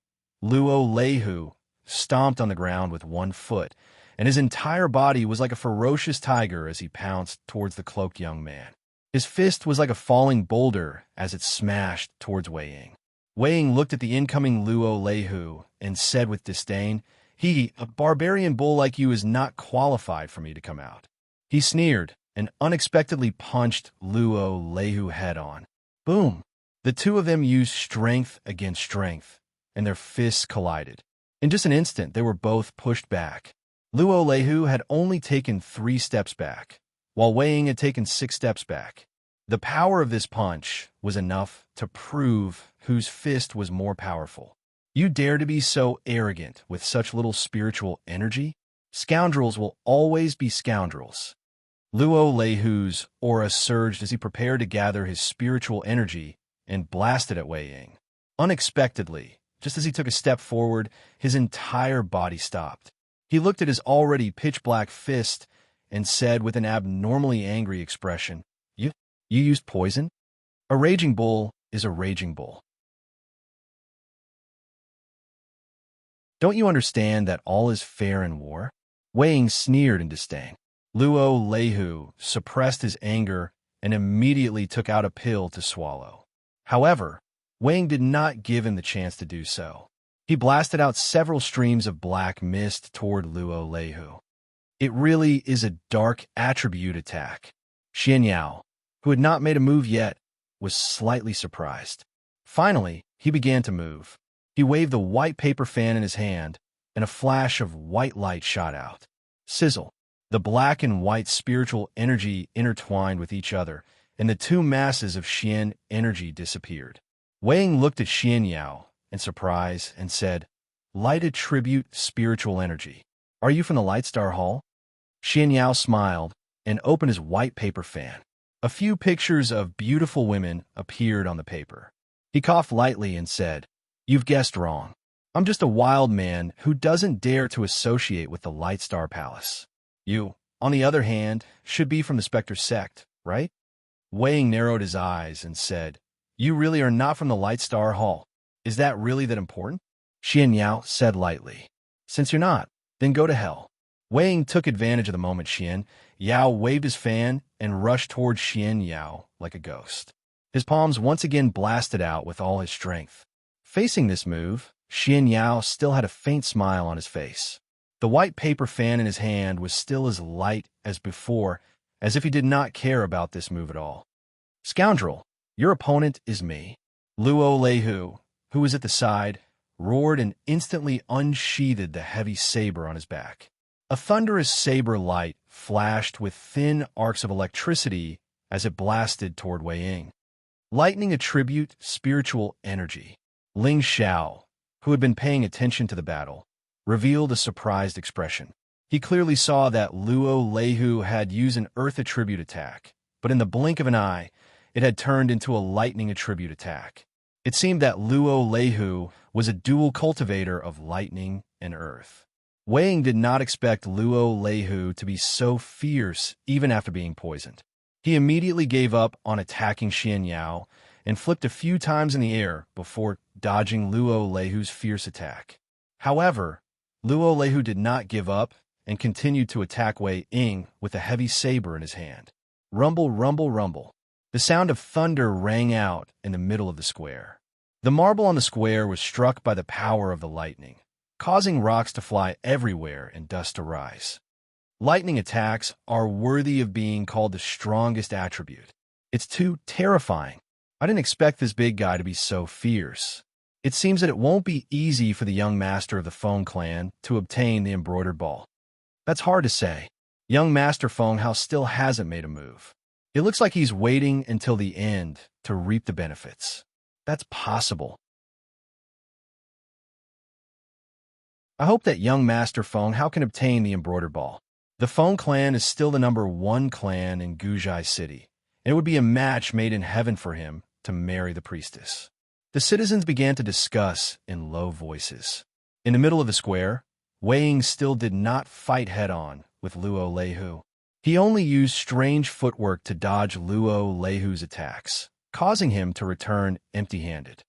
[SPEAKER 1] Luo Leihu stomped on the ground with 1 foot, and his entire body was like a ferocious tiger as he pounced towards the cloaked young man. His fist was like a falling boulder as it smashed towards Wei Ying. Wei Ying looked at the incoming Luo Leihu and said with disdain, A barbarian bull like you is not qualified for me to come out." He sneered and unexpectedly punched Luo Leihu head-on. Boom! The 2 of them used strength against strength, and their fists collided. In just an instant, they were both pushed back. Luo Leihu had only taken 3 steps back, while Wei Ying had taken 6 steps back. The power of this punch was enough to prove whose fist was more powerful. "You dare to be so arrogant with such little spiritual energy? Scoundrels will always be scoundrels." Luo Leihu's aura surged as he prepared to gather his spiritual energy and blasted at Wei Ying. Unexpectedly, just as he took a step forward, his entire body stopped. He looked at his already pitch-black fist and said with an abnormally angry expression, You used poison? A raging bull is a raging bull. Don't you understand that all is fair in war? Wei Ying sneered in disdain. Luo Leihu suppressed his anger and immediately took out a pill to swallow. However, Wei Ying did not give him the chance to do so. He blasted out several streams of black mist toward Luo Leihu. It really is a dark attribute attack. Xian Yao, who had not made a move yet, was slightly surprised. Finally, he began to move. He waved the white paper fan in his hand, and a flash of white light shot out. Sizzle. The black and white spiritual energy intertwined with each other, and the two masses of Xian energy disappeared. Wei Ying looked at Xian Yao in surprise and said, "Light attribute spiritual energy. Are you from the Light Star Hall?" Xian Yao smiled and opened his white paper fan. A few pictures of beautiful women appeared on the paper. He coughed lightly and said, "You've guessed wrong. I'm just a wild man who doesn't dare to associate with the Light Star Palace. You, on the other hand, should be from the Spectre sect, right?" Wei Ying narrowed his eyes and said, "You really are not from the Light Star Hall. Is that really that important?" Xian Yao said lightly, "Since you're not, then go to hell." Wei Ying took advantage of the moment. Xian Yao waved his fan and rushed towards Xian Yao like a ghost. His palms once again blasted out with all his strength. Facing this move, Xian Yao still had a faint smile on his face. The white paper fan in his hand was still as light as before, as if he did not care about this move at all. "Scoundrel, your opponent is me." Luo Leihu, who was at the side, roared and instantly unsheathed the heavy saber on his back. A thunderous saber light flashed with thin arcs of electricity as it blasted toward Wei Ying. Lightning attribute spiritual energy. Ling Xiao, who had been paying attention to the battle, revealed a surprised expression. He clearly saw that Luo Leihu had used an earth attribute attack, but in the blink of an eye, it had turned into a lightning attribute attack. It seemed that Luo Leihu was a dual cultivator of lightning and earth. Wei Ying did not expect Luo Leihu to be so fierce even after being poisoned. He immediately gave up on attacking Xian Yao and flipped a few times in the air before dodging Luo Leihu's fierce attack. However, Luo Leihu did not give up and continued to attack Wei Ying with a heavy saber in his hand. Rumble, rumble, rumble. The sound of thunder rang out in the middle of the square. The marble on the square was struck by the power of the lightning, causing rocks to fly everywhere and dust to rise. Lightning attacks are worthy of being called the strongest attribute. It's too terrifying. I didn't expect this big guy to be so fierce. It seems that it won't be easy for the young master of the Feng clan to obtain the embroidered ball. That's hard to say. Young Master Feng Hao still hasn't made a move. It looks like he's waiting until the end to reap the benefits. That's possible. I hope that young Master Feng Hao can obtain the embroidered ball. The Feng clan is still the #1 clan in Guzhai City, and it would be a match made in heaven for him to marry the priestess. The citizens began to discuss in low voices. In the middle of the square, Wei Ying still did not fight head-on with Luo Leihu. He only used strange footwork to dodge Luo Leihu's attacks, causing him to return empty-handed.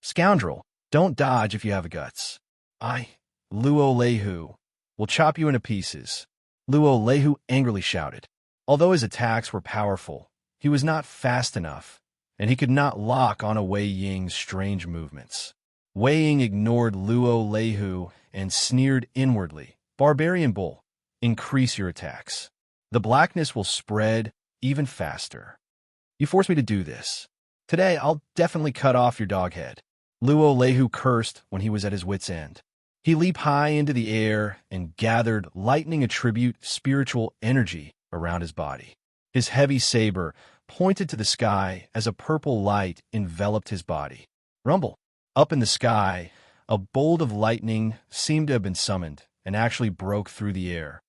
[SPEAKER 1] "Scoundrel, don't dodge if you have guts. Luo Leihu, will chop you into pieces." Luo Leihu angrily shouted. Although his attacks were powerful, he was not fast enough, and he could not lock on Wei Ying's strange movements. Wei Ying ignored Luo Leihu and sneered inwardly. "Barbarian bull, increase your attacks. The blackness will spread even faster. You forced me to do this. Today, I'll definitely cut off your dog head." Luo Leihu cursed when he was at his wit's end. He leaped high into the air and gathered lightning attribute spiritual energy around his body. His heavy saber pointed to the sky as a purple light enveloped his body. Rumble. Up in the sky, a bolt of lightning seemed to have been summoned and actually broke through the air.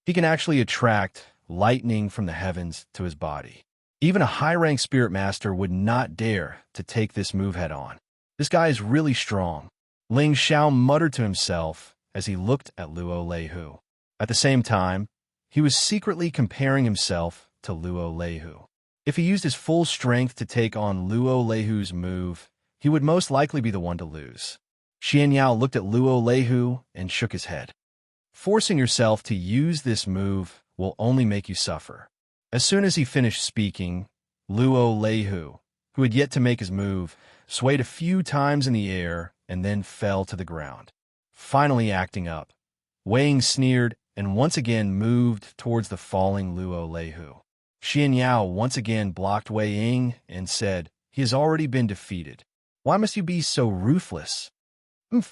[SPEAKER 1] He can actually attract lightning from the heavens to his body. Even a high-ranked spirit master would not dare to take this move head-on. This guy is really strong. Ling Xiao muttered to himself as he looked at Luo Leihu. At the same time, he was secretly comparing himself to Luo Leihu. If he used his full strength to take on Luo Leihu's move, he would most likely be the one to lose. Xian Yao looked at Luo Leihu and shook his head. Forcing yourself to use this move will only make you suffer. As soon as he finished speaking, Luo Leihu, who had yet to make his move, swayed a few times in the air and then fell to the ground. Finally acting up, Wei Ying sneered and once again moved towards the falling Luo Leihu. Xian Yao once again blocked Wei Ying and said, "He has already been defeated. Why must you be so ruthless?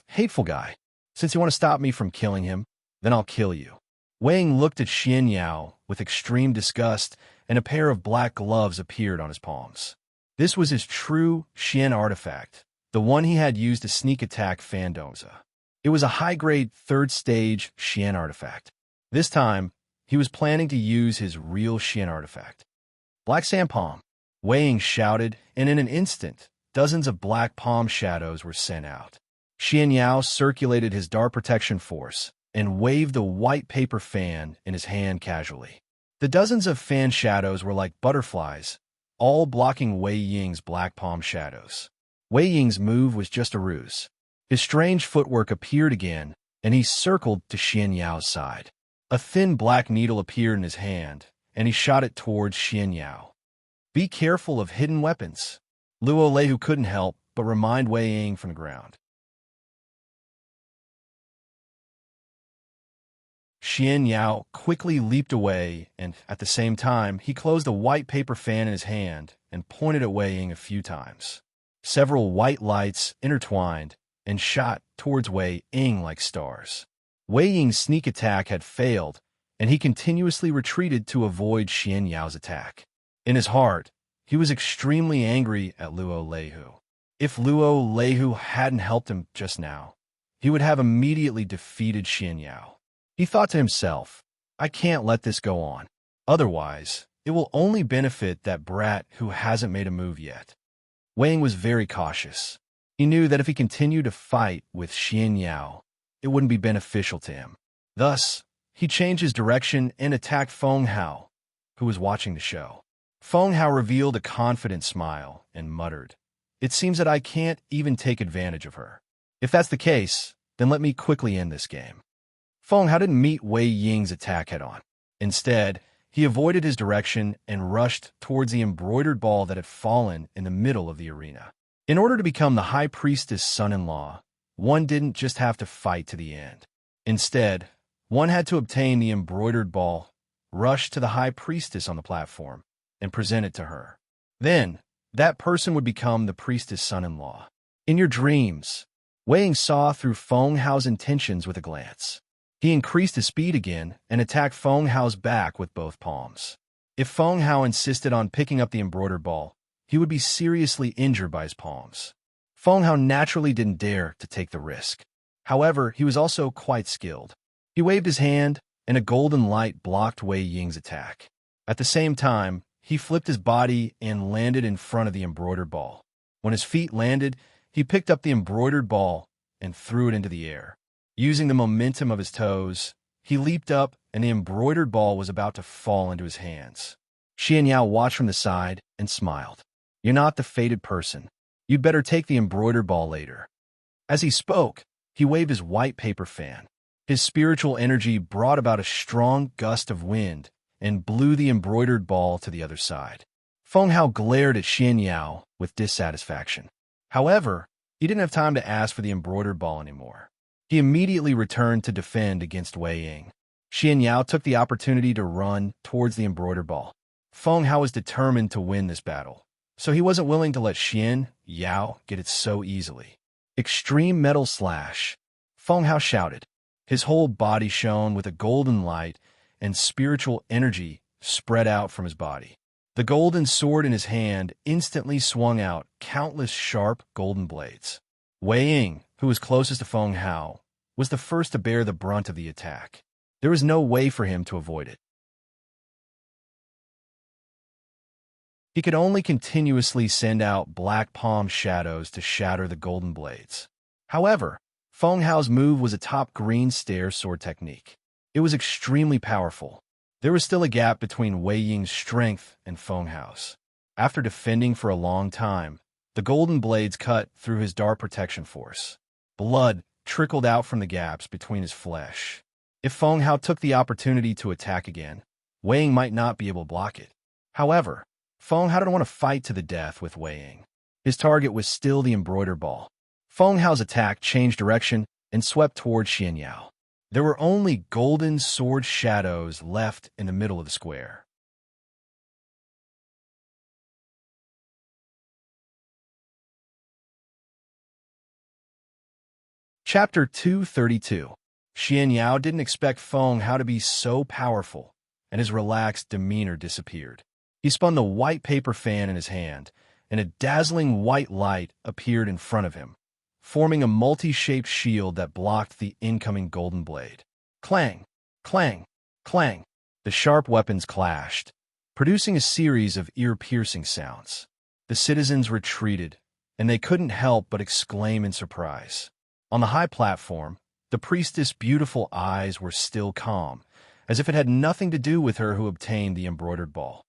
[SPEAKER 1] Hateful guy. Since you want to stop me from killing him, then I'll kill you." Wei Ying looked at Xian Yao with extreme disgust, and a pair of black gloves appeared on his palms. This was his true Xian artifact, the one he had used to sneak attack Fandoza. It was a high-grade third-stage Xian artifact. This time, he was planning to use his real Xian artifact. "Black Sand Palm," Wei Ying shouted, and in an instant, dozens of black palm shadows were sent out. Xian Yao circulated his dark protection force and waved a white paper fan in his hand casually. The dozens of fan shadows were like butterflies, all blocking Wei Ying's black palm shadows. Wei Ying's move was just a ruse. His strange footwork appeared again, and he circled to Xian Yao's side. A thin black needle appeared in his hand, and he shot it towards Xian Yao. "Be careful of hidden weapons." Luo Leihu couldn't help but remind Wei Ying from the ground. Xian Yao quickly leaped away, and at the same time, he closed a white paper fan in his hand and pointed at Wei Ying a few times. Several white lights intertwined and shot towards Wei Ying like stars. Wei Ying's sneak attack had failed, and he continuously retreated to avoid Xian Yao's attack. In his heart, he was extremely angry at Luo Leihu. If Luo Leihu hadn't helped him just now, he would have immediately defeated Xian Yao. He thought to himself, "I can't let this go on. Otherwise, it will only benefit that brat who hasn't made a move yet." Wei Ying was very cautious. He knew that if he continued to fight with Xian Yao, it wouldn't be beneficial to him. Thus, he changed his direction and attacked Feng Hao, who was watching the show. Feng Hao revealed a confident smile and muttered, "It seems that I can't even take advantage of her. If that's the case, then let me quickly end this game." Feng Hao didn't meet Wei Ying's attack head-on. Instead, he avoided his direction and rushed towards the embroidered ball that had fallen in the middle of the arena. In order to become the High Priestess' son-in-law, one didn't just have to fight to the end. Instead, one had to obtain the embroidered ball, rush to the High Priestess on the platform, and present it to her. Then, that person would become the priestess' son-in-law. In your dreams, Wei Ying saw through Feng Hao's intentions with a glance. He increased his speed again and attacked Feng Hao's back with both palms. If Feng Hao insisted on picking up the embroidered ball, he would be seriously injured by his palms. Feng Hao naturally didn't dare to take the risk. However, he was also quite skilled. He waved his hand, and a golden light blocked Wei Ying's attack. At the same time, he flipped his body and landed in front of the embroidered ball. When his feet landed, he picked up the embroidered ball and threw it into the air. Using the momentum of his toes, he leaped up, and the embroidered ball was about to fall into his hands. Xian Yao watched from the side and smiled. "You're not the fated person. You'd better take the embroidered ball later." As he spoke, he waved his white paper fan. His spiritual energy brought about a strong gust of wind and blew the embroidered ball to the other side. Feng Hao glared at Xian Yao with dissatisfaction. However, he didn't have time to ask for the embroidered ball anymore. He immediately returned to defend against Wei Ying. Xian Yao took the opportunity to run towards the embroidered ball. Feng Hao was determined to win this battle, so he wasn't willing to let Xian Yao get it so easily. "Extreme Metal Slash," Feng Hao shouted. His whole body shone with a golden light, and spiritual energy spread out from his body. The golden sword in his hand instantly swung out countless sharp golden blades. Wei Ying, who was closest to Feng Hao, was the first to bear the brunt of the attack. There was no way for him to avoid it. He could only continuously send out black palm shadows to shatter the golden blades. However, Feng Hao's move was a top green stair sword technique. It was extremely powerful. There was still a gap between Wei Ying's strength and Feng Hao's. After defending for a long time, the golden blades cut through his dark protection force. Blood trickled out from the gaps between his flesh. If Feng Hao took the opportunity to attack again, Wei Ying might not be able to block it. However, Feng Hao didn't want to fight to the death with Wei Ying. His target was still the embroidered ball. Feng Hao's attack changed direction and swept toward Xian Yao. There were only golden sword shadows left in the middle of the square. Chapter 232. Xian Yao didn't expect Feng Hao to be so powerful, and his relaxed demeanor disappeared. He spun the white paper fan in his hand, and a dazzling white light appeared in front of him, forming a multi-shaped shield that blocked the incoming golden blade. Clang! Clang! Clang! The sharp weapons clashed, producing a series of ear-piercing sounds. The citizens retreated, and they couldn't help but exclaim in surprise. On the high platform, the priestess' beautiful eyes were still calm, as if it had nothing to do with her who obtained the embroidered ball.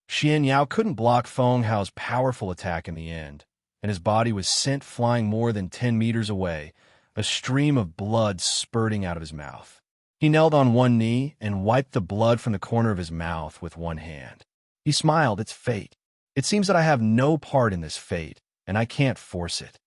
[SPEAKER 1] Xian Yao couldn't block Feng Hao's powerful attack in the end, and his body was sent flying more than 10 meters away, a stream of blood spurting out of his mouth. He knelt on one knee and wiped the blood from the corner of his mouth with one hand. He smiled. It's fate. It seems that I have no part in this fate, and I can't force it.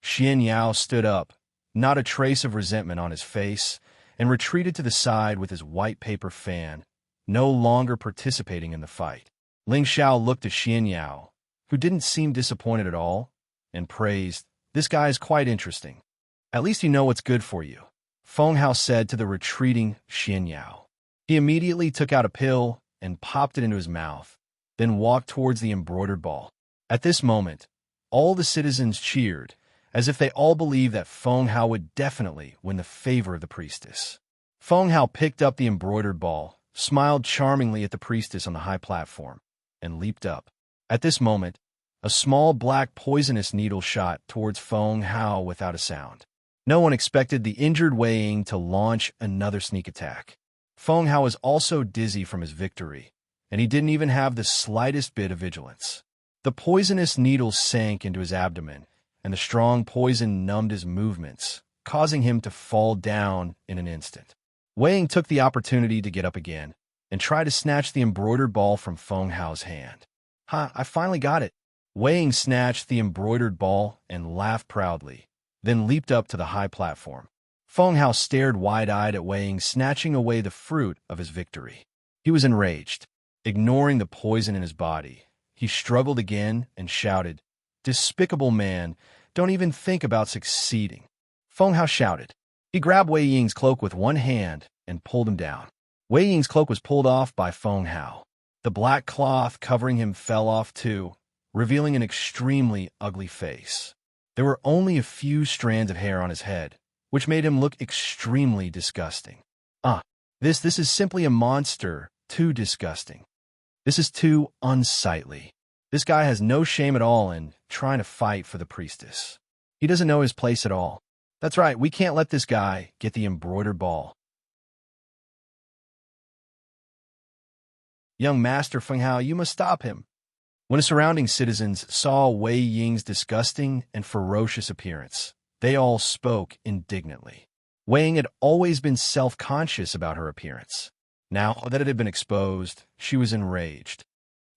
[SPEAKER 1] Xian Yao stood up, not a trace of resentment on his face, and retreated to the side with his white paper fan, no longer participating in the fight. Ling Xiao looked at Xian Yao, who didn't seem disappointed at all, and praised, "This guy is quite interesting. At least you know what's good for you," Feng Hao said to the retreating Xian Yao. He immediately took out a pill and popped it into his mouth, then walked towards the embroidered ball. At this moment, all the citizens cheered, as if they all believed that Feng Hao would definitely win the favor of the priestess. Feng Hao picked up the embroidered ball, smiled charmingly at the priestess on the high platform, and leaped up. At this moment, a small black poisonous needle shot towards Feng Hao without a sound. No one expected the injured Wei Ying to launch another sneak attack. Feng Hao was also dizzy from his victory, and he didn't even have the slightest bit of vigilance. The poisonous needle sank into his abdomen, and the strong poison numbed his movements, causing him to fall down in an instant. Wei Ying took the opportunity to get up again and try to snatch the embroidered ball from Feng Hao's hand. "Ha, I finally got it." Wei Ying snatched the embroidered ball and laughed proudly, then leaped up to the high platform. Feng Hao stared wide-eyed at Wei Ying snatching away the fruit of his victory. He was enraged. Ignoring the poison in his body, he struggled again and shouted, "Despicable man, don't even think about succeeding." Feng Hao shouted. He grabbed Wei Ying's cloak with one hand and pulled him down. Wei Ying's cloak was pulled off by Feng Hao. The black cloth covering him fell off too, revealing an extremely ugly face. There were only a few strands of hair on his head, which made him look extremely disgusting. This is simply a monster, too disgusting. This is too unsightly. This guy has no shame at all in trying to fight for the priestess. He doesn't know his place at all. That's right, we can't let this guy get the embroidered ball. "Young Master Feng Hao, you must stop him." When the surrounding citizens saw Wei Ying's disgusting and ferocious appearance, they all spoke indignantly. Wei Ying had always been self-conscious about her appearance. Now that it had been exposed, she was enraged.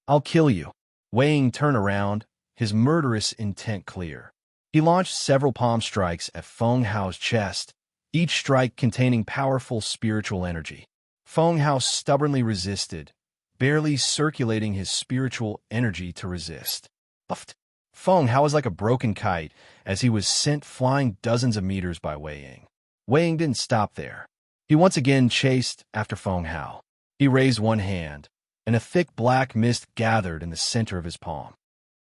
[SPEAKER 1] "I'll kill you." Wei Ying turned around, his murderous intent clear. He launched several palm strikes at Feng Hao's chest, each strike containing powerful spiritual energy. Feng Hao stubbornly resisted, barely circulating his spiritual energy to resist. Puffed. Feng Hao was like a broken kite as he was sent flying dozens of meters by Wei Ying. Wei Ying didn't stop there. He once again chased after Feng Hao. He raised one hand, and a thick black mist gathered in the center of his palm.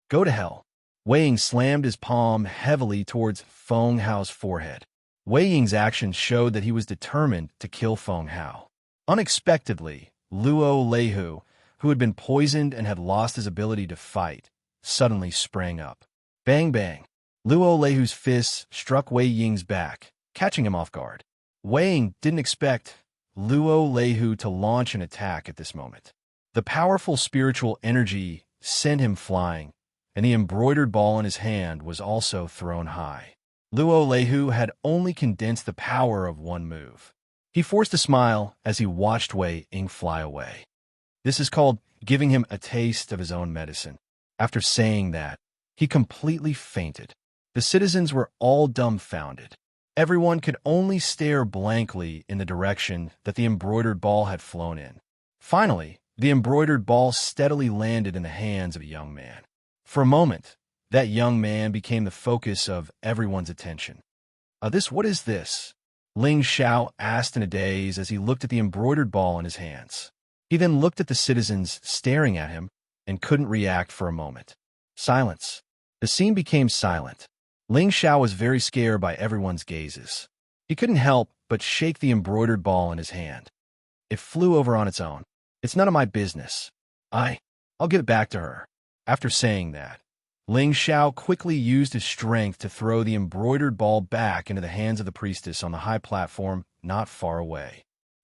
[SPEAKER 1] "Go to hell." Wei Ying slammed his palm heavily towards Feng Hao's forehead. Wei Ying's actions showed that he was determined to kill Feng Hao. Unexpectedly, Luo Leihu, who had been poisoned and had lost his ability to fight, suddenly sprang up. Bang bang. Luo Leihu's fists struck Wei Ying's back, catching him off guard. Wei Ying didn't expect Luo Leihu to launch an attack at this moment. The powerful spiritual energy sent him flying, and the embroidered ball in his hand was also thrown high. Luo Lehu had only condensed the power of one move. He forced a smile as he watched Wei Ying fly away. This is called giving him a taste of his own medicine. After saying that, he completely fainted. The citizens were all dumbfounded. Everyone could only stare blankly in the direction that the embroidered ball had flown in. Finally, the embroidered ball steadily landed in the hands of a young man. For a moment, that young man became the focus of everyone's attention. What is this? Ling Xiao asked in a daze as he looked at the embroidered ball in his hands. He then looked at the citizens staring at him and couldn't react for a moment. Silence. The scene became silent. Ling Xiao was very scared by everyone's gazes. He couldn't help but shake the embroidered ball in his hand. It flew over on its own. It's none of my business. I'll give it back to her. After saying that, Ling Xiao quickly used his strength to throw the embroidered ball back into the hands of the priestess on the high platform not far away.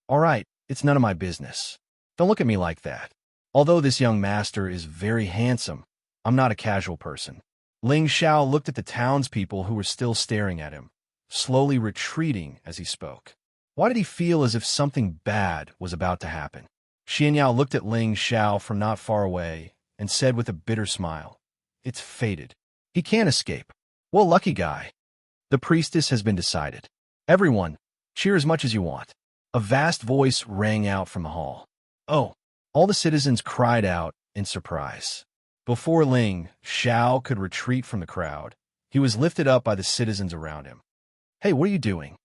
[SPEAKER 1] All right, it's none of my business. Don't look at me like that. Although this young master is very handsome, I'm not a casual person. Ling Xiao looked at the townspeople who were still staring at him, slowly retreating as he spoke. Why did he feel as if something bad was about to happen? Xianyao looked at Ling Xiao from not far away and said with a bitter smile, "It's fated. He can't escape. Well, lucky guy. The priestess has been decided. Everyone, cheer as much as you want." A vast voice rang out from the hall. "Oh!" All the citizens cried out in surprise. Before Ling Xiao could retreat from the crowd, he was lifted up by the citizens around him. "Hey, what are you doing?"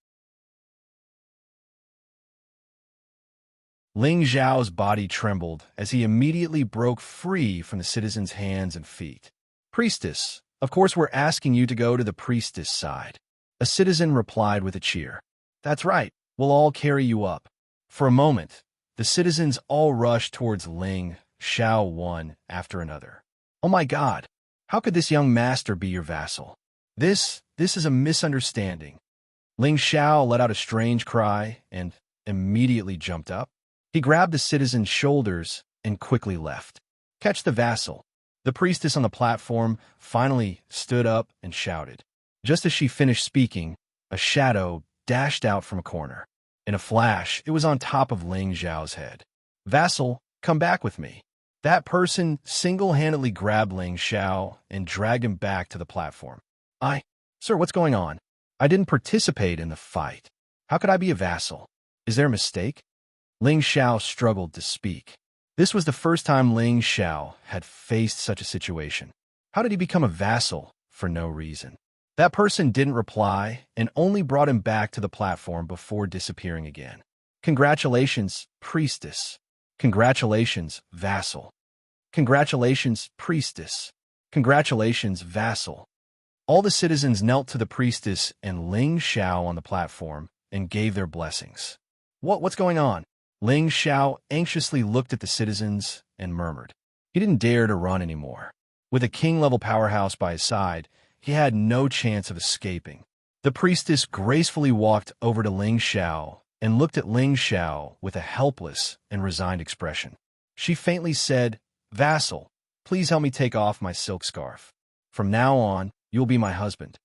[SPEAKER 1] Ling Xiao's body trembled as he immediately broke free from the citizens' hands and feet. "Priestess, of course we're asking you to go to the priestess' side." A citizen replied with a cheer. "That's right, we'll all carry you up." For a moment, the citizens all rushed towards Ling Xiao one after another. "Oh my God, how could this young master be your vassal? This is a misunderstanding." Ling Xiao let out a strange cry and immediately jumped up. He grabbed the citizen's shoulders and quickly left. "Catch the vassal." The priestess on the platform finally stood up and shouted. Just as she finished speaking, a shadow dashed out from a corner. In a flash, it was on top of Ling Xiao's head. "Vassal, come back with me." That person single-handedly grabbed Ling Xiao and dragged him back to the platform. Sir, what's going on? I didn't participate in the fight. How could I be a vassal? Is there a mistake?" Ling Xiao struggled to speak. This was the first time Ling Xiao had faced such a situation. How did he become a vassal for no reason? That person didn't reply and only brought him back to the platform before disappearing again. "Congratulations, priestess." "Congratulations, vassal." "Congratulations, priestess." "Congratulations, vassal." All the citizens knelt to the priestess and Ling Xiao on the platform and gave their blessings. What's going on?" Ling Xiao anxiously looked at the citizens and murmured. He didn't dare to run anymore. With a king-level powerhouse by his side, he had no chance of escaping. The priestess gracefully walked over to Ling Xiao and looked at Ling Xiao with a helpless and resigned expression. She faintly said, "Vassal, please help me take off my silk scarf. From now on, you'll be my husband."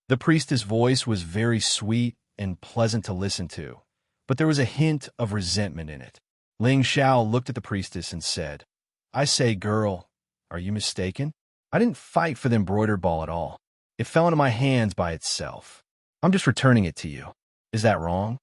[SPEAKER 1] The priestess' voice was very sweet and pleasant to listen to, but there was a hint of resentment in it. Ling Xiao looked at the priestess and said, "I say, girl, are you mistaken? I didn't fight for the embroidered ball at all. It fell into my hands by itself. I'm just returning it to you. Is that wrong?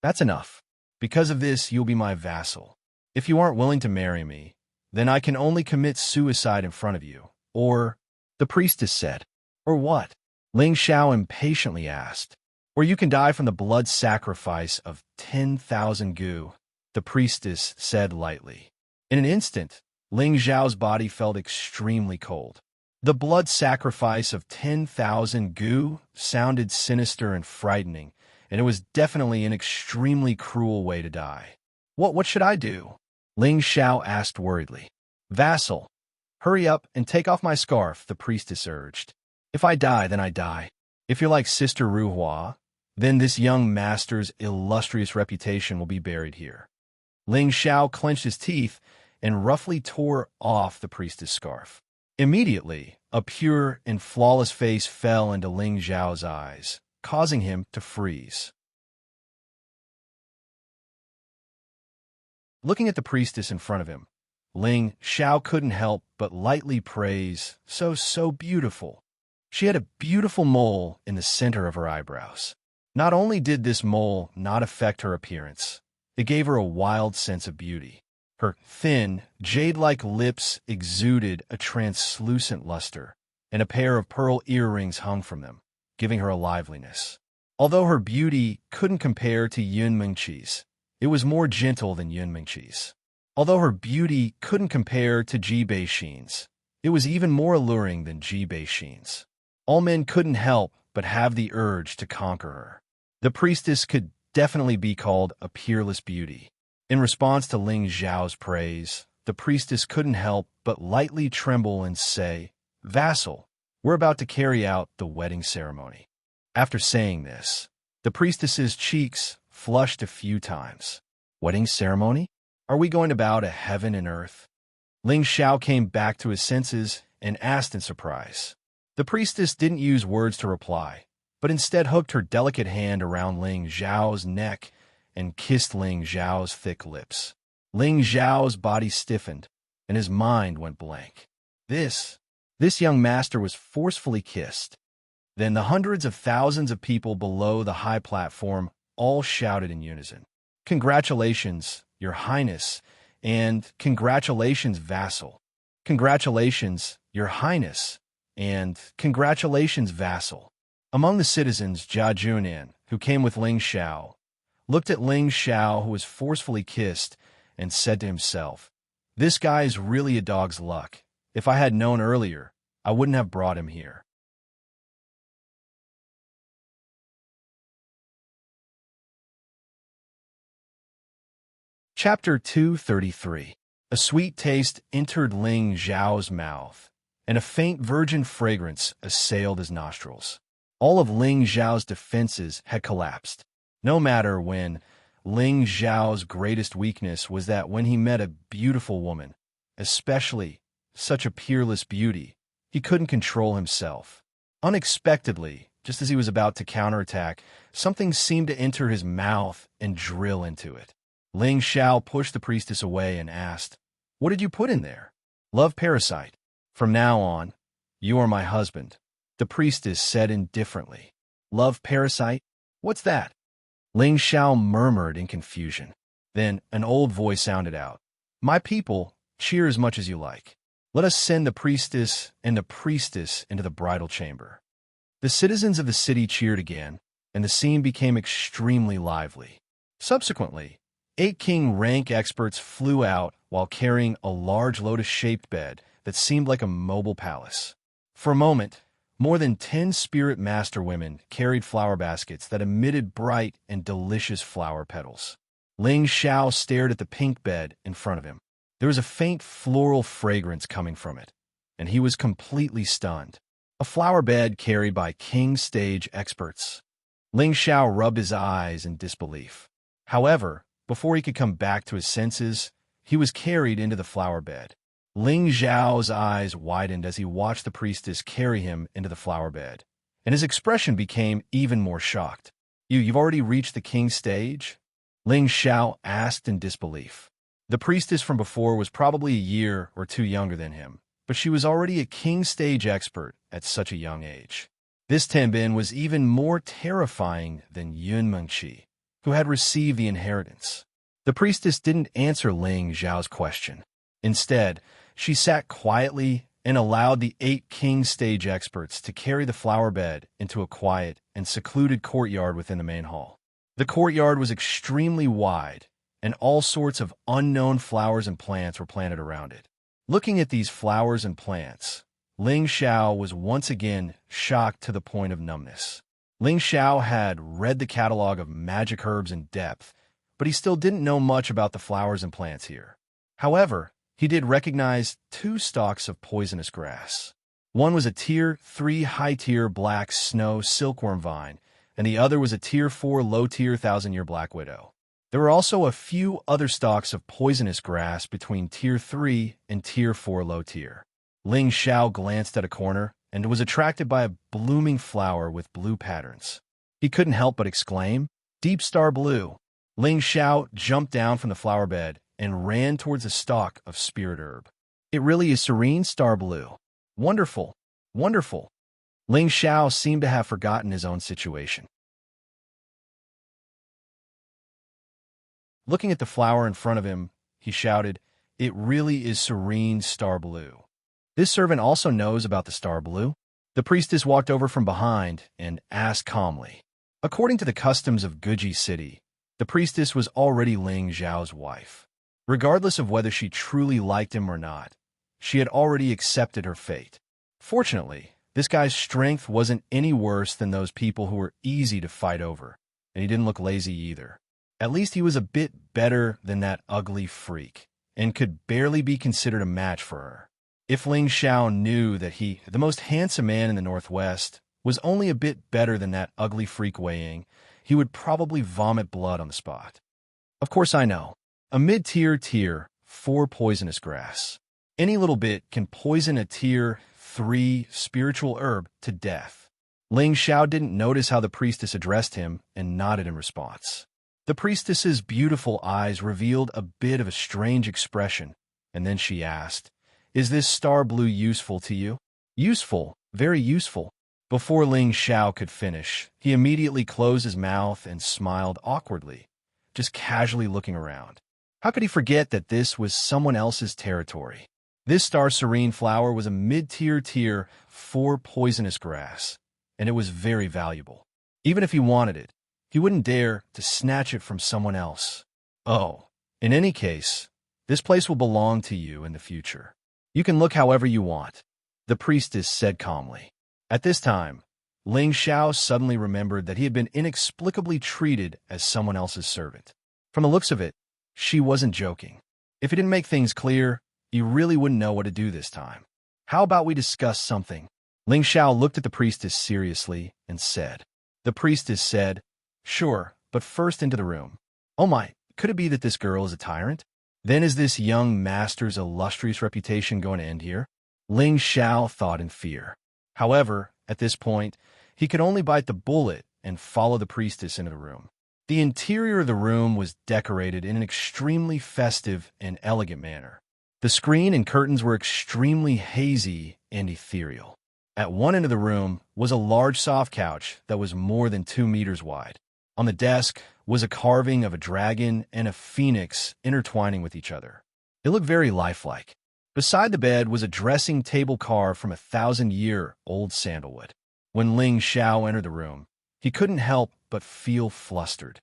[SPEAKER 1] That's enough. Because of this, you'll be my vassal. If you aren't willing to marry me, then I can only commit suicide in front of you. Or," the priestess said. "Or what?" Ling Xiao impatiently asked. "Or you can die from the blood sacrifice of 10,000 gu," the priestess said lightly. In an instant, Ling Xiao's body felt extremely cold. The blood sacrifice of 10,000 gu sounded sinister and frightening, and it was definitely an extremely cruel way to die. What should I do?" Ling Xiao asked worriedly. "Vassal, hurry up and take off my scarf," the priestess urged. "If I die, then I die. If you're like Sister Ruhua, then this young master's illustrious reputation will be buried here." Ling Xiao clenched his teeth and roughly tore off the priestess' scarf. Immediately, A pure and flawless face fell into Ling Zhao's eyes, causing him to freeze. Looking at the priestess in front of him, Ling Zhao couldn't help but lightly praise, so beautiful. She had a beautiful mole in the center of her eyebrows. Not only did this mole not affect her appearance, it gave her a wild sense of beauty. Her thin, jade-like lips exuded a translucent luster, and a pair of pearl earrings hung from them, giving her a liveliness. Although her beauty couldn't compare to Yun Mengqi's, it was more gentle than Yun Mengqi's. Although her beauty couldn't compare to Ji Beixin's, it was even more alluring than Ji Beixin's. All men couldn't help but have the urge to conquer her. The priestess could definitely be called a peerless beauty. In response to Ling Zhao's praise, the priestess couldn't help but lightly tremble and say, "Vassal, we're about to carry out the wedding ceremony." After saying this, the priestess's cheeks flushed a few times. Wedding ceremony? Are we going to bow to heaven and earth? Ling Zhao came back to his senses and asked in surprise. The priestess didn't use words to reply, but instead hooked her delicate hand around Ling Zhao's neck and kissed Ling Zhao's thick lips. Ling Zhao's body stiffened, and his mind went blank. This young master was forcefully kissed. Then the hundreds of thousands of people below the high platform all shouted in unison, "Congratulations, Your Highness," and "Congratulations, Vassal." "Congratulations, Your Highness," and "Congratulations, Vassal." Among the citizens, Jia Junan, who came with Ling Zhao, looked at Ling Zhao, who was forcefully kissed, and said to himself, "This guy is really a dog's luck. If I had known earlier, I wouldn't have brought him here." Chapter 233. A sweet taste entered Ling Zhao's mouth, and a faint virgin fragrance assailed his nostrils. All of Ling Zhao's defenses had collapsed. No matter when, Ling Zhao's greatest weakness was that when he met a beautiful woman, especially such a peerless beauty, he couldn't control himself. Unexpectedly, just as he was about to counterattack, something seemed to enter his mouth and drill into it. Ling Zhao pushed the priestess away and asked, "What did you put in there?" "Love parasite. From now on, you are my husband," the priestess said indifferently. "Love parasite? What's that?" Ling Zhao murmured in confusion. Then an old voice sounded out, "My people, cheer as much as you like. Let us send the priestess into the bridal chamber." The citizens of the city cheered again, and the scene became extremely lively. Subsequently, 8 king rank experts flew out while carrying a large lotus-shaped bed that seemed like a mobile palace. For a moment, more than 10 spirit master women carried flower baskets that emitted bright and delicious flower petals. Ling Zhao stared at the pink bed in front of him. There was a faint floral fragrance coming from it, and he was completely stunned. A flower bed carried by king stage experts. Ling Zhao rubbed his eyes in disbelief. However, before he could come back to his senses, he was carried into the flower bed. Ling Zhao's eyes widened as he watched the priestess carry him into the flower bed, and his expression became even more shocked. You've already reached the king stage?" Ling Zhao asked in disbelief. The priestess from before was probably a year or two younger than him, but she was already a king stage expert at such a young age. This Tenbin was even more terrifying than Yun Mengqi, who had received the inheritance. The priestess didn't answer Ling Zhao's question. Instead, she sat quietly and allowed the 8 king stage experts to carry the flower bed into a quiet and secluded courtyard within the main hall. The courtyard was extremely wide, and all sorts of unknown flowers and plants were planted around it. Looking at these flowers and plants, Ling Zhao was once again shocked to the point of numbness. Ling Zhao had read the catalog of magic herbs in depth, but he still didn't know much about the flowers and plants here. However, he did recognize 2 stalks of poisonous grass. One was a Tier 3 high-tier black snow silkworm vine, and the other was a Tier 4 low-tier thousand-year black widow. There were also a few other stalks of poisonous grass between Tier 3 and Tier 4 low-tier. Ling Xiao glanced at a corner and was attracted by a blooming flower with blue patterns. He couldn't help but exclaim, "Deep star blue." Ling Xiao jumped down from the flower bed and ran towards a stalk of spirit herb. "It really is serene star blue. Wonderful, wonderful." Ling Xiao seemed to have forgotten his own situation. Looking at the flower in front of him, he shouted, "It really is serene star blue." This servant also knows about the star blue. The priestess walked over from behind and asked calmly. According to the customs of Guji City, the priestess was already Ling Xiao's wife. Regardless of whether she truly liked him or not, she had already accepted her fate. Fortunately, this guy's strength wasn't any worse than those people who were easy to fight over, and he didn't look lazy either. At least he was a bit better than that ugly freak, and could barely be considered a match for her. If Ling Xiao knew that he, the most handsome man in the Northwest, was only a bit better than that ugly freak Wei Ying, he would probably vomit blood on the spot. Of course I know. A mid-tier 4 poisonous grass. Any little bit can poison a tier 3 spiritual herb to death. Ling Xiao didn't notice how the priestess addressed him and nodded in response. The priestess's beautiful eyes revealed a bit of a strange expression, and then she asked, "Is this star blue useful to you?" "Useful, very useful." Before Ling Xiao could finish, he immediately closed his mouth and smiled awkwardly, just casually looking around. How could he forget that this was someone else's territory? This star serene flower was a mid-tier 4 poisonous grass, and it was very valuable. Even if he wanted it, he wouldn't dare to snatch it from someone else. Oh, in any case, this place will belong to you in the future. You can look however you want, the priestess said calmly. At this time, Ling Xiao suddenly remembered that he had been inexplicably treated as someone else's servant. From the looks of it, she wasn't joking. If he didn't make things clear, he really wouldn't know what to do this time. "How about we discuss something?" Ling Xiao looked at the priestess seriously and said. The priestess said, "Sure, but first into the room." Oh my, could it be that this girl is a tyrant? Then is this young master's illustrious reputation going to end here? Ling Xiao thought in fear. However, at this point, he could only bite the bullet and follow the priestess into the room. The interior of the room was decorated in an extremely festive and elegant manner. The screen and curtains were extremely hazy and ethereal. At one end of the room was a large soft couch that was more than 2 meters wide. On the desk was a carving of a dragon and a phoenix intertwining with each other. It looked very lifelike. Beside the bed was a dressing table carved from 1,000-year-old sandalwood. When Ling Xiao entered the room, he couldn't help but feel flustered.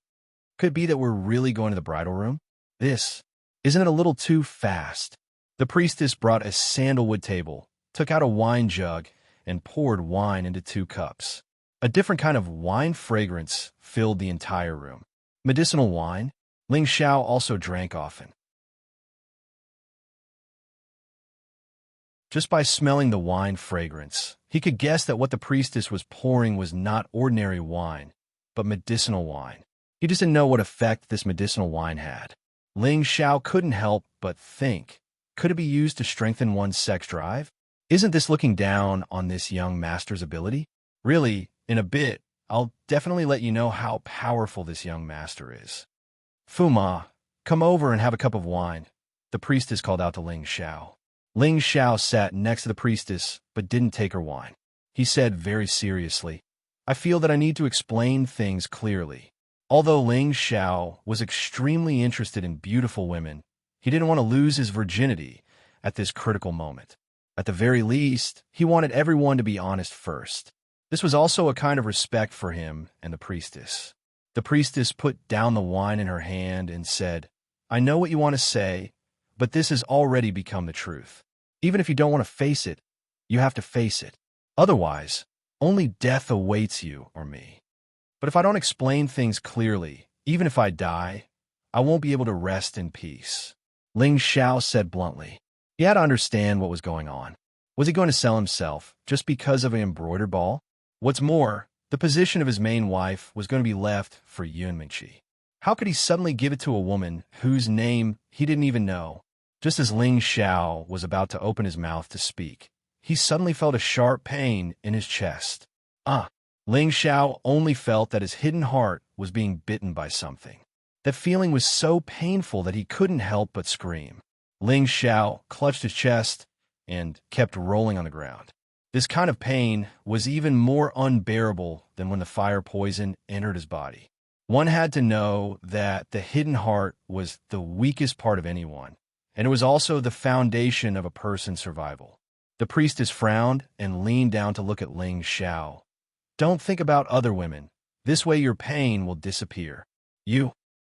[SPEAKER 1] Could it be that we're really going to the bridal room? Isn't it a little too fast? The priestess brought a sandalwood table, took out a wine jug, and poured wine into 2 cups. A different kind of wine fragrance filled the entire room. Medicinal wine? Ling Xiao also drank often. Just by smelling the wine fragrance, he could guess that what the priestess was pouring was not ordinary wine, but medicinal wine. He just didn't know what effect this medicinal wine had. Ling Xiao couldn't help but think, could it be used to strengthen one's sex drive? Isn't this looking down on this young master's ability? Really, in a bit, I'll definitely let you know how powerful this young master is. "Fuma, come over and have a cup of wine," the priestess called out to Ling Xiao. Ling Xiao sat next to the priestess, but didn't take her wine. He said very seriously, "I feel that I need to explain things clearly." Although Ling Xiao was extremely interested in beautiful women, he didn't want to lose his virginity at this critical moment. At the very least, he wanted everyone to be honest first. This was also a kind of respect for him and the priestess. The priestess put down the wine in her hand and said, "I know what you want to say, but this has already become the truth. Even if you don't want to face it, you have to face it. Otherwise, only death awaits you or me. But if I don't explain things clearly, even if I die, I won't be able to rest in peace." Ling Xiao said bluntly. He had to understand what was going on. Was he going to sell himself just because of an embroidered ball? What's more, the position of his main wife was going to be left for Yunminchi. How could he suddenly give it to a woman whose name he didn't even know? Just as Ling Xiao was about to open his mouth to speak, he suddenly felt a sharp pain in his chest. Ah! Ling Xiao only felt that his hidden heart was being bitten by something. That feeling was so painful that he couldn't help but scream. Ling Xiao clutched his chest and kept rolling on the ground. This kind of pain was even more unbearable than when the fire poison entered his body. One had to know that the hidden heart was the weakest part of anyone, and it was also the foundation of a person's survival. The priestess frowned and leaned down to look at Ling Xiao. Don't think about other women. This way your pain will disappear.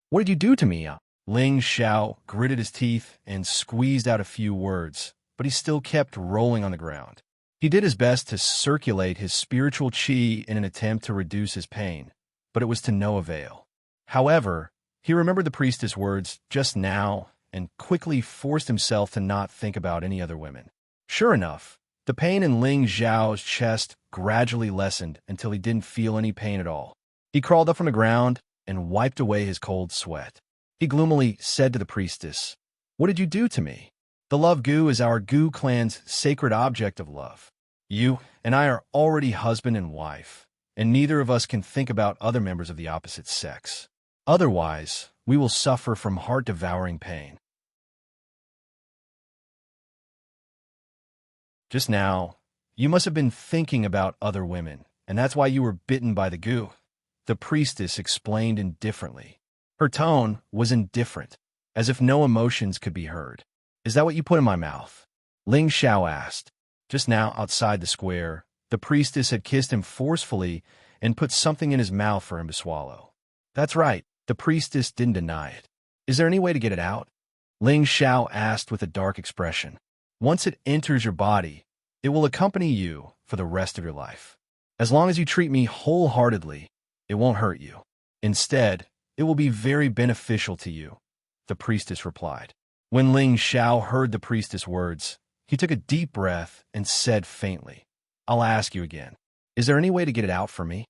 [SPEAKER 1] What did you do to me? Ling Xiao gritted his teeth and squeezed out a few words, but he still kept rolling on the ground. He did his best to circulate his spiritual qi in an attempt to reduce his pain, but it was to no avail. However, he remembered the priestess' words just now and quickly forced himself to not think about any other women. Sure enough, the pain in Ling Xiao's chest gradually lessened until he didn't feel any pain at all. He crawled up from the ground and wiped away his cold sweat. He gloomily said to the priestess, "What did you do to me? The love gu is our gu clan's sacred object of love. You and I are already husband and wife, and neither of us can think about other members of the opposite sex. Otherwise, we will suffer from heart-devouring pain." Just now, you must have been thinking about other women, and that's why you were bitten by the gu, the priestess explained indifferently. Her tone was indifferent, as if no emotions could be heard. "Is that what you put in my mouth?" Ling Xiao asked. Just now, outside the square, the priestess had kissed him forcefully and put something in his mouth for him to swallow. "That's right," the priestess didn't deny it. "Is there any way to get it out?" Ling Xiao asked with a dark expression. "Once it enters your body, it will accompany you for the rest of your life. As long as you treat me wholeheartedly, it won't hurt you. Instead, it will be very beneficial to you," the priestess replied. When Ling Xiao heard the priestess' words, he took a deep breath and said faintly, "I'll ask you again. Is there any way to get it out for me?"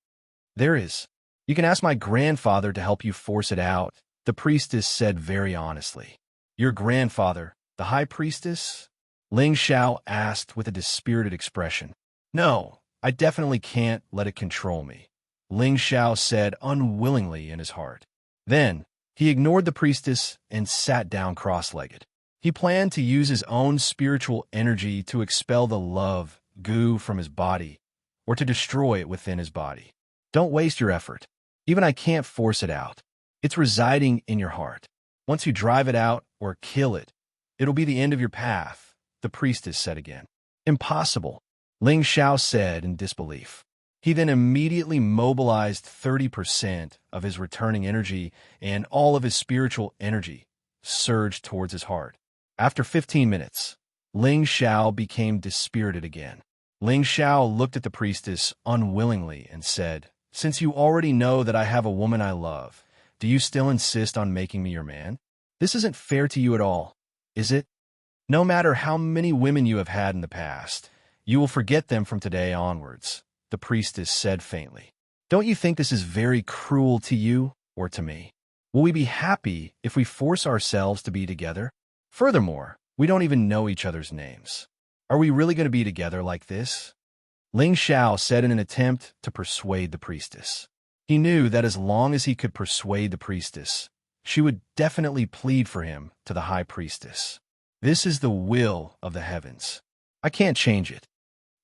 [SPEAKER 1] "There is. You can ask my grandfather to help you force it out," the priestess said very honestly. "Your grandfather, the high priestess?" Ling Xiao asked with a dispirited expression. "No, I definitely can't let it control me," Ling Xiao said unwillingly in his heart. Then, he ignored the priestess and sat down cross-legged. He planned to use his own spiritual energy to expel the love gu from his body, or to destroy it within his body. "Don't waste your effort. Even I can't force it out. It's residing in your heart. Once you drive it out or kill it, it'll be the end of your path," the priestess said again. "Impossible," Ling Xiao said in disbelief. He then immediately mobilized 30% of his returning energy, and all of his spiritual energy surged towards his heart. After 15 minutes, Ling Xiao became dispirited again. Ling Xiao looked at the priestess unwillingly and said, "Since you already know that I have a woman I love, do you still insist on making me your man? This isn't fair to you at all, is it? No matter how many women you have had in the past, you will forget them from today onwards," the priestess said faintly. "Don't you think this is very cruel to you or to me? Will we be happy if we force ourselves to be together? Furthermore, we don't even know each other's names. Are we really going to be together like this?" Ling Xiao said in an attempt to persuade the priestess. He knew that as long as he could persuade the priestess, she would definitely plead for him to the high priestess. "This is the will of the heavens. I can't change it."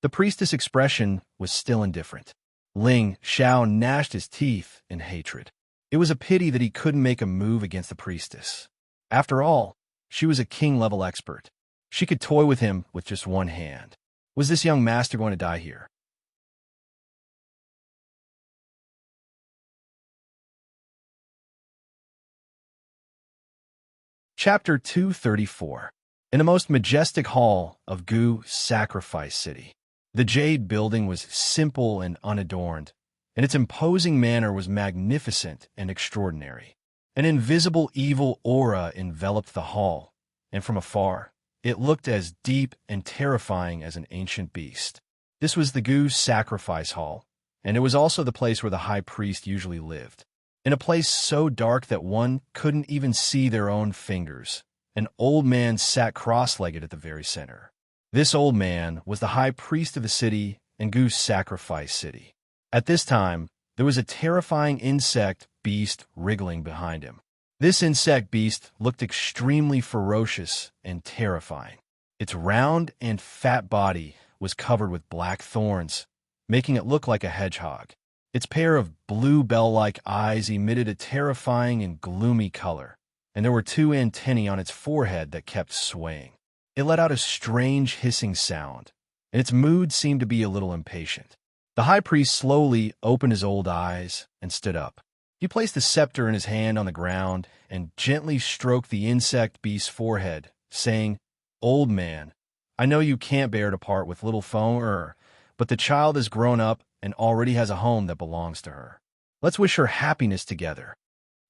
[SPEAKER 1] The priestess' expression was still indifferent. Ling Xiao gnashed his teeth in hatred. It was a pity that he couldn't make a move against the priestess. After all, she was a king-level expert. She could toy with him with just one hand. Was this young master going to die here? Chapter 234. In a most majestic hall of Gu Sacrifice City. The Jade Building was simple and unadorned, and its imposing manner was magnificent and extraordinary. An invisible evil aura enveloped the hall, and from afar, it looked as deep and terrifying as an ancient beast. This was the Gu Sacrifice Hall, and it was also the place where the high priest usually lived. In a place so dark that one couldn't even see their own fingers, an old man sat cross-legged at the very center. This old man was the high priest of the city and goose sacrifice city. At this time, there was a terrifying insect beast wriggling behind him. This insect beast looked extremely ferocious and terrifying. Its round and fat body was covered with black thorns, making it look like a hedgehog. Its pair of blue bell-like eyes emitted a terrifying and gloomy color, and there were two antennae on its forehead that kept swaying. It let out a strange hissing sound, and its mood seemed to be a little impatient. The high priest slowly opened his old eyes and stood up. He placed the scepter in his hand on the ground and gently stroked the insect beast's forehead, saying, "Old man, I know you can't bear to part with little Foer, but the child has grown up and already has a home that belongs to her. Let's wish her happiness together."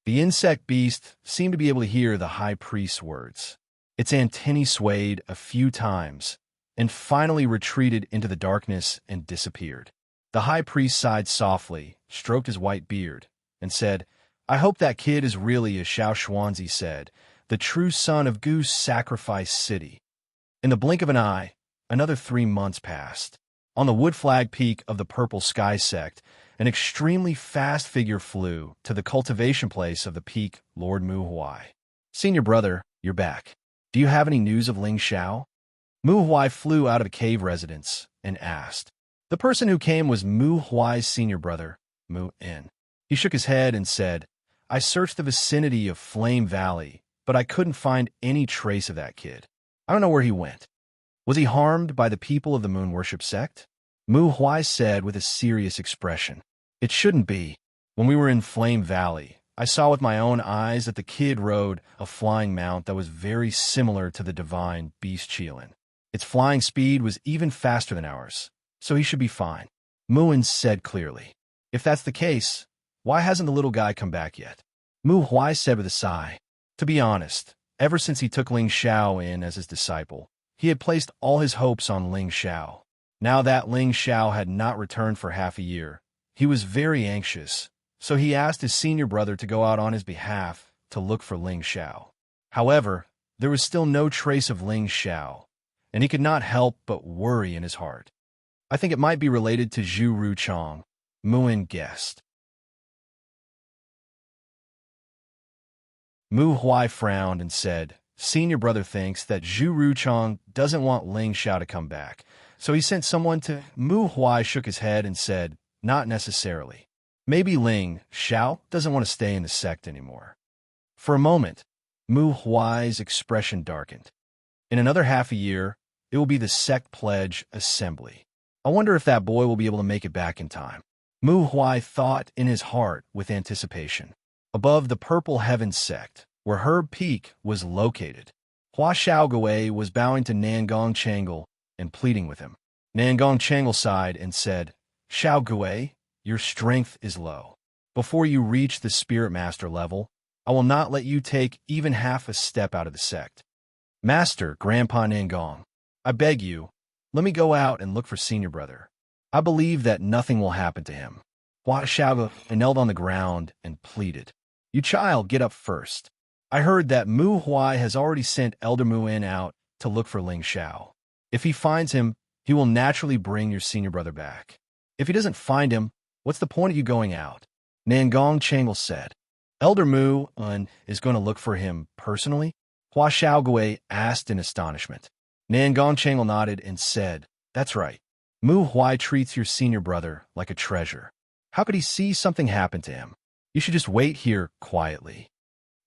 [SPEAKER 1] The insect beast seemed to be able to hear the high priest's words. Its antennae swayed a few times and finally retreated into the darkness and disappeared. The high priest sighed softly, stroked his white beard, and said, "I hope that kid is really, as Xiao Xuanzi said, the true son of Goose Sacrifice City." In the blink of an eye, another 3 months passed. On the wood flag peak of the Purple Sky Sect, an extremely fast figure flew to the cultivation place of the peak, Lord Mu Huai. "Senior brother, you're back. Do you have any news of Ling Xiao?" Mu Huai flew out of the cave residence and asked. The person who came was Mu Huai's senior brother, Mu En. He shook his head and said, "I searched the vicinity of Flame Valley, but I couldn't find any trace of that kid. I don't know where he went. Was he harmed by the people of the Moon Worship Sect?" Mu Huai said with a serious expression, "It shouldn't be. When we were in Flame Valley, I saw with my own eyes that the kid rode a flying mount that was very similar to the divine beast Qilin. Its flying speed was even faster than ours, so he should be fine." Muin said clearly, "If that's the case, why hasn't the little guy come back yet?" Mu Huai said with a sigh, "To be honest, ever since he took Ling Xiao in as his disciple, he had placed all his hopes on Ling Xiao. Now that Ling Xiao had not returned for half a year, he was very anxious, so he asked his senior brother to go out on his behalf to look for Ling Xiao. However, there was still no trace of Ling Xiao, and he could not help but worry in his heart. I think it might be related to Zhu Ruchong," Muin guessed. Mu Huai frowned and said, "Senior brother thinks that Zhu Ruchong doesn't want Ling Xiao to come back, so he sent someone to—" Mu Huai shook his head and said, "Not necessarily. Maybe Ling Xiao doesn't want to stay in the sect anymore." For a moment, Mu Huai's expression darkened. In another half a year, it will be the sect pledge assembly. I wonder if that boy will be able to make it back in time. Mu Huai thought in his heart with anticipation. Above the Purple Heaven sect, where Herb Peak was located, Hua Xiaogui was bowing to Nangong Changle and pleading with him. Nangong Changle sighed and said, "Xiaogui, your strength is low. Before you reach the Spirit Master level, I will not let you take even half a step out of the sect. Master, Grandpa Nangong, I beg you, let me go out and look for senior brother. I believe that nothing will happen to him." Hua Xiaogui knelt on the ground and pleaded, "You child, get up first. I heard that Mu Huai has already sent Elder Muin out to look for Ling Xiao. If he finds him, he will naturally bring your senior brother back. If he doesn't find him, what's the point of you going out?" Nangong Changle said. "Elder Muin is going to look for him personally?" Hua Xiaogui asked in astonishment. Nangong Changle nodded and said, "That's right. Mu Huai treats your senior brother like a treasure. How could he see something happen to him? You should just wait here quietly."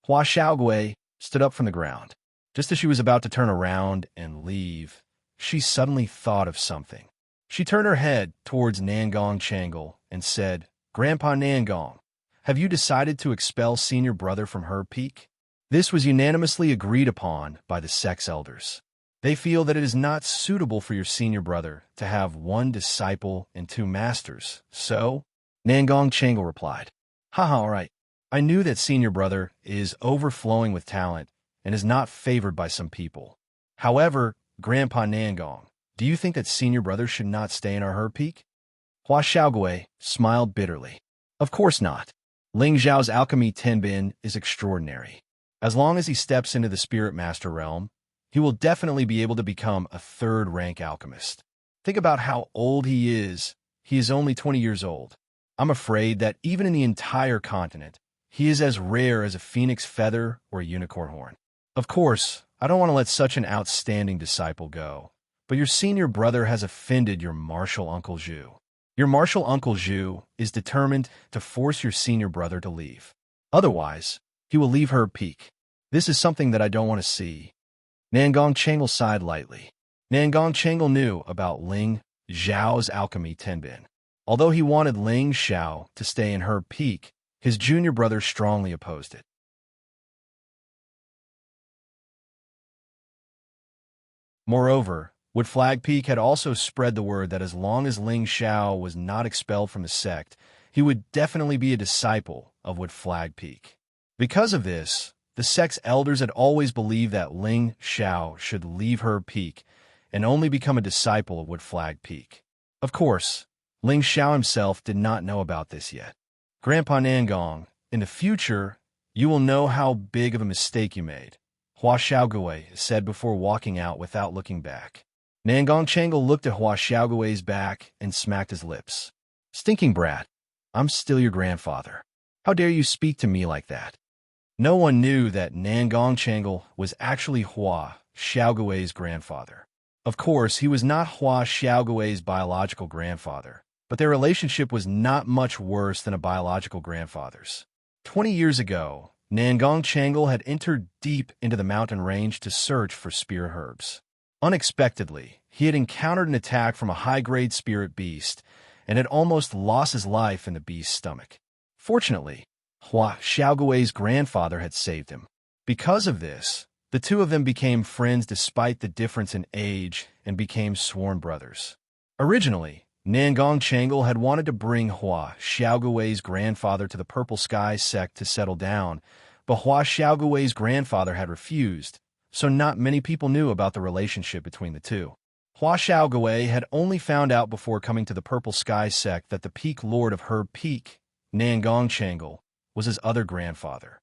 [SPEAKER 1] Hua Xiaogui stood up from the ground. Just as she was about to turn around and leave, she suddenly thought of something. She turned her head towards Nangong Changle and said, "Grandpa Nangong, have you decided to expel senior brother from Herb Peak?" This was unanimously agreed upon by the sect's elders. They feel that it is not suitable for your senior brother to have one disciple and 2 masters, so Nangong Changle replied, "Haha, all right. I knew that senior brother is overflowing with talent and is not favored by some people. However, Grandpa Nangong, do you think that senior brother should not stay in our Herb Peak?" Hua Xiaogui smiled bitterly. "Of course not. Ling Zhao's alchemy Tenbin is extraordinary. As long as he steps into the Spirit Master realm, he will definitely be able to become a third-rank alchemist. Think about how old he is. He is only 20 years old. I'm afraid that even in the entire continent, he is as rare as a phoenix feather or a unicorn horn. Of course, I don't want to let such an outstanding disciple go, but your senior brother has offended your martial Uncle Zhu. Your martial Uncle Zhu is determined to force your senior brother to leave. Otherwise, he will leave her peak. This is something that I don't want to see. Nangong Chengle sighed lightly. Nangong Chengle knew about Ling Zhao's alchemy Tenbin. Although he wanted Ling Zhao to stay in her peak, his junior brother strongly opposed it. Moreover, Wood Flag Peak had also spread the word that as long as Ling Zhao was not expelled from the sect, he would definitely be a disciple of Wood Flag Peak. Because of this, the sect's elders had always believed that Ling Zhao should leave her peak and only become a disciple of Wood Flag Peak. Of course, Ling Zhao himself did not know about this yet. Grandpa Nangong, in the future, you will know how big of a mistake you made, Hua Xiaogui said before walking out without looking back. Nangong Chengle looked at Hua Xiaogui's back and smacked his lips. Stinking brat, I'm still your grandfather. How dare you speak to me like that? No one knew that Nangong Chengle was actually Hua Xiaogui's grandfather. Of course, he was not Hua Xiaogui's biological grandfather, but their relationship was not much worse than a biological grandfather's. 20 years ago, Nangong Chengle had entered deep into the mountain range to search for spear herbs. Unexpectedly, he had encountered an attack from a high-grade spirit beast and had almost lost his life in the beast's stomach. Fortunately, Hua Xiaogui's grandfather had saved him. Because of this, the two of them became friends despite the difference in age and became sworn brothers. Originally, Nangong Chengle had wanted to bring Hua Xiaogui's grandfather to the Purple Sky sect to settle down, but Hua Xiaogui's grandfather had refused, so not many people knew about the relationship between the two. Hua Xiaogui had only found out before coming to the Purple Sky sect that the peak lord of her peak, Nangong Chengle, was his other grandfather.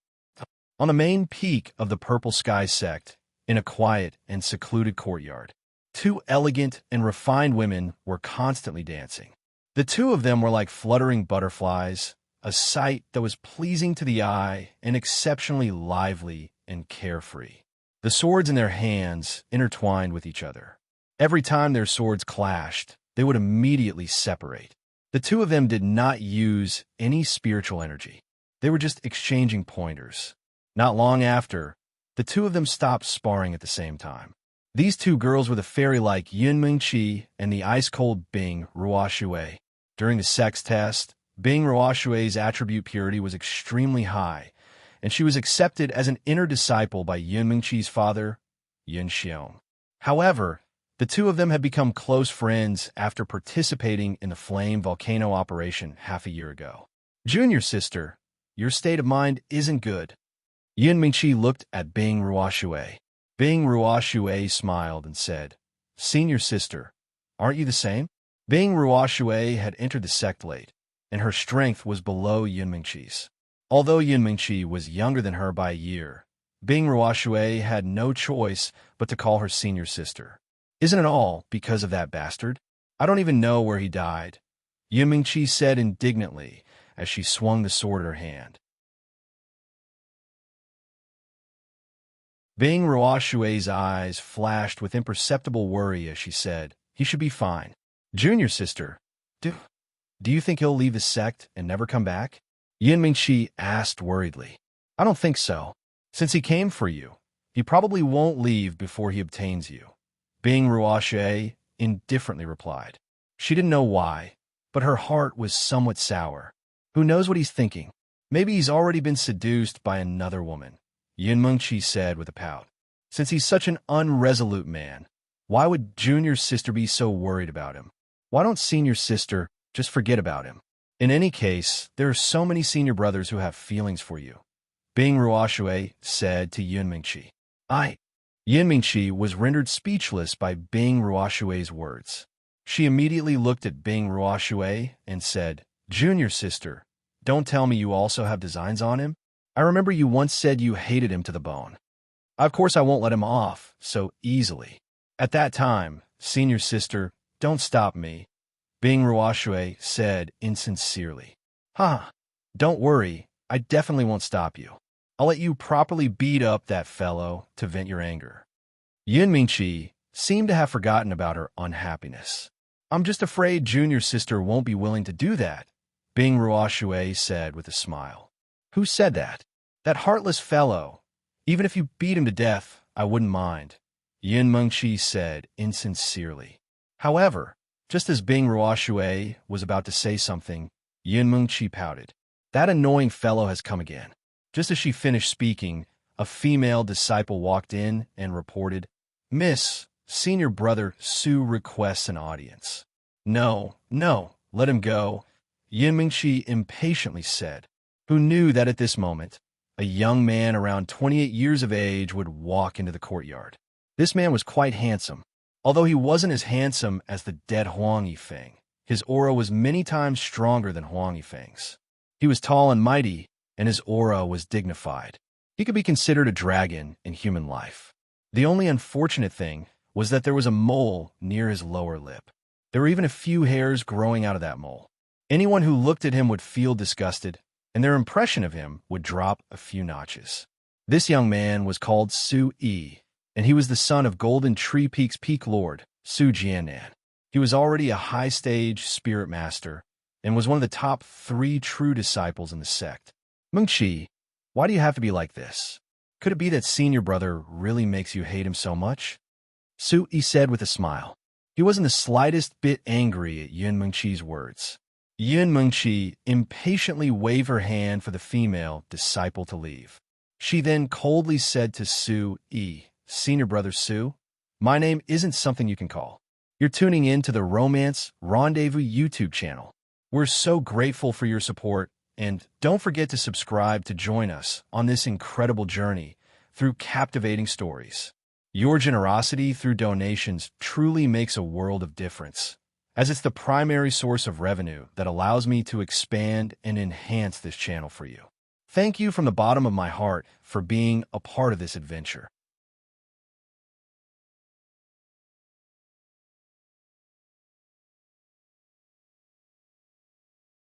[SPEAKER 1] On the main peak of the Purple Sky sect, in a quiet and secluded courtyard, two elegant and refined women were constantly dancing. The two of them were like fluttering butterflies, a sight that was pleasing to the eye and exceptionally lively and carefree. The swords in their hands intertwined with each other. Every time their swords clashed, they would immediately separate. The two of them did not use any spiritual energy. They were just exchanging pointers. Not long after, the two of them stopped sparring at the same time. These two girls were the fairy-like Yunming Qi and the ice-cold Bing Ruoshui. During the sex test, Bing Ruoshui's attribute purity was extremely high, and she was accepted as an inner disciple by Yunming Qi's father, Yun Xiong. However, the two of them had become close friends after participating in the Flame Volcano operation half a year ago. Junior sister, your state of mind isn't good. Yunming Qi looked at Bing Ruoshui. Bing Ruoshui smiled and said, Senior sister, aren't you the same? Bing Ruoshui had entered the sect late, and her strength was below Yunming Qi's. Although Yunming Qi was younger than her by a year, Bing Ruoshui had no choice but to call her senior sister. Isn't it all because of that bastard? I don't even know where he died, Yunming Qi said indignantly as she swung the sword in her hand. Bing Ruoshui's eyes flashed with imperceptible worry as she said, He should be fine. Junior sister, do you think he'll leave the sect and never come back? Yunming Qi asked worriedly. I don't think so. Since he came for you, he probably won't leave before he obtains you. Bing Ruoshui indifferently replied. She didn't know why, but her heart was somewhat sour. Who knows what he's thinking? Maybe he's already been seduced by another woman, Yunming Qi said with a pout. Since he's such an unresolute man, why would junior sister be so worried about him? Why don't senior sister just forget about him? In any case, there are so many senior brothers who have feelings for you, Bing Ruoshui said to Yunming Qi. Yunming Qi was rendered speechless by Bing Ruoshui's words. She immediately looked at Bing Ruoshui and said, Junior sister, don't tell me you also have designs on him? I remember you once said you hated him to the bone. Of course I won't let him off so easily. At that time, senior sister, don't stop me, Bing Ruoxue said insincerely. Huh, don't worry, I definitely won't stop you. I'll let you properly beat up that fellow to vent your anger. Yun Mingqi seemed to have forgotten about her unhappiness. I'm just afraid junior sister won't be willing to do that, Bing Ruoxue said with a smile. Who said that? That heartless fellow. Even if you beat him to death, I wouldn't mind, Yun Mingqi said insincerely. However, just as Bing Ruoxue was about to say something, Yun Mingqi pouted. That annoying fellow has come again. Just as she finished speaking, a female disciple walked in and reported, Miss, senior brother Su requests an audience. No, let him go, Yun Mingqi impatiently said, who knew that at this moment, a young man around 28 years of age would walk into the courtyard. This man was quite handsome. Although he wasn't as handsome as the dead Huang Yifeng, his aura was many times stronger than Huang Yifeng's. He was tall and mighty, and his aura was dignified. He could be considered a dragon in human life. The only unfortunate thing was that there was a mole near his lower lip. There were even a few hairs growing out of that mole. Anyone who looked at him would feel disgusted, and their impression of him would drop a few notches. This young man was called Su Yi, and he was the son of Golden Tree Peak's Peak Lord, Su Jianan. He was already a high-stage spirit master, and was one of the top 3 true disciples in the sect. Mingqi, why do you have to be like this? Could it be that senior brother really makes you hate him so much? Su Yi said with a smile. He wasn't the slightest bit angry at Yun Mingqi's words. Yun Mingqi impatiently waved her hand for the female disciple to leave. She then coldly said to Su Yi, Senior brother Su, my name isn't something you can call. You're tuning in to the Romance Rendezvous YouTube channel. We're so grateful for your support, and don't forget to subscribe to join us on this incredible journey through captivating stories. Your generosity through donations truly makes a world of difference, as it's the primary source of revenue that allows me to expand and enhance this channel for you. Thank you from the bottom of my heart for being a part of this adventure.